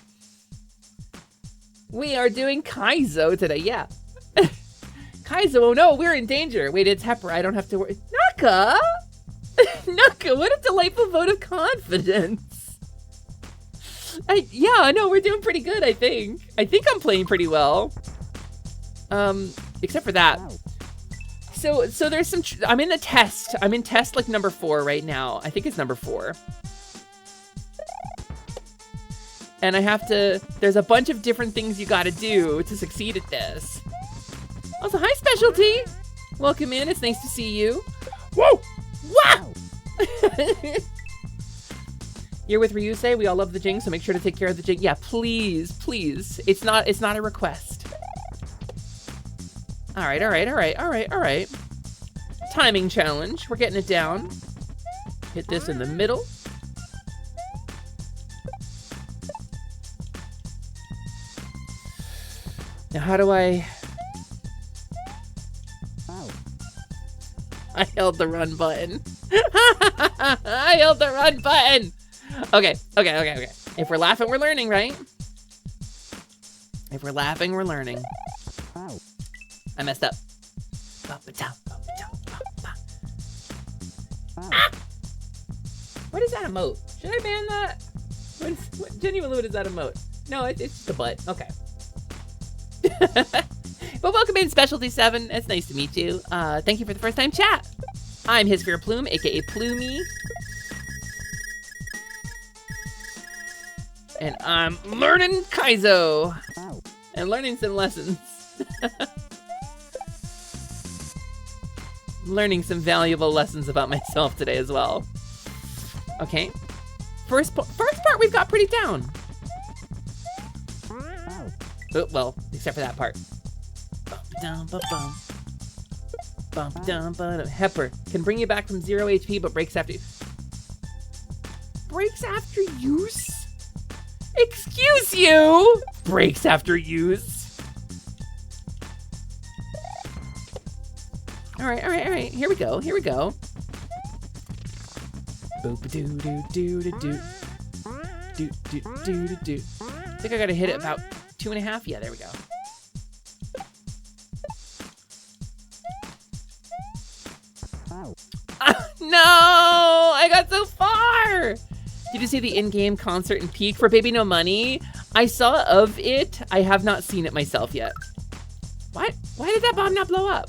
We are doing Kaizo today. Yeah. Kaizo, oh no, we're in danger. Wait, it's Hepper. I don't have to worry. Naka! Naka, what a delightful vote of confidence. Yeah, no, we're doing pretty good, I think. I think I'm playing pretty well. Except for that. So there's some, I'm in the test. I'm in test like number 4 right now. I think it's number 4. And I have to, there's a bunch of different things you gotta do to succeed at this. Also, hi Specialty. Welcome in, it's nice to see you. Whoa! Wow! You're with Ryusei, we all love the Jing, so make sure to take care of the Jing. Yeah, please, please. It's not a request. All right. Timing challenge, we're getting it down. Hit this in the middle. Now how do I held the run button. I held the run button. Okay. If we're laughing, we're learning, right? If we're laughing, we're learning. I messed up. Ah! What is that emote? Should I ban that? Genuinely, what is that emote? No, it's just a butt. Okay. But welcome in, Specialty 7. It's nice to meet you. Thank you for the first time chat. I'm Hisphere Plume, aka Plumey. And I'm learning Kaizo. And learning some lessons. Learning some valuable lessons about myself today as well. Okay. First part we've got pretty down. Oh, well, except for that part. Hepper can bring you back from 0 HP, but breaks after use? Excuse you? Breaks after use. All right. Here we go. Boop-a-doo-doo-doo-doo-doo. Do-do-do-do-do. I think I gotta hit it about 2.5. Yeah, there we go. No, I got so far. Did you see the in-game concert in Peak for Baby No Money? I saw of it. I have not seen it myself yet. Why did that bomb not blow up?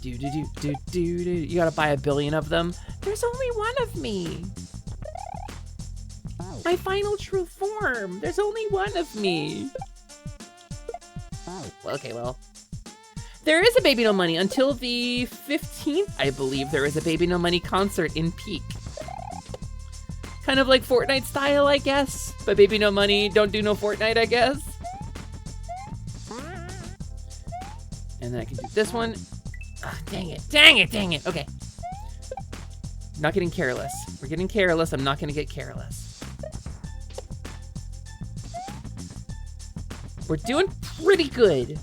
You gotta buy 1 billion of them. There's only one of me. My final true form. There's only one of me. Okay, well. There is a Baby No Money until the 15th, I believe. There is a Baby No Money concert in Peak. Kind of like Fortnite style, I guess. But Baby No Money don't do no Fortnite, I guess. And then I can do this one. Oh, dang it, dang it, dang it. Okay. Not getting careless. We're getting careless. I'm not gonna get careless. We're doing pretty good.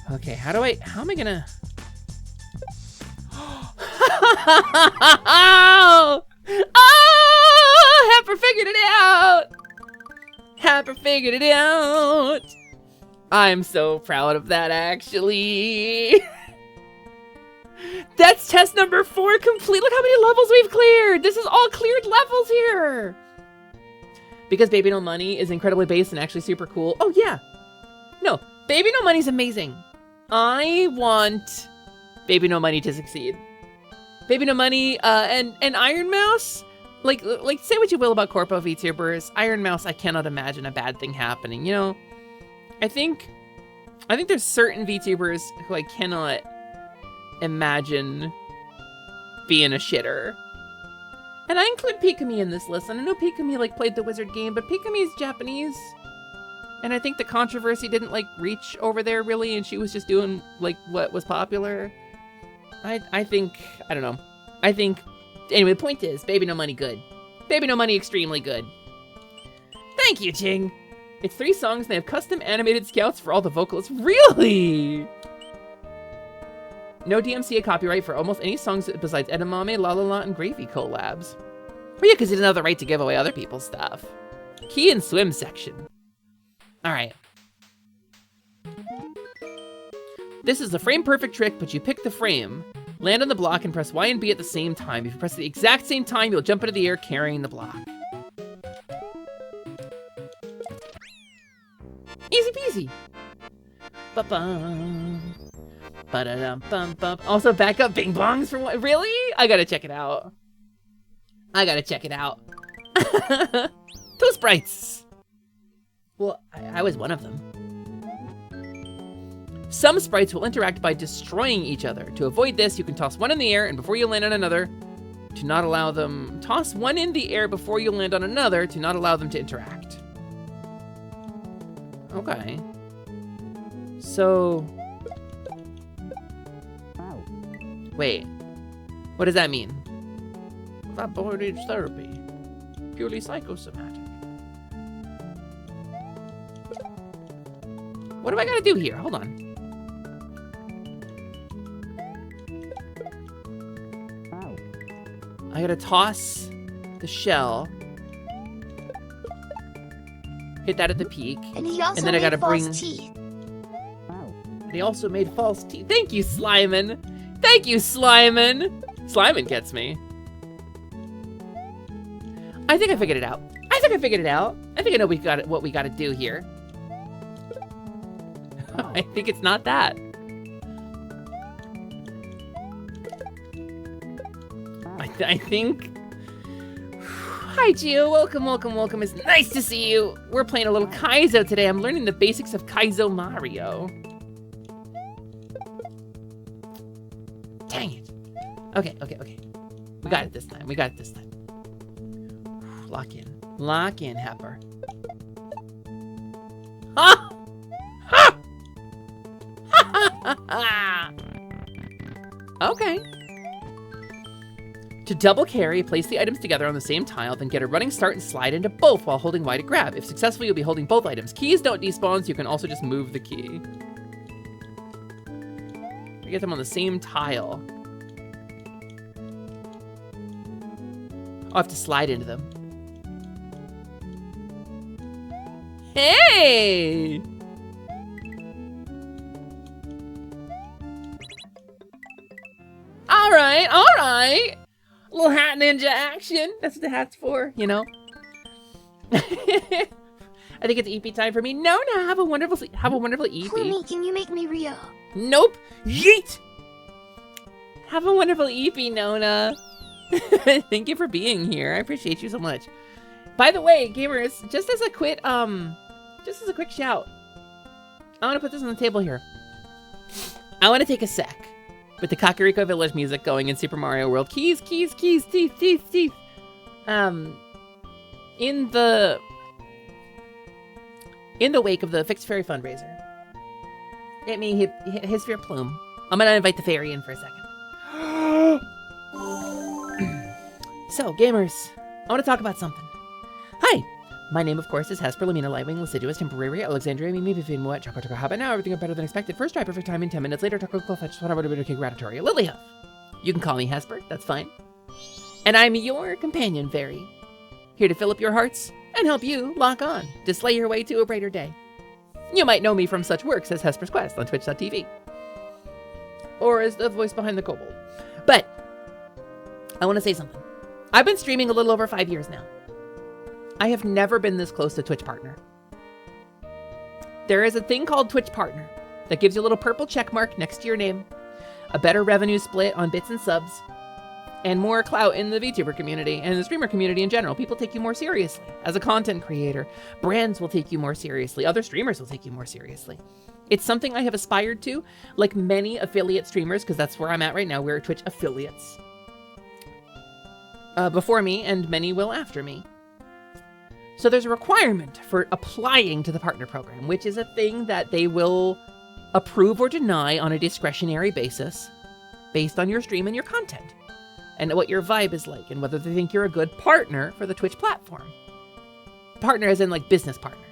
Okay, how am I gonna... Oh, Happer figured it out. Happer figured it out. I'm so proud of that, actually. That's test number 4 complete. Look how many levels we've cleared. This is all cleared levels here. Because Baby No Money is incredibly based and actually super cool. Oh, yeah. No, Baby No Money's amazing. I want Baby No Money to succeed. Baby No Money and Iron Mouse, like say what you will about Corpo VTubers, Iron Mouse, I cannot imagine a bad thing happening. You know, I think there's certain VTubers who I cannot imagine being a shitter. And I include Pikami in this list. And I know Pikami like played the wizard game, but Pikami's Japanese. And I think the controversy didn't like reach over there really, and she was just doing like what was popular. I think, I don't know. I think, anyway, the point is, Baby No Money good. Baby No Money extremely good. Thank you, Ching. It's 3 songs and they have custom animated scouts for all the vocalists. Really? No DMCA copyright for almost any songs besides Edamame, La La La, and Gravy collabs. Oh yeah, because he doesn't have the right to give away other people's stuff. Key and swim section. Alright. This is the frame perfect trick, but you pick the frame, land on the block, and press Y and B at the same time. If you press the exact same time, you'll jump into the air carrying the block. Easy peasy. Ba-bum. Ba-da-dum-bum-bum. Also, backup bing bongs for what? Really? I gotta check it out. I gotta check it out. 2 sprites. Well, I was one of them. Some sprites will interact by destroying each other. To avoid this, you can toss one in the air and before you land on another, to not allow them... Toss one in the air before you land on another to not allow them to interact. Okay. So... Wait. What does that mean? That boy needs therapy. Purely psychosomatic. What do I gotta do here? Hold on. I gotta toss the shell. Hit that at the peak. And he also and then I gotta false bring teeth. And he also made false teeth. Thank you, Slyman. Thank you, Slyman. Slyman gets me. I think I figured it out. I think I know what we gotta do here. I think it's not that. I think... Hi, Gio. Welcome. It's nice to see you. We're playing a little Kaizo today. I'm learning the basics of Kaizo Mario. Dang it. Okay. We got it this time. Lock in, Happer. Ha! Ha! Okay. To double carry, place the items together on the same tile, then get a running start and slide into both while holding Y to grab. If successful, you'll be holding both items. Keys don't despawn, so you can also just move the key. You get them on the same tile. I'll have to slide into them. Hey! All right. Little hat ninja action. That's what the hat's for, you know? I think it's EP time for me. No, have a wonderful EP. Plummy, can you make me real? Nope. Yeet. Have a wonderful EP, Nona. Thank you for being here. I appreciate you so much. By the way, gamers, just as a quick shout, I want to put this on the table here. I want to take a sec with the Kakariko Village music going in Super Mario World. Keys, teeth. In the wake of the Fixed Fairy fundraiser, it may hit his fair plume. I'm gonna invite the fairy in for a second. So, gamers, I want to talk about something. Hi, my name, of course, is Hesper, Lamina, Lightwing, Deciduous, Temporary, Alexandria, Mimi, Vivian, Moet, Choco, Habit. Now everything is better than expected. First try, perfect time in 10 minutes later. Taco, Fetch, whatever, Gratitoria, Lilyhuff. You can call me Hesper, that's fine. And I'm your companion fairy, here to fill up your hearts and help you lock on to slay your way to a brighter day. You might know me from such works as Hesper's Quest on Twitch.tv, or as the voice behind the Kobold. But I want to say something. I've been streaming a little over 5 years now. I have never been this close to Twitch Partner. There is a thing called Twitch Partner that gives you a little purple check mark next to your name, a better revenue split on bits and subs, and more clout in the VTuber community and the streamer community in general. People take you more seriously as a content creator. Brands will take you more seriously. Other streamers will take you more seriously. It's something I have aspired to, like many affiliate streamers, because that's where I'm at right now. We're Twitch affiliates. Before me, and many will after me. So there's a requirement for applying to the partner program, which is a thing that they will approve or deny on a discretionary basis based on your stream and your content and what your vibe is like and whether they think you're a good partner for the Twitch platform. Partner as in like business partner.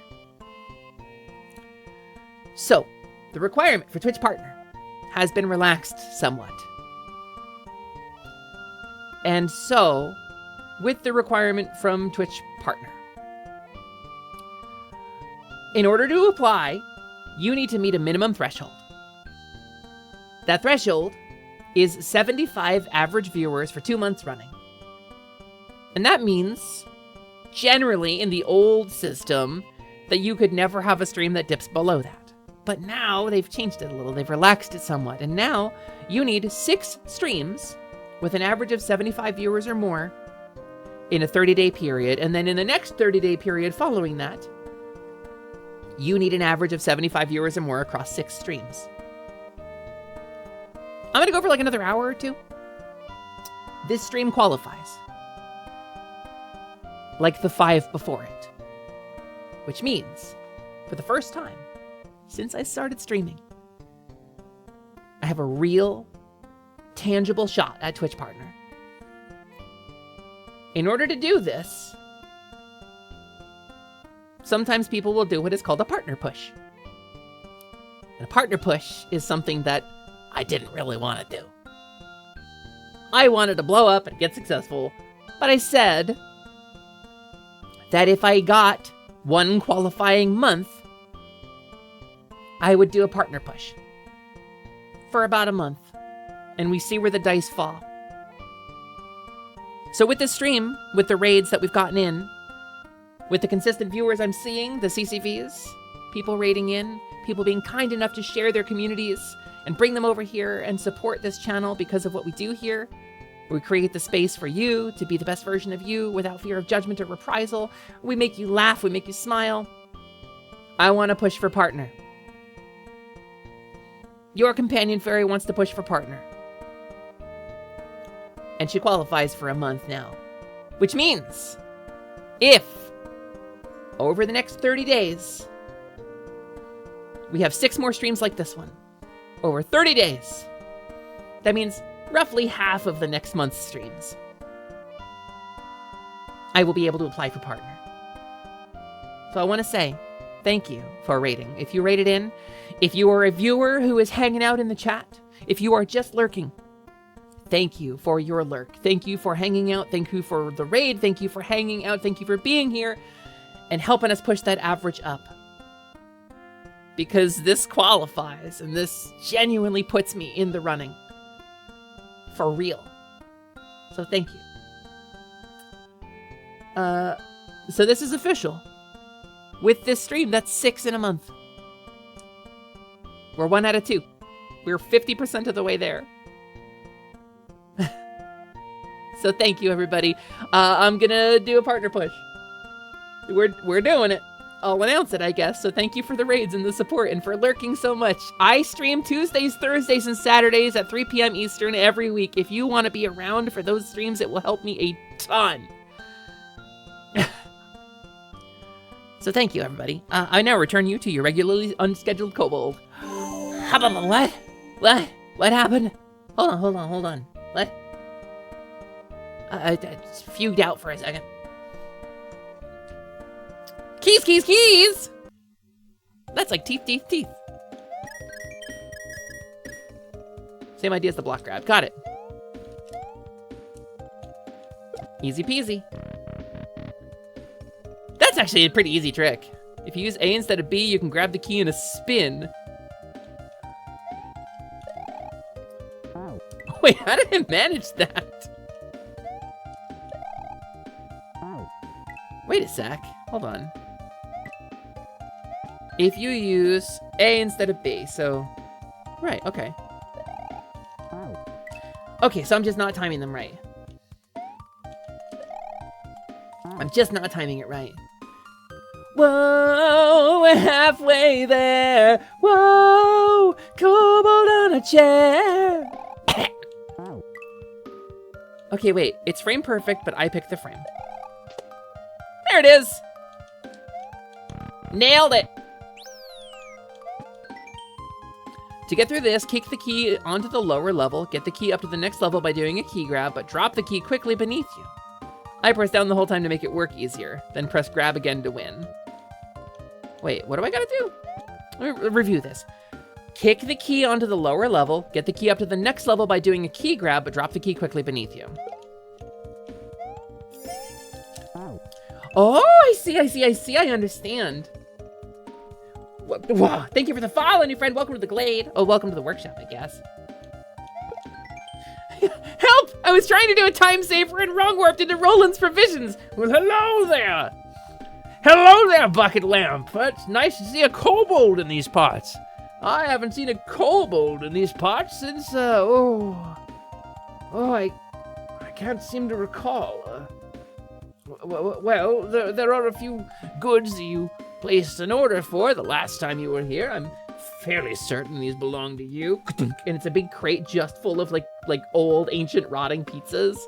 So the requirement for Twitch partner has been relaxed somewhat. And so with the requirement from Twitch partner, in order to apply, you need to meet a minimum threshold. That threshold is 75 average viewers for 2 months running. And that means, generally in the old system, that you could never have a stream that dips below that. But now they've changed it a little, they've relaxed it somewhat, and now you need 6 streams with an average of 75 viewers or more in a 30-day period, and then in the next 30-day period following that, you need an average of 75 viewers or more across 6 streams. I'm gonna go for like another hour or 2. This stream qualifies. Like the 5 before it. Which means, for the first time since I started streaming, I have a real, tangible shot at Twitch partner. In order to do this, sometimes people will do what is called a partner push. And a partner push is something that I didn't really want to do. I wanted to blow up and get successful, but I said that if I got 1 qualifying month, I would do a partner push for about a month, and we see where the dice fall. So with this stream, with the raids that we've gotten in, with the consistent viewers I'm seeing, the CCVs, people raiding in, people being kind enough to share their communities and bring them over here and support this channel because of what we do here. We create the space for you to be the best version of you without fear of judgment or reprisal. We make you laugh, we make you smile. I want to push for partner. Your companion fairy wants to push for partner. And she qualifies for a month now. Which means, if over the next 30 days, we have 6 more streams like this one, over 30 days, that means roughly half of the next month's streams, I will be able to apply for partner. So I want to say thank you for rating. If you rated in, if you are a viewer who is hanging out in the chat, if you are just lurking, thank you for your lurk. Thank you for hanging out. Thank you for the raid. Thank you for hanging out. Thank you for being here and helping us push that average up. Because this qualifies and this genuinely puts me in the running. For real. So thank you. So this is official. With this stream, that's 6 in a month. We're 1 out of 2. We're 50% of the way there. So thank you, everybody. I'm gonna do a partner push. We're doing it. I'll announce it, I guess. So thank you for the raids and the support and for lurking so much. I stream Tuesdays, Thursdays, and Saturdays at 3 p.m. Eastern every week. If you want to be around for those streams, it will help me a ton. So thank you, everybody. I now return you to your regularly unscheduled kobold. What? What happened? Hold on. What? I just fugued out for a second. Keys! That's like teeth. Same idea as the block grab. Got it. Easy peasy. That's actually a pretty easy trick. If you use A instead of B, you can grab the key in a spin. Wait, how did it manage that? Wait a sec. Hold on. If you use A instead of B, so... Right, okay. Okay, so I'm just not timing them right. I'm just not timing it right. Whoa, we're halfway there. Whoa, kobold on a chair. Okay, wait. It's frame perfect, but I picked the frame. There it is. Nailed it. To get through this, kick the key onto the lower level, get the key up to the next level by doing a key grab, but drop the key quickly beneath you. I press down the whole time to make it work easier, then press grab again to win. Wait, what do I gotta do? Let me review this. Kick the key onto the lower level, get the key up to the next level by doing a key grab, but drop the key quickly beneath you. Oh, I see, I understand. Wow, thank you for the follow, new friend. Welcome to the glade. Oh, welcome to the workshop, I guess. Help! I was trying to do a time saver and wrong warped into Roland's provisions. Well, hello there. Hello there, Bucket Lamp. It's nice to see a kobold in these parts. I haven't seen a kobold in these parts since, I can't seem to recall. Well, there are a few goods that you placed an order for the last time you were here. I'm fairly certain these belong to you. And it's a big crate just full of like old, ancient, rotting pizzas.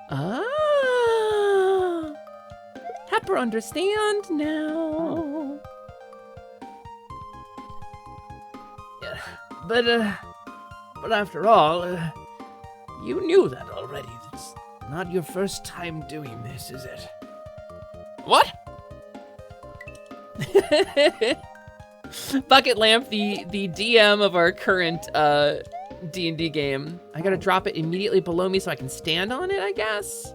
Ah, Happer understand now. Yeah, but after all, you knew that already. It's not your first time doing this, is it? What? Bucket Lamp, the DM of our current D&D game. I gotta drop it immediately below me so I can stand on it, I guess?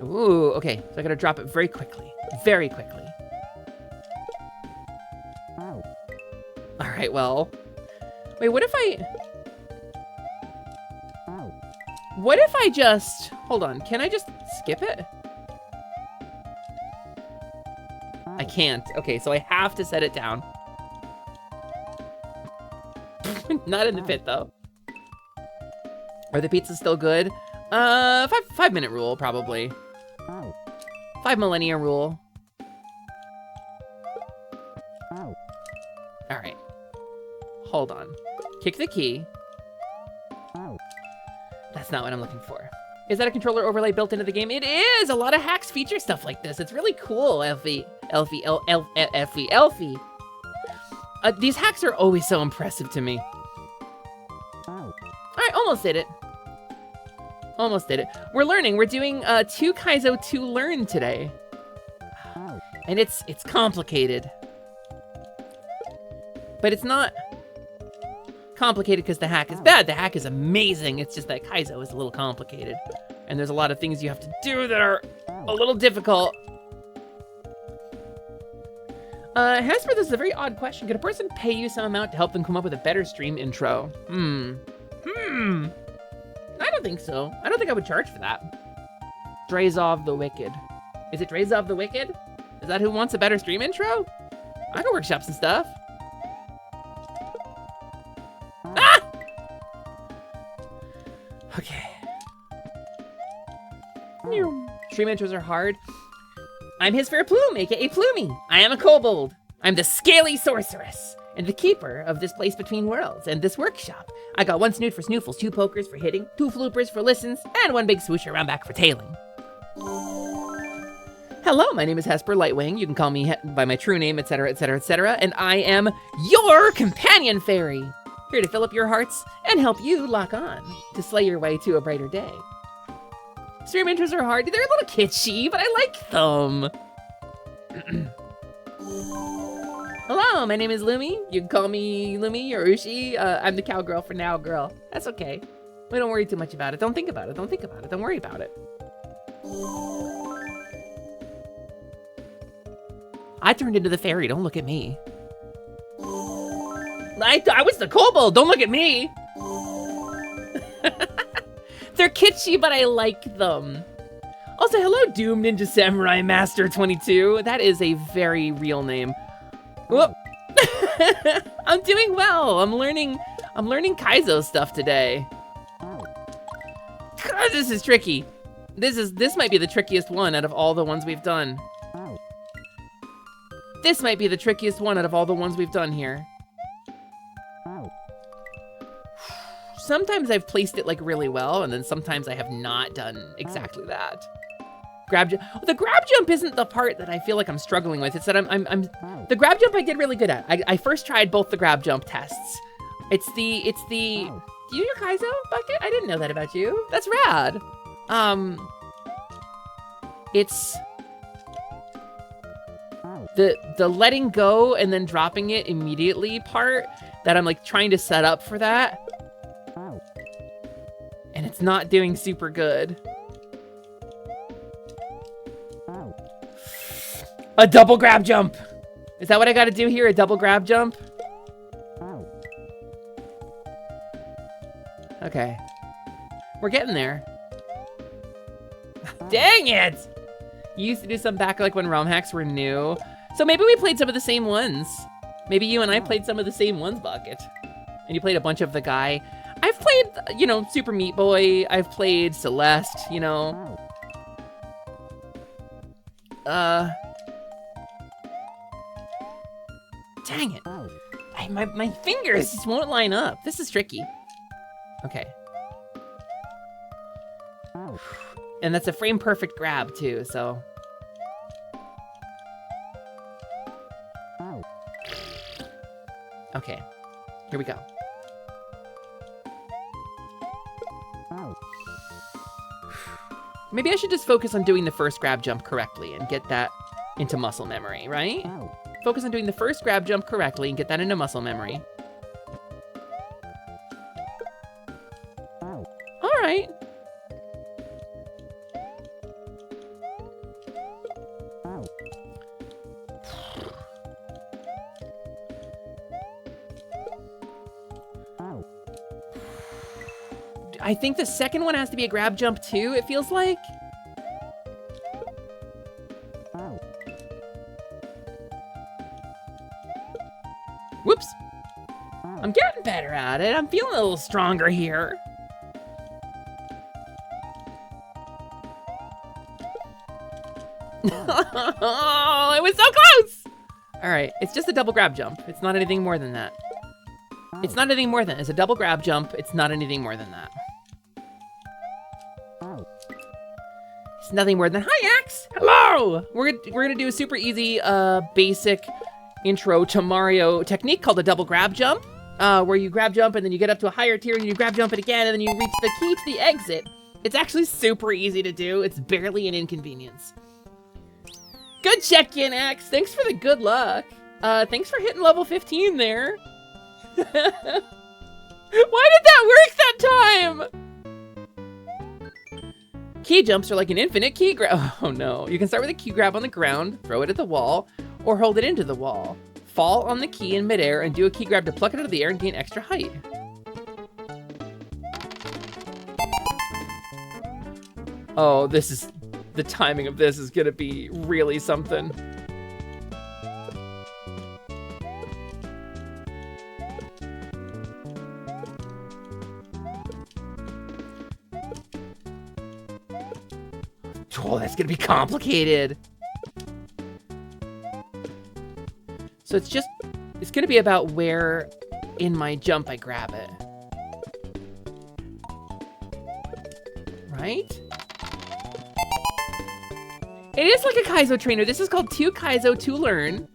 Ooh, okay. So I gotta drop it very quickly. Very quickly. Alright, well. Wait, what if I just... Hold on, can I just skip it? I can't. Okay, so I have to set it down. Not in the pit, though. Are the pizzas still good? 5-minute rule, probably. 5 millennia rule. Alright. Hold on. Kick the key. That's not what I'm looking for. Is that a controller overlay built into the game? It is! A lot of hacks feature stuff like this. It's really cool, Elfie. These hacks are always so impressive to me. Alright, almost did it. Almost did it. We're learning. We're doing 2 Kaizo to learn today. And it's complicated. But it's not complicated because the hack is bad. The hack is amazing. It's just that Kaizo is a little complicated. And there's a lot of things you have to do that are a little difficult. Hesper, this is a very odd question. Could a person pay you some amount to help them come up with a better stream intro? I don't think so. I don't think I would charge for that. Drazov the Wicked. Is it Drazov the Wicked? Is that who wants a better stream intro? I can workshop some stuff. Ah! Okay. Stream intros are hard. I'm his fair plume, aka Plumey. I am a kobold. I'm the Scaly sorceress and the keeper of this place between worlds and this workshop. I got 1 snoot for snoofles, 2 pokers for hitting, 2 floopers for listens, and 1 big swoosh around back for tailing. Hello, my name is Hesper Lightwing. You can call me by my true name, etc., etc., etc., and I am your companion fairy, here to fill up your hearts and help you lock on to slay your way to a brighter day. Stream intros are hard. They're a little kitschy, but I like them. Hello, my name is Lumi. You can call me Lumi or Ushi. I'm the cowgirl for now, girl. That's okay. We don't worry too much about it. Don't think about it. Don't think about it. Don't worry about it. I turned into the fairy. Don't look at me. I was the kobold. Don't look at me. They're kitschy, but I like them. Also, hello, Doom Ninja Samurai Master 22. That is a very real name. Whoop. I'm doing well. I'm learning Kaizo stuff today. God, this is tricky. This might be the trickiest one out of all the ones we've done. This might be the trickiest one out of all the ones we've done here. Sometimes I've placed it like really well, and then sometimes I have not done exactly that. The grab jump isn't the part that I feel like I'm struggling with. It's that the grab jump I did really good at. I first tried both the grab jump tests. It's the do you do your Kaizo bucket? I didn't know that about you. That's rad. It's the letting go and then dropping it immediately part that I'm like trying to set up for that. And it's not doing super good. A double grab jump. Is that what I gotta do here? A double grab jump? Okay. We're getting there. Dang it! You used to do some back like when ROM hacks were new. So maybe we played some of the same ones. Maybe you and I played some of the same ones, Bucket. And you played a bunch of the guy. I've played, you know, Super Meat Boy. I've played Celeste, you know. Dang it. My fingers just won't line up. This is tricky. Okay. And that's a frame perfect grab too, so. Okay, here we go. Maybe I should just focus on doing the first grab jump correctly and get that into muscle memory, right? Focus on doing the first grab jump correctly and get that into muscle memory. All right. I think the second one has to be a grab jump too, it feels like. Whoops. I'm getting better at it. I'm feeling a little stronger here. Oh, it was so close! All right, it's just a double grab jump. It's not anything more than that. It's not anything more than that. It's a double grab jump. It's not anything more than that. It's nothing more than, hi, Axe! Hello! We're gonna do a super easy, basic intro to Mario technique called a double grab jump, where you grab jump and then you get up to a higher tier and you grab jump it again and then you reach the key to the exit. It's actually super easy to do. It's barely an inconvenience. Good check-in, Axe. Thanks for the good luck. Thanks for hitting level 15 there. Why did that work that time? Key jumps are like an infinite key grab. Oh no. You can start with a key grab on the ground, throw it at the wall, or hold it into the wall. Fall on the key in midair and do a key grab to pluck it out of the air and gain extra height. Oh, this is... the timing of this is gonna be really something. Oh, that's gonna be complicated. So it's gonna be about where in my jump I grab it. Right? It is like a Kaizo trainer. This is called 2 Kaizo to Learn.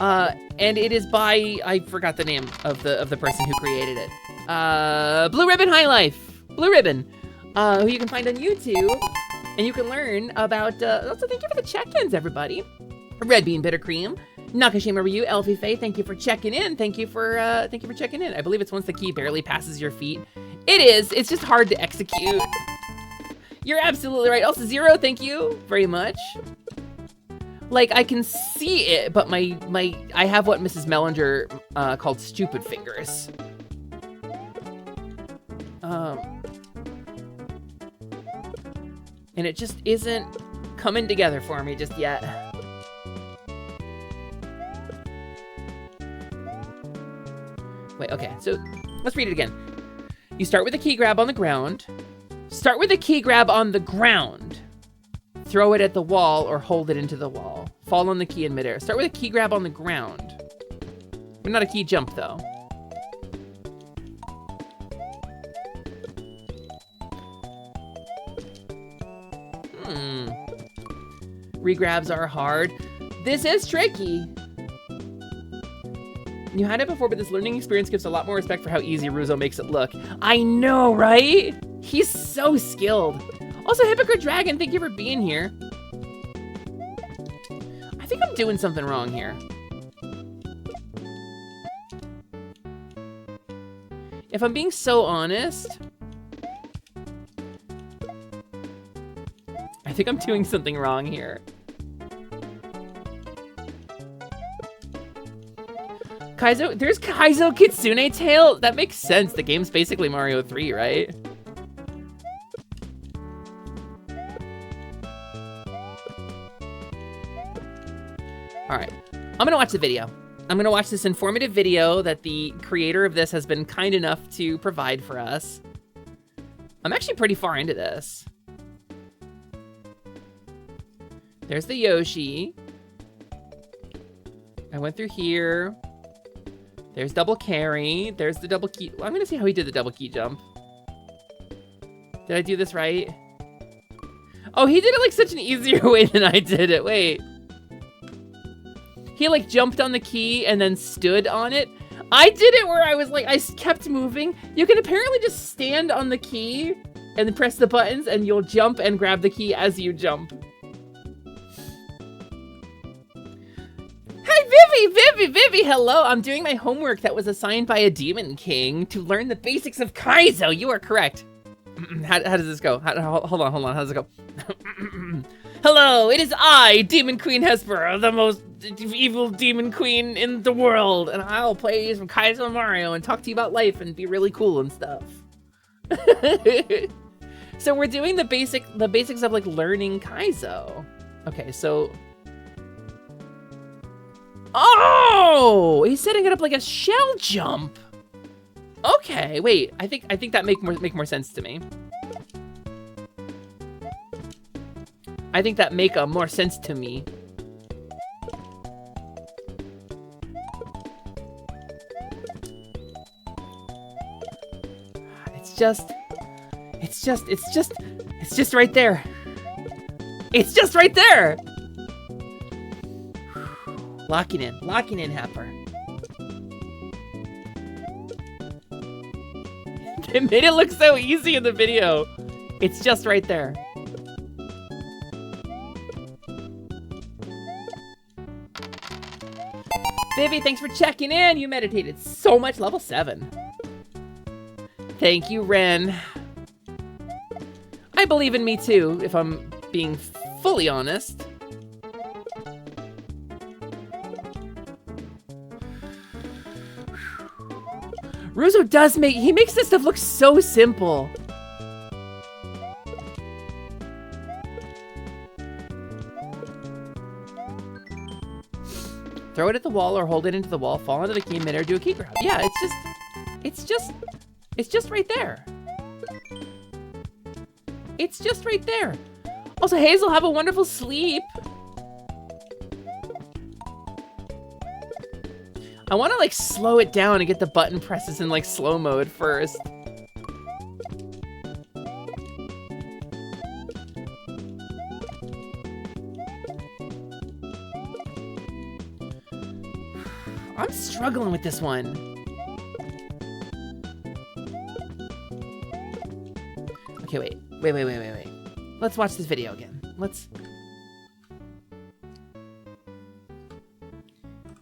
And it is by, I forgot the name of the person who created it. Blue Ribbon High Life. Blue Ribbon. Who you can find on YouTube. And you can learn about, also thank you for the check-ins, everybody. Red Bean Bitter Cream. Nakashima Ryu, Elfie Faye, thank you for checking in. Thank you for checking in. I believe it's once the key barely passes your feet. It is, it's just hard to execute. You're absolutely right. Also, Zero, thank you very much. Like, I can see it, but I have what Mrs. Mellinger called stupid fingers. And it just isn't coming together for me just yet. Wait, okay, so let's read it again. You start with a key grab on the ground. Start with a key grab on the ground. Throw it at the wall or hold it into the wall. Fall on the key in midair. Start with a key grab on the ground. But not a key jump, though. Regrabs are hard. This is tricky. You had it before, but this learning experience gives a lot more respect for how easy Ruzo makes it look. I know, right? He's so skilled. Also, Hypocrite Dragon, thank you for being here. I think I'm doing something wrong here. If I'm being so honest, I think I'm doing something wrong here. Kaizo, there's Kaizo Kitsune Tail? That makes sense. The game's basically Mario 3, right? All right, I'm gonna watch the video. I'm gonna watch this informative video that the creator of this has been kind enough to provide for us. I'm actually pretty far into this. There's the Yoshi. I went through here. There's double carry. There's the double key. I'm gonna see how he did the double key jump. Did I do this right? Oh, he did it like such an easier way than I did it. Wait. He like jumped on the key and then stood on it. I did it where I was like, I kept moving. You can apparently just stand on the key and then press the buttons and you'll jump and grab the key as you jump. Vivi, hello. I'm doing my homework that was assigned by a Demon King to learn the basics of Kaizo. You are correct. How does this go? Hold on. How does it go? Hello, it is I, Demon Queen Hesper, the most evil Demon Queen in the world, and I'll play some Kaizo and Mario and talk to you about life and be really cool and stuff. So we're doing the basics of like learning Kaizo. Okay, so. Oh, he's setting it up like a shell jump. Okay, wait. I think that make more sense to me. I think that make more sense to me. It's just right there. It's just right there. Locking in, Happer. They made it look so easy in the video. It's just right there. Vivi, thanks for checking in. You meditated so much. Level 7. Thank you, Ren. I believe in me too, if I'm being fully honest. Russo does he makes this stuff look so simple. Throw it at the wall or hold it into the wall, fall into the key midair, do a key grab. Yeah, it's just right there. It's just right there. Also, Hazel, have a wonderful sleep. I want to like slow it down and get the button presses in like slow mode first. I'm struggling with this one. Okay, wait. Let's watch this video again.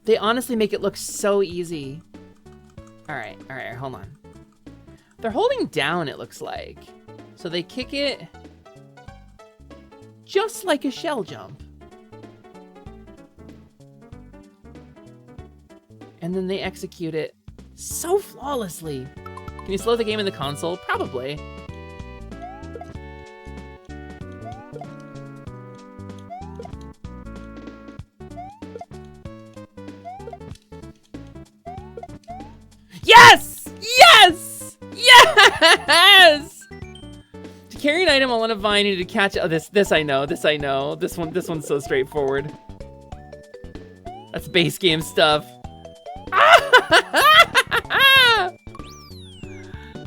They honestly make it look so easy. All right, hold on. They're holding down, it looks like. So they kick it just like a shell jump. And then they execute it so flawlessly. Can you slow the game in the console? Probably. Yes! Yes! Yes! To carry an item on a vine, you need to catch. Oh, this I know. This one's so straightforward. That's base game stuff.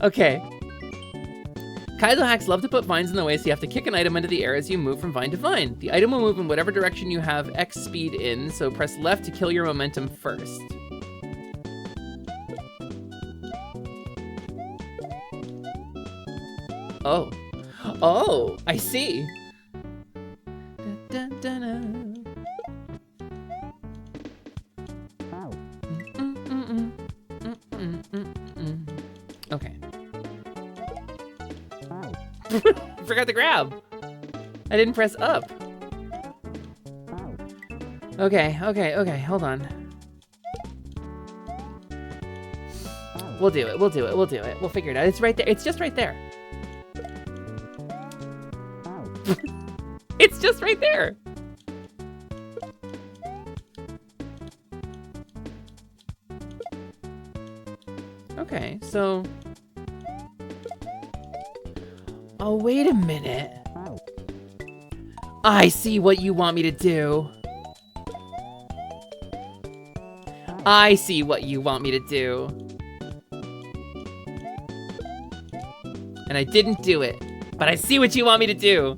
Okay. Kaizo hacks love to put vines in the way, so you have to kick an item into the air as you move from vine to vine. The item will move in whatever direction you have X speed in, so press left to kill your momentum first. Oh. Oh, I see. Dun, dun, dun, Okay. Forgot to grab. I didn't press up. Okay, hold on. We'll do it. We'll figure it out. It's right there. It's just right there. It's just right there. Okay, so... Oh, wait a minute. I see what you want me to do. I see what you want me to do. And I didn't do it, but I see what you want me to do.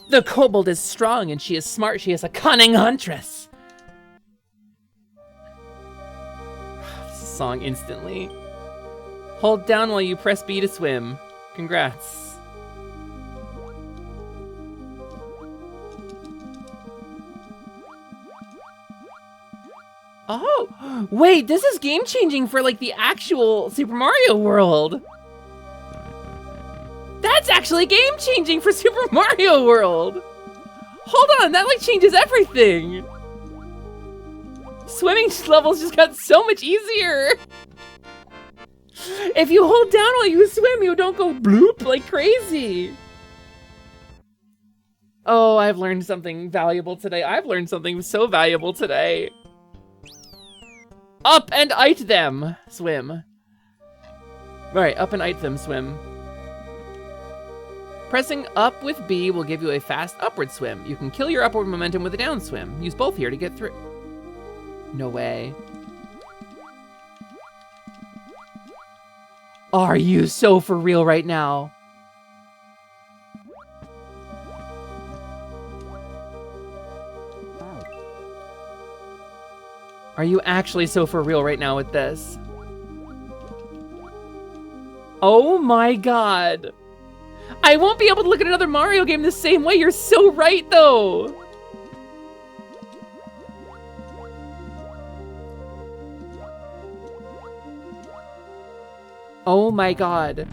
The kobold is strong and she is smart. She is a cunning huntress. This song instantly. Hold down while you press B to swim. Congrats. Oh, wait, this is game changing for like the actual Super Mario World. That's actually game changing for Super Mario World. Hold on, that like changes everything. Swimming levels just got so much easier. If you hold down while you swim, you don't go bloop like crazy. Oh, I've learned something valuable today. I've learned something so valuable today. Up and ite them, swim. All right, up and ite them, swim. Pressing up with B will give you a fast upward swim. You can kill your upward momentum with a down swim. Use both here to get through. No way. Are you so for real right now? Are you actually so for real right now with this? Oh my god. I won't be able to look at another Mario game the same way. You're so right, though. Oh my god.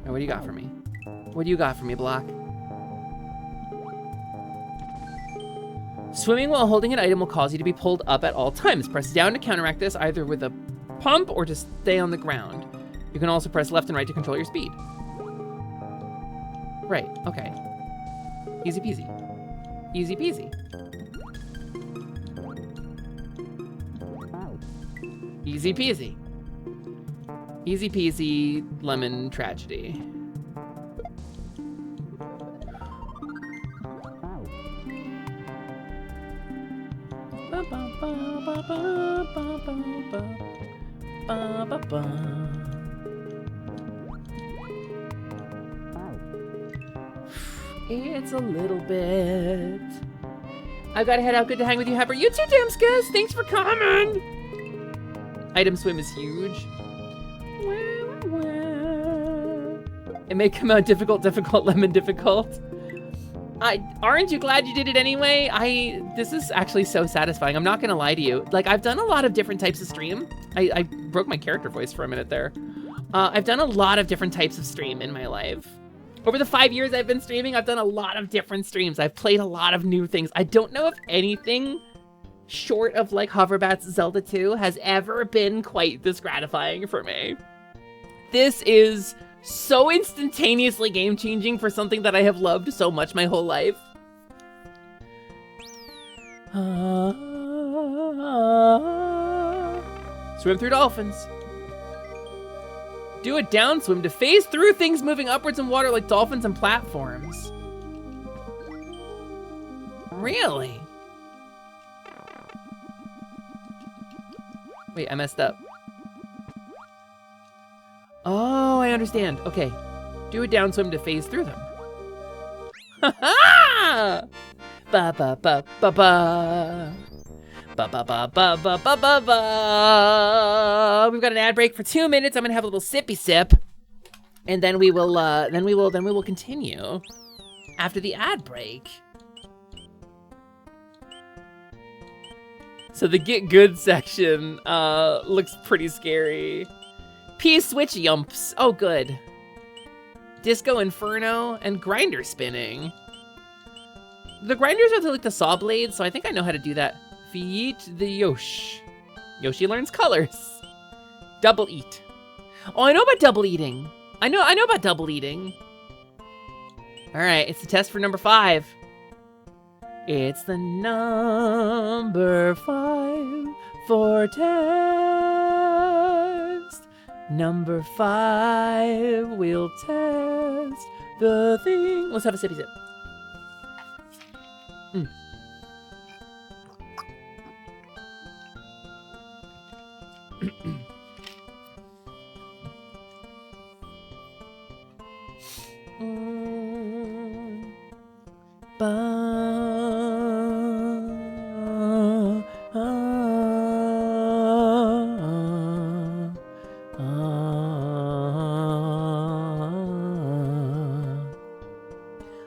Now, what do you got for me? What do you got for me, Block? Swimming while holding an item will cause you to be pulled up at all times. Press down to counteract this, either with a pump or to stay on the ground. You can also press left and right to control your speed. Right, okay. Easy peasy. Easy peasy. Easy peasy. Easy peasy lemon tragedy. It's a little bit. I've got to head out. Good to hang with you, Hepper. You too, Damskus. Thanks for coming. Item swim is huge. It may come out difficult, lemon difficult. Aren't you glad you did it anyway? This is actually so satisfying. I'm not gonna lie to you. Like, I've done a lot of different types of stream. I broke my character voice for a minute there. I've done a lot of different types of stream in my life. Over the 5 years I've been streaming, I've done a lot of different streams. I've played a lot of new things. I don't know if anything short of like Hoverbat's Zelda 2 has ever been quite this gratifying for me. This is so instantaneously game-changing for something that I have loved so much my whole life. Swim through dolphins. Do a down swim to phase through things moving upwards in water like dolphins and platforms. Really? Wait, I messed up. Oh, I understand. Okay. Do a down swim to phase through them. Ha ha! Ba ba ba ba ba. Ba ba ba ba ba ba ba ba. We've got an ad break for 2 minutes. I'm gonna have a little sippy sip, and then we will continue after the ad break. So the get good section looks pretty scary. P-switch yumps. Oh, good. Disco Inferno and grinder spinning. The grinders are like the saw blades, so I think I know how to do that. Feet the Yosh. Yoshi learns colors. Double eat. Oh, I know about double eating. I know about double eating. All right, it's the test for number 5. It's the number 5 for test. Number 5 will test the thing. Let's have a sippy sip.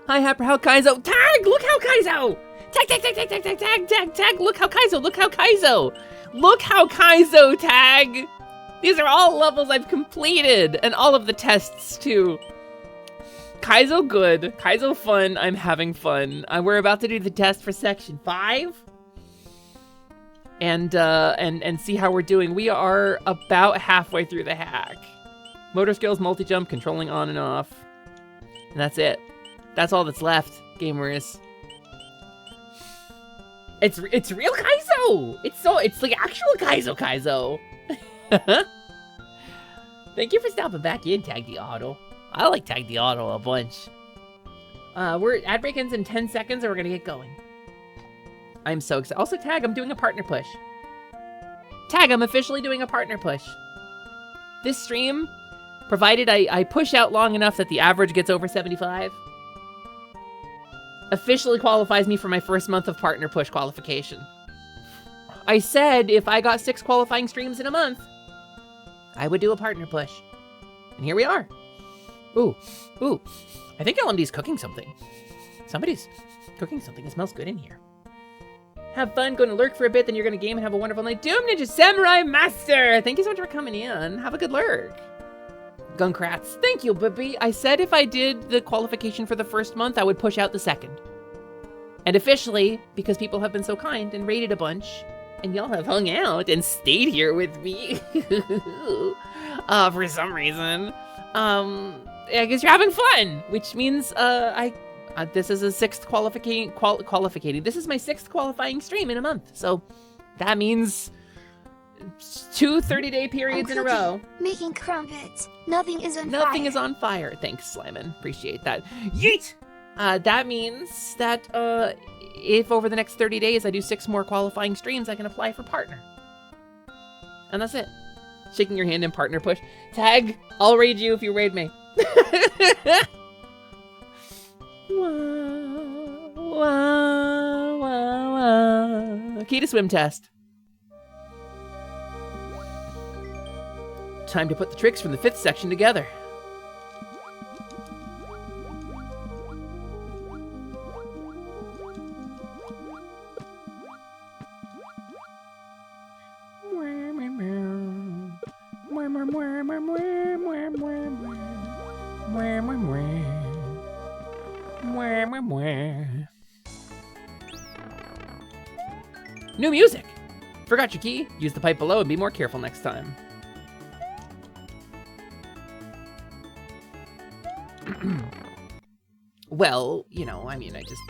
Hi, Happer, how Kaizo? Tag! Look how Kaizo! Tag, tag, tag, tag, tag, tag, tag, tag, tag! Look how Kaizo! Look how Kaizo! Look how Kaizo tag! These are all levels I've completed, and all of the tests too. Kaizo good, Kaizo fun. I'm having fun. We're about to do the test for section 5, and see how we're doing. We are about halfway through the hack. Motor skills, multi-jump, controlling on and off, and that's it. That's all that's left, gamers. It's real Kaizo. It's like actual Kaizo. Thank you for stopping back in, Tag the Auto. I like Tag the Auto a bunch. We're ad break ends in 10 seconds and we're gonna get going. I'm so excited. Also, Tag, I'm doing a partner push. Tag, I'm officially doing a partner push. This stream, provided I push out long enough that the average gets over 75, officially qualifies me for my first month of partner push qualification. I said if I got 6 qualifying streams in a month, I would do a partner push. And here we are. Ooh. I think LMD's cooking something. Somebody's cooking something. It smells good in here. Have fun, going to lurk for a bit, then you're going to game and have a wonderful night. Doom Ninja Samurai Master! Thank you so much for coming in. Have a good lurk. Gunkrats, thank you, Bibby. I said if I did the qualification for the first month, I would push out the second. And officially, because people have been so kind and rated a bunch, and y'all have hung out and stayed here with me for some reason, I guess you're having fun, which means this is a sixth qualifying. This is my sixth qualifying stream in a month, so that means 2 30-day periods in a row. Making crumpets. Nothing is on fire. Nothing is on fire. Thanks, Slyman. Appreciate that. Yeet! That means that if over the next 30 days I do 6 more qualifying streams, I can apply for partner. And that's it. Shaking your hand in partner push. Tag, I'll raid you if you raid me. Key to swim test. Time to put the tricks from the 5th section together. New music! Forgot your key? Use the pipe below and be more careful next time. Well, you know, I mean, I just...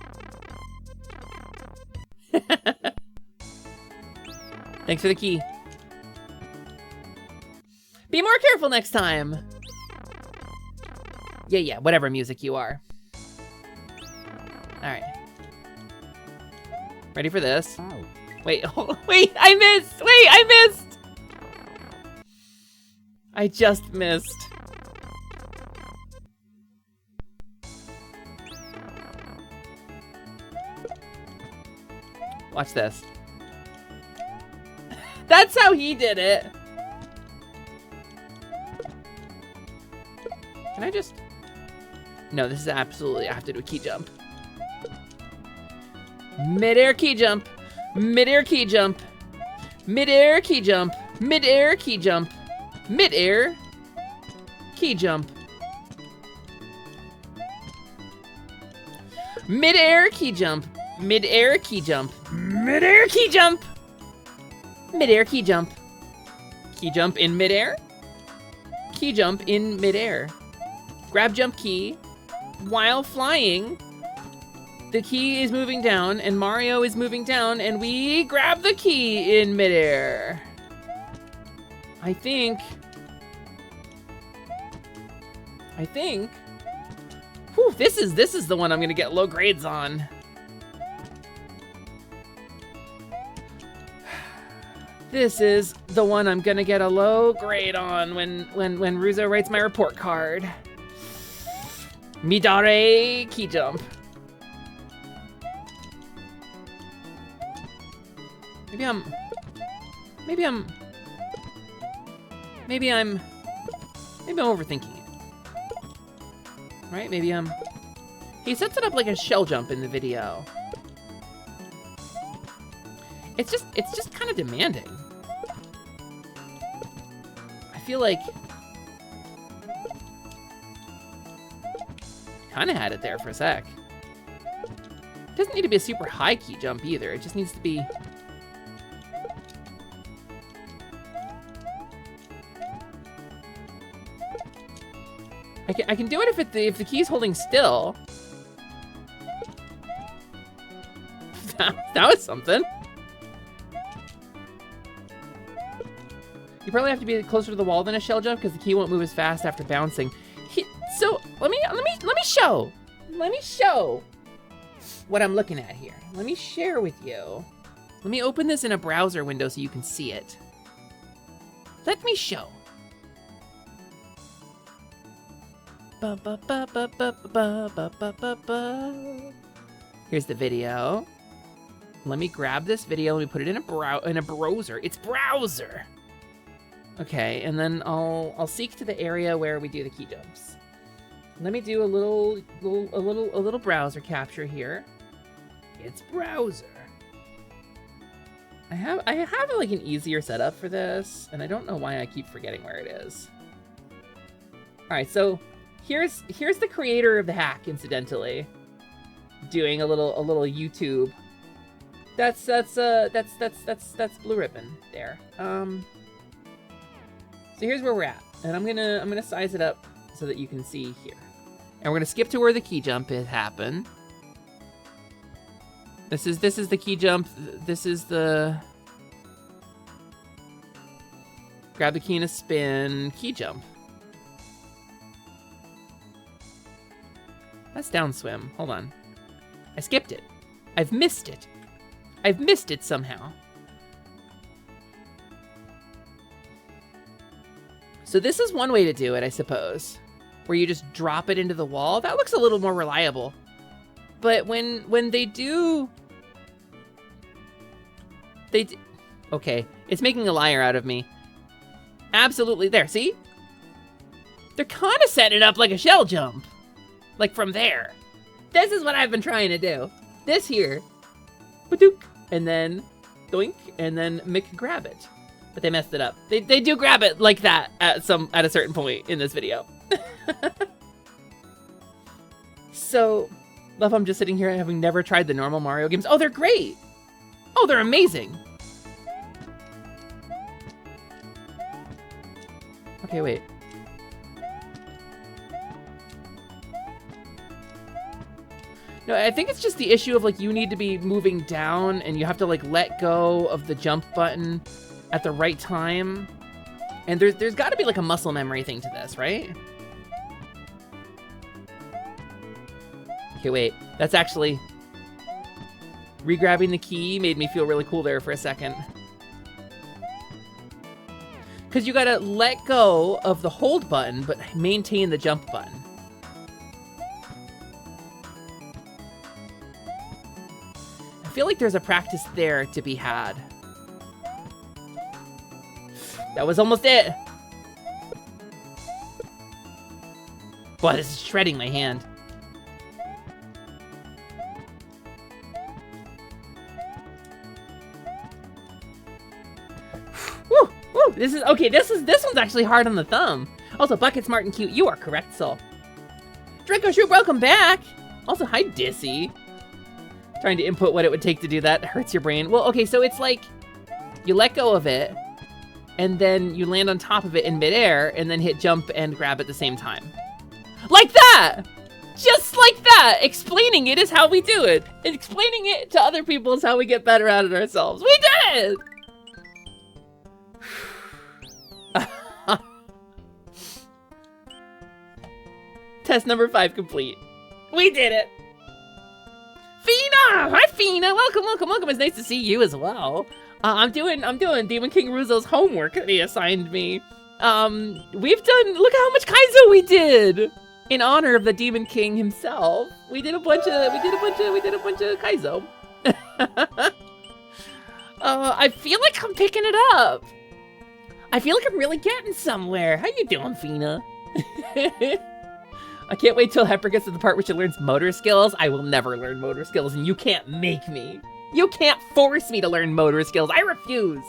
Thanks for the key. Be more careful next time! Yeah, whatever music you are. Alright. Ready for this? Oh. Wait, wait, I missed! Wait, I missed! I just missed. Watch this. That's how he did it. Can I just... No, this is absolutely... I have to do a key jump. Mid-air key jump. Mid-air key jump. Mid-air key jump. Mid-air key jump. Mid-air key jump. Mid-air key jump. Mid-air key jump. Mid-air key jump. Mid-air key jump. Key jump in mid-air. Key jump in mid-air. Grab jump key. While flying, the key is moving down and Mario is moving down and we grab the key in midair. I think. Whew, this is the one I'm gonna get low grades on. This is the one I'm gonna get a low grade on when Ruzo writes my report card. Midare key jump. Maybe I'm overthinking it. Right? He sets it up like a shell jump in the video. It's just kind of demanding. I feel like kind of had it there for a sec. It doesn't need to be a super high key jump either. It just needs to be. I can do it if the key's holding still. That was something. You probably have to be closer to the wall than a shell jump because the key won't move as fast after bouncing. So let me show what I'm looking at here. Let me share with you. Let me open this in a browser window so you can see it. Let me show. Here's the video. Let me grab this video. Let me put it in a browser. It's browser. Okay, and then I'll seek to the area where we do the key jumps. Let me do a little browser capture here. It's browser. I have like an easier setup for this, and I don't know why I keep forgetting where it is. All right, so here's the creator of the hack, incidentally, doing a little YouTube. That's Blue Ribbon there. So here's where we're at, and I'm gonna size it up so that you can see here. And we're gonna skip to where the key jump has happened. This is the key jump. This is the grab the key and a spin key jump. That's down swim. Hold on. I skipped it. I've missed it. I've missed it somehow. So this is one way to do it, I suppose, where you just drop it into the wall. That looks a little more reliable. But when they do... Okay, it's making a liar out of me. Absolutely. There, see? They're kind of setting it up like a shell jump. Like from there. This is what I've been trying to do. This here. Badook, and then doink, and then Mick grab it. But they messed it up. They do grab it like that at a certain point in this video. So, love, I'm just sitting here having never tried the normal Mario games. Oh, they're great. Oh, they're amazing. Okay, wait. No, I think it's just the issue of like you need to be moving down and you have to like let go of the jump button at the right time. And there's got to be like a muscle memory thing to this, right? Okay, wait. That's actually... Regrabbing the key made me feel really cool there for a second. Because you gotta let go of the hold button, but maintain the jump button. I feel like there's a practice there to be had. That was almost it. Boy, this is shredding my hand. Woo, woo. This one's actually hard on the thumb. Also, Bucket, Smart, and Cute, you are correct, Soul. Draco Shoot, welcome back. Also, hi, Dissy. Trying to input what it would take to do that hurts your brain. Well, okay, so it's like you let go of it, and then you land on top of it in midair, and then hit jump and grab at the same time. Like that! Just like that! Explaining it is how we do it. And explaining it to other people is how we get better at it ourselves. We did it! Test number 5 complete. We did it! Fina! Hi, Fina! Welcome, welcome, welcome. It's nice to see you as well. I'm doing Demon King Ruzo's homework that he assigned me. Look how much Kaizo we did! In honor of the Demon King himself. We did a bunch of Kaizo. I feel like I'm picking it up. I feel like I'm really getting somewhere. How you doing, Fina? I can't wait till Heifer gets to the part where she learns motor skills. I will never learn motor skills, and you can't make me. You can't force me to learn motor skills. I refuse.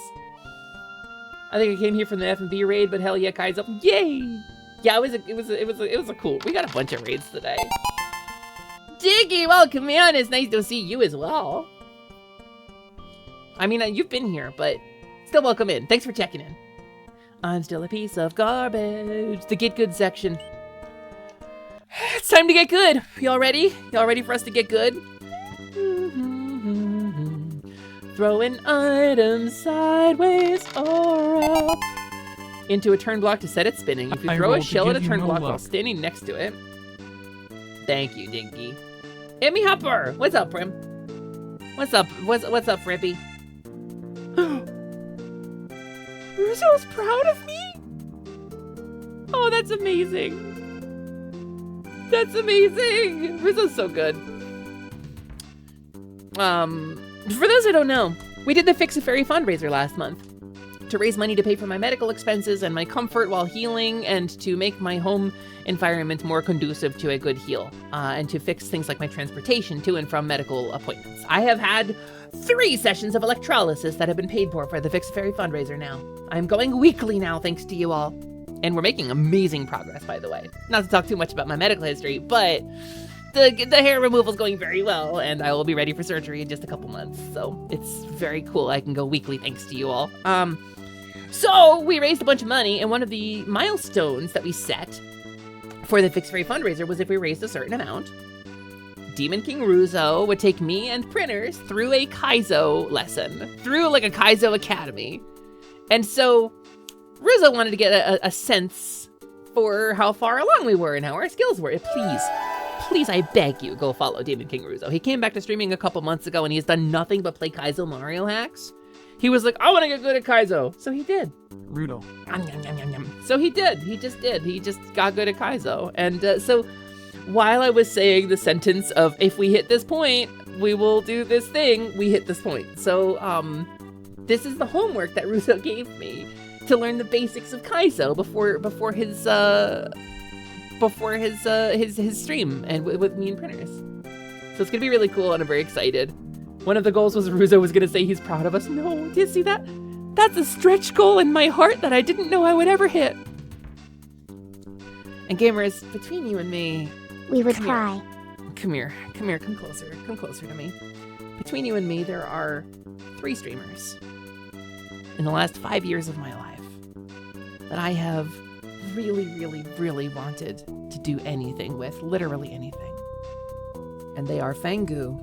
I think I came here from the F&B raid, but hell yeah, Kaizo. Yay! Yeah, it was a cool. We got a bunch of raids today. Diggy, welcome in. It's nice to see you as well. I mean, you've been here, but still welcome in. Thanks for checking in. I'm still a piece of garbage. The get good section. It's time to get good. Y'all ready? Y'all ready for us to get good? Throwing items sideways or up into a turn block to set it spinning. If you throw a shell at a turn block while standing next to it. Thank you, Dinky. Hit me, Hopper. What's up, Prim? What's up? What's up, Frippy? Ruzo's proud of me? Oh, that's amazing. That's amazing. Ruzo's so good. For those who don't know, we did the Fix a Fairy fundraiser last month. to raise money to pay for my medical expenses and my comfort while healing, and to make my home environment more conducive to a good heal, and to fix things like my transportation to and from medical appointments. I have had 3 sessions of electrolysis that have been paid for the Fix Fairy fundraiser now. I'm going weekly now, thanks to you all. And we're making amazing progress, by the way. Not to talk too much about my medical history, but the hair removal is going very well, and I will be ready for surgery in just a couple months. So it's very cool. I can go weekly thanks to you all. So we raised a bunch of money, and one of the milestones that we set for the Fix Fairy fundraiser was if we raised a certain amount, Demon King Ruzo would take me and printers through a Kaizo lesson, through like a Kaizo academy. And so Ruzo wanted to get a sense for how far along we were and how our skills were. Please, I beg you, go follow Demon King Ruzo. He came back to streaming a couple months ago and he's done nothing but play Kaizo Mario hacks. He was like, I want to get good at Kaizo. So he did. Rudo. So he did. He just did. He just got good at Kaizo. And so while I was saying the sentence of, if we hit this point, we will do this thing, we hit this point. So this is the homework that Ruzo gave me to learn the basics of Kaizo before his stream and with me and printers. So it's gonna be really cool and I'm very excited. One of the goals was Ruzo was gonna say he's proud of us. No, do you see that? That's a stretch goal in my heart that I didn't know I would ever hit. And gamers, between you and me, We would cry. come here, come closer to me. Between you and me, there are 3 streamers in the last 5 years of my life that I have really wanted to do anything with, literally anything. And they are Fangu,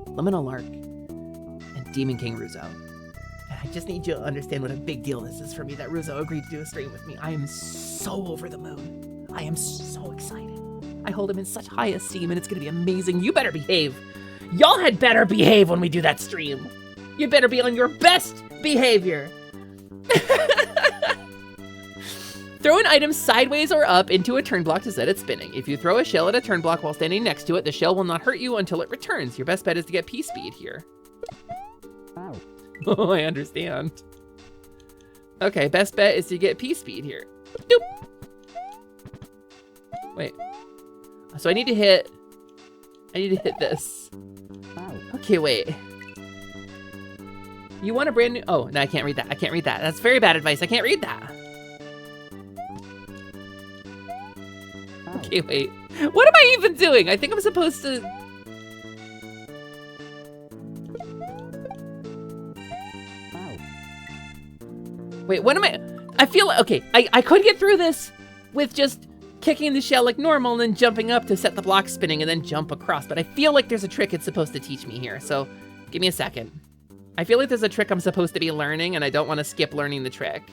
Liminal Lark, and Demon King Ruzo. And I just need you to understand what a big deal this is for me that Ruzo agreed to do a stream with me. I am so over the moon. I am so excited. I hold him in such high esteem and it's gonna be amazing. You better behave. Y'all had better behave when we do that stream. You better be on your best behavior. Throw an item sideways or up into a turn block to set it spinning. If you throw a shell at a turn block while standing next to it, the shell will not hurt you until it returns. Your best bet is to get P-speed here. Wow. Oh, I understand. Okay, best bet is to get P-speed here. Doop. Wait. So I need to hit this. Wow. Okay, wait. You want a brand new... Oh, no, I can't read that. I can't read that. That's very bad advice. I can't read that. Wow. Okay, wait. What am I even doing? I think I'm supposed to... Wow. Wait, what am I... I feel like... Okay, I could get through this with just kicking the shell like normal and then jumping up to set the block spinning and then jump across. But I feel like there's a trick it's supposed to teach me here. So give me a second. I feel like there's a trick I'm supposed to be learning and I don't want to skip learning the trick.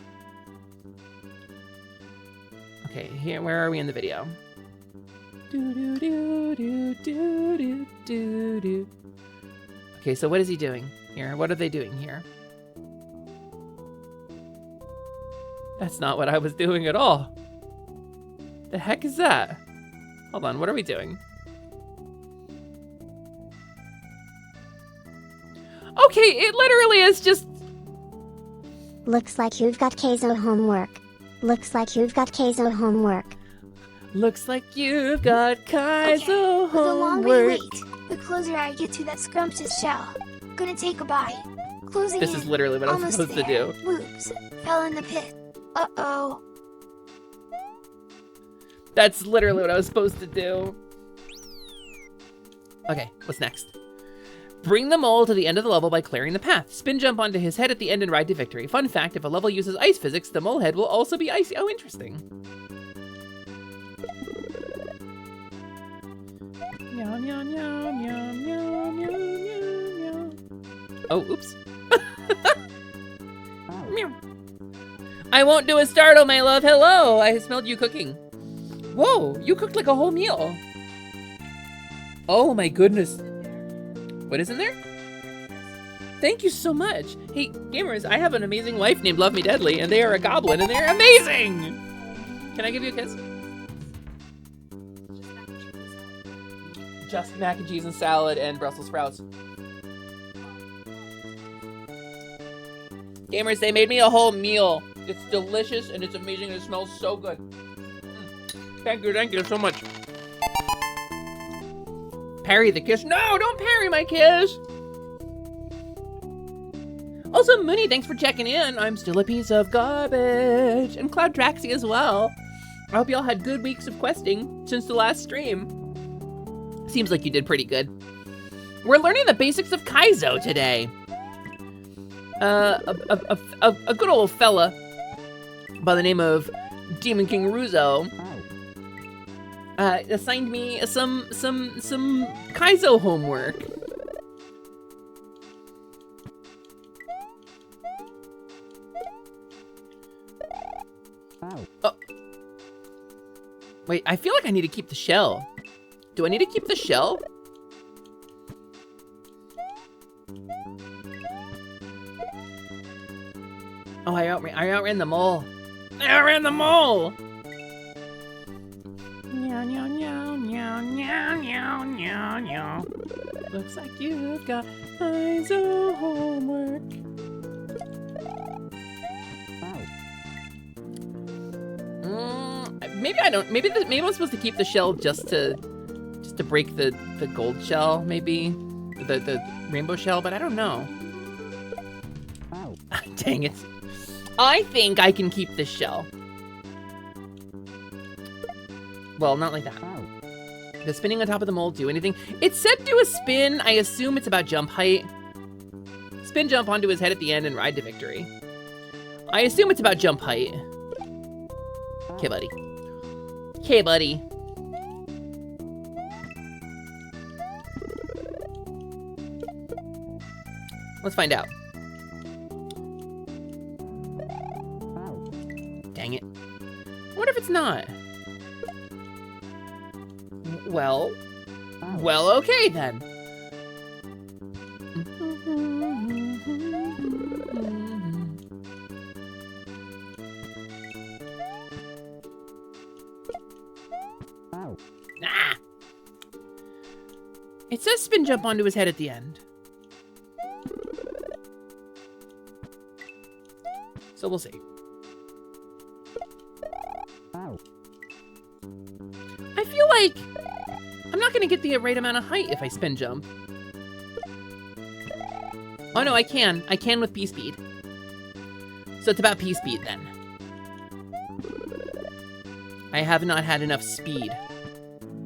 Okay, here, where are we in the video? Okay, so what is he doing here? What are they doing here? That's not what I was doing at all. The heck is that? Hold on, what are we doing? Okay, it literally is just... Looks like you've got Kaizo homework. Looks like you've got Kaizo homework. Looks like you've got Kaizo With a long way homework. wait, the closer I get to that scrumptious shell. Gonna take a bite. Closing This in. is literally what I'm Almost supposed to there. do. Whoops. Fell in the pit. Uh-oh. That's literally what I was supposed to do. Okay, what's next? Bring the mole to the end of the level by clearing the path. Spin jump onto his head at the end and ride to victory. Fun fact, if a level uses ice physics, the mole head will also be icy. Oh, interesting. Meow, meow, meow, meow, meow, meow, meow, meow. Oh, oops. Meow. I won't do a startle, my love. Hello, I smelled you cooking. Whoa, you cooked like a whole meal. Oh my goodness. What is in there? Thank you so much. Hey, gamers, I have an amazing wife named Love Me Deadly, and they are a goblin, and they're amazing! Can I give you a kiss? Just mac and cheese and salad and Brussels sprouts. Gamers, they made me a whole meal. It's delicious and it's amazing and it smells so good. Thank you so much. Parry the kiss. No, don't parry my kiss. Also, Mooney, thanks for checking in. I'm still a piece of garbage. And Cloud Traxy as well. I hope y'all had good weeks of questing since the last stream. Seems like you did pretty good. We're learning the basics of Kaizo today. A good old fella by the name of Demon King Ruzo assigned me some Kaizo homework. Oh. Wait, I feel like I need to keep the shell. Do I need to keep the shell? Oh, I outran the mole. I outran the mole! Meow, meow, meow, meow, meow, meow, meow, meow. Looks like you've got Kaizo homework. Maybe I don't. Maybe I'm supposed to keep the shell just to break the gold shell. Maybe the rainbow shell, but I don't know. Dang it! I think I can keep this shell. Well, not like that. Does spinning on top of the mold do anything? It said do a spin. I assume it's about jump height. Spin jump onto his head at the end and ride to victory. I assume it's about jump height. Okay, buddy. Okay, buddy. Let's find out. Dang it. I wonder if it's not. Well, okay then. Ah! It says spin jump onto his head at the end. So we'll see. I feel like I'm not gonna get the right amount of height if I spin jump. Oh no, I can. I can with P-speed. So it's about P-speed then. I have not had enough speed.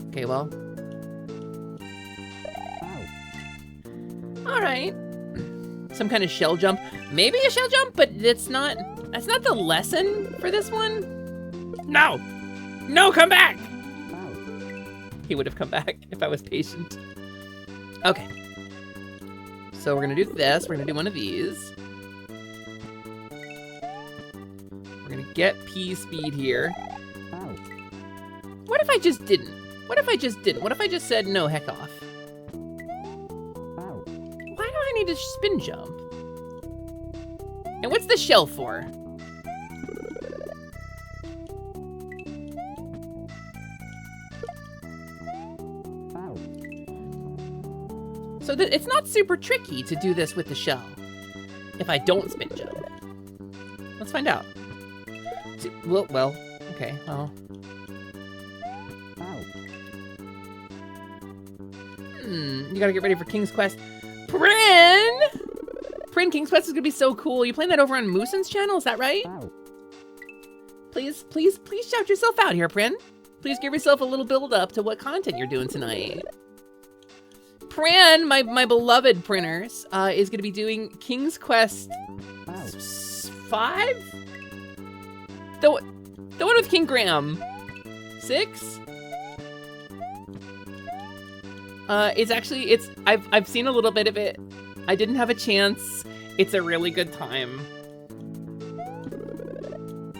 Okay, well. Alright. Some kind of shell jump. Maybe a shell jump, but that's not the lesson for this one. No! No, come back! He would have come back if I was patient. Okay. So we're gonna do this. We're gonna do one of these. We're gonna get P speed here. What if I just didn't? What if I just didn't? What if I just said no, heck off? Why do I need to spin jump? And what's the shell for? So it's not super tricky to do this with the shell if I don't spin jump. Let's find out. Well, okay, well. You gotta get ready for King's Quest. Prin, King's Quest is gonna be so cool. You playing that over on Moosin's channel, is that right? Please shout yourself out here, Prin. Please give yourself a little build up to what content you're doing tonight. Prin, my beloved printers, is gonna be doing King's Quest 5? The one with King Graham. 6? I've seen a little bit of it. I didn't have a chance. It's a really good time.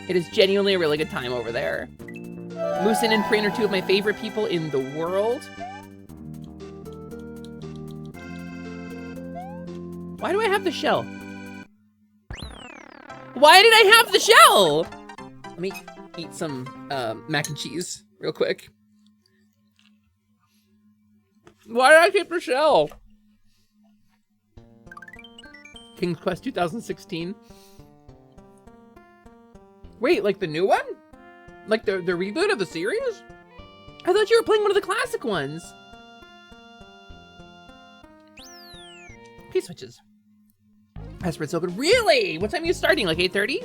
It is genuinely a really good time over there. Moosin and Prin are two of my favorite people in the world. Why do I have the shell? Why did I have the shell? Let me eat some mac and cheese real quick. Why did I keep the shell? King's Quest 2016. Wait, like the new one? Like the reboot of the series? I thought you were playing one of the classic ones. P-switches. Password's open. Really? What time are you starting? Like 8:30?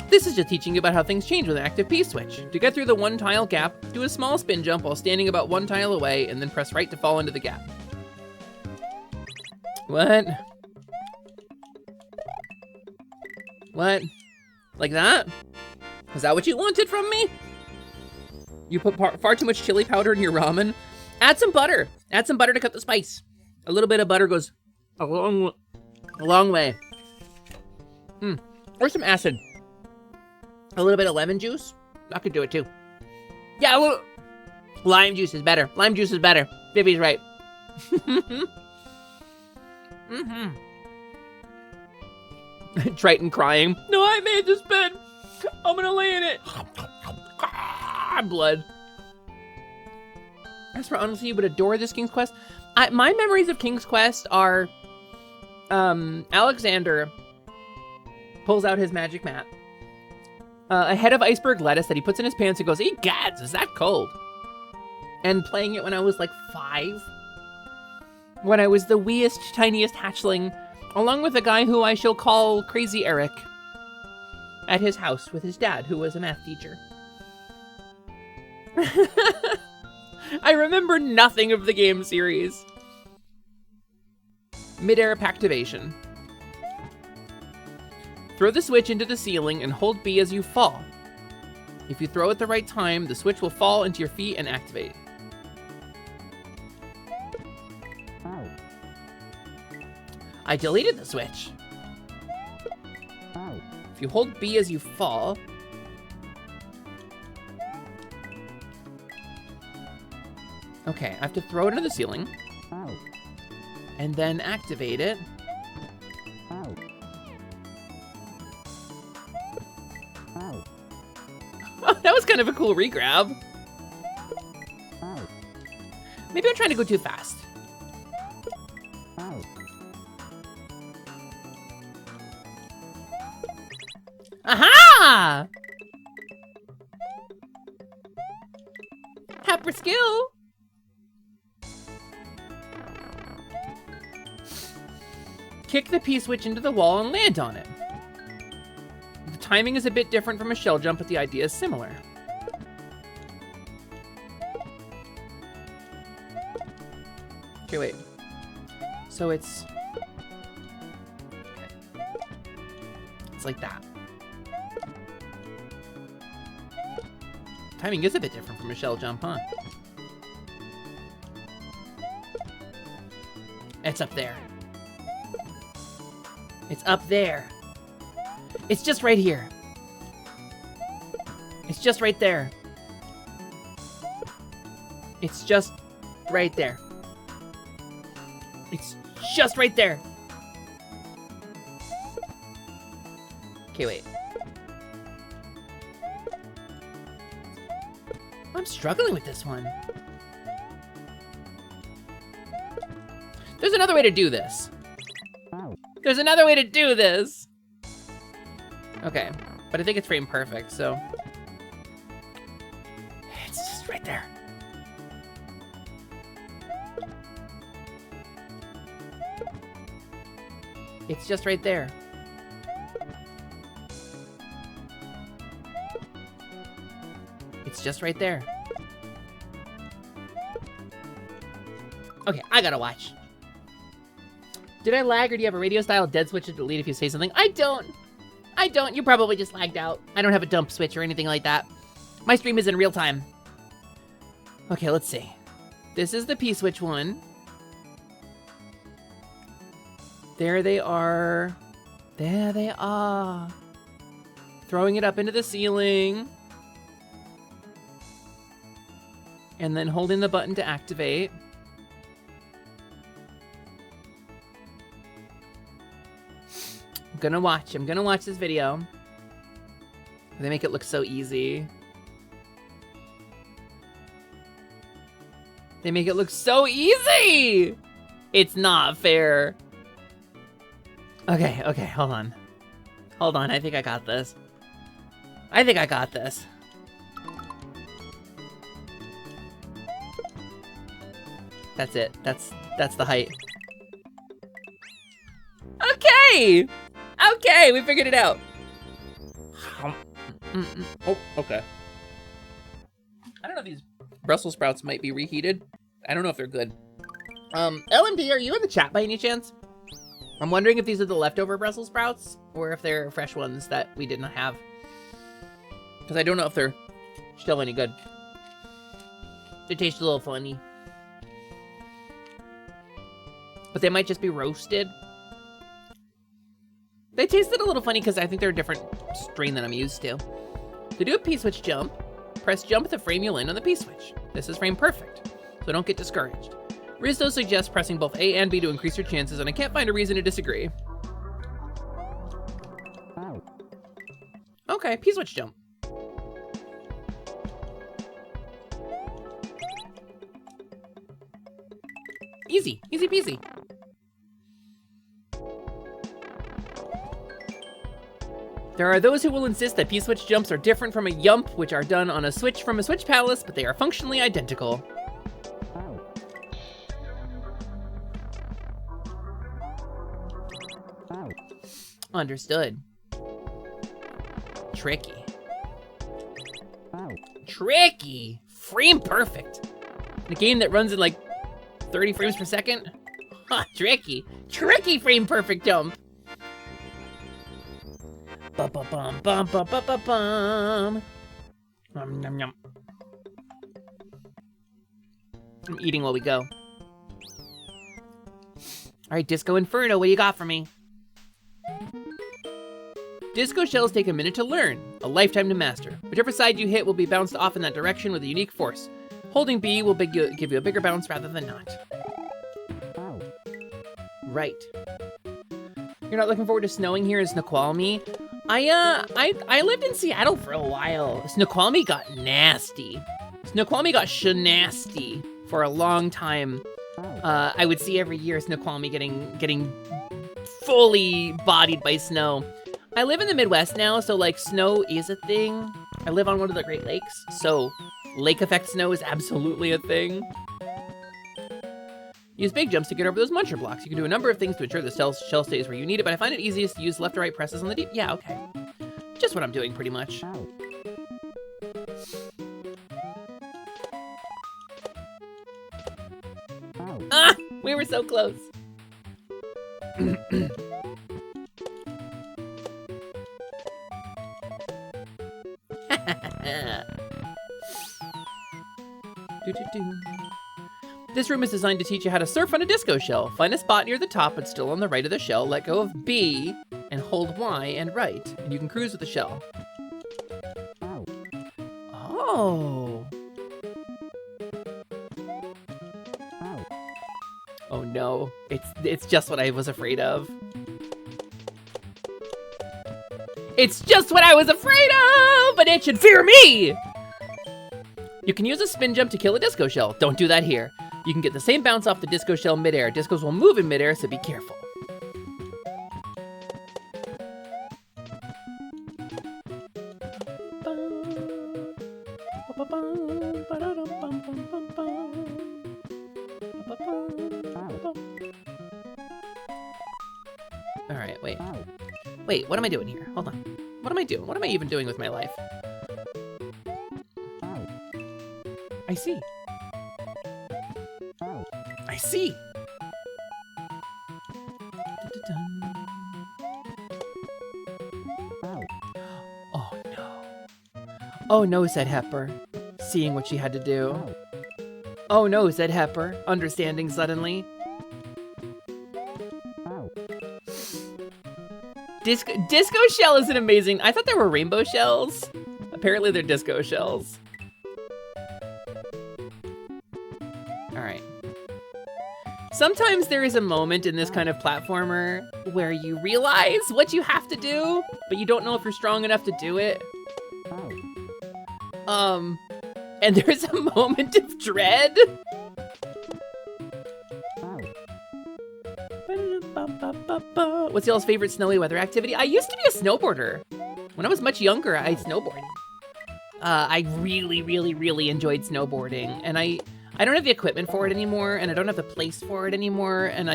This is just teaching you about how things change with an active P-switch. To get through the one tile gap, do a small spin jump while standing about one tile away, and then press right to fall into the gap. What? What? Like that? Is that what you wanted from me? You put far too much chili powder in your ramen? Add some butter. Add some butter to cut the spice. A little bit of butter goes a long way. Or some acid. A little bit of lemon juice. I could do it too. Yeah, a little. Lime juice is better. Lime juice is better. Vivi's right. Triton crying. No, I made this bed. I'm gonna lay in it. Blood. As for honestly, you would adore this King's Quest. My memories of King's Quest are Alexander pulls out his magic mat. A head of iceberg lettuce that he puts in his pants and goes, "Egads, is that cold?" And playing it when I was like 5. When I was the weest, tiniest hatchling, along with a guy who I shall call Crazy Eric, at his house with his dad, who was a math teacher. I remember nothing of the game series. Mid-air activation. Throw the switch into the ceiling and hold B as you fall. If you throw at the right time, the switch will fall into your feet and activate. I deleted the switch. If you hold B as you fall, okay, I have to throw it into the ceiling and then activate it. Oh, that was kind of a cool regrab. Maybe I'm trying to go too fast. Aha! Happer skill. Kick the P-switch into the wall and land on it. The timing is a bit different from a shell jump, but the idea is similar. Okay, wait. So it's like that. Timing is a bit different from a shell jump, huh? It's up there. It's up there. It's just right here. It's just right there. It's just right there. It's just right there. Okay, wait. I'm struggling with this one. There's another way to do this. There's another way to do this. Okay, but I think it's frame perfect, so. It's just right there. It's just right there. It's just right there. Okay, I gotta watch. Did I lag, or do you have a radio style dead switch to delete if you say something? I don't. You probably just lagged out. I don't have a dump switch or anything like that. My stream is in real time. Okay, let's see. This is the P-switch one. There they are. There they are. Throwing it up into the ceiling. And then holding the button to activate. I'm gonna watch this video. They make it look so easy. They make it look so easy! It's not fair. Okay, hold on. Hold on, I think I got this. I think I got this. That's it. That's the height. Okay! Okay, we figured it out. Oh, okay. I don't know if these Brussels sprouts might be reheated. I don't know if they're good. LMD, are you in the chat by any chance? I'm wondering if these are the leftover Brussels sprouts or if they're fresh ones that we didn't have. Because I don't know if they're still any good. They taste a little funny. But they might just be roasted. They tasted a little funny because I think they're a different strain than I'm used to. To do a P-switch jump, press jump at the frame you land on the P-switch. This is frame perfect, so don't get discouraged. Rizzo suggests pressing both A and B to increase your chances, and I can't find a reason to disagree. Okay, P-switch jump. Easy, easy peasy. There are those who will insist that P-switch jumps are different from a yump, which are done on a switch from a switch palace, but they are functionally identical. Understood. Tricky. Tricky! Frame perfect. In a game that runs in like 30 frames per second? Ha, tricky. Tricky frame perfect jump. Ba-ba-bum, bum-ba-ba-ba-bum. Nom, nom, nom. I'm eating while we go. Alright, Disco Inferno, what do you got for me? Disco shells take a minute to learn, a lifetime to master. Whichever side you hit will be bounced off in that direction with a unique force. Holding B will give you a bigger bounce rather than not. Right. You're not looking forward to snowing here in Snoqualmie? I lived in Seattle for a while. Snoqualmie got nasty. Snoqualmie got shenasty for a long time. I would see every year Snoqualmie getting fully bodied by snow. I live in the Midwest now, so like snow is a thing. I live on one of the Great Lakes, so lake effect snow is absolutely a thing. Use big jumps to get over those muncher blocks. You can do a number of things to ensure the shell stays where you need it, but I find it easiest to use left or right presses on the deep. Yeah, okay. Just what I'm doing pretty much. Ah, we were so close. This room is designed to teach you how to surf on a disco shell. Find a spot near the top but still on the right of the shell. Let go of B and hold Y and right, and you can cruise with the shell. Oh. Oh no, it's just what I was afraid of. It's just what I was afraid of, but it should fear me! You can use a spin jump to kill a disco shell. Don't do that here. You can get the same bounce off the disco shell midair. Discos will move in midair, so be careful. All right, wait. Wait, what am I doing here? Hold on. What am I doing? What am I even doing with my life? I see. I see. Oh no. Oh no, said Hepper, seeing what she had to do. Oh no, said Hepper, understanding suddenly. Disco shell is an amazing. I thought there were rainbow shells. Apparently they're disco shells. All right. Sometimes there is a moment in this kind of platformer where you realize what you have to do, but you don't know if you're strong enough to do it. And there's a moment of dread. What's y'all's favorite snowy weather activity? I used to be a snowboarder. When I was much younger, I snowboarded. I really, really, really enjoyed snowboarding, and I don't have the equipment for it anymore, and I don't have the place for it anymore, and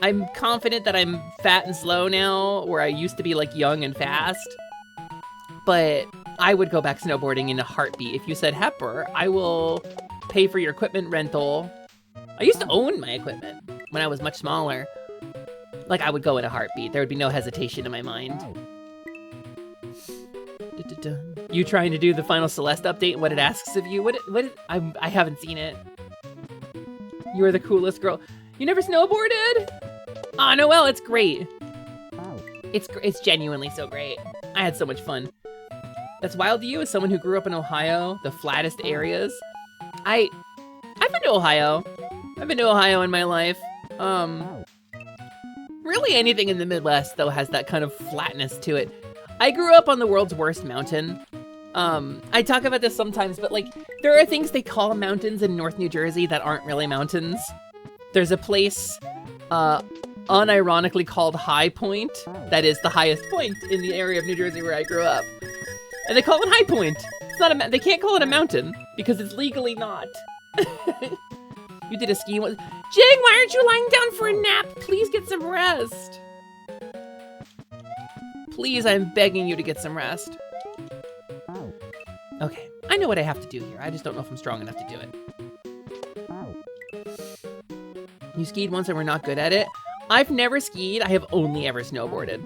I'm confident that I'm fat and slow now, where I used to be like young and fast. But I would go back snowboarding in a heartbeat. If you said, Hepper, I will pay for your equipment rental. I used to own my equipment when I was much smaller. Like, I would go in a heartbeat. There would be no hesitation in my mind. You trying to do the final Celeste update and what it asks of you? I haven't seen it. You are the coolest girl. You never snowboarded? Oh, Noelle, it's great. It's genuinely so great. I had so much fun. That's wild to you as someone who grew up in Ohio, the flattest areas. I've been to Ohio. I've been to Ohio in my life. Really anything in the Midwest, though, has that kind of flatness to it. I grew up on the world's worst mountain. I talk about this sometimes, but like, there are things they call mountains in North New Jersey that aren't really mountains. There's a place, unironically called High Point, that is the highest point in the area of New Jersey where I grew up. And they call it High Point. It's not they can't call it a mountain, because it's legally not. You did a ski one. Jing, why aren't you lying down for a nap? Please get some rest. Please, I'm begging you to get some rest. Okay, I know what I have to do here. I just don't know if I'm strong enough to do it. You skied once and were not good at it? I've never skied. I have only ever snowboarded.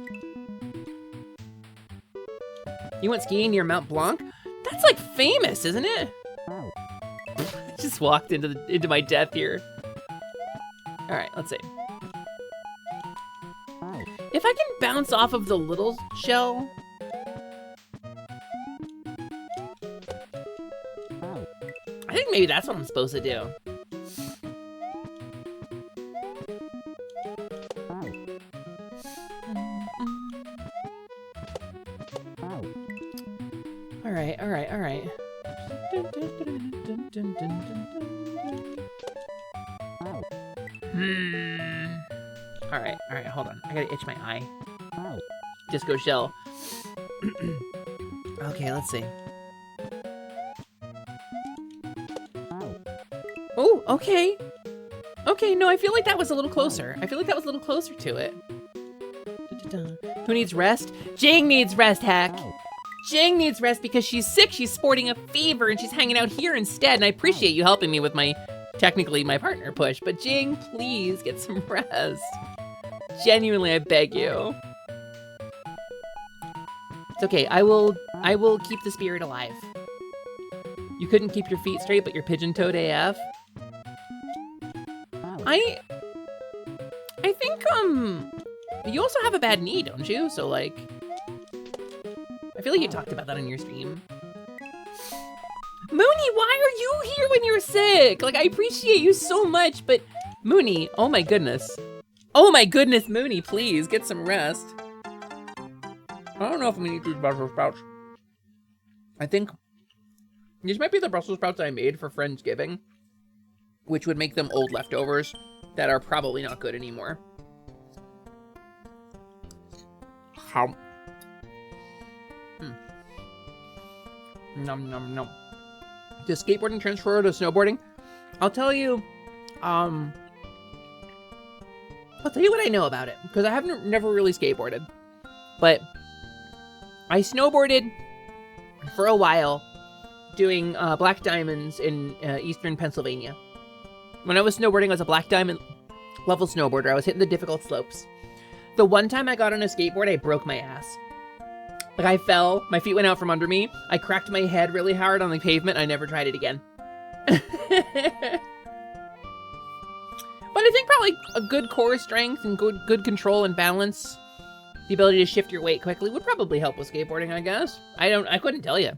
You went skiing near Mount Blanc? That's like famous, isn't it? Just walked into my death here. All right, let's see. If I can bounce off of the little shell. I think maybe that's what I'm supposed to do. All right, all right, all right. All right, hold on. I gotta itch my eye. Disco shell. Okay, let's see. Oh, okay. Okay, no, I feel like that was a little closer. I feel like that was a little closer to it. Who needs rest? Jing needs rest, Heck. Jing needs rest because she's sick, she's sporting a fever, and she's hanging out here instead, and I appreciate you helping me with technically my partner push, but Jing, please get some rest. Genuinely, I beg you. It's okay, I will keep the spirit alive. You couldn't keep your feet straight, but you're pigeon-toed AF. I think, you also have a bad knee, don't you? So, like, I feel like you talked about that on your stream. Mooney, why are you here when you're sick? Like, I appreciate you so much, but Mooney, oh my goodness. Oh my goodness, Mooney, please, get some rest. I don't know if I'm gonna eat these Brussels sprouts. I think these might be the Brussels sprouts I made for Friendsgiving, which would make them old leftovers that are probably not good anymore. How? Nom nom nom. Does skateboarding transfer to snowboarding? I'll tell you what I know about it, because I haven't never really skateboarded. But I snowboarded for a while doing black diamonds in eastern Pennsylvania. When I was snowboarding, I was a black diamond level snowboarder. I was hitting the difficult slopes. The one time I got on a skateboard, I broke my ass. Like, I fell, my feet went out from under me, I cracked my head really hard on the pavement, I never tried it again. But I think probably a good core strength and good control and balance, the ability to shift your weight quickly would probably help with skateboarding, I guess. I couldn't tell you.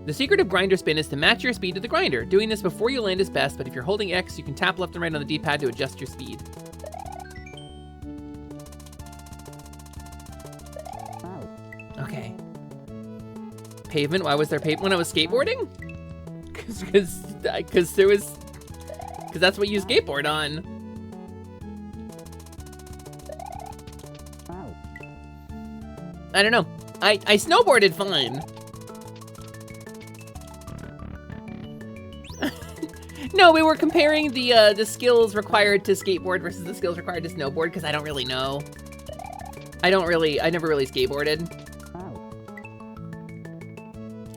The secret of grinder spin is to match your speed to the grinder. Doing this before you land is best, but if you're holding X, you can tap left and right on the D-pad to adjust your speed. Okay. Pavement, why was there pavement when I was skateboarding? Because that's what you skateboard on. I don't know. I snowboarded fine. No, we were comparing the skills required to skateboard versus the skills required to snowboard because I don't really know. I never really skateboarded.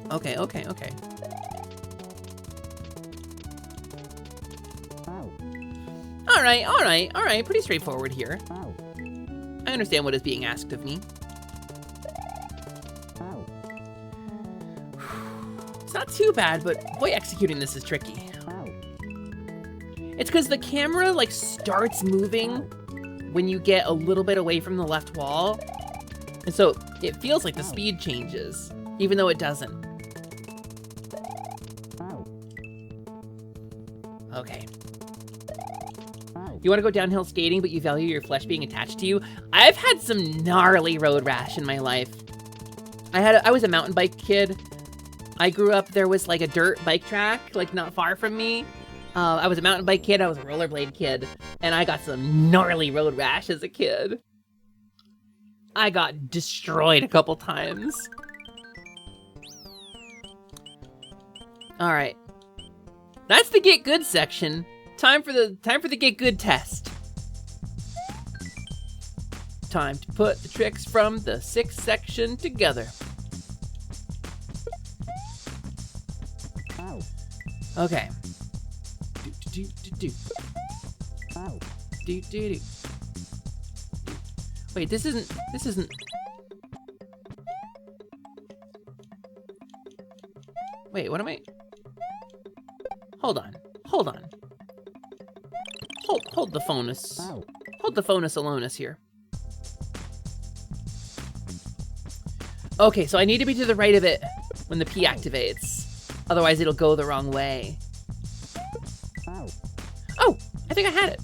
Okay. All right. Pretty straightforward here. I understand what is being asked of me. It's not too bad, but boy, executing this is tricky. It's because the camera like starts moving when you get a little bit away from the left wall. And so it feels like the speed changes, even though it doesn't. Okay. You want to go downhill skating, but you value your flesh being attached to you? I've had some gnarly road rash in my life. I was a mountain bike kid. I grew up, there was like a dirt bike track, like not far from me. I was a mountain bike kid, I was a rollerblade kid, and I got some gnarly road rash as a kid. I got destroyed a couple times. All right. That's the get good section. Time for the get good test. Time to put the tricks from the 6th section together. Okay. Wait, this isn't. Wait, what am I? Hold on. Hold the phonus. Hold the phonus alonus here. Okay, so I need to be to the right of it when the P activates. Otherwise, it'll go the wrong way. Oh, I think I had it.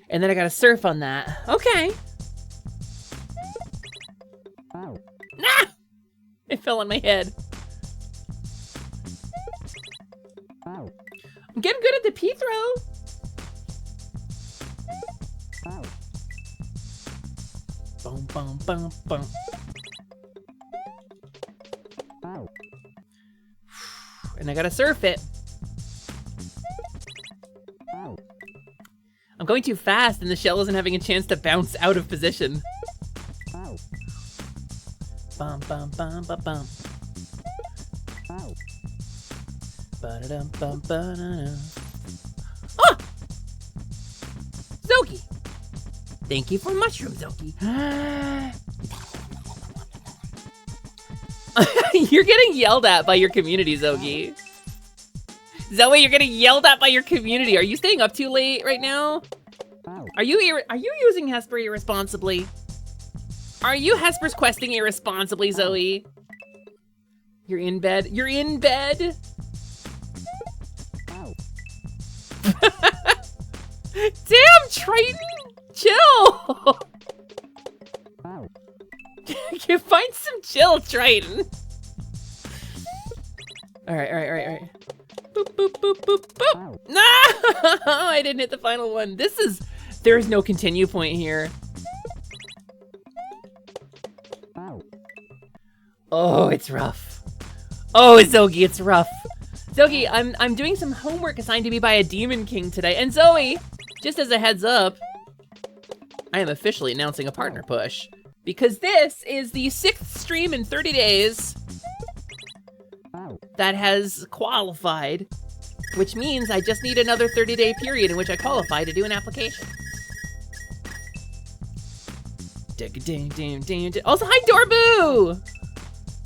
And then I gotta surf on that. Okay. Nah! It fell on my head. I'm getting good at the P throw. Boom, boom, boom, boom. And I gotta surf it. I'm going too fast and the shell isn't having a chance to bounce out of position. Bum, bum, bum, bum, bum. Ba-da-dum, bum, ba-da-dum. Ah! Zoki! Thank you for mushroom, Zoki. You're getting yelled at by your community, Zoki. Zoe, you're getting yelled at by your community. Are you staying up too late right now? Are you using Hesper irresponsibly? Are you Hesper's questing irresponsibly, Zoe? You're in bed? You're in bed? Damn, Triton! Chill! You find some chill, Triton. Alright. Boop, boop, boop, boop, boop. No! I didn't hit the final one. There's no continue point here. Oh, it's rough. Oh, Zogi, it's rough. Zogi, I'm doing some homework assigned to me by a Demon King today. And Zoe, just as a heads up, I am officially announcing a partner push. Because this is the 6th stream in 30 days that has qualified, which means I just need another 30-day period in which I qualify to do an application. Also, hi, Dorbu!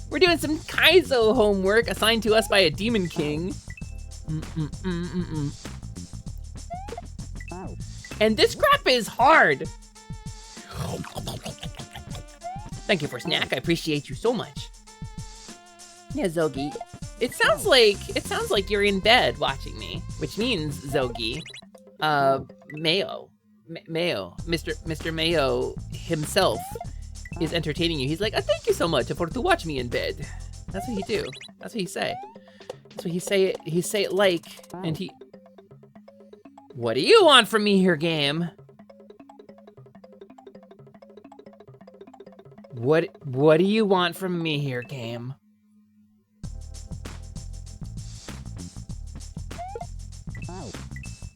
We're doing some Kaizo homework assigned to us by a Demon King. And this crap is hard. Thank you for snack. I appreciate you so much. Yeah, Zogi. It sounds like you're in bed watching me, which means Zogi, Mayo, Mr. Mayo himself is entertaining you. He's like, thank you so much for to watch me in bed. That's what he do. That's what he say. That's what he say it like, and he. What do you want from me here, game? What do you want from me here, game?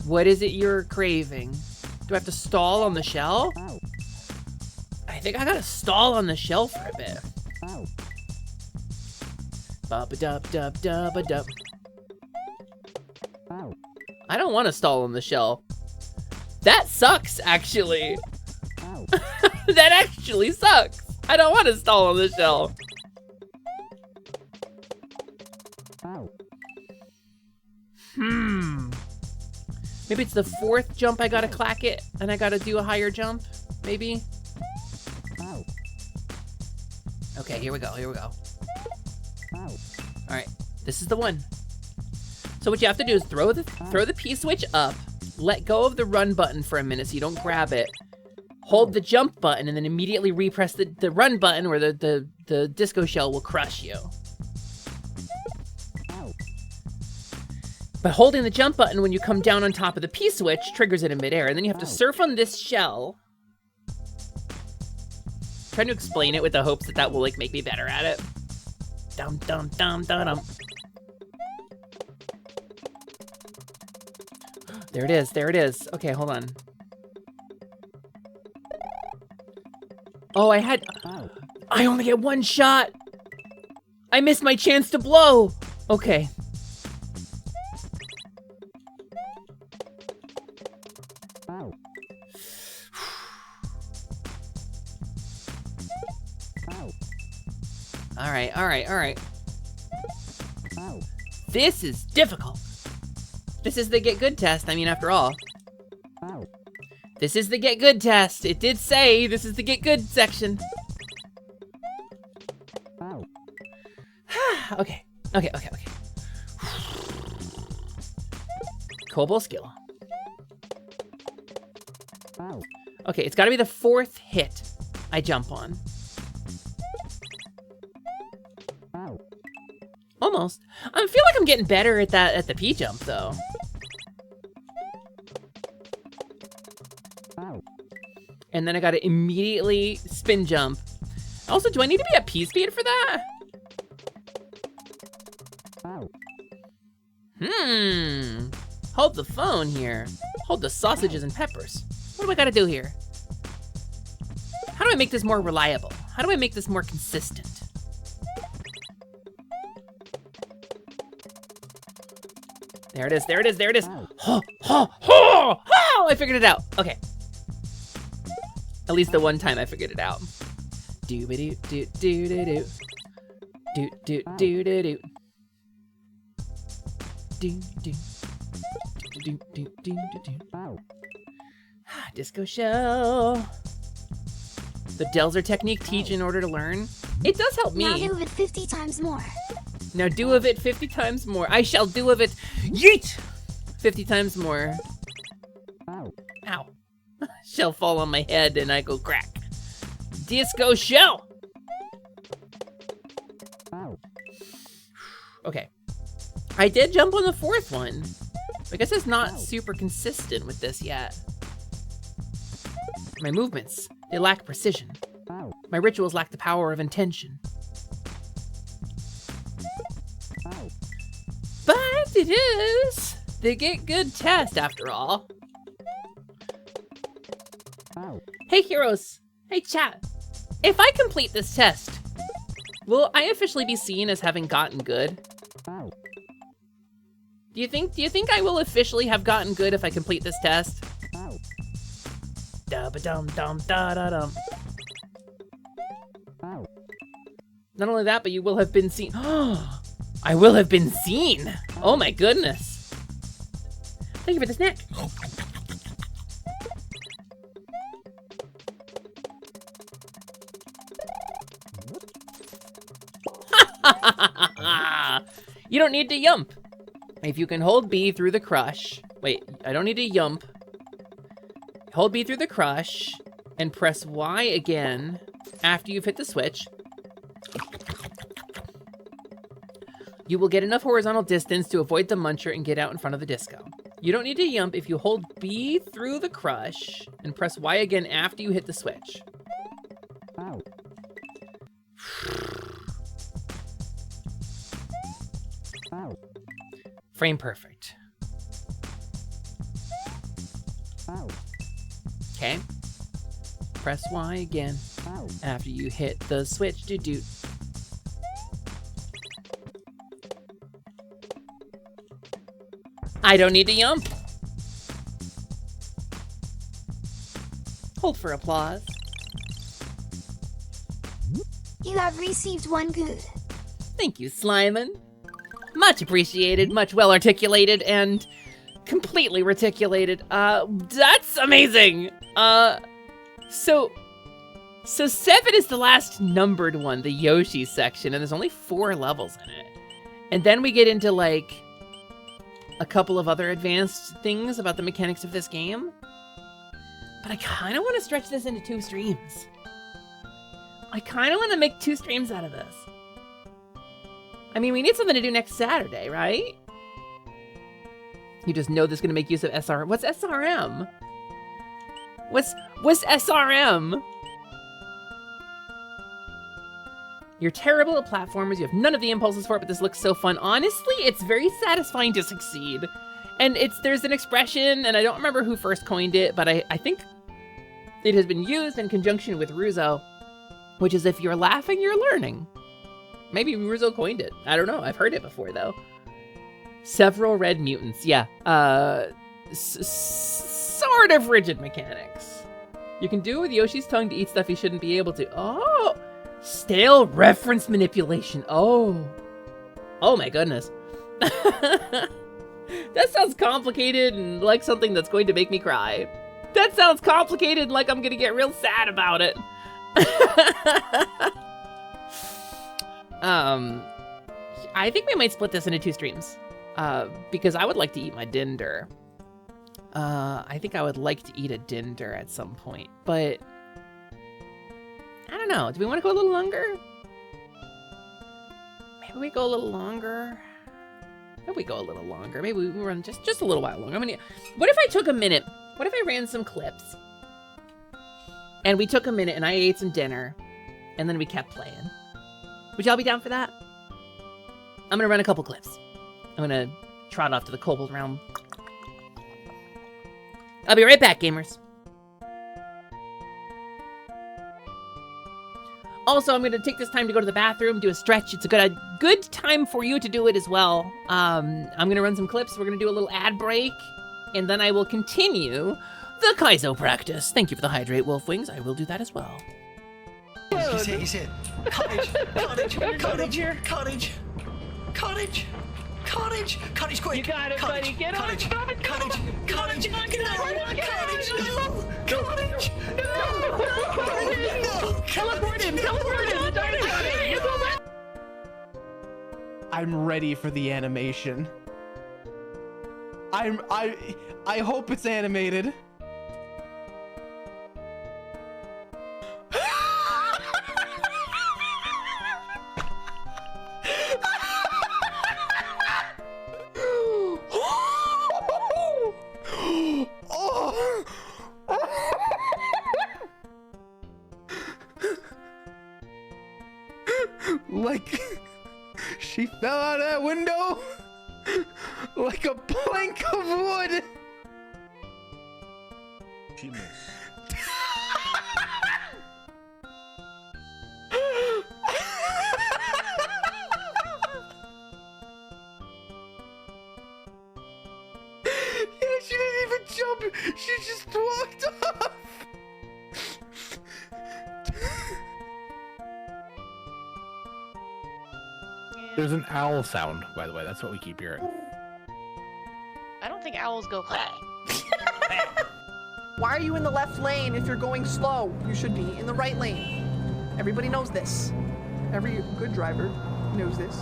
What is it you're craving? Do I have to stall on the shell? I think I gotta stall on the shell for a bit. Ba-ba-dub-dub-dub-a-dub. I don't want to stall on the shell. That sucks, actually. That actually sucks. I don't want to stall on the shell. Maybe it's the 4th jump I gotta clack it, and I gotta do a higher jump, maybe? Okay, here we go, here we go. Alright, this is the one. So what you have to do is throw the P-switch up, let go of the run button for a minute so you don't grab it, hold the jump button, and then immediately repress the run button or the disco shell will crush you. But holding the jump button when you come down on top of the P-switch triggers it in midair, and then you have to surf on this shell. Trying to explain it with the hopes that that will like make me better at it. Dum dum dum dum dum. There it is, there it is. Okay, hold on. Oh, I only get 1 shot. I missed my chance to blow. Okay. All right. This is difficult. This is the get good test, I mean, after all. This is the get good test. It did say this is the get good section. Okay. Kobold skill. Okay, it's gotta be the 4th hit I jump on. Almost. I feel like I'm getting better at that at the P jump though. And then I gotta immediately spin jump. Also, do I need to be at P speed for that? Hold the phone here. Hold the sausages and peppers. What do I gotta do here? How do I make this more reliable? How do I make this more consistent? There it is, there it is, there it is. I figured it out. Okay. At least the one time I figured it out. Do-ba-do-do-do-do-do. Do-do-do-do-do. Do-do. Do-do-do-do-do. Disco shell. The Delzer technique teach in order to learn. It does help me. Now do it 50 times more. Now do of it 50 times more. I shall do of it, yeet! 50 times more. Ow. Shell fall on my head and I go crack. Disco shell! Okay. I did jump on the 4th one. I guess it's not super consistent with this yet. My movements, they lack precision. My rituals lack the power of intention. But it is the get good test after all. Hey heroes, hey chat. If I complete this test, will I officially be seen as having gotten good? Do you think I will officially have gotten good if I complete this test? Da-ba-dum-dum-da-da-dum. Not only that, but you will have been seen. I will have been seen. Oh my goodness. Thank you for the snack. You don't need to yump. If you can hold B through the crush. Wait, I don't need to yump. Hold B through the crush and press Y again after you've hit the switch. You will get enough horizontal distance to avoid the muncher and get out in front of the disco. You don't need to yump if you hold B through the crush and press Y again after you hit the switch. Frame perfect. Okay. Press Y again after you hit the switch. Doot. I don't need to yump. Hold for applause. You have received 1 good. Thank you, Slyman. Much appreciated, much well articulated, and completely reticulated. That's amazing. So 7 is the last numbered one, the Yoshi section, and there's only 4 levels in it. And then we get into like a couple of other advanced things about the mechanics of this game. But I kind of want to stretch this into 2 streams. I kind of want to make 2 streams out of this. I mean, we need something to do next Saturday, right? You just know this is going to make use of SRM. What's SRM? What's SRM? You're terrible at platformers. You have none of the impulses for it, but this looks so fun. Honestly, it's very satisfying to succeed. And there's an expression, and I don't remember who first coined it, but I think it has been used in conjunction with Ruzo, which is if you're laughing, you're learning. Maybe Ruzo coined it. I don't know. I've heard it before, though. Several red mutants. Yeah. Sort of rigid mechanics. You can do it with Yoshi's tongue to eat stuff he shouldn't be able to. Oh! Stale reference manipulation. Oh. Oh my goodness. That sounds complicated and like something that's going to make me cry. That sounds complicated and like I'm gonna get real sad about it. I think we might split this into 2 streams. Because I would like to eat my dinder. I think I would like to eat a dinder at some point, but I don't know. Do we want to go a little longer? Maybe we go a little longer. Maybe we go a little longer. Maybe we run just a little while longer. What if I took a minute? What if I ran some clips? And we took a minute and I ate some dinner and then we kept playing. Would y'all be down for that? I'm gonna run a couple clips. I'm gonna trot off to the Kobold realm. I'll be right back, gamers. Also, I'm gonna take this time to go to the bathroom, do a stretch. It's a good time for you to do it as well. I'm gonna run some clips. We're gonna do a little ad break, and then I will continue the Kaizo practice. Thank you for the hydrate, Wolf Wings. I will do that as well. He's hit. Cottage, cottage, quick. You got it, cottage, buddy. Get cottage, on. cottage, cottage, Teleport him. I'm ready for the animation. I hope it's animated. Like she fell out of that window like a plank of wood. She missed. Yeah, she didn't even jump. She just walked off. There's an owl sound, by the way. That's what we keep hearing. I don't think owls go. Why are you in the left lane if you're going slow? You should be in the right lane. Everybody knows this. Every good driver knows this.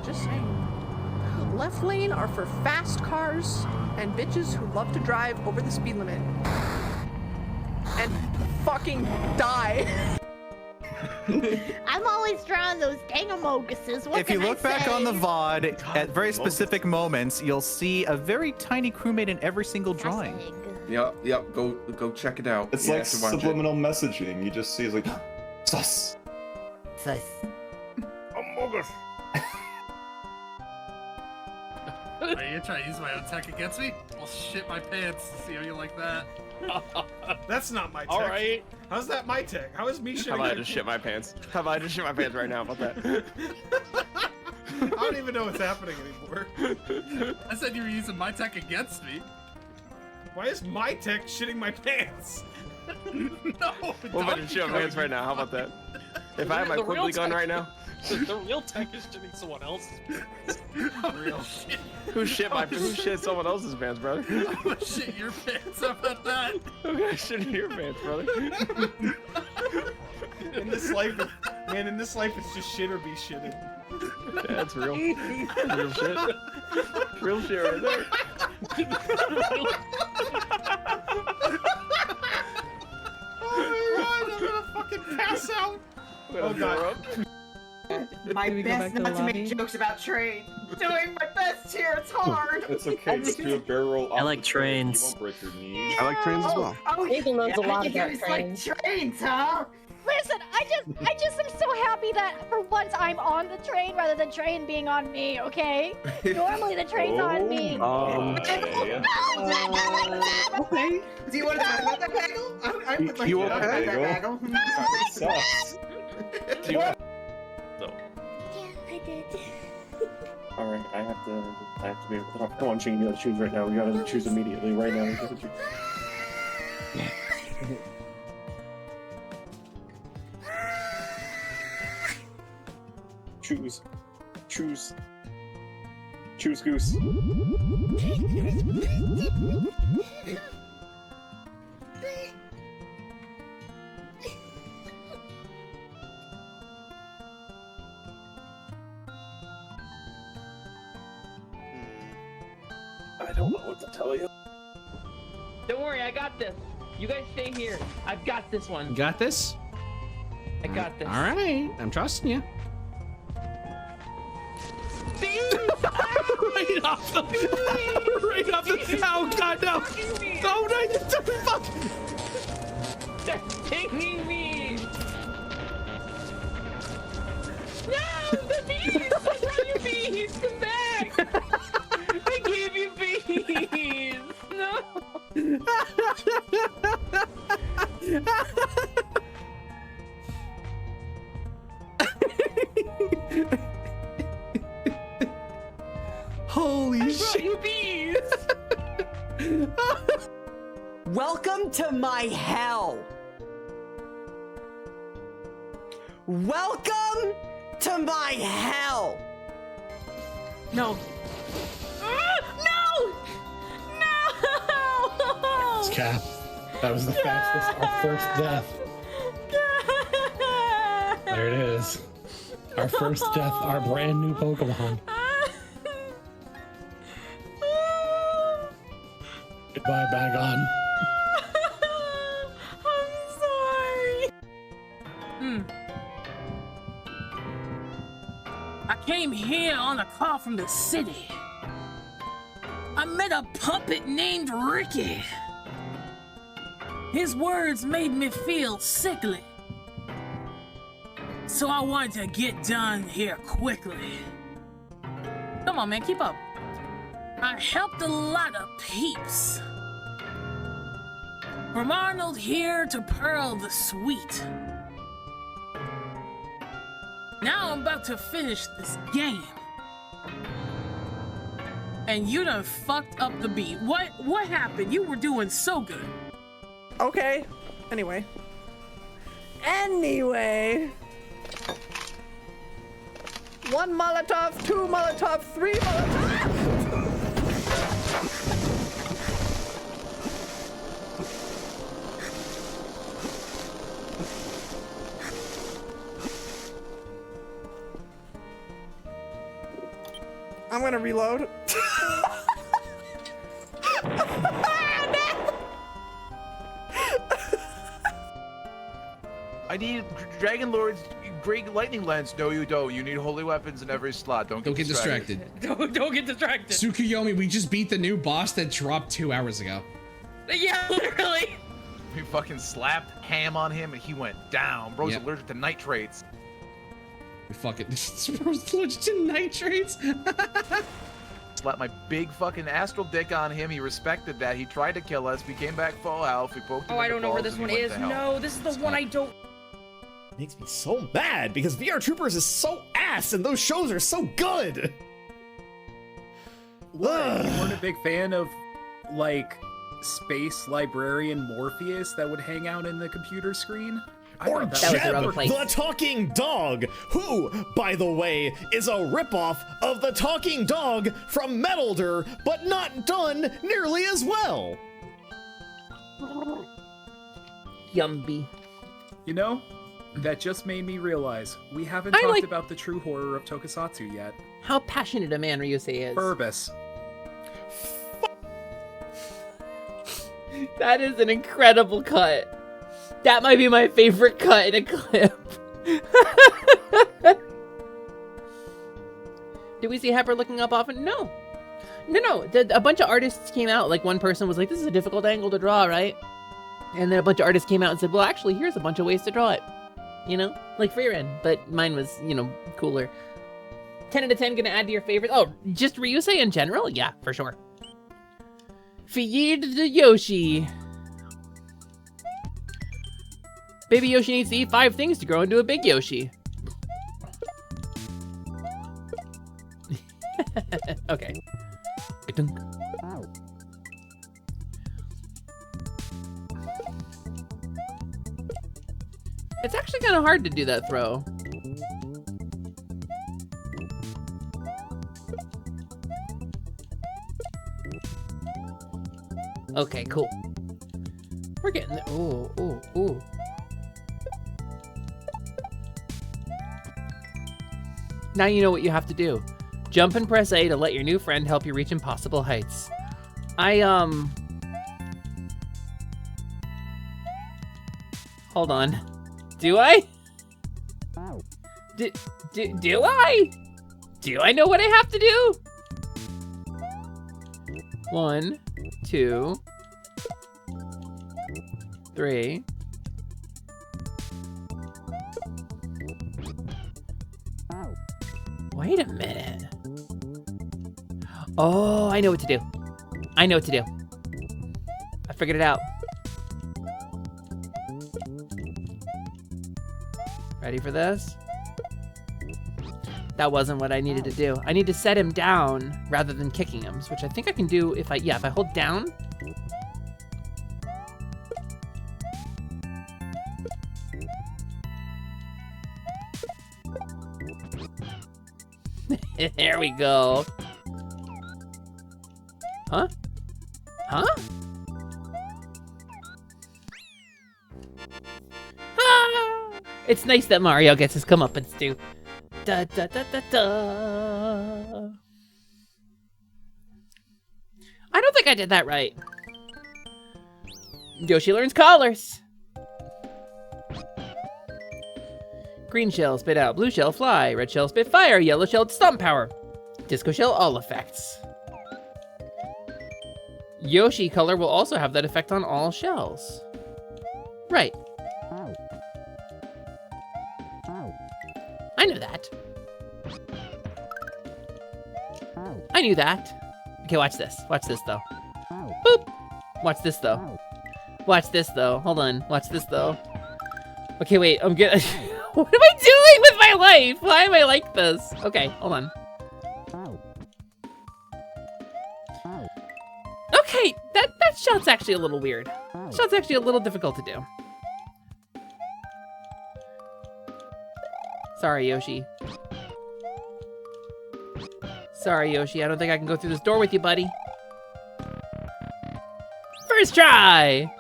Just saying. Left lane are for fast cars and bitches who love to drive over the speed limit. And fucking die. I'm always drawing those dangamoguses. What If you can look I back say? on the VOD at very specific moments, you'll see a very tiny crewmate in every single drawing. Yep. Go check it out. It's You like have to watch it. subliminal messaging. You just see it's like sus. Sus. Amogus. Are you trying to use my own tech against me? I'll shit my pants. See how you like that? That's not my tech. All right. How's that my tech? How is me shitting How about I my just shit my pants? How about I just shit my pants right now? How about that? I don't even know what's happening anymore. I said you were using my tech against me. Why is my tech shitting my pants? No. What about to shit my pants right now? How about that? If I have my quickly gun right now. The real tech is shitting someone else's pants. Real shit. Who shit someone else's pants, brother? I'm gonna shit your pants. How about that? I'm gonna shit in your pants, brother. In this life, man, in this life, it's just shit or be shitted. Yeah, that's real. That's real shit. Real shit right there. Oh my god, I'm gonna fucking pass out. Oh god. My best not to make jokes about train. Doing my best here, it's hard. It's okay. Just do a barrel roll. I like trains. You won't break your knees. I like trains as well. Oh, Eagle knows a lot about trains. trains. Like trains, huh? Listen, I just am so happy that for once I'm on the train rather than train being on me, okay? Normally the train's on me. Okay. Do you want to talk about that, Bagel? I would like You to talk about okay? that, Bagel. Sus. Do you want... So. Yeah, I did. All right, I have to be able to talk. Come on, Shane, you gotta choose right now. We gotta choose immediately, right now. We gotta choose. Choose goose. I don't know what to tell you. Don't worry, I got this. You guys stay here. I've got this one. You got this? I got this. All right, I'm trusting you. Right off the... Oh god, no! Oh no, you fuck! They're stinging me! No! The bees! I brought you bees! Come back! I gave you bees! No! Holy shit! Bees! Welcome to my hell. Welcome to my hell. No. No! No! It's Cap. That was the fastest. Our first death. There it is. Our first death. Our brand new Pokemon. Goodbye, Bagon. I'm sorry. I came here on a call from the city. I met a puppet named Ricky. His words made me feel sickly. So I wanted to get done here quickly. Come on, man, keep up. I helped a lot of peeps. From Arnold here to Pearl the Sweet. Now I'm about to finish this game. And you done fucked up the beat. What happened? You were doing so good. Okay. Anyway. One Molotov, two Molotov, three Molotov. I'm gonna reload. I need Dragon Lord's Great Lightning Lens. No, you don't. You need holy weapons in every slot. Don't get distracted. Don't get distracted. Tsukuyomi, we just beat the new boss that dropped 2 hours ago. Yeah, literally. We fucking slapped ham on him and he went down. Bro's allergic to nitrates. We fucking bro's allergic to nitrates. Slapped my big fucking astral dick on him. He respected that. He tried to kill us. We came back full health. We poked him. Oh, I in the don't know where balls this and one he went is. to hell. No, this is the one I don't. Makes me so mad because VR Troopers is so ass and those shows are so good. What? You weren't a big fan of, like, Space Librarian Morpheus that would hang out in the computer screen? Or Jeb, the talking dog, who, by the way, is a ripoff of the talking dog from Metalder, but not done nearly as well. Yumby. You know, that just made me realize we haven't talked about the true horror of Tokusatsu yet. How passionate a man Ryusei is. Furbus. That is an incredible cut. That might be my favorite cut in a clip. Did we see Hepper looking up often? No. No. A bunch of artists came out. Like, one person was like, this is a difficult angle to draw, right? And then a bunch of artists came out and said, well, actually, here's a bunch of ways to draw it. You know? Like for your end. But mine was, you know, cooler. 10 out of 10 gonna add to your favorite. Oh, just Ryusei in general? Yeah, for sure. Feed the Yoshi. Baby Yoshi needs to eat 5 things to grow into a big Yoshi. Okay. It's actually kind of hard to do that throw. Okay, cool. We're getting there. Ooh. Now you know what you have to do. Jump and press A to let your new friend help you reach impossible heights. Hold on. Do I? Do I? Do I know what I have to do? 1, 2, 3. Wait a minute. Oh, I know what to do. I figured it out. Ready for this? That wasn't what I needed to do. I need to set him down rather than kicking him, which I think I can do if I hold down. There we go. Huh? Ah! It's nice that Mario gets his comeuppance too. Da da da da da. I don't think I did that right. Yoshi learns colors. Green shell, spit out. Blue shell, fly. Red shell, spit fire. Yellow shell, stomp power. Disco shell, all effects. Yoshi color will also have that effect on all shells. Right. I knew that. I knew that. Okay, watch this. Watch this, though. Boop. Watch this, though. Watch this, though. Hold on. Watch this, though. Okay, wait. I'm gonna... What am I doing with my life? Why am I like this? Okay, hold on. Okay, that shot's actually a little weird. Shot's actually a little difficult to do. Sorry, Yoshi. Sorry, Yoshi. I don't think I can go through this door with you, buddy. First try!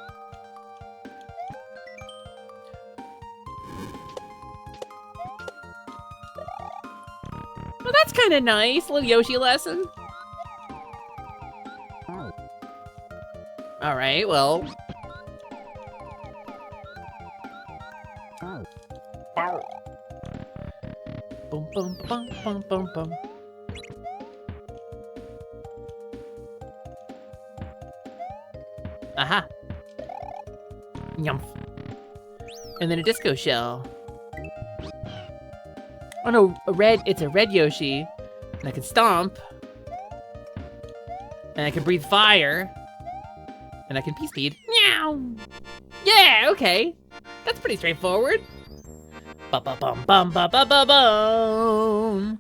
Well, that's kind of nice. A little Yoshi lesson. All right, well. Boom, boom, boom, boom, boom, boom. Aha. Yum. And then a disco shell. Oh no, it's a red Yoshi. And I can stomp. And I can breathe fire. And I can P-speed. Meow! Yeah, okay. That's pretty straightforward. Ba-ba-bum-bum-ba-ba-ba-bum.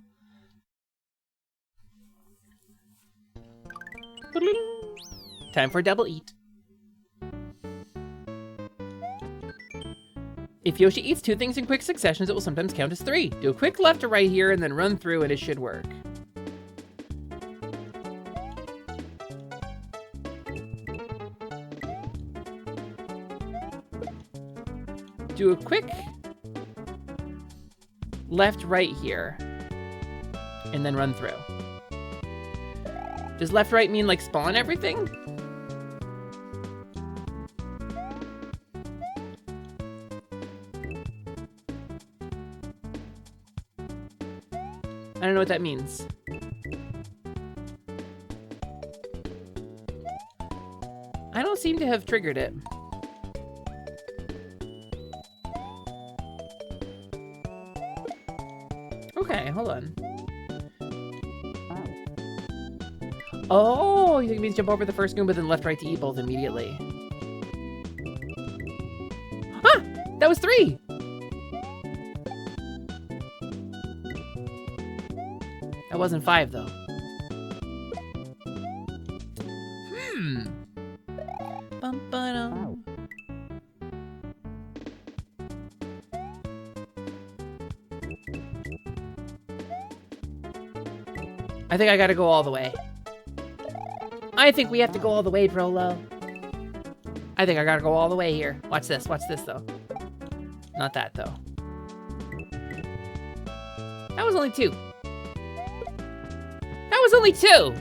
Time for a double eat. If Yoshi eats 2 things in quick successions, it will sometimes count as 3. Do a quick left to right here and then run through and it should work. Do a quick left right here and then run through. Does left right mean like spawn everything? I don't know what that means. I don't seem to have triggered it. Okay, hold on. Oh, you think it means jump over the first Goomba, then left, right to eat both immediately. Ah! That was 3! That wasn't 5, though. Bum-ba-dum. I think I gotta go all the way. I think we have to go all the way, Prolo. I think I gotta go all the way here. Watch this though. Not that though. That was only 2. That was only 2!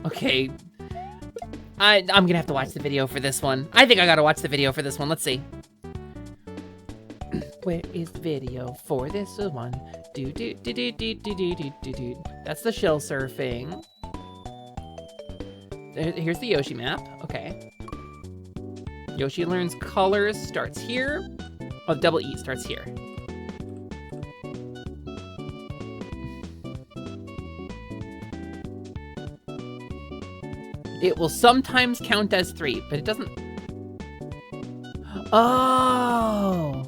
Okay. I'm gonna have to watch the video for this one. I think I gotta watch the video for this one. Let's see. Where is the video for this one? Do do do do do do do do do do. That's the shell surfing. Here's the Yoshi map. Okay. Yoshi learns colors starts here. Oh, double E starts here. It will sometimes count as 3, but it doesn't. Oh.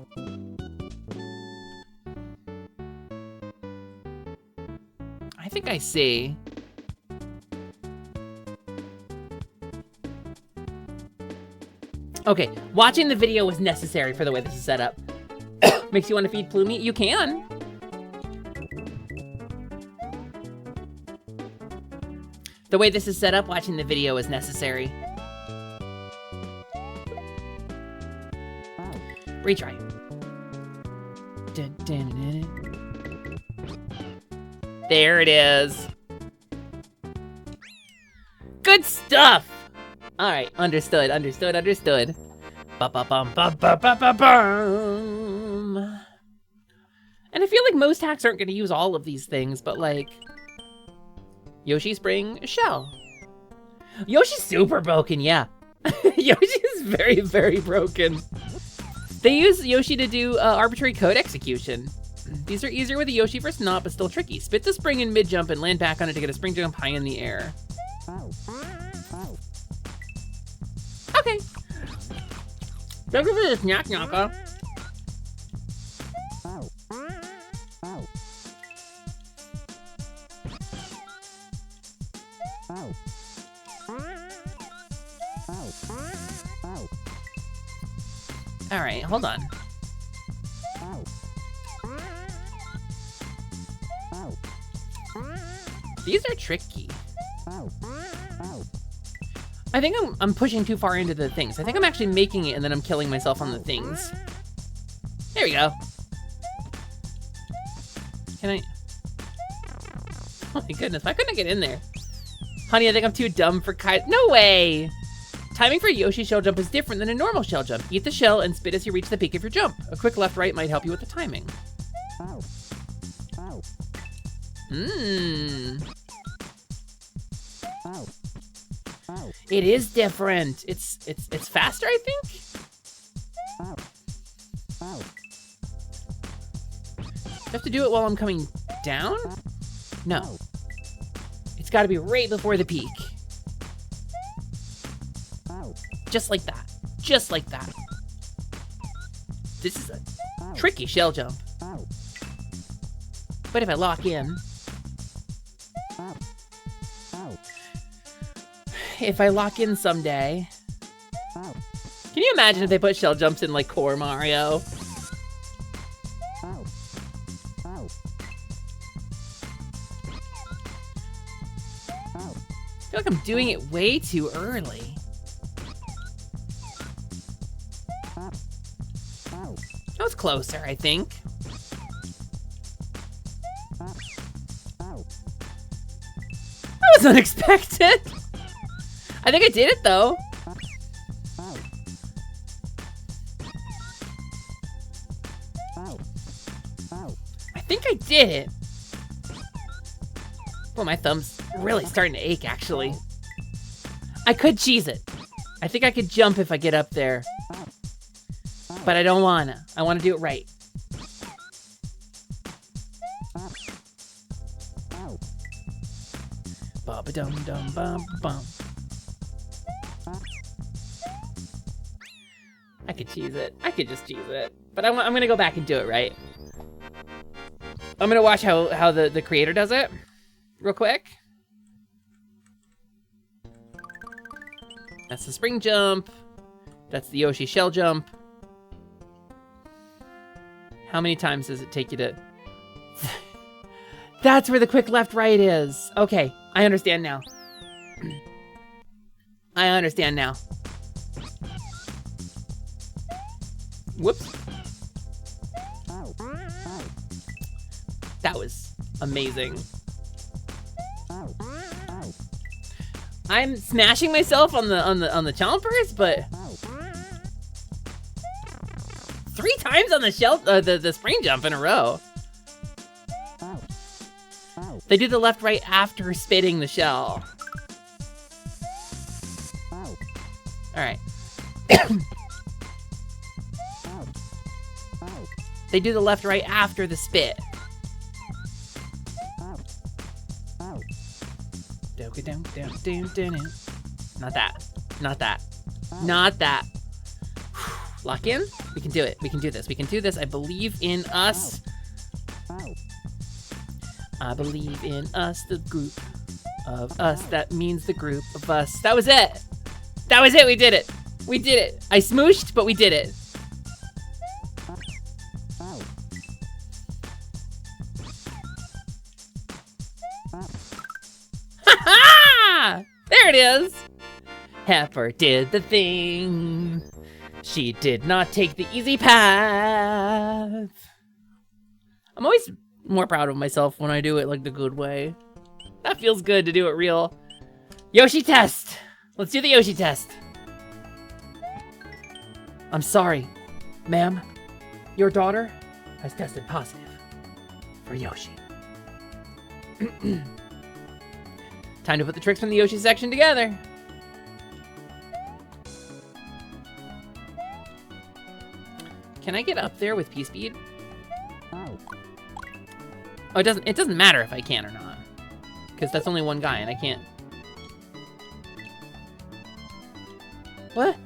I think I see. Okay, watching the video was necessary for the way this is set up. Makes you want to feed Plumie? You can. The way this is set up, watching the video is necessary. Retry. Dun, dun, dun, dun. There it is. Good stuff. All right, understood, understood, understood. Ba-ba-bum, ba-ba-ba-ba-bum. And I feel like most hacks aren't going to use all of these things, but like Yoshi Spring Shell. Yoshi's super broken, yeah. Yoshi is very, very broken. They use Yoshi to do arbitrary code execution. These are easier with a Yoshi versus not, but still tricky. Spit the spring in mid-jump and land back on it to get a spring jump high in the air. Okay. Thank you for this, Knack Knocka. All right, hold on. These are tricky. I think I'm pushing too far into the things. I think I'm actually making it and then I'm killing myself on the things. There we go. Can I? Oh my goodness, why couldn't I get in there? Honey, I think I'm too dumb for Kaizo. No way! Timing for Yoshi shell jump is different than a normal shell jump. Eat the shell and spit as you reach the peak of your jump. A quick left-right might help you with the timing. It is different. It's faster, I think. Do I have to do it while I'm coming down? No. It's got to be right before the peak. Just like that. Just like that. This is a tricky shell jump. But if I lock in... If I lock in someday... Can you imagine if they put shell jumps in like Core Mario? I feel like I'm doing it way too early. That was closer, I think. That was unexpected. I think I did it though. I think I did it. Well, my thumb's really starting to ache, actually. I could cheese it. I think I could jump if I get up there. But I don't wanna. I wanna do it right. Ba-ba-dum-dum-bum-bum. I could cheese it. I could just cheese it. But I'm gonna go back and do it right. I'm gonna watch how the creator does it real quick. That's the spring jump. That's the Yoshi shell jump. How many times does it take you to... That's where the quick left right is. Okay, I understand now. I understand now. Whoops. That was amazing. I'm smashing myself on the chompers, but 3 times on the shell, the spring jump in a row. They do the left right after spitting the shell. All right. They do the left right after the spit. Not that. Not that. Not that. Lock in? We can do it. We can do this. We can do this. I believe in us. I believe in us, the group of us. That means the group of us. That was it. That was it. We did it. We did it. I smooshed, but we did it. Ha-ha! There it is. Heifer did the thing. She did not take the easy path. I'm always more proud of myself when I do it like the good way. That feels good to do it real. Yoshi test. Let's do the Yoshi test. I'm sorry, ma'am. Your daughter has tested positive for Yoshi. Time to put the tricks from the Yoshi section together. Can I get up there with P-Speed? Oh, it doesn't matter if I can or not. Because that's only one guy and I can't. What?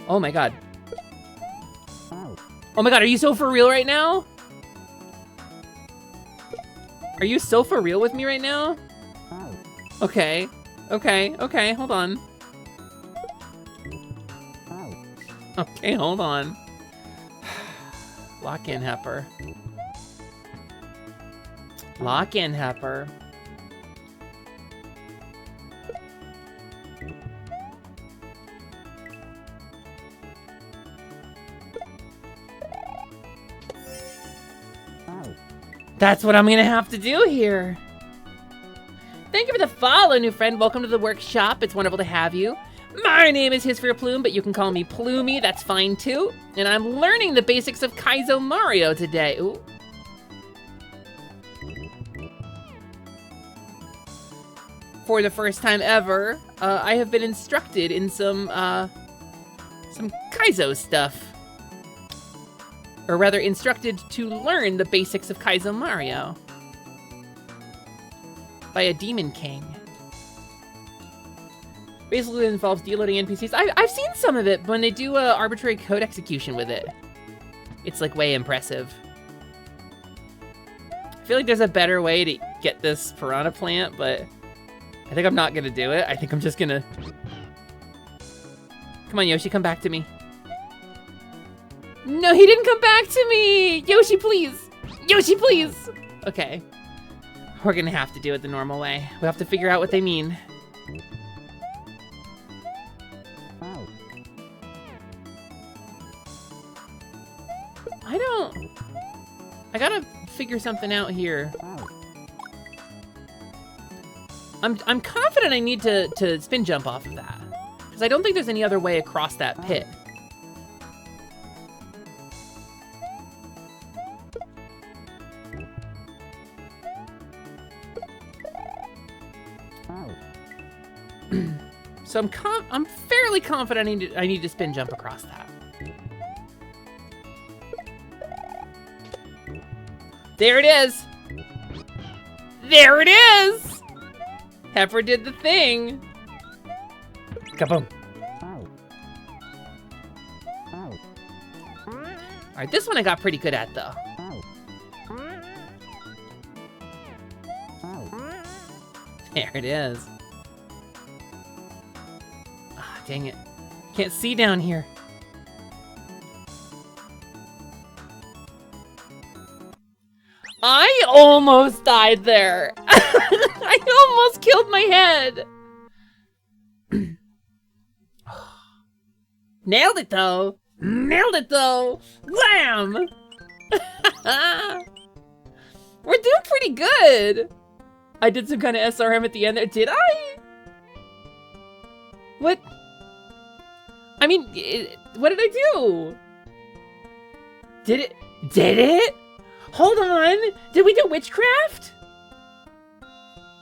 Oh my god. Oh my god, are you so for real right now? Are you so for real with me right now? Okay. Okay, okay, hold on. Okay, hold on. Lock in, Heifer. Lock in, Heifer. That's what I'm gonna have to do here. Thank you for the follow, new friend. Welcome to the workshop. It's wonderful to have you. My name is His for Your Plume, but you can call me Plumey. That's fine too. And I'm learning the basics of Kaizo Mario today. Ooh. for the first time ever, I have been instructed in some Kaizo stuff. Or rather, instructed to learn the basics of Kaizo Mario. By a Demon King. Basically, it involves deloading NPCs. I've seen some of it when they do arbitrary code execution with it. It's like way impressive. I feel like there's a better way to get this piranha plant, but I think I'm not gonna do it. I think I'm just gonna... Come on, Yoshi, come back to me. No, he didn't come back to me! Yoshi, please! Yoshi, please! Okay. We're gonna have to do it the normal way. We have to figure out what they mean. I gotta figure something out here. I'm confident I need to spin jump off of that. Because I don't think there's any other way across that pit. So I'm fairly confident I need to spin jump across that. There it is! There it is! Heifer did the thing! Kaboom! Alright, this one I got pretty good at, though. There it is. Ah, dang it. Can't see down here. I almost died there. I almost killed my head. Nailed it though. Nailed it though. Wham! We're doing pretty good. I did some kind of SRM at the end there. Did I? What? I mean, what did I do? Did it? Did it? Hold on! Did we do witchcraft?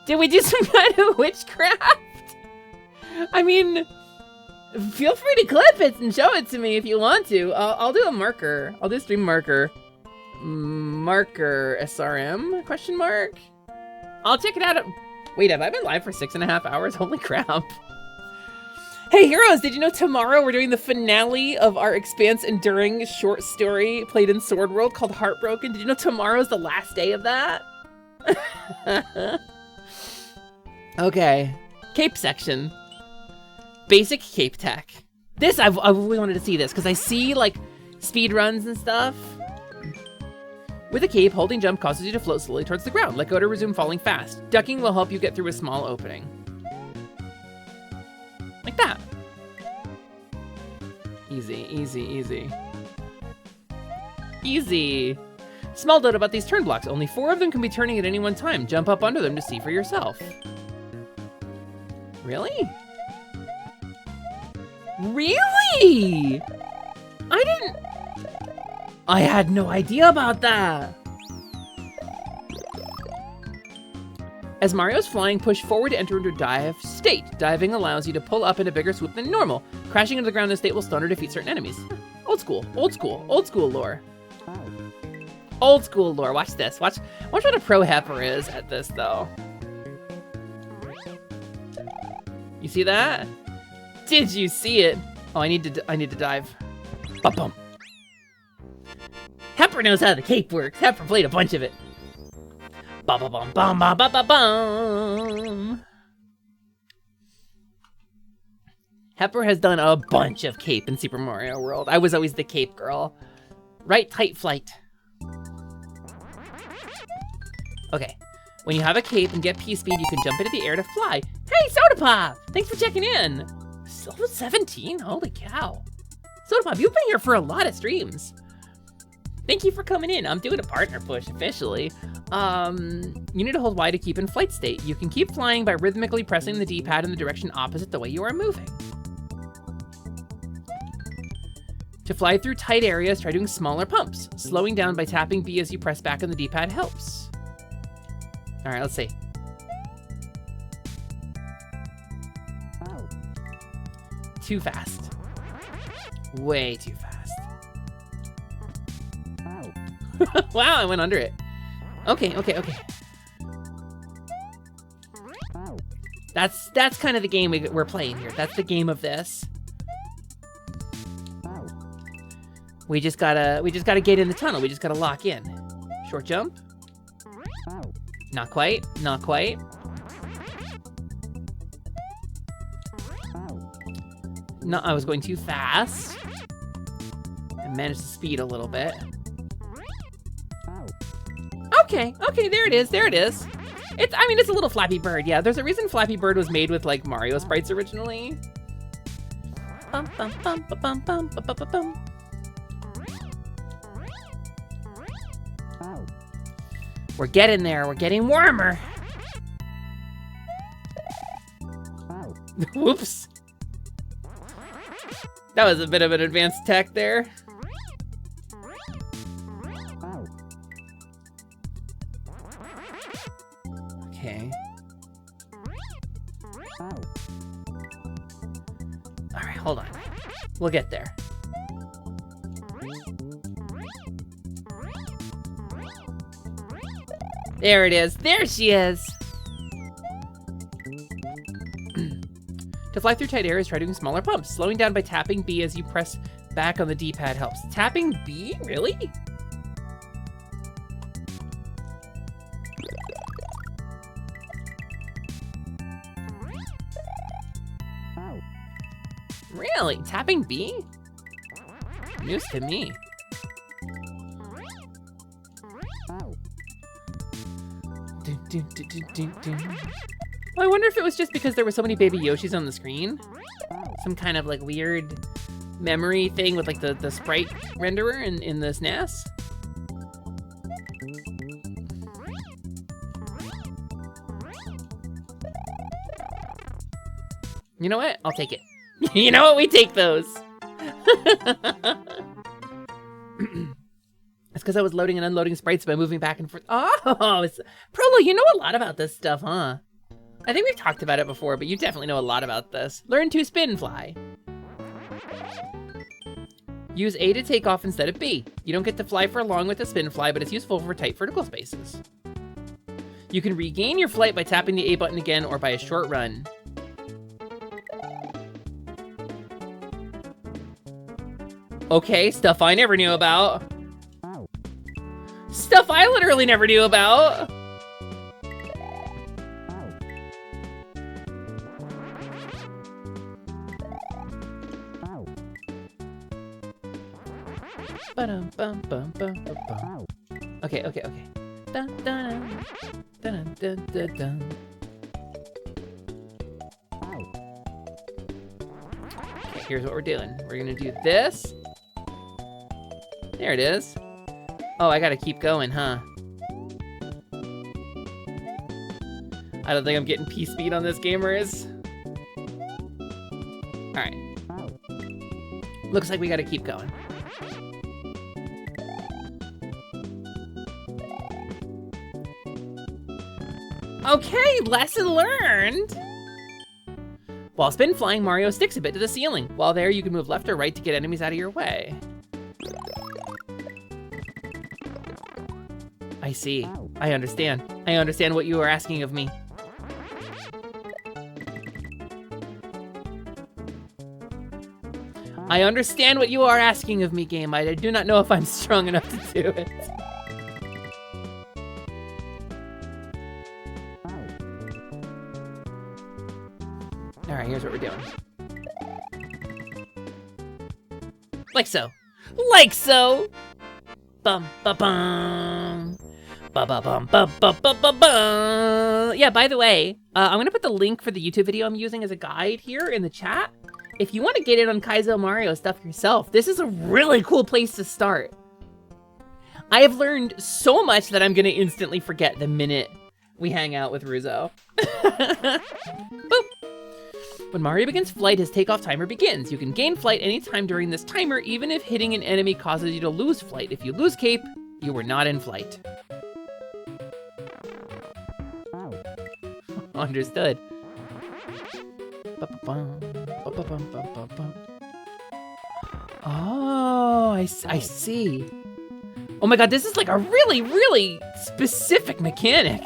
Did we do some kind of witchcraft? I mean, feel free to clip it and show it to me if you want to. I'll do a marker. I'll do a stream marker. Marker SRM? Question mark? I'll check it out. Wait, have I been live for 6.5 hours? Holy crap. Hey heroes, did you know tomorrow we're doing the finale of our Expanse Enduring short story played in Sword World called Heartbroken? Did you know tomorrow's the last day of that? Okay, cape section. Basic cape tech. This, I really wanted to see this because I see like speed runs and stuff. With a cape, holding jump causes you to float slowly towards the ground. Let go to resume falling fast. Ducking will help you get through a small opening. Like that. Easy, easy, easy. Easy. Small note about these turn blocks. Only 4 of them can be turning at any one time. Jump up under them to see for yourself. Really? Really? I had no idea about that. As Mario's flying, push forward to enter into dive state. Diving allows you to pull up in a bigger swoop than normal. Crashing into the ground in this state will stun or defeat certain enemies. Old school, old school, old school lore. Old school lore, watch this. Watch what a pro Heifer is at this though. You see that? Did you see it? Oh, I need to dive. Bum. Heifer knows how the cape works. Heifer played a bunch of it. Bum bum bum bum bum bum bum bum. Heifer has done a bunch of cape in Super Mario World. I was always the cape girl. Right tight flight. Okay. When you have a cape and get P-speed, you can jump into the air to fly. Hey, Soda Pop! Thanks for checking in. Level 17? Holy cow. Soda Pop, you've been here for a lot of streams. Thank you for coming in. I'm doing a partner push officially. You need to hold Y to keep in flight state. You can keep flying by rhythmically pressing the D-pad in the direction opposite the way you are moving. To fly through tight areas, try doing smaller pumps. Slowing down by tapping B as you press back on the D-pad helps. All right, let's see. too fast. Way too fast. Wow, I went under it. Okay. That's kind of the game we're playing here. That's the game of this. We just gotta get in the tunnel. We just gotta lock in. Short jump. Not quite. No, I was going too fast. I managed to speed a little bit. Okay, there it is. It's a little Flappy Bird. Yeah, there's a reason Flappy Bird was made with like Mario sprites originally. Bum, bum, bum, bum, bum, bum, bum, bum. We're getting there. We're getting warmer. Whoops. That was a bit of an advanced attack there. Okay. All right, hold on. We'll get there. There it is. There she is. To fly through tight areas, try doing smaller pumps. Slowing down by tapping B as you press back on the D-pad helps. Tapping B? Really? Really? Tapping B? News to me. Well, I wonder if it was just because there were so many baby Yoshis on the screen. Some kind of like weird memory thing with like the sprite renderer in the SNES. You know what? I'll take it. You know what? We take those. It's because I was loading and unloading sprites by moving back and forth. Oh, Prolo, you know a lot about this stuff, huh? I think we've talked about it before, but you definitely know a lot about this. Learn to spin fly. Use A to take off instead of B. You don't get to fly for long with the spin fly, but it's useful for tight vertical spaces. You can regain your flight by tapping the A button again or by a short run. Okay, stuff I never knew about. Stuff I literally never knew about. Okay. Dun, dun, dun, dun, dun, dun. Okay, here's what we're doing. We're gonna do this. There it is. Oh, I gotta keep going, huh? I don't think I'm getting P-speed on this gamers. Alright. Looks like we gotta keep going. Okay, lesson learned! While spin flying, Mario sticks a bit to the ceiling. While there, you can move left or right to get enemies out of your way. I see. I understand. I understand what you are asking of me. I understand what you are asking of me, game. I do not know if I'm strong enough to do it. Alright, here's what we're doing. Like so. Like so! Bum ba bum. Ba ba bum ba ba ba ba ba. Yeah, by the way, I'm gonna put the link for the YouTube video I'm using as a guide here in the chat. If you want to get in on Kaizo Mario stuff yourself, this is a really cool place to start. I have learned so much that I'm gonna instantly forget the minute we hang out with Ruzo. Boop. When Mario begins flight, his takeoff timer begins. You can gain flight anytime during this timer, even if hitting an enemy causes you to lose flight. If you lose cape, you were not in flight. Understood. Oh, I see. Oh my god, this is like a really, really specific mechanic.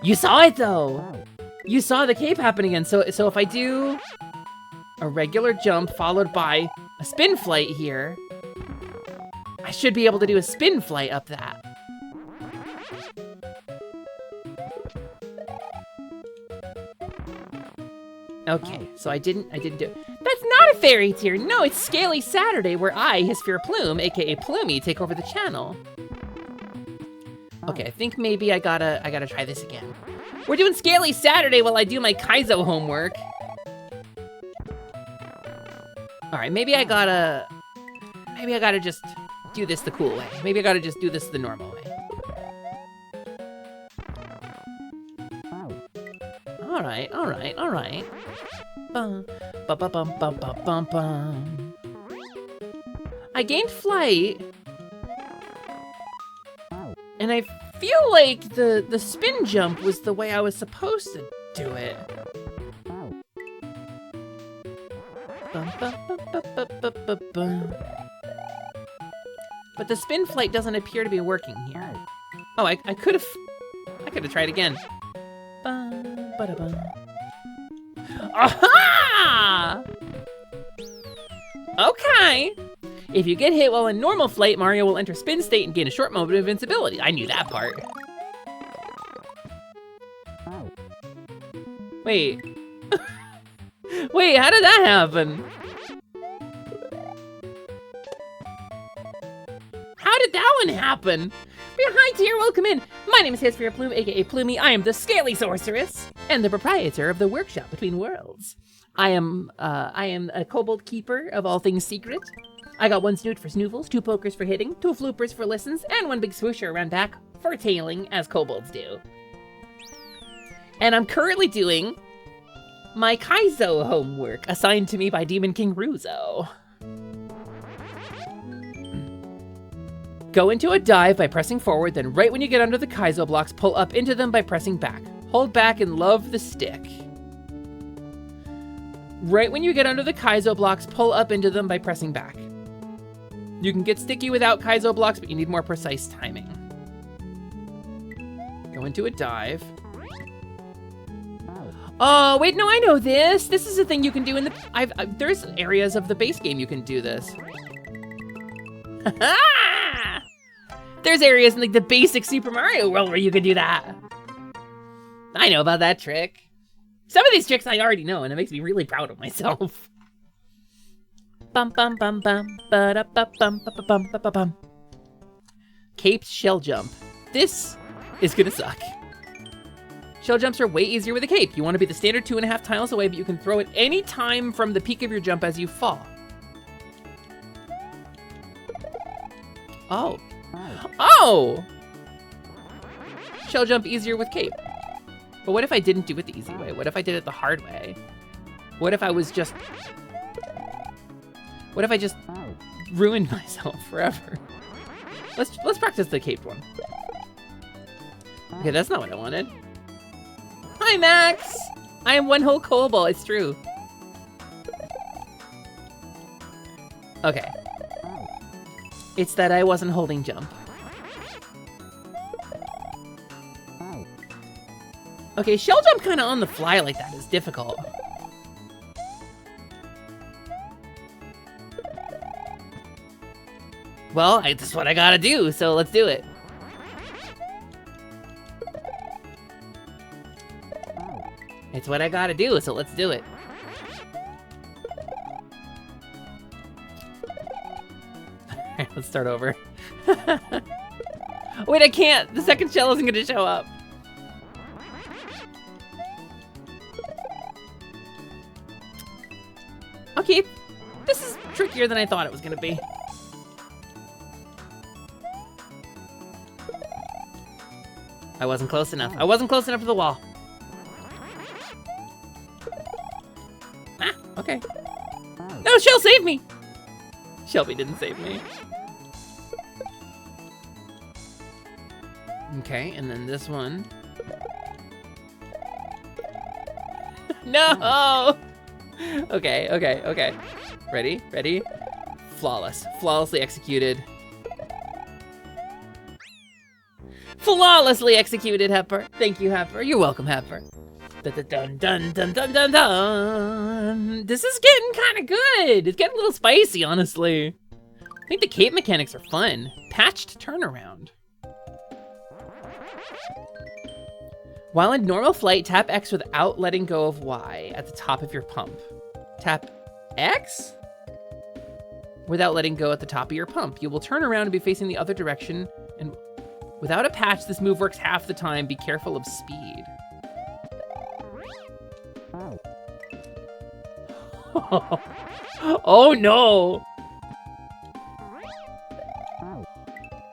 You saw it though. You saw the cape happen again. So if I do a regular jump followed by a spin flight here, I should be able to do a spin flight up that. Okay, so I didn't do it. That's not a fairy tier. No, it's Scaly Saturday, where I, his Fear Plume, aka Plumey, take over the channel. Okay, I think maybe I gotta try this again. We're doing Scaly Saturday while I do my Kaizo homework. All right, maybe I gotta just do this the cool way. Maybe I gotta just do this the normal way. All right. Bum, bum, bum, bum, bum, bum, bum. I gained flight, and I feel like the spin jump was the way I was supposed to do it. Bum, bum, bum, bum, bum, bum, bum, bum. But the spin flight doesn't appear to be working here. Oh, I could have tried again. Bum, ba-da-bum. Aha! Okay. If you get hit while in normal flight, Mario will enter spin state and gain a short moment of invincibility. I knew that part. Wait. Wait, how did that happen? How did that one happen? Hi, dear, welcome in. My name is His Fear Plume, aka Plumey. I am the Scaly Sorceress and the proprietor of the Workshop Between Worlds. I am a kobold keeper of all things secret. I got 1 snoot for snoovels, 2 pokers for hitting, 2 floopers for listens, and 1 big swoosher around back for tailing, as kobolds do. And I'm currently doing my Kaizo homework assigned to me by Demon King Ruzo. Go into a dive by pressing forward, then right when you get under the Kaizo blocks, pull up into them by pressing back. Hold back and love the stick. Right when you get under the Kaizo blocks, pull up into them by pressing back. You can get sticky without Kaizo blocks, but you need more precise timing. Go into a dive. Oh, wait, no, I know this. This is a thing you can do in the... there's areas of the base game you can do this. There's areas in like the basic Super Mario World where you can do that. I know about that trick. Some of these tricks I already know, and it makes me really proud of myself. Bum bum bum bum ba da bum bum bum bum bum bum. Caped shell jump. This is gonna suck. Shell jumps are way easier with a cape. You want to be the standard 2.5 tiles away, but you can throw it any time from the peak of your jump as you fall. Oh. Oh! Shell jump easier with cape. But what if I didn't do it the easy way? What if I did it the hard way? What if I was just... What if I just ruined myself forever? Let's practice the caped one. Okay, that's not what I wanted. Hi, Max! I am 1 whole kobold, it's true. Okay. It's that I wasn't holding jump. Okay, shell jump kind of on the fly like that is difficult. Well, that's what I gotta do, so let's do it. It's what I gotta do, so let's do it. Let's start over. Wait, I can't! The second shell isn't gonna show up. Okay, this is trickier than I thought it was gonna be. I wasn't close enough. I wasn't close enough to the wall. Ah, okay. No, Shell saved me! Shelby didn't save me. Okay, and then this one. No! Okay. Ready? Flawless. Flawlessly executed. Flawlessly executed, Hepper. Thank you, Hepper. You're welcome, Hepper. Dun, dun, dun, dun, dun, dun. This is getting kind of good. It's getting a little spicy, honestly. I think the cape mechanics are fun. Patched turnaround. While in normal flight, tap X without letting go of Y at the top of your pump. Tap X? Without letting go at the top of your pump. You will turn around and be facing the other direction. And without a patch, this move works half the time. Be careful of speed. Oh no!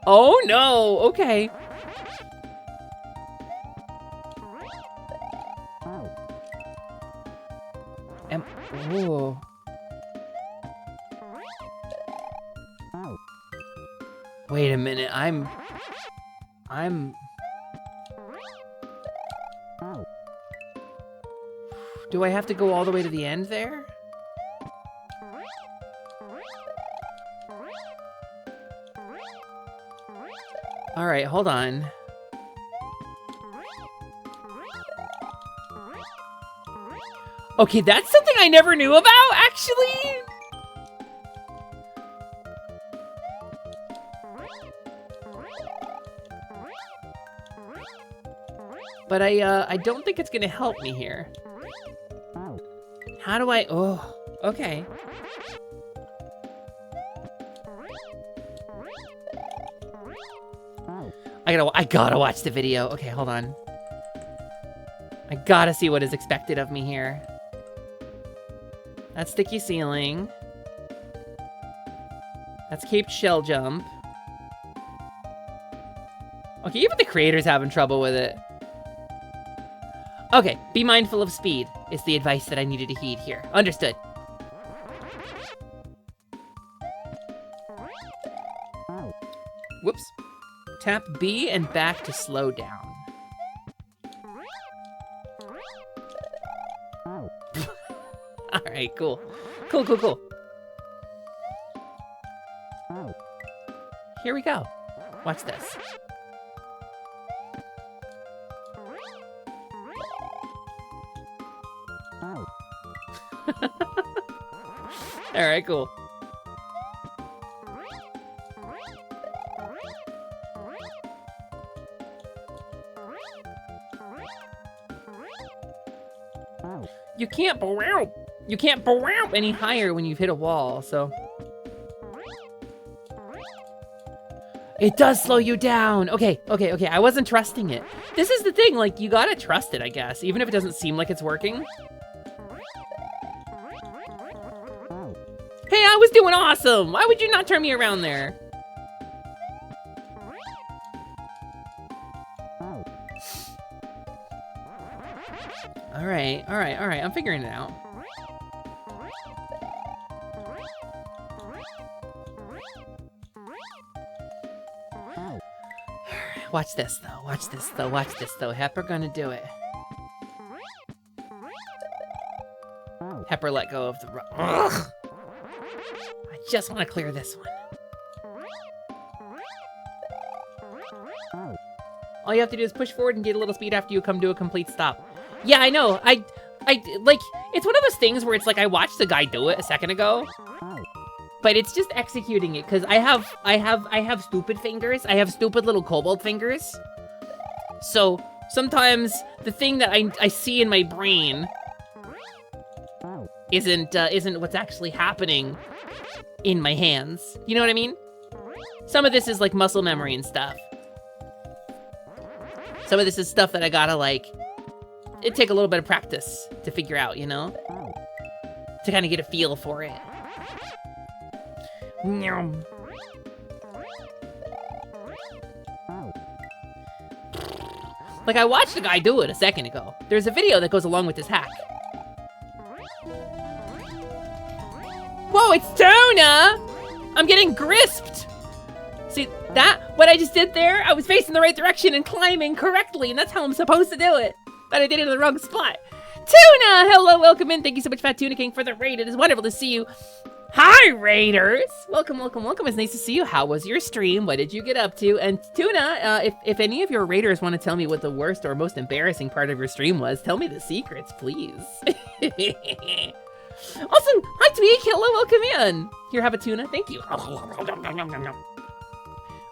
Oh no! Okay. Ooh. Wait a minute, I'm... Do I have to go all the way to the end there? All right, hold on. Okay, that's something I never knew about, actually. But I don't think it's gonna help me here. How do I, oh, okay. I gotta watch the video. Okay, hold on. I gotta see what is expected of me here. That's sticky ceiling. That's caped shell jump. Okay, even the creator's having trouble with it. Okay, be mindful of speed is the advice that I needed to heed here. Understood. Whoops. Tap B and back to slow down. Alright, cool. Cool. Here we go. Watch this. Alright, cool. You can't bow. You can't bow any higher when you've hit a wall, so. It does slow you down. Okay. I wasn't trusting it. This is the thing, like, you gotta trust it, I guess, even if it doesn't seem like it's working. Hey, I was doing awesome. Why would you not turn me around there? All right. I'm figuring it out. Watch this though. Hepper gonna do it. Hepper let go of the Ugh! I just want to clear this one. All you have to do is push forward and get a little speed after you come to a complete stop. Yeah, I know. I like, it's one of those things where it's like I watched the guy do it a second ago, but it's just executing it because I have stupid fingers. I have stupid little kobold fingers. So sometimes the thing that I see in my brain isn't what's actually happening in my hands. You know what I mean? Some of this is like muscle memory and stuff. Some of this is stuff that I gotta like, it'd take a little bit of practice to figure out, you know? To kind of get a feel for it. Like, I watched a guy do it a second ago. There's a video that goes along with this hack. Whoa, it's Tona! I'm getting grisped! See, what I just did there, I was facing the right direction and climbing correctly, and that's how I'm supposed to do it. But I did it in the wrong spot. Tuna! Hello, welcome in. Thank you so much, Fat Tuna King, for the raid. It is wonderful to see you. Hi, Raiders! Welcome, welcome, welcome. It's nice to see you. How was your stream? What did you get up to? And Tuna, if any of your Raiders want to tell me what the worst or most embarrassing part of your stream was, tell me the secrets, please. Also, hi, Tweak. Hello, welcome in. Here, have a tuna. Thank you.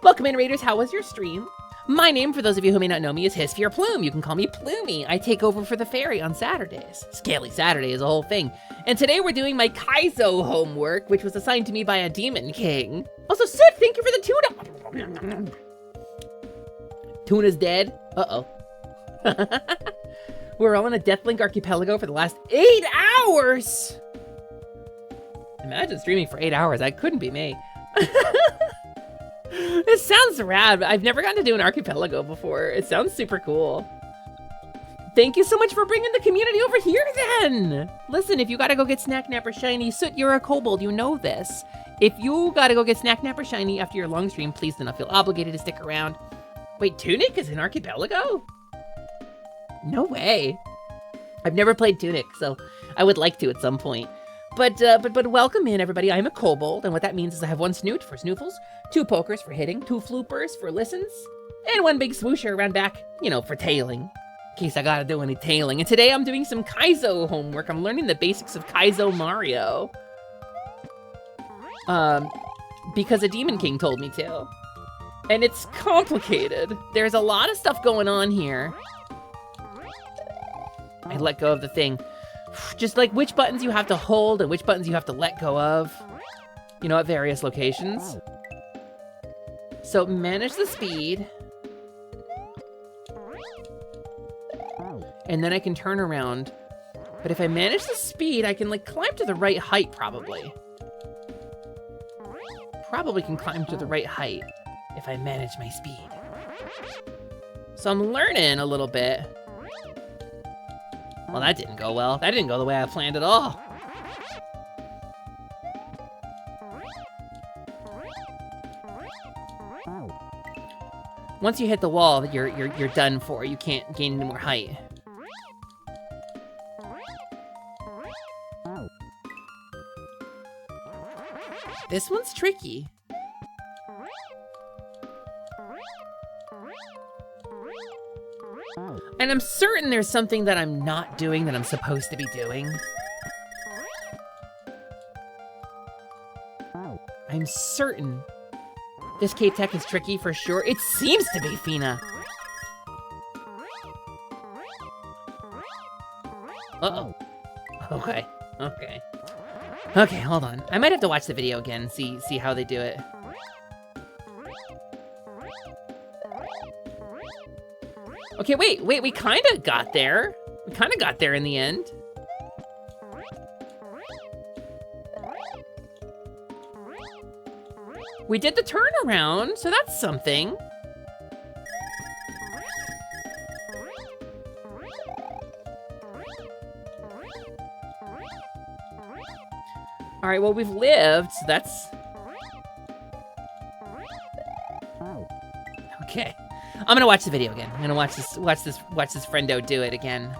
Welcome in, Raiders. How was your stream? My name, for those of you who may not know me, is Hisfear Plume. You can call me Plumey. I take over for the fairy on Saturdays. Scaly Saturday is a whole thing. And today we're doing my Kaizo homework, which was assigned to me by a demon king. Also, Sid, thank you for the tuna. Tuna's dead. Uh-oh. We're all in a Deathlink archipelago for the last 8 hours. Imagine streaming for 8 hours. That couldn't be me. It sounds rad. I've never gotten to do an archipelago before. It sounds super cool. Thank you so much for bringing the community over here then. Listen, if you gotta go get Snack Napper Shiny, Soot, you're a kobold, you know this. If you gotta go get Snack Napper Shiny after your long stream, please do not feel obligated to stick around. Wait, Tunic is in archipelago? No way. I've never played Tunic, so I would like to at some point. But welcome in, everybody. I'm a kobold, and what that means is I have 1 snoot for snoofles, 2 pokers for hitting, 2 floopers for listens, and 1 big swoosher around back, you know, for tailing, in case I gotta do any tailing. And today I'm doing some Kaizo homework. I'm learning the basics of Kaizo Mario. Because a Demon King told me to. And it's complicated. There's a lot of stuff going on here. I let go of the thing. Just like which buttons you have to hold and which buttons you have to let go of, you know, at various locations. So manage the speed. And then I can turn around. But if I manage the speed, I can like climb to the right height probably. Probably can climb to the right height if I manage my speed. So I'm learning a little bit. Well, that didn't go well. That didn't go the way I planned at all. Once you hit the wall, you're done for. You can't gain any more height. This one's tricky. And I'm certain there's something that I'm not doing that I'm supposed to be doing. I'm certain this Cape Tech is tricky for sure. It seems to be, Fina. Uh-oh. Okay, okay. Okay, hold on. I might have to watch the video again and see how they do it. Okay, wait, we kind of got there. We kind of got there in the end. We did the turnaround, so that's something. All right, well, we've lived, so that's... Okay. I'm gonna watch the video again. I'm gonna watch this friendo do it again.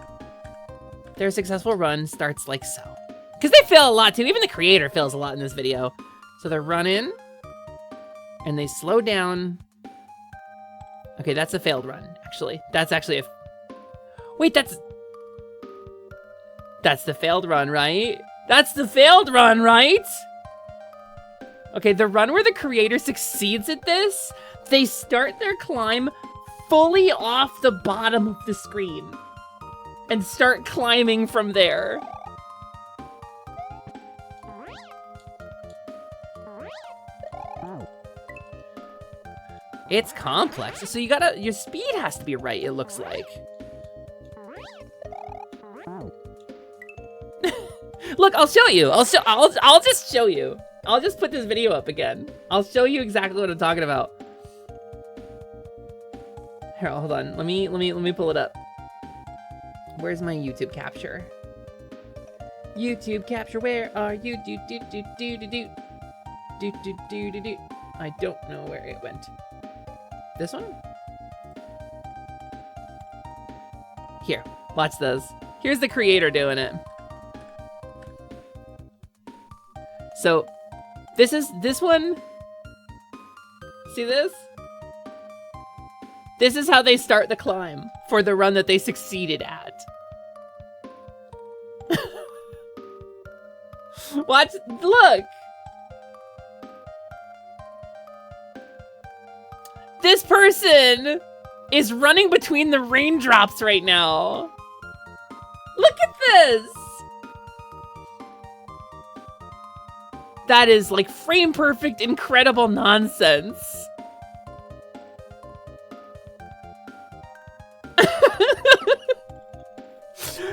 Their successful run starts like so. Because they fail a lot too. Even the creator fails a lot in this video. So they're running, and they slow down. Okay, that's a failed run, actually. That's actually a... Wait, that's the failed run, right? That's the failed run, right? Okay, the run where the creator succeeds at this, they start their climb fully off the bottom of the screen and start climbing from there. It's complex, so your speed has to be right, it looks like. Look, I'll show you. I'll just show you. I'll just put this video up again. I'll show you exactly what I'm talking about. Here, hold on. Let me pull it up. Where's my YouTube capture? YouTube capture, where are you? Do. I don't know where it went. This one? Here, watch those. Here's the creator doing it. So, this one. See this? This is how they start the climb for the run that they succeeded at. Watch, look. This person is running between the raindrops right now. Look at this. That is like frame perfect, incredible nonsense.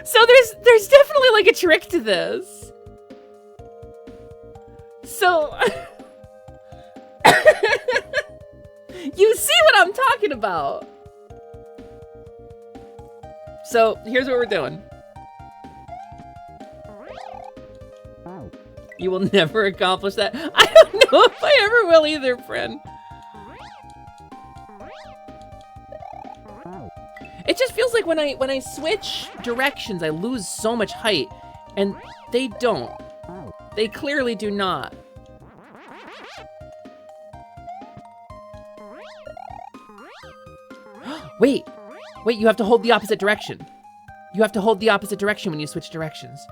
So there's definitely like a trick to this. So you see what I'm talking about. So here's what we're doing. You will never accomplish that. I don't know if I ever will either, friend. It just feels like when I switch directions, I lose so much height, and they don't. They clearly do not. Wait, you have to hold the opposite direction. You have to hold the opposite direction when you switch directions.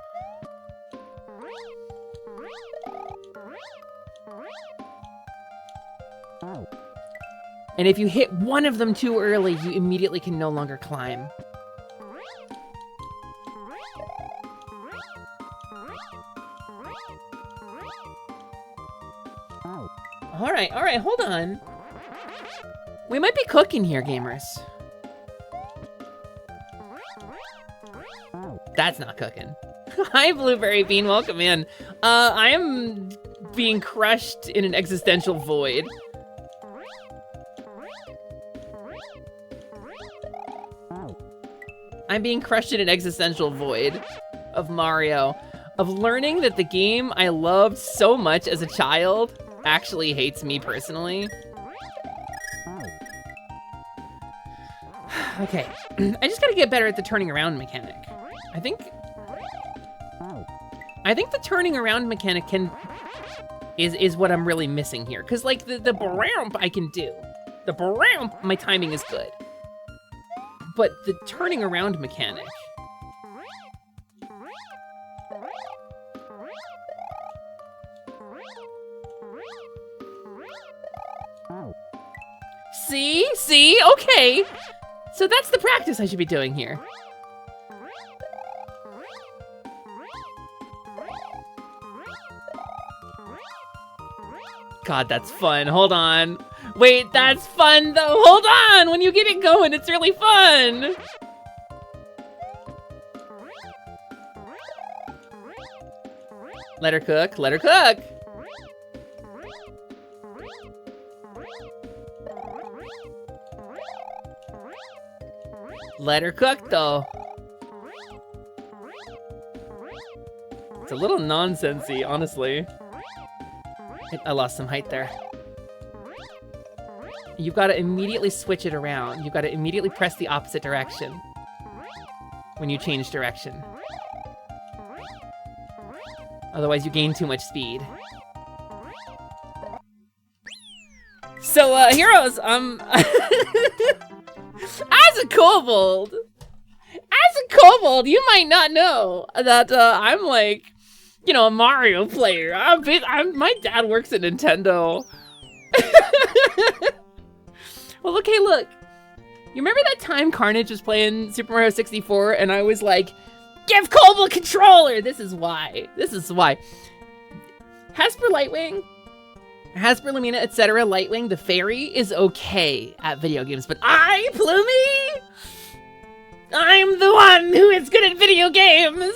And if you hit one of them too early, you immediately can no longer climb. All right, hold on. We might be cooking here, gamers. That's not cooking. Hi, Blueberry Bean, welcome in. I am being crushed in an existential void. I'm being crushed in an existential void of Mario, of learning that the game I loved so much as a child actually hates me personally. Okay, I just gotta get better at the turning around mechanic. I think the turning around mechanic is what I'm really missing here. Cause like the ramp I can do. The ramp, my timing is good. But the turning around mechanic. See? Okay. So that's the practice I should be doing here. God, that's fun. Hold on. Wait, that's fun though. Hold on. When you get it going, it's really fun. Let her cook. Let her cook. Let her cook though. It's a little nonsensey, honestly. I lost some height there. You've got to immediately switch it around. You've got to immediately press the opposite direction when you change direction. Otherwise, you gain too much speed. So, heroes, as a kobold, you might not know that I'm like, you know, a Mario player. My dad works at Nintendo. Well, okay, look. You remember that time Carnage was playing Super Mario 64 and I was like, give Kobold a controller! This is why. Hasper Lightwing, Hasper Lumina, etc. Lightwing, the fairy, is okay at video games, but I, Plumie, I'm the one who is good at video games!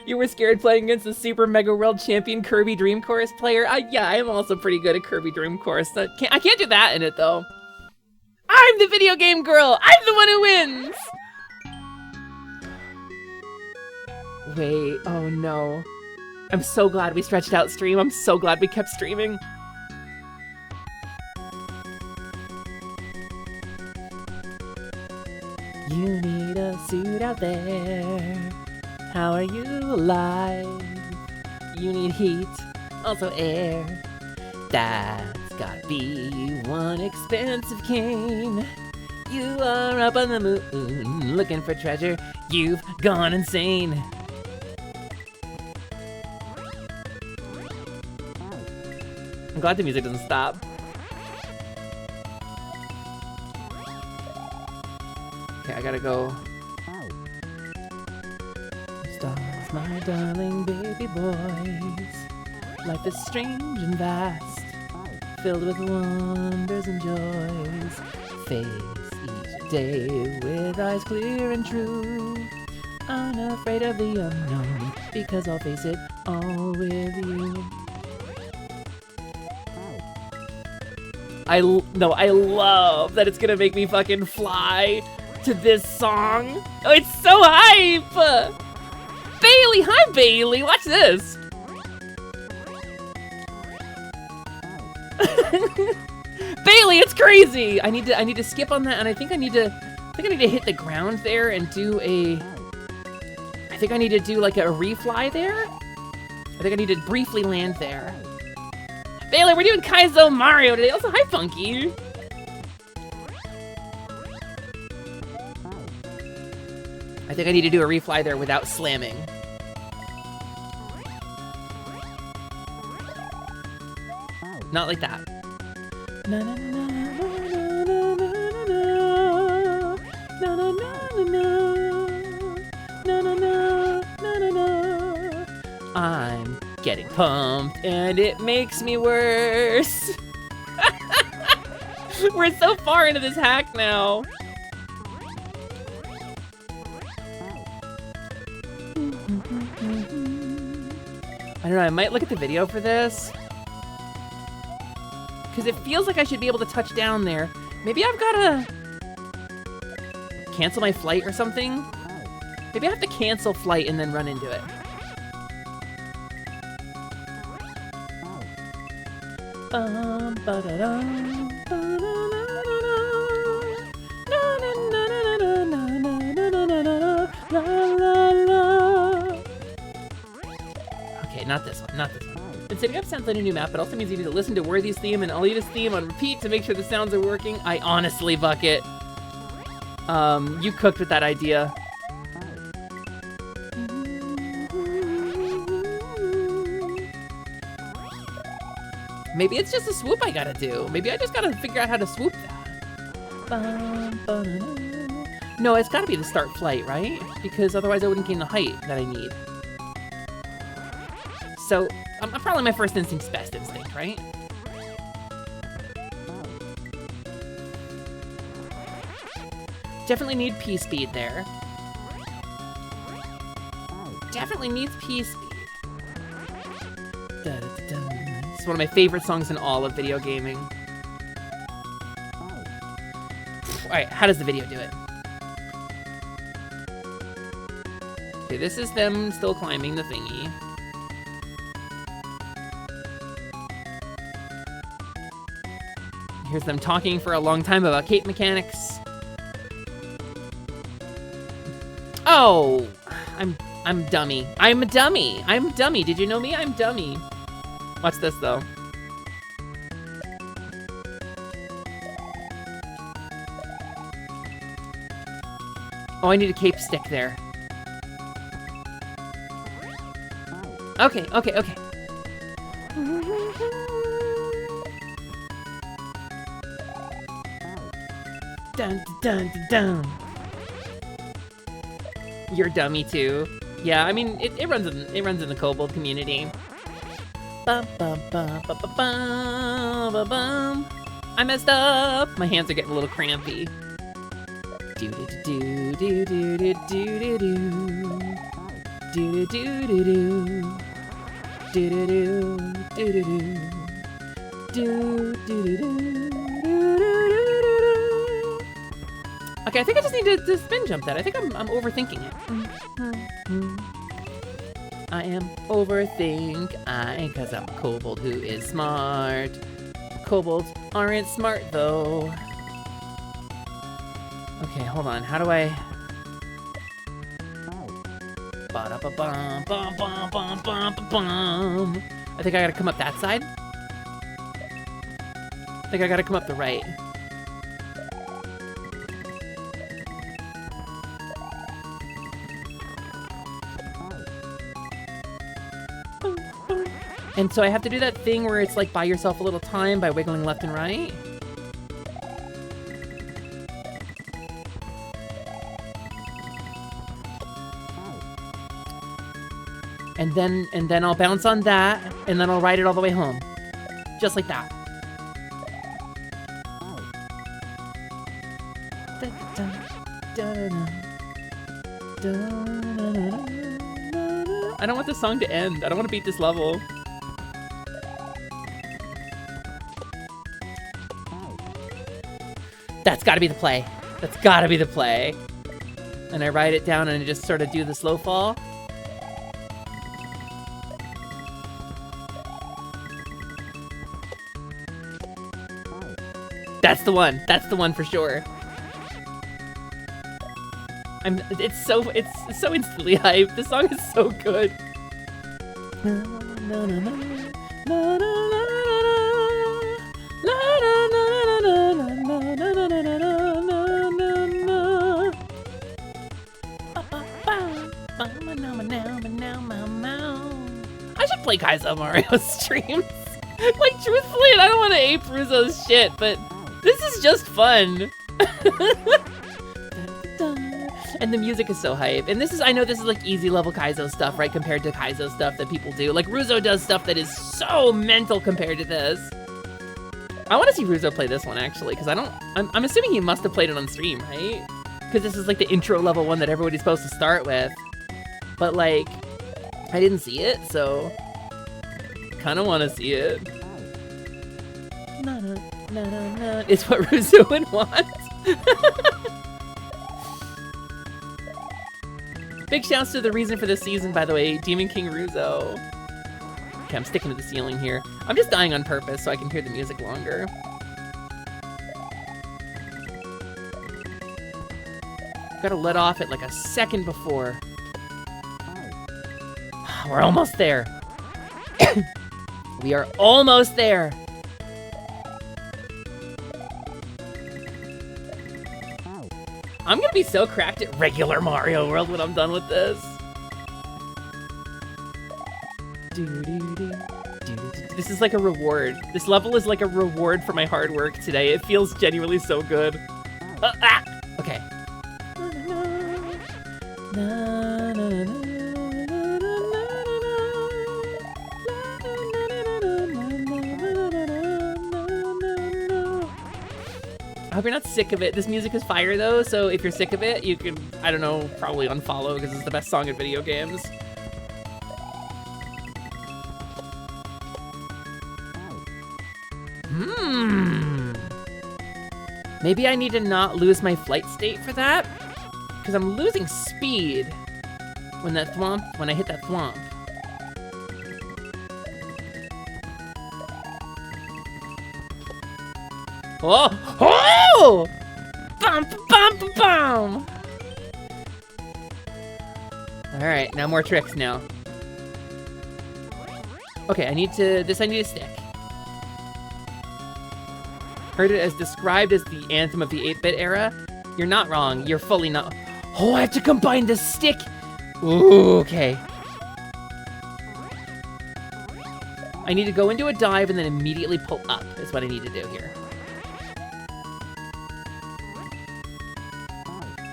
You were scared playing against the Super Mega World Champion Kirby Dream Course player? Yeah, I am also pretty good at Kirby Dream Course. I can't do that in it, though. I'm the video game girl! I'm the one who wins! Wait, oh no. I'm so glad we stretched out stream. I'm so glad we kept streaming. there? How are you alive? You need heat, also air. That's gotta be one expensive cane. You are up on the moon, looking for treasure. You've gone insane. I'm glad the music doesn't stop. Okay, I gotta go. Stars, my darling baby boys. Life is strange and vast, filled with wonders and joys. Face each day with eyes clear and true. Unafraid of the unknown, because I'll face it all with you. I love that it's gonna make me fucking fly to this song. Oh, it's so hype! Bailey, hi Bailey, watch this. Bailey, it's crazy. I need to skip on that, and I think I need to hit the ground there and do a. I think I need to do like a refly there. I think I need to briefly land there. Bailey, we're doing Kaizo Mario today. Also, hi Funky. I think I need to do a refly there without slamming. Not like that. I'm getting pumped and it makes me worse. We're so far into this hack now. I don't know, I might look at the video for this. Because it feels like I should be able to touch down there. Maybe I've gotta cancel my flight or something. Maybe I have to cancel flight and then run into it. Okay, not this one, not this one. And setting up sounds like a new map, but also means you need to listen to Worthy's theme and Alita's theme on repeat to make sure the sounds are working. I honestly, Bucket, you cooked with that idea. Maybe it's just a swoop I gotta do. Maybe I just gotta figure out how to swoop that. No, it's gotta be the start flight, right? Because otherwise I wouldn't gain the height that I need. So, probably my first instinct's best instinct, right? Definitely need P-speed there. Definitely needs P-speed. It's one of my favorite songs in all of video gaming. Alright, how does the video do it? Okay, this is them still climbing the thingy. Here's them talking for a long time about cape mechanics. Oh, I'm dummy. I'm a dummy. I'm dummy. Did you know me? I'm dummy. Watch this though. Oh, I need a cape stick there. Okay, okay, okay. Dun, dun, dun, dun. You're dummy too. Yeah, I mean it runs in the Kobold community. Bum, bum, bum, bum, bum, bum, bum, bum. I messed up. My hands are getting a little crampy. Do do do do do do do do do do do do do do do do do. Okay, I think I just need to spin jump that. I think I'm overthinking it. I am overthinking, cause I'm a kobold who is smart. Kobolds aren't smart though. Okay, hold on. How do I Ba-da-ba-bum, bum, bum, bum, bum, bum. I think I gotta come up that side. I think I gotta come up the right. And so I have to do that thing where it's like buy yourself a little time by wiggling left and right. And then I'll bounce on that, and then I'll ride it all the way home. Just like that. I don't want this song to end. I don't want to beat this level. That's gotta be the play. That's gotta be the play. And I ride it down and I just sort of do the slow fall. That's the one. That's the one for sure. It's so instantly hyped. This song is so good. I should play Kaizo Mario streams. Like, truthfully, and I don't want to ape Ruzo's shit, but this is just fun. And the music is so hype. And this is, I know this is like easy level Kaizo stuff, right? Compared to Kaizo stuff that people do. Like, Ruzo does stuff that is so mental compared to this. I want to see Ruzo play this one, actually, because I'm assuming he must have played it on stream, right? Because this is like the intro level one that everybody's supposed to start with. But like, I didn't see it, so kind of want to see it. It's what Ruzo would want. Big shouts to the reason for this season, by the way, Demon King Ruzo. Okay, I'm sticking to the ceiling here. I'm just dying on purpose so I can hear the music longer. Gotta let off at like a second before. We're almost there. We are almost there. I'm gonna be so cracked at regular Mario World when I'm done with this. This is like a reward. This level is like a reward for my hard work today. It feels genuinely so good. Okay. I hope you're not sick of it. This music is fire though, so if you're sick of it, you can, I don't know, probably unfollow because it's the best song in video games. Maybe I need to not lose my flight state for that, because I'm losing speed when that thwomp, when I hit that thwomp. Oh! Oh! Bum, bum, bum, bum. All right, now more tricks now. Okay, I need to stick. Heard it as described as the anthem of the 8-bit era. You're not wrong. You're fully not. Oh, I have to combine the stick. Ooh, okay. I need to go into a dive and then immediately pull up is what I need to do here.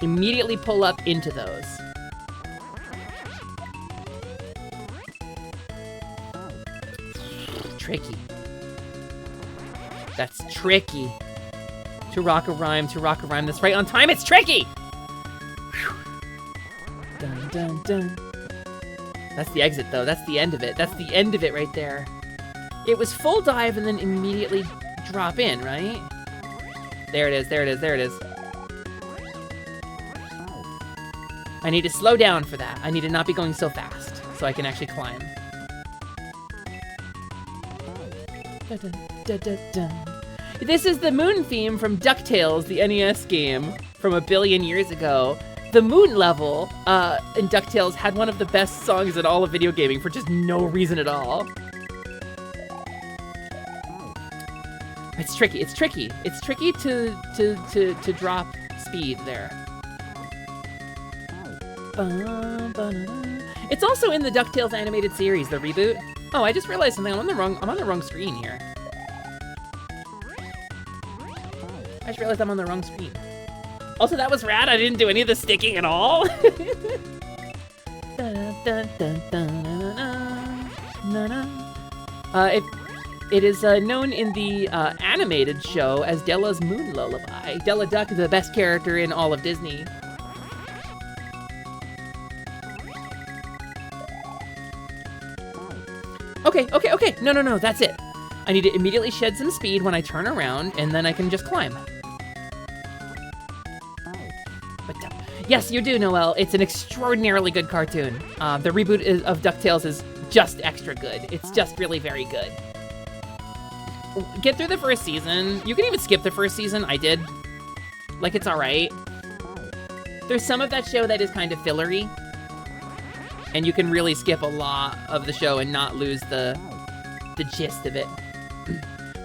Immediately pull up into those. Tricky. That's tricky. To rock a rhyme, that's right on time, it's tricky! Whew. Dun, dun, dun. That's the exit though, that's the end of it. That's the end of it right there. It was full dive and then immediately drop in, right? There it is, there it is, there it is. I need to slow down for that. I need to not be going so fast, so I can actually climb. Dun, dun, dun, dun. This is the moon theme from DuckTales, the NES game from a billion years ago. the moon level in DuckTales had one of the best songs in all of video gaming for just no reason at all. It's tricky. It's tricky. It's tricky to drop speed there. It's also in the DuckTales animated series, the reboot. Oh, I just realized something. I'm on the wrong screen here. I just realized I'm on the wrong screen. Also, that was rad. I didn't do any of the sticking at all. It is known in the animated show as Della's Moon Lullaby. Della Duck, the best character in all of Disney. Okay. No, that's it. I need to immediately shed some speed when I turn around, and then I can just climb. Yes, you do, Noelle. It's an extraordinarily good cartoon. The reboot of DuckTales is just extra good. It's just really very good. Get through the first season. You can even skip the first season. I did. Like, it's alright. There's some of that show that is kind of fillery. And you can really skip a lot of the show and not lose the gist of it.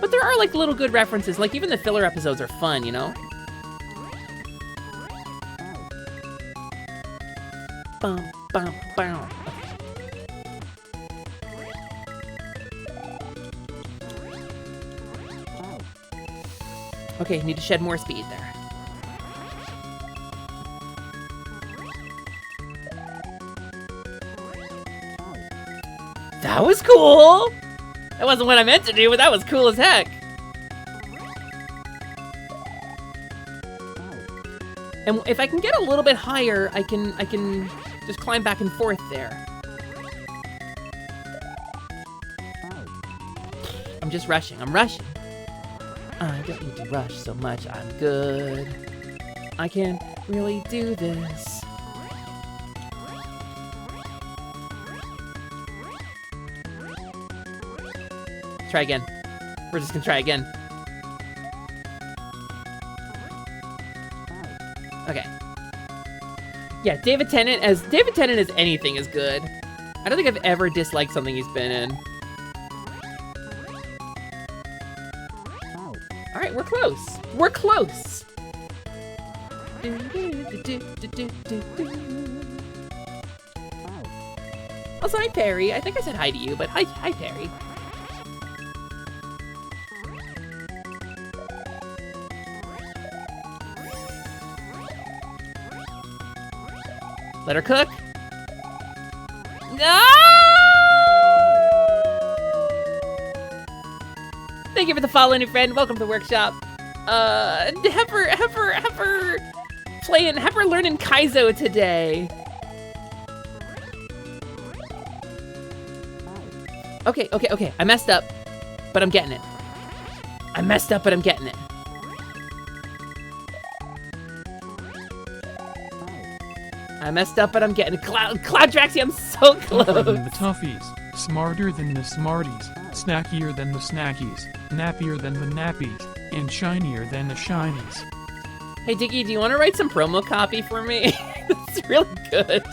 But there are, like, little good references. Like, even the filler episodes are fun, you know? Bum, bum, bum. Okay, need to shed more speed there. That was cool! That wasn't what I meant to do, but that was cool as heck. And if I can get a little bit higher, I can just climb back and forth there. I'm just rushing. I'm rushing. I don't need to rush so much. I'm good. I can really do this. Try again. We're just gonna try again. Okay. Yeah, David Tennant as anything is good. I don't think I've ever disliked something he's been in. All right, we're close. We're close. Also, hi Perry. I think I said hi to you, but hi Perry. Let her cook. No! Thank you for the follow, new friend. Welcome to the workshop. Heifer learning Kaizo today. Okay. I messed up, but I'm getting it. I messed up, but I'm getting it. I messed up, but I'm getting it. Cloud Draxy, I'm so close. Tougher than the toughies, smarter than the smarties, snackier than the snackies, nappier than the nappies, and shinier than the shinies. Hey, Diggy, do you want to write some promo copy for me? It's really good.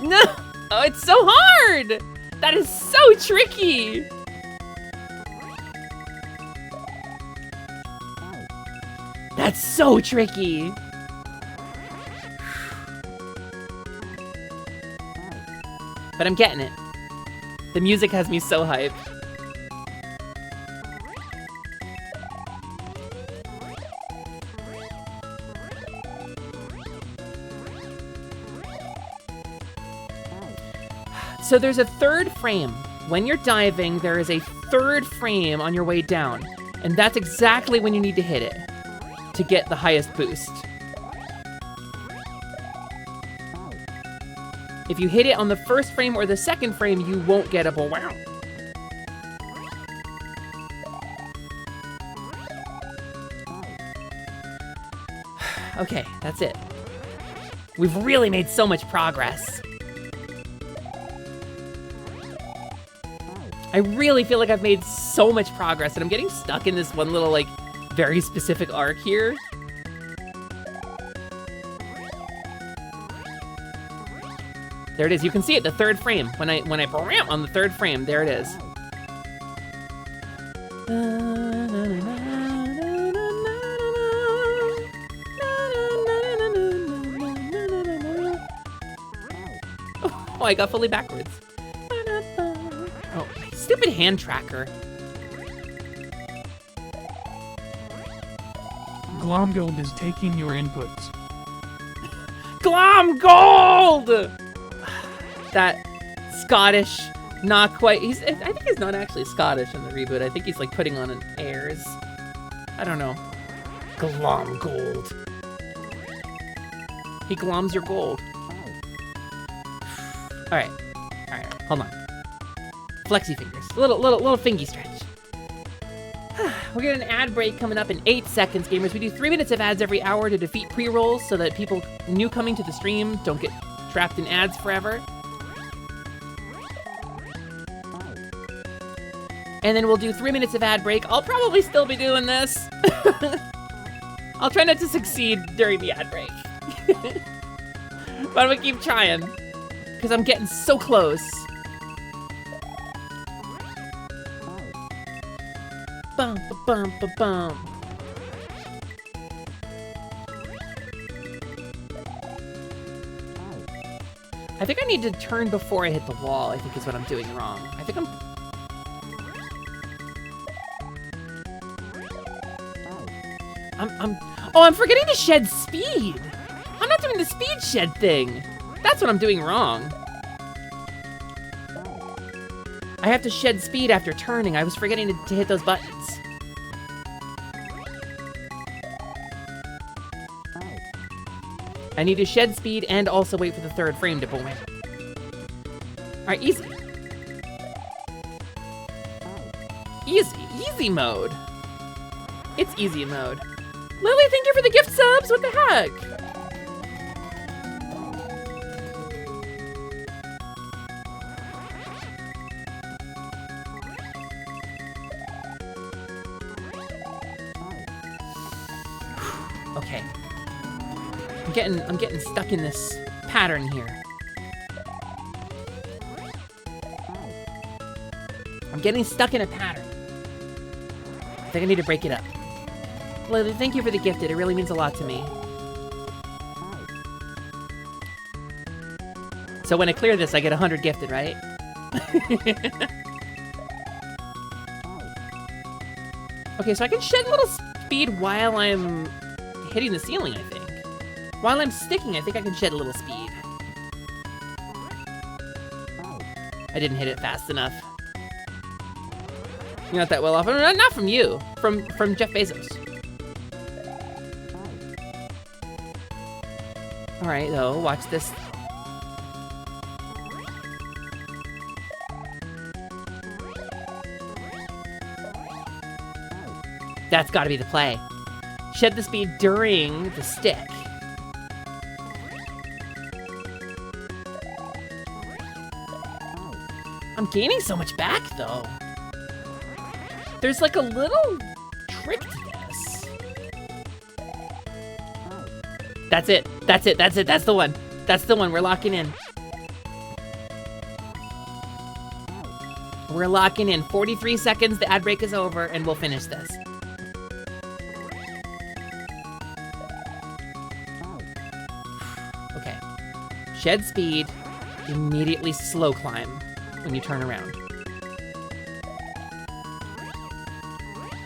No! Oh, it's so hard! That is so tricky! That's so tricky! But I'm getting it. The music has me so hyped. So there's a third frame. When you're diving, there is a third frame on your way down. And that's exactly when you need to hit it to get the highest boost. If you hit it on the first frame or the second frame, you won't get a wow. Okay, that's it. We've really made so much progress. I really feel like I've made so much progress, and I'm getting stuck in this one little, like, very specific arc here. There it is. You can see it, the third frame. When I bam on the third frame, there it is. Oh, I got fully backwards. Oh, stupid hand tracker. Glomgold is taking your inputs. Glomgold! That Scottish, not quite. I think he's not actually Scottish in the reboot. I think he's like putting on an airs. I don't know. Glomgold. He gloms your gold. All right, hold on. Flexi fingers, little fingy stretch. We're getting an ad break coming up in 8 seconds, gamers. We do 3 minutes of ads every hour to defeat pre-rolls so that people new coming to the stream don't get trapped in ads forever. And then we'll do 3 minutes of ad break. I'll probably still be doing this. I'll try not to succeed during the ad break. But I'm gonna keep trying. Because I'm getting so close. Bum, ba-bum, ba-bum. I think I need to turn before I hit the wall, I think is what I'm doing wrong. I think I'm forgetting to shed speed. I'm not doing the speed shed thing. That's what I'm doing wrong. I have to shed speed after turning. I was forgetting to hit those buttons. I need to shed speed and also wait for the third frame to boom in. Alright, easy. Easy mode. It's easy mode. Lily, thank you for the gift subs. What the heck? Okay. I'm getting stuck in this pattern here. I'm getting stuck in a pattern. I think I need to break it up. Lily, thank you for the gifted. It really means a lot to me. So when I clear this, I get 100 gifted, right? Okay, so I can shed a little speed while I'm hitting the ceiling, I think. While I'm sticking, I think I can shed a little speed. I didn't hit it fast enough. You're not that well off. Not from you. From Jeff Bezos. Alright, though. Watch this. That's gotta be the play. Shed the speed during the stick. I'm gaining so much back, though. There's like a little trick to this. That's it. That's it. That's it. That's the one. That's the one. We're locking in. We're locking in. 43 seconds. The ad break is over, and we'll finish this. Okay. Shed speed. Immediately slow climb when you turn around.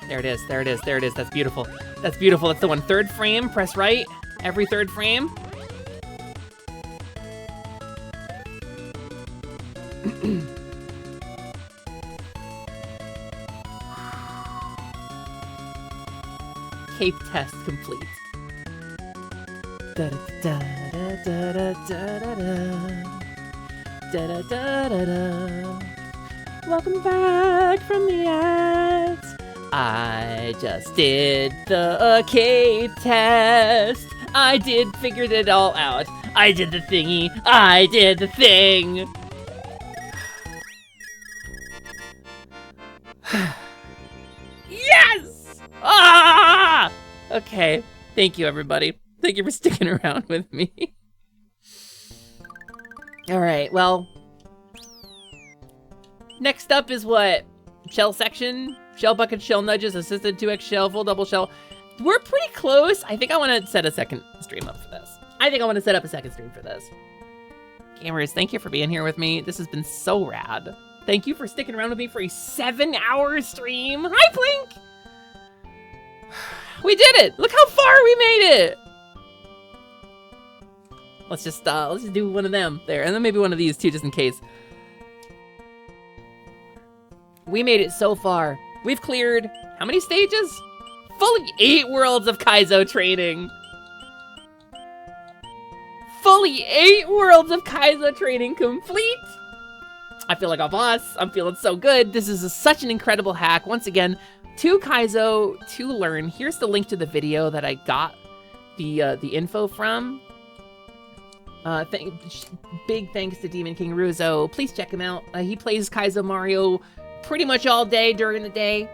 There it is, there it is, there it is. That's beautiful. That's beautiful. That's the one. Third frame, press right. Every third frame. Cape test complete. Da da da da da da da da da da da. Welcome back from the ads. I just did the Cape test. I figured it all out. I did the thingy. I did the thing. Yes! Ah! Okay. Thank you, everybody. Thank you for sticking around with me. All right, well. Next up is what? Shell section? Shell bucket, shell nudges, assisted 2x shell, full double shell. We're pretty close. I think I want to set a second stream up for this. Gamers, thank you for being here with me. This has been so rad. Thank you for sticking around with me for a 7-hour stream. Hi, Plink! We did it! Look how far we made it! Let's just do one of them there, and then maybe one of these too, just in case. We made it so far. We've cleared how many stages? Fully 8 worlds of Kaizo training. Fully 8 worlds of Kaizo training complete. I feel like a boss. I'm feeling so good. This is such an incredible hack. Once again, to Kaizo to learn. Here's the link to the video that I got the info from. Big thanks to Demon King Ruzo. Please check him out. He plays Kaizo Mario pretty much all day during the day.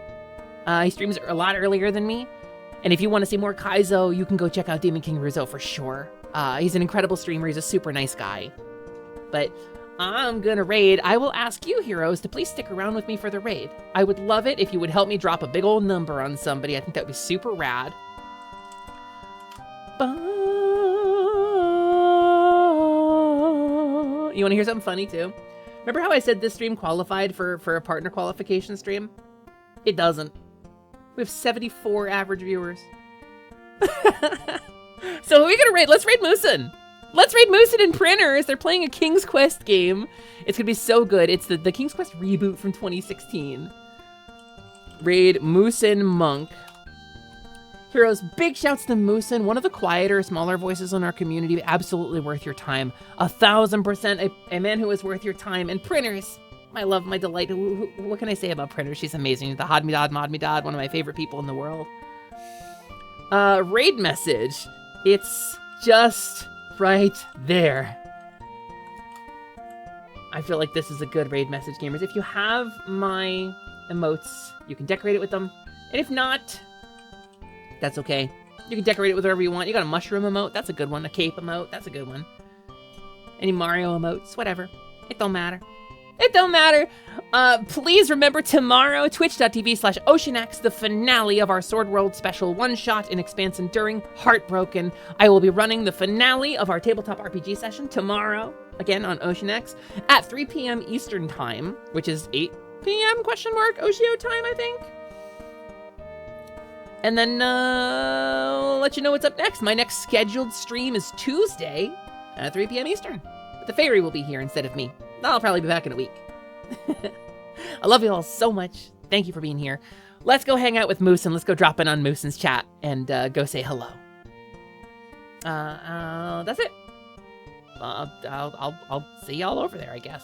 He streams a lot earlier than me. And if you want to see more Kaizo, you can go check out Demon King Ruzo for sure. He's an incredible streamer. He's a super nice guy. But I'm gonna raid. I will ask you, heroes, to please stick around with me for the raid. I would love it if you would help me drop a big old number on somebody. I think that would be super rad. You want to hear something funny too? Remember how I said this stream qualified for a partner qualification stream? It doesn't. We have 74 average viewers. So who are we gonna raid? Let's raid Moosin. Let's raid Moosin and Printers. They're playing a King's Quest game. It's gonna be so good. It's the King's Quest reboot from 2016. Raid Moosin Monk. Heroes, big shouts to Moosin, one of the quieter, smaller voices in our community. Absolutely worth your time. 1000% a man who is worth your time. And Printers, my love, my delight. What can I say about Printers? She's amazing. The Hodmidad, Modmidad, one of my favorite people in the world. Raid message. It's just right there. I feel like this is a good raid message, gamers. If you have my emotes, you can decorate it with them. And if not, that's okay. You can decorate it with whatever you want. You got a mushroom emote, that's a good one. A cape emote, that's a good one. Any Mario emotes, whatever. It don't matter. It don't matter. Please remember tomorrow, twitch.tv/OceanX, the finale of our Sword World special one-shot in Expanse Enduring, Heartbroken. I will be running the finale of our tabletop RPG session tomorrow, again on OceanX, at 3 p.m. Eastern Time, which is 8 p.m. Oshio time, I think. And then I'll let you know what's up next. My next scheduled stream is Tuesday at 3 p.m. Eastern. But the fairy will be here instead of me. I'll probably be back in a week. I love you all so much. Thank you for being here. Let's go hang out with Moosin. Let's go drop in on Moosin's chat and go say hello. That's it. I'll see y'all over there, I guess.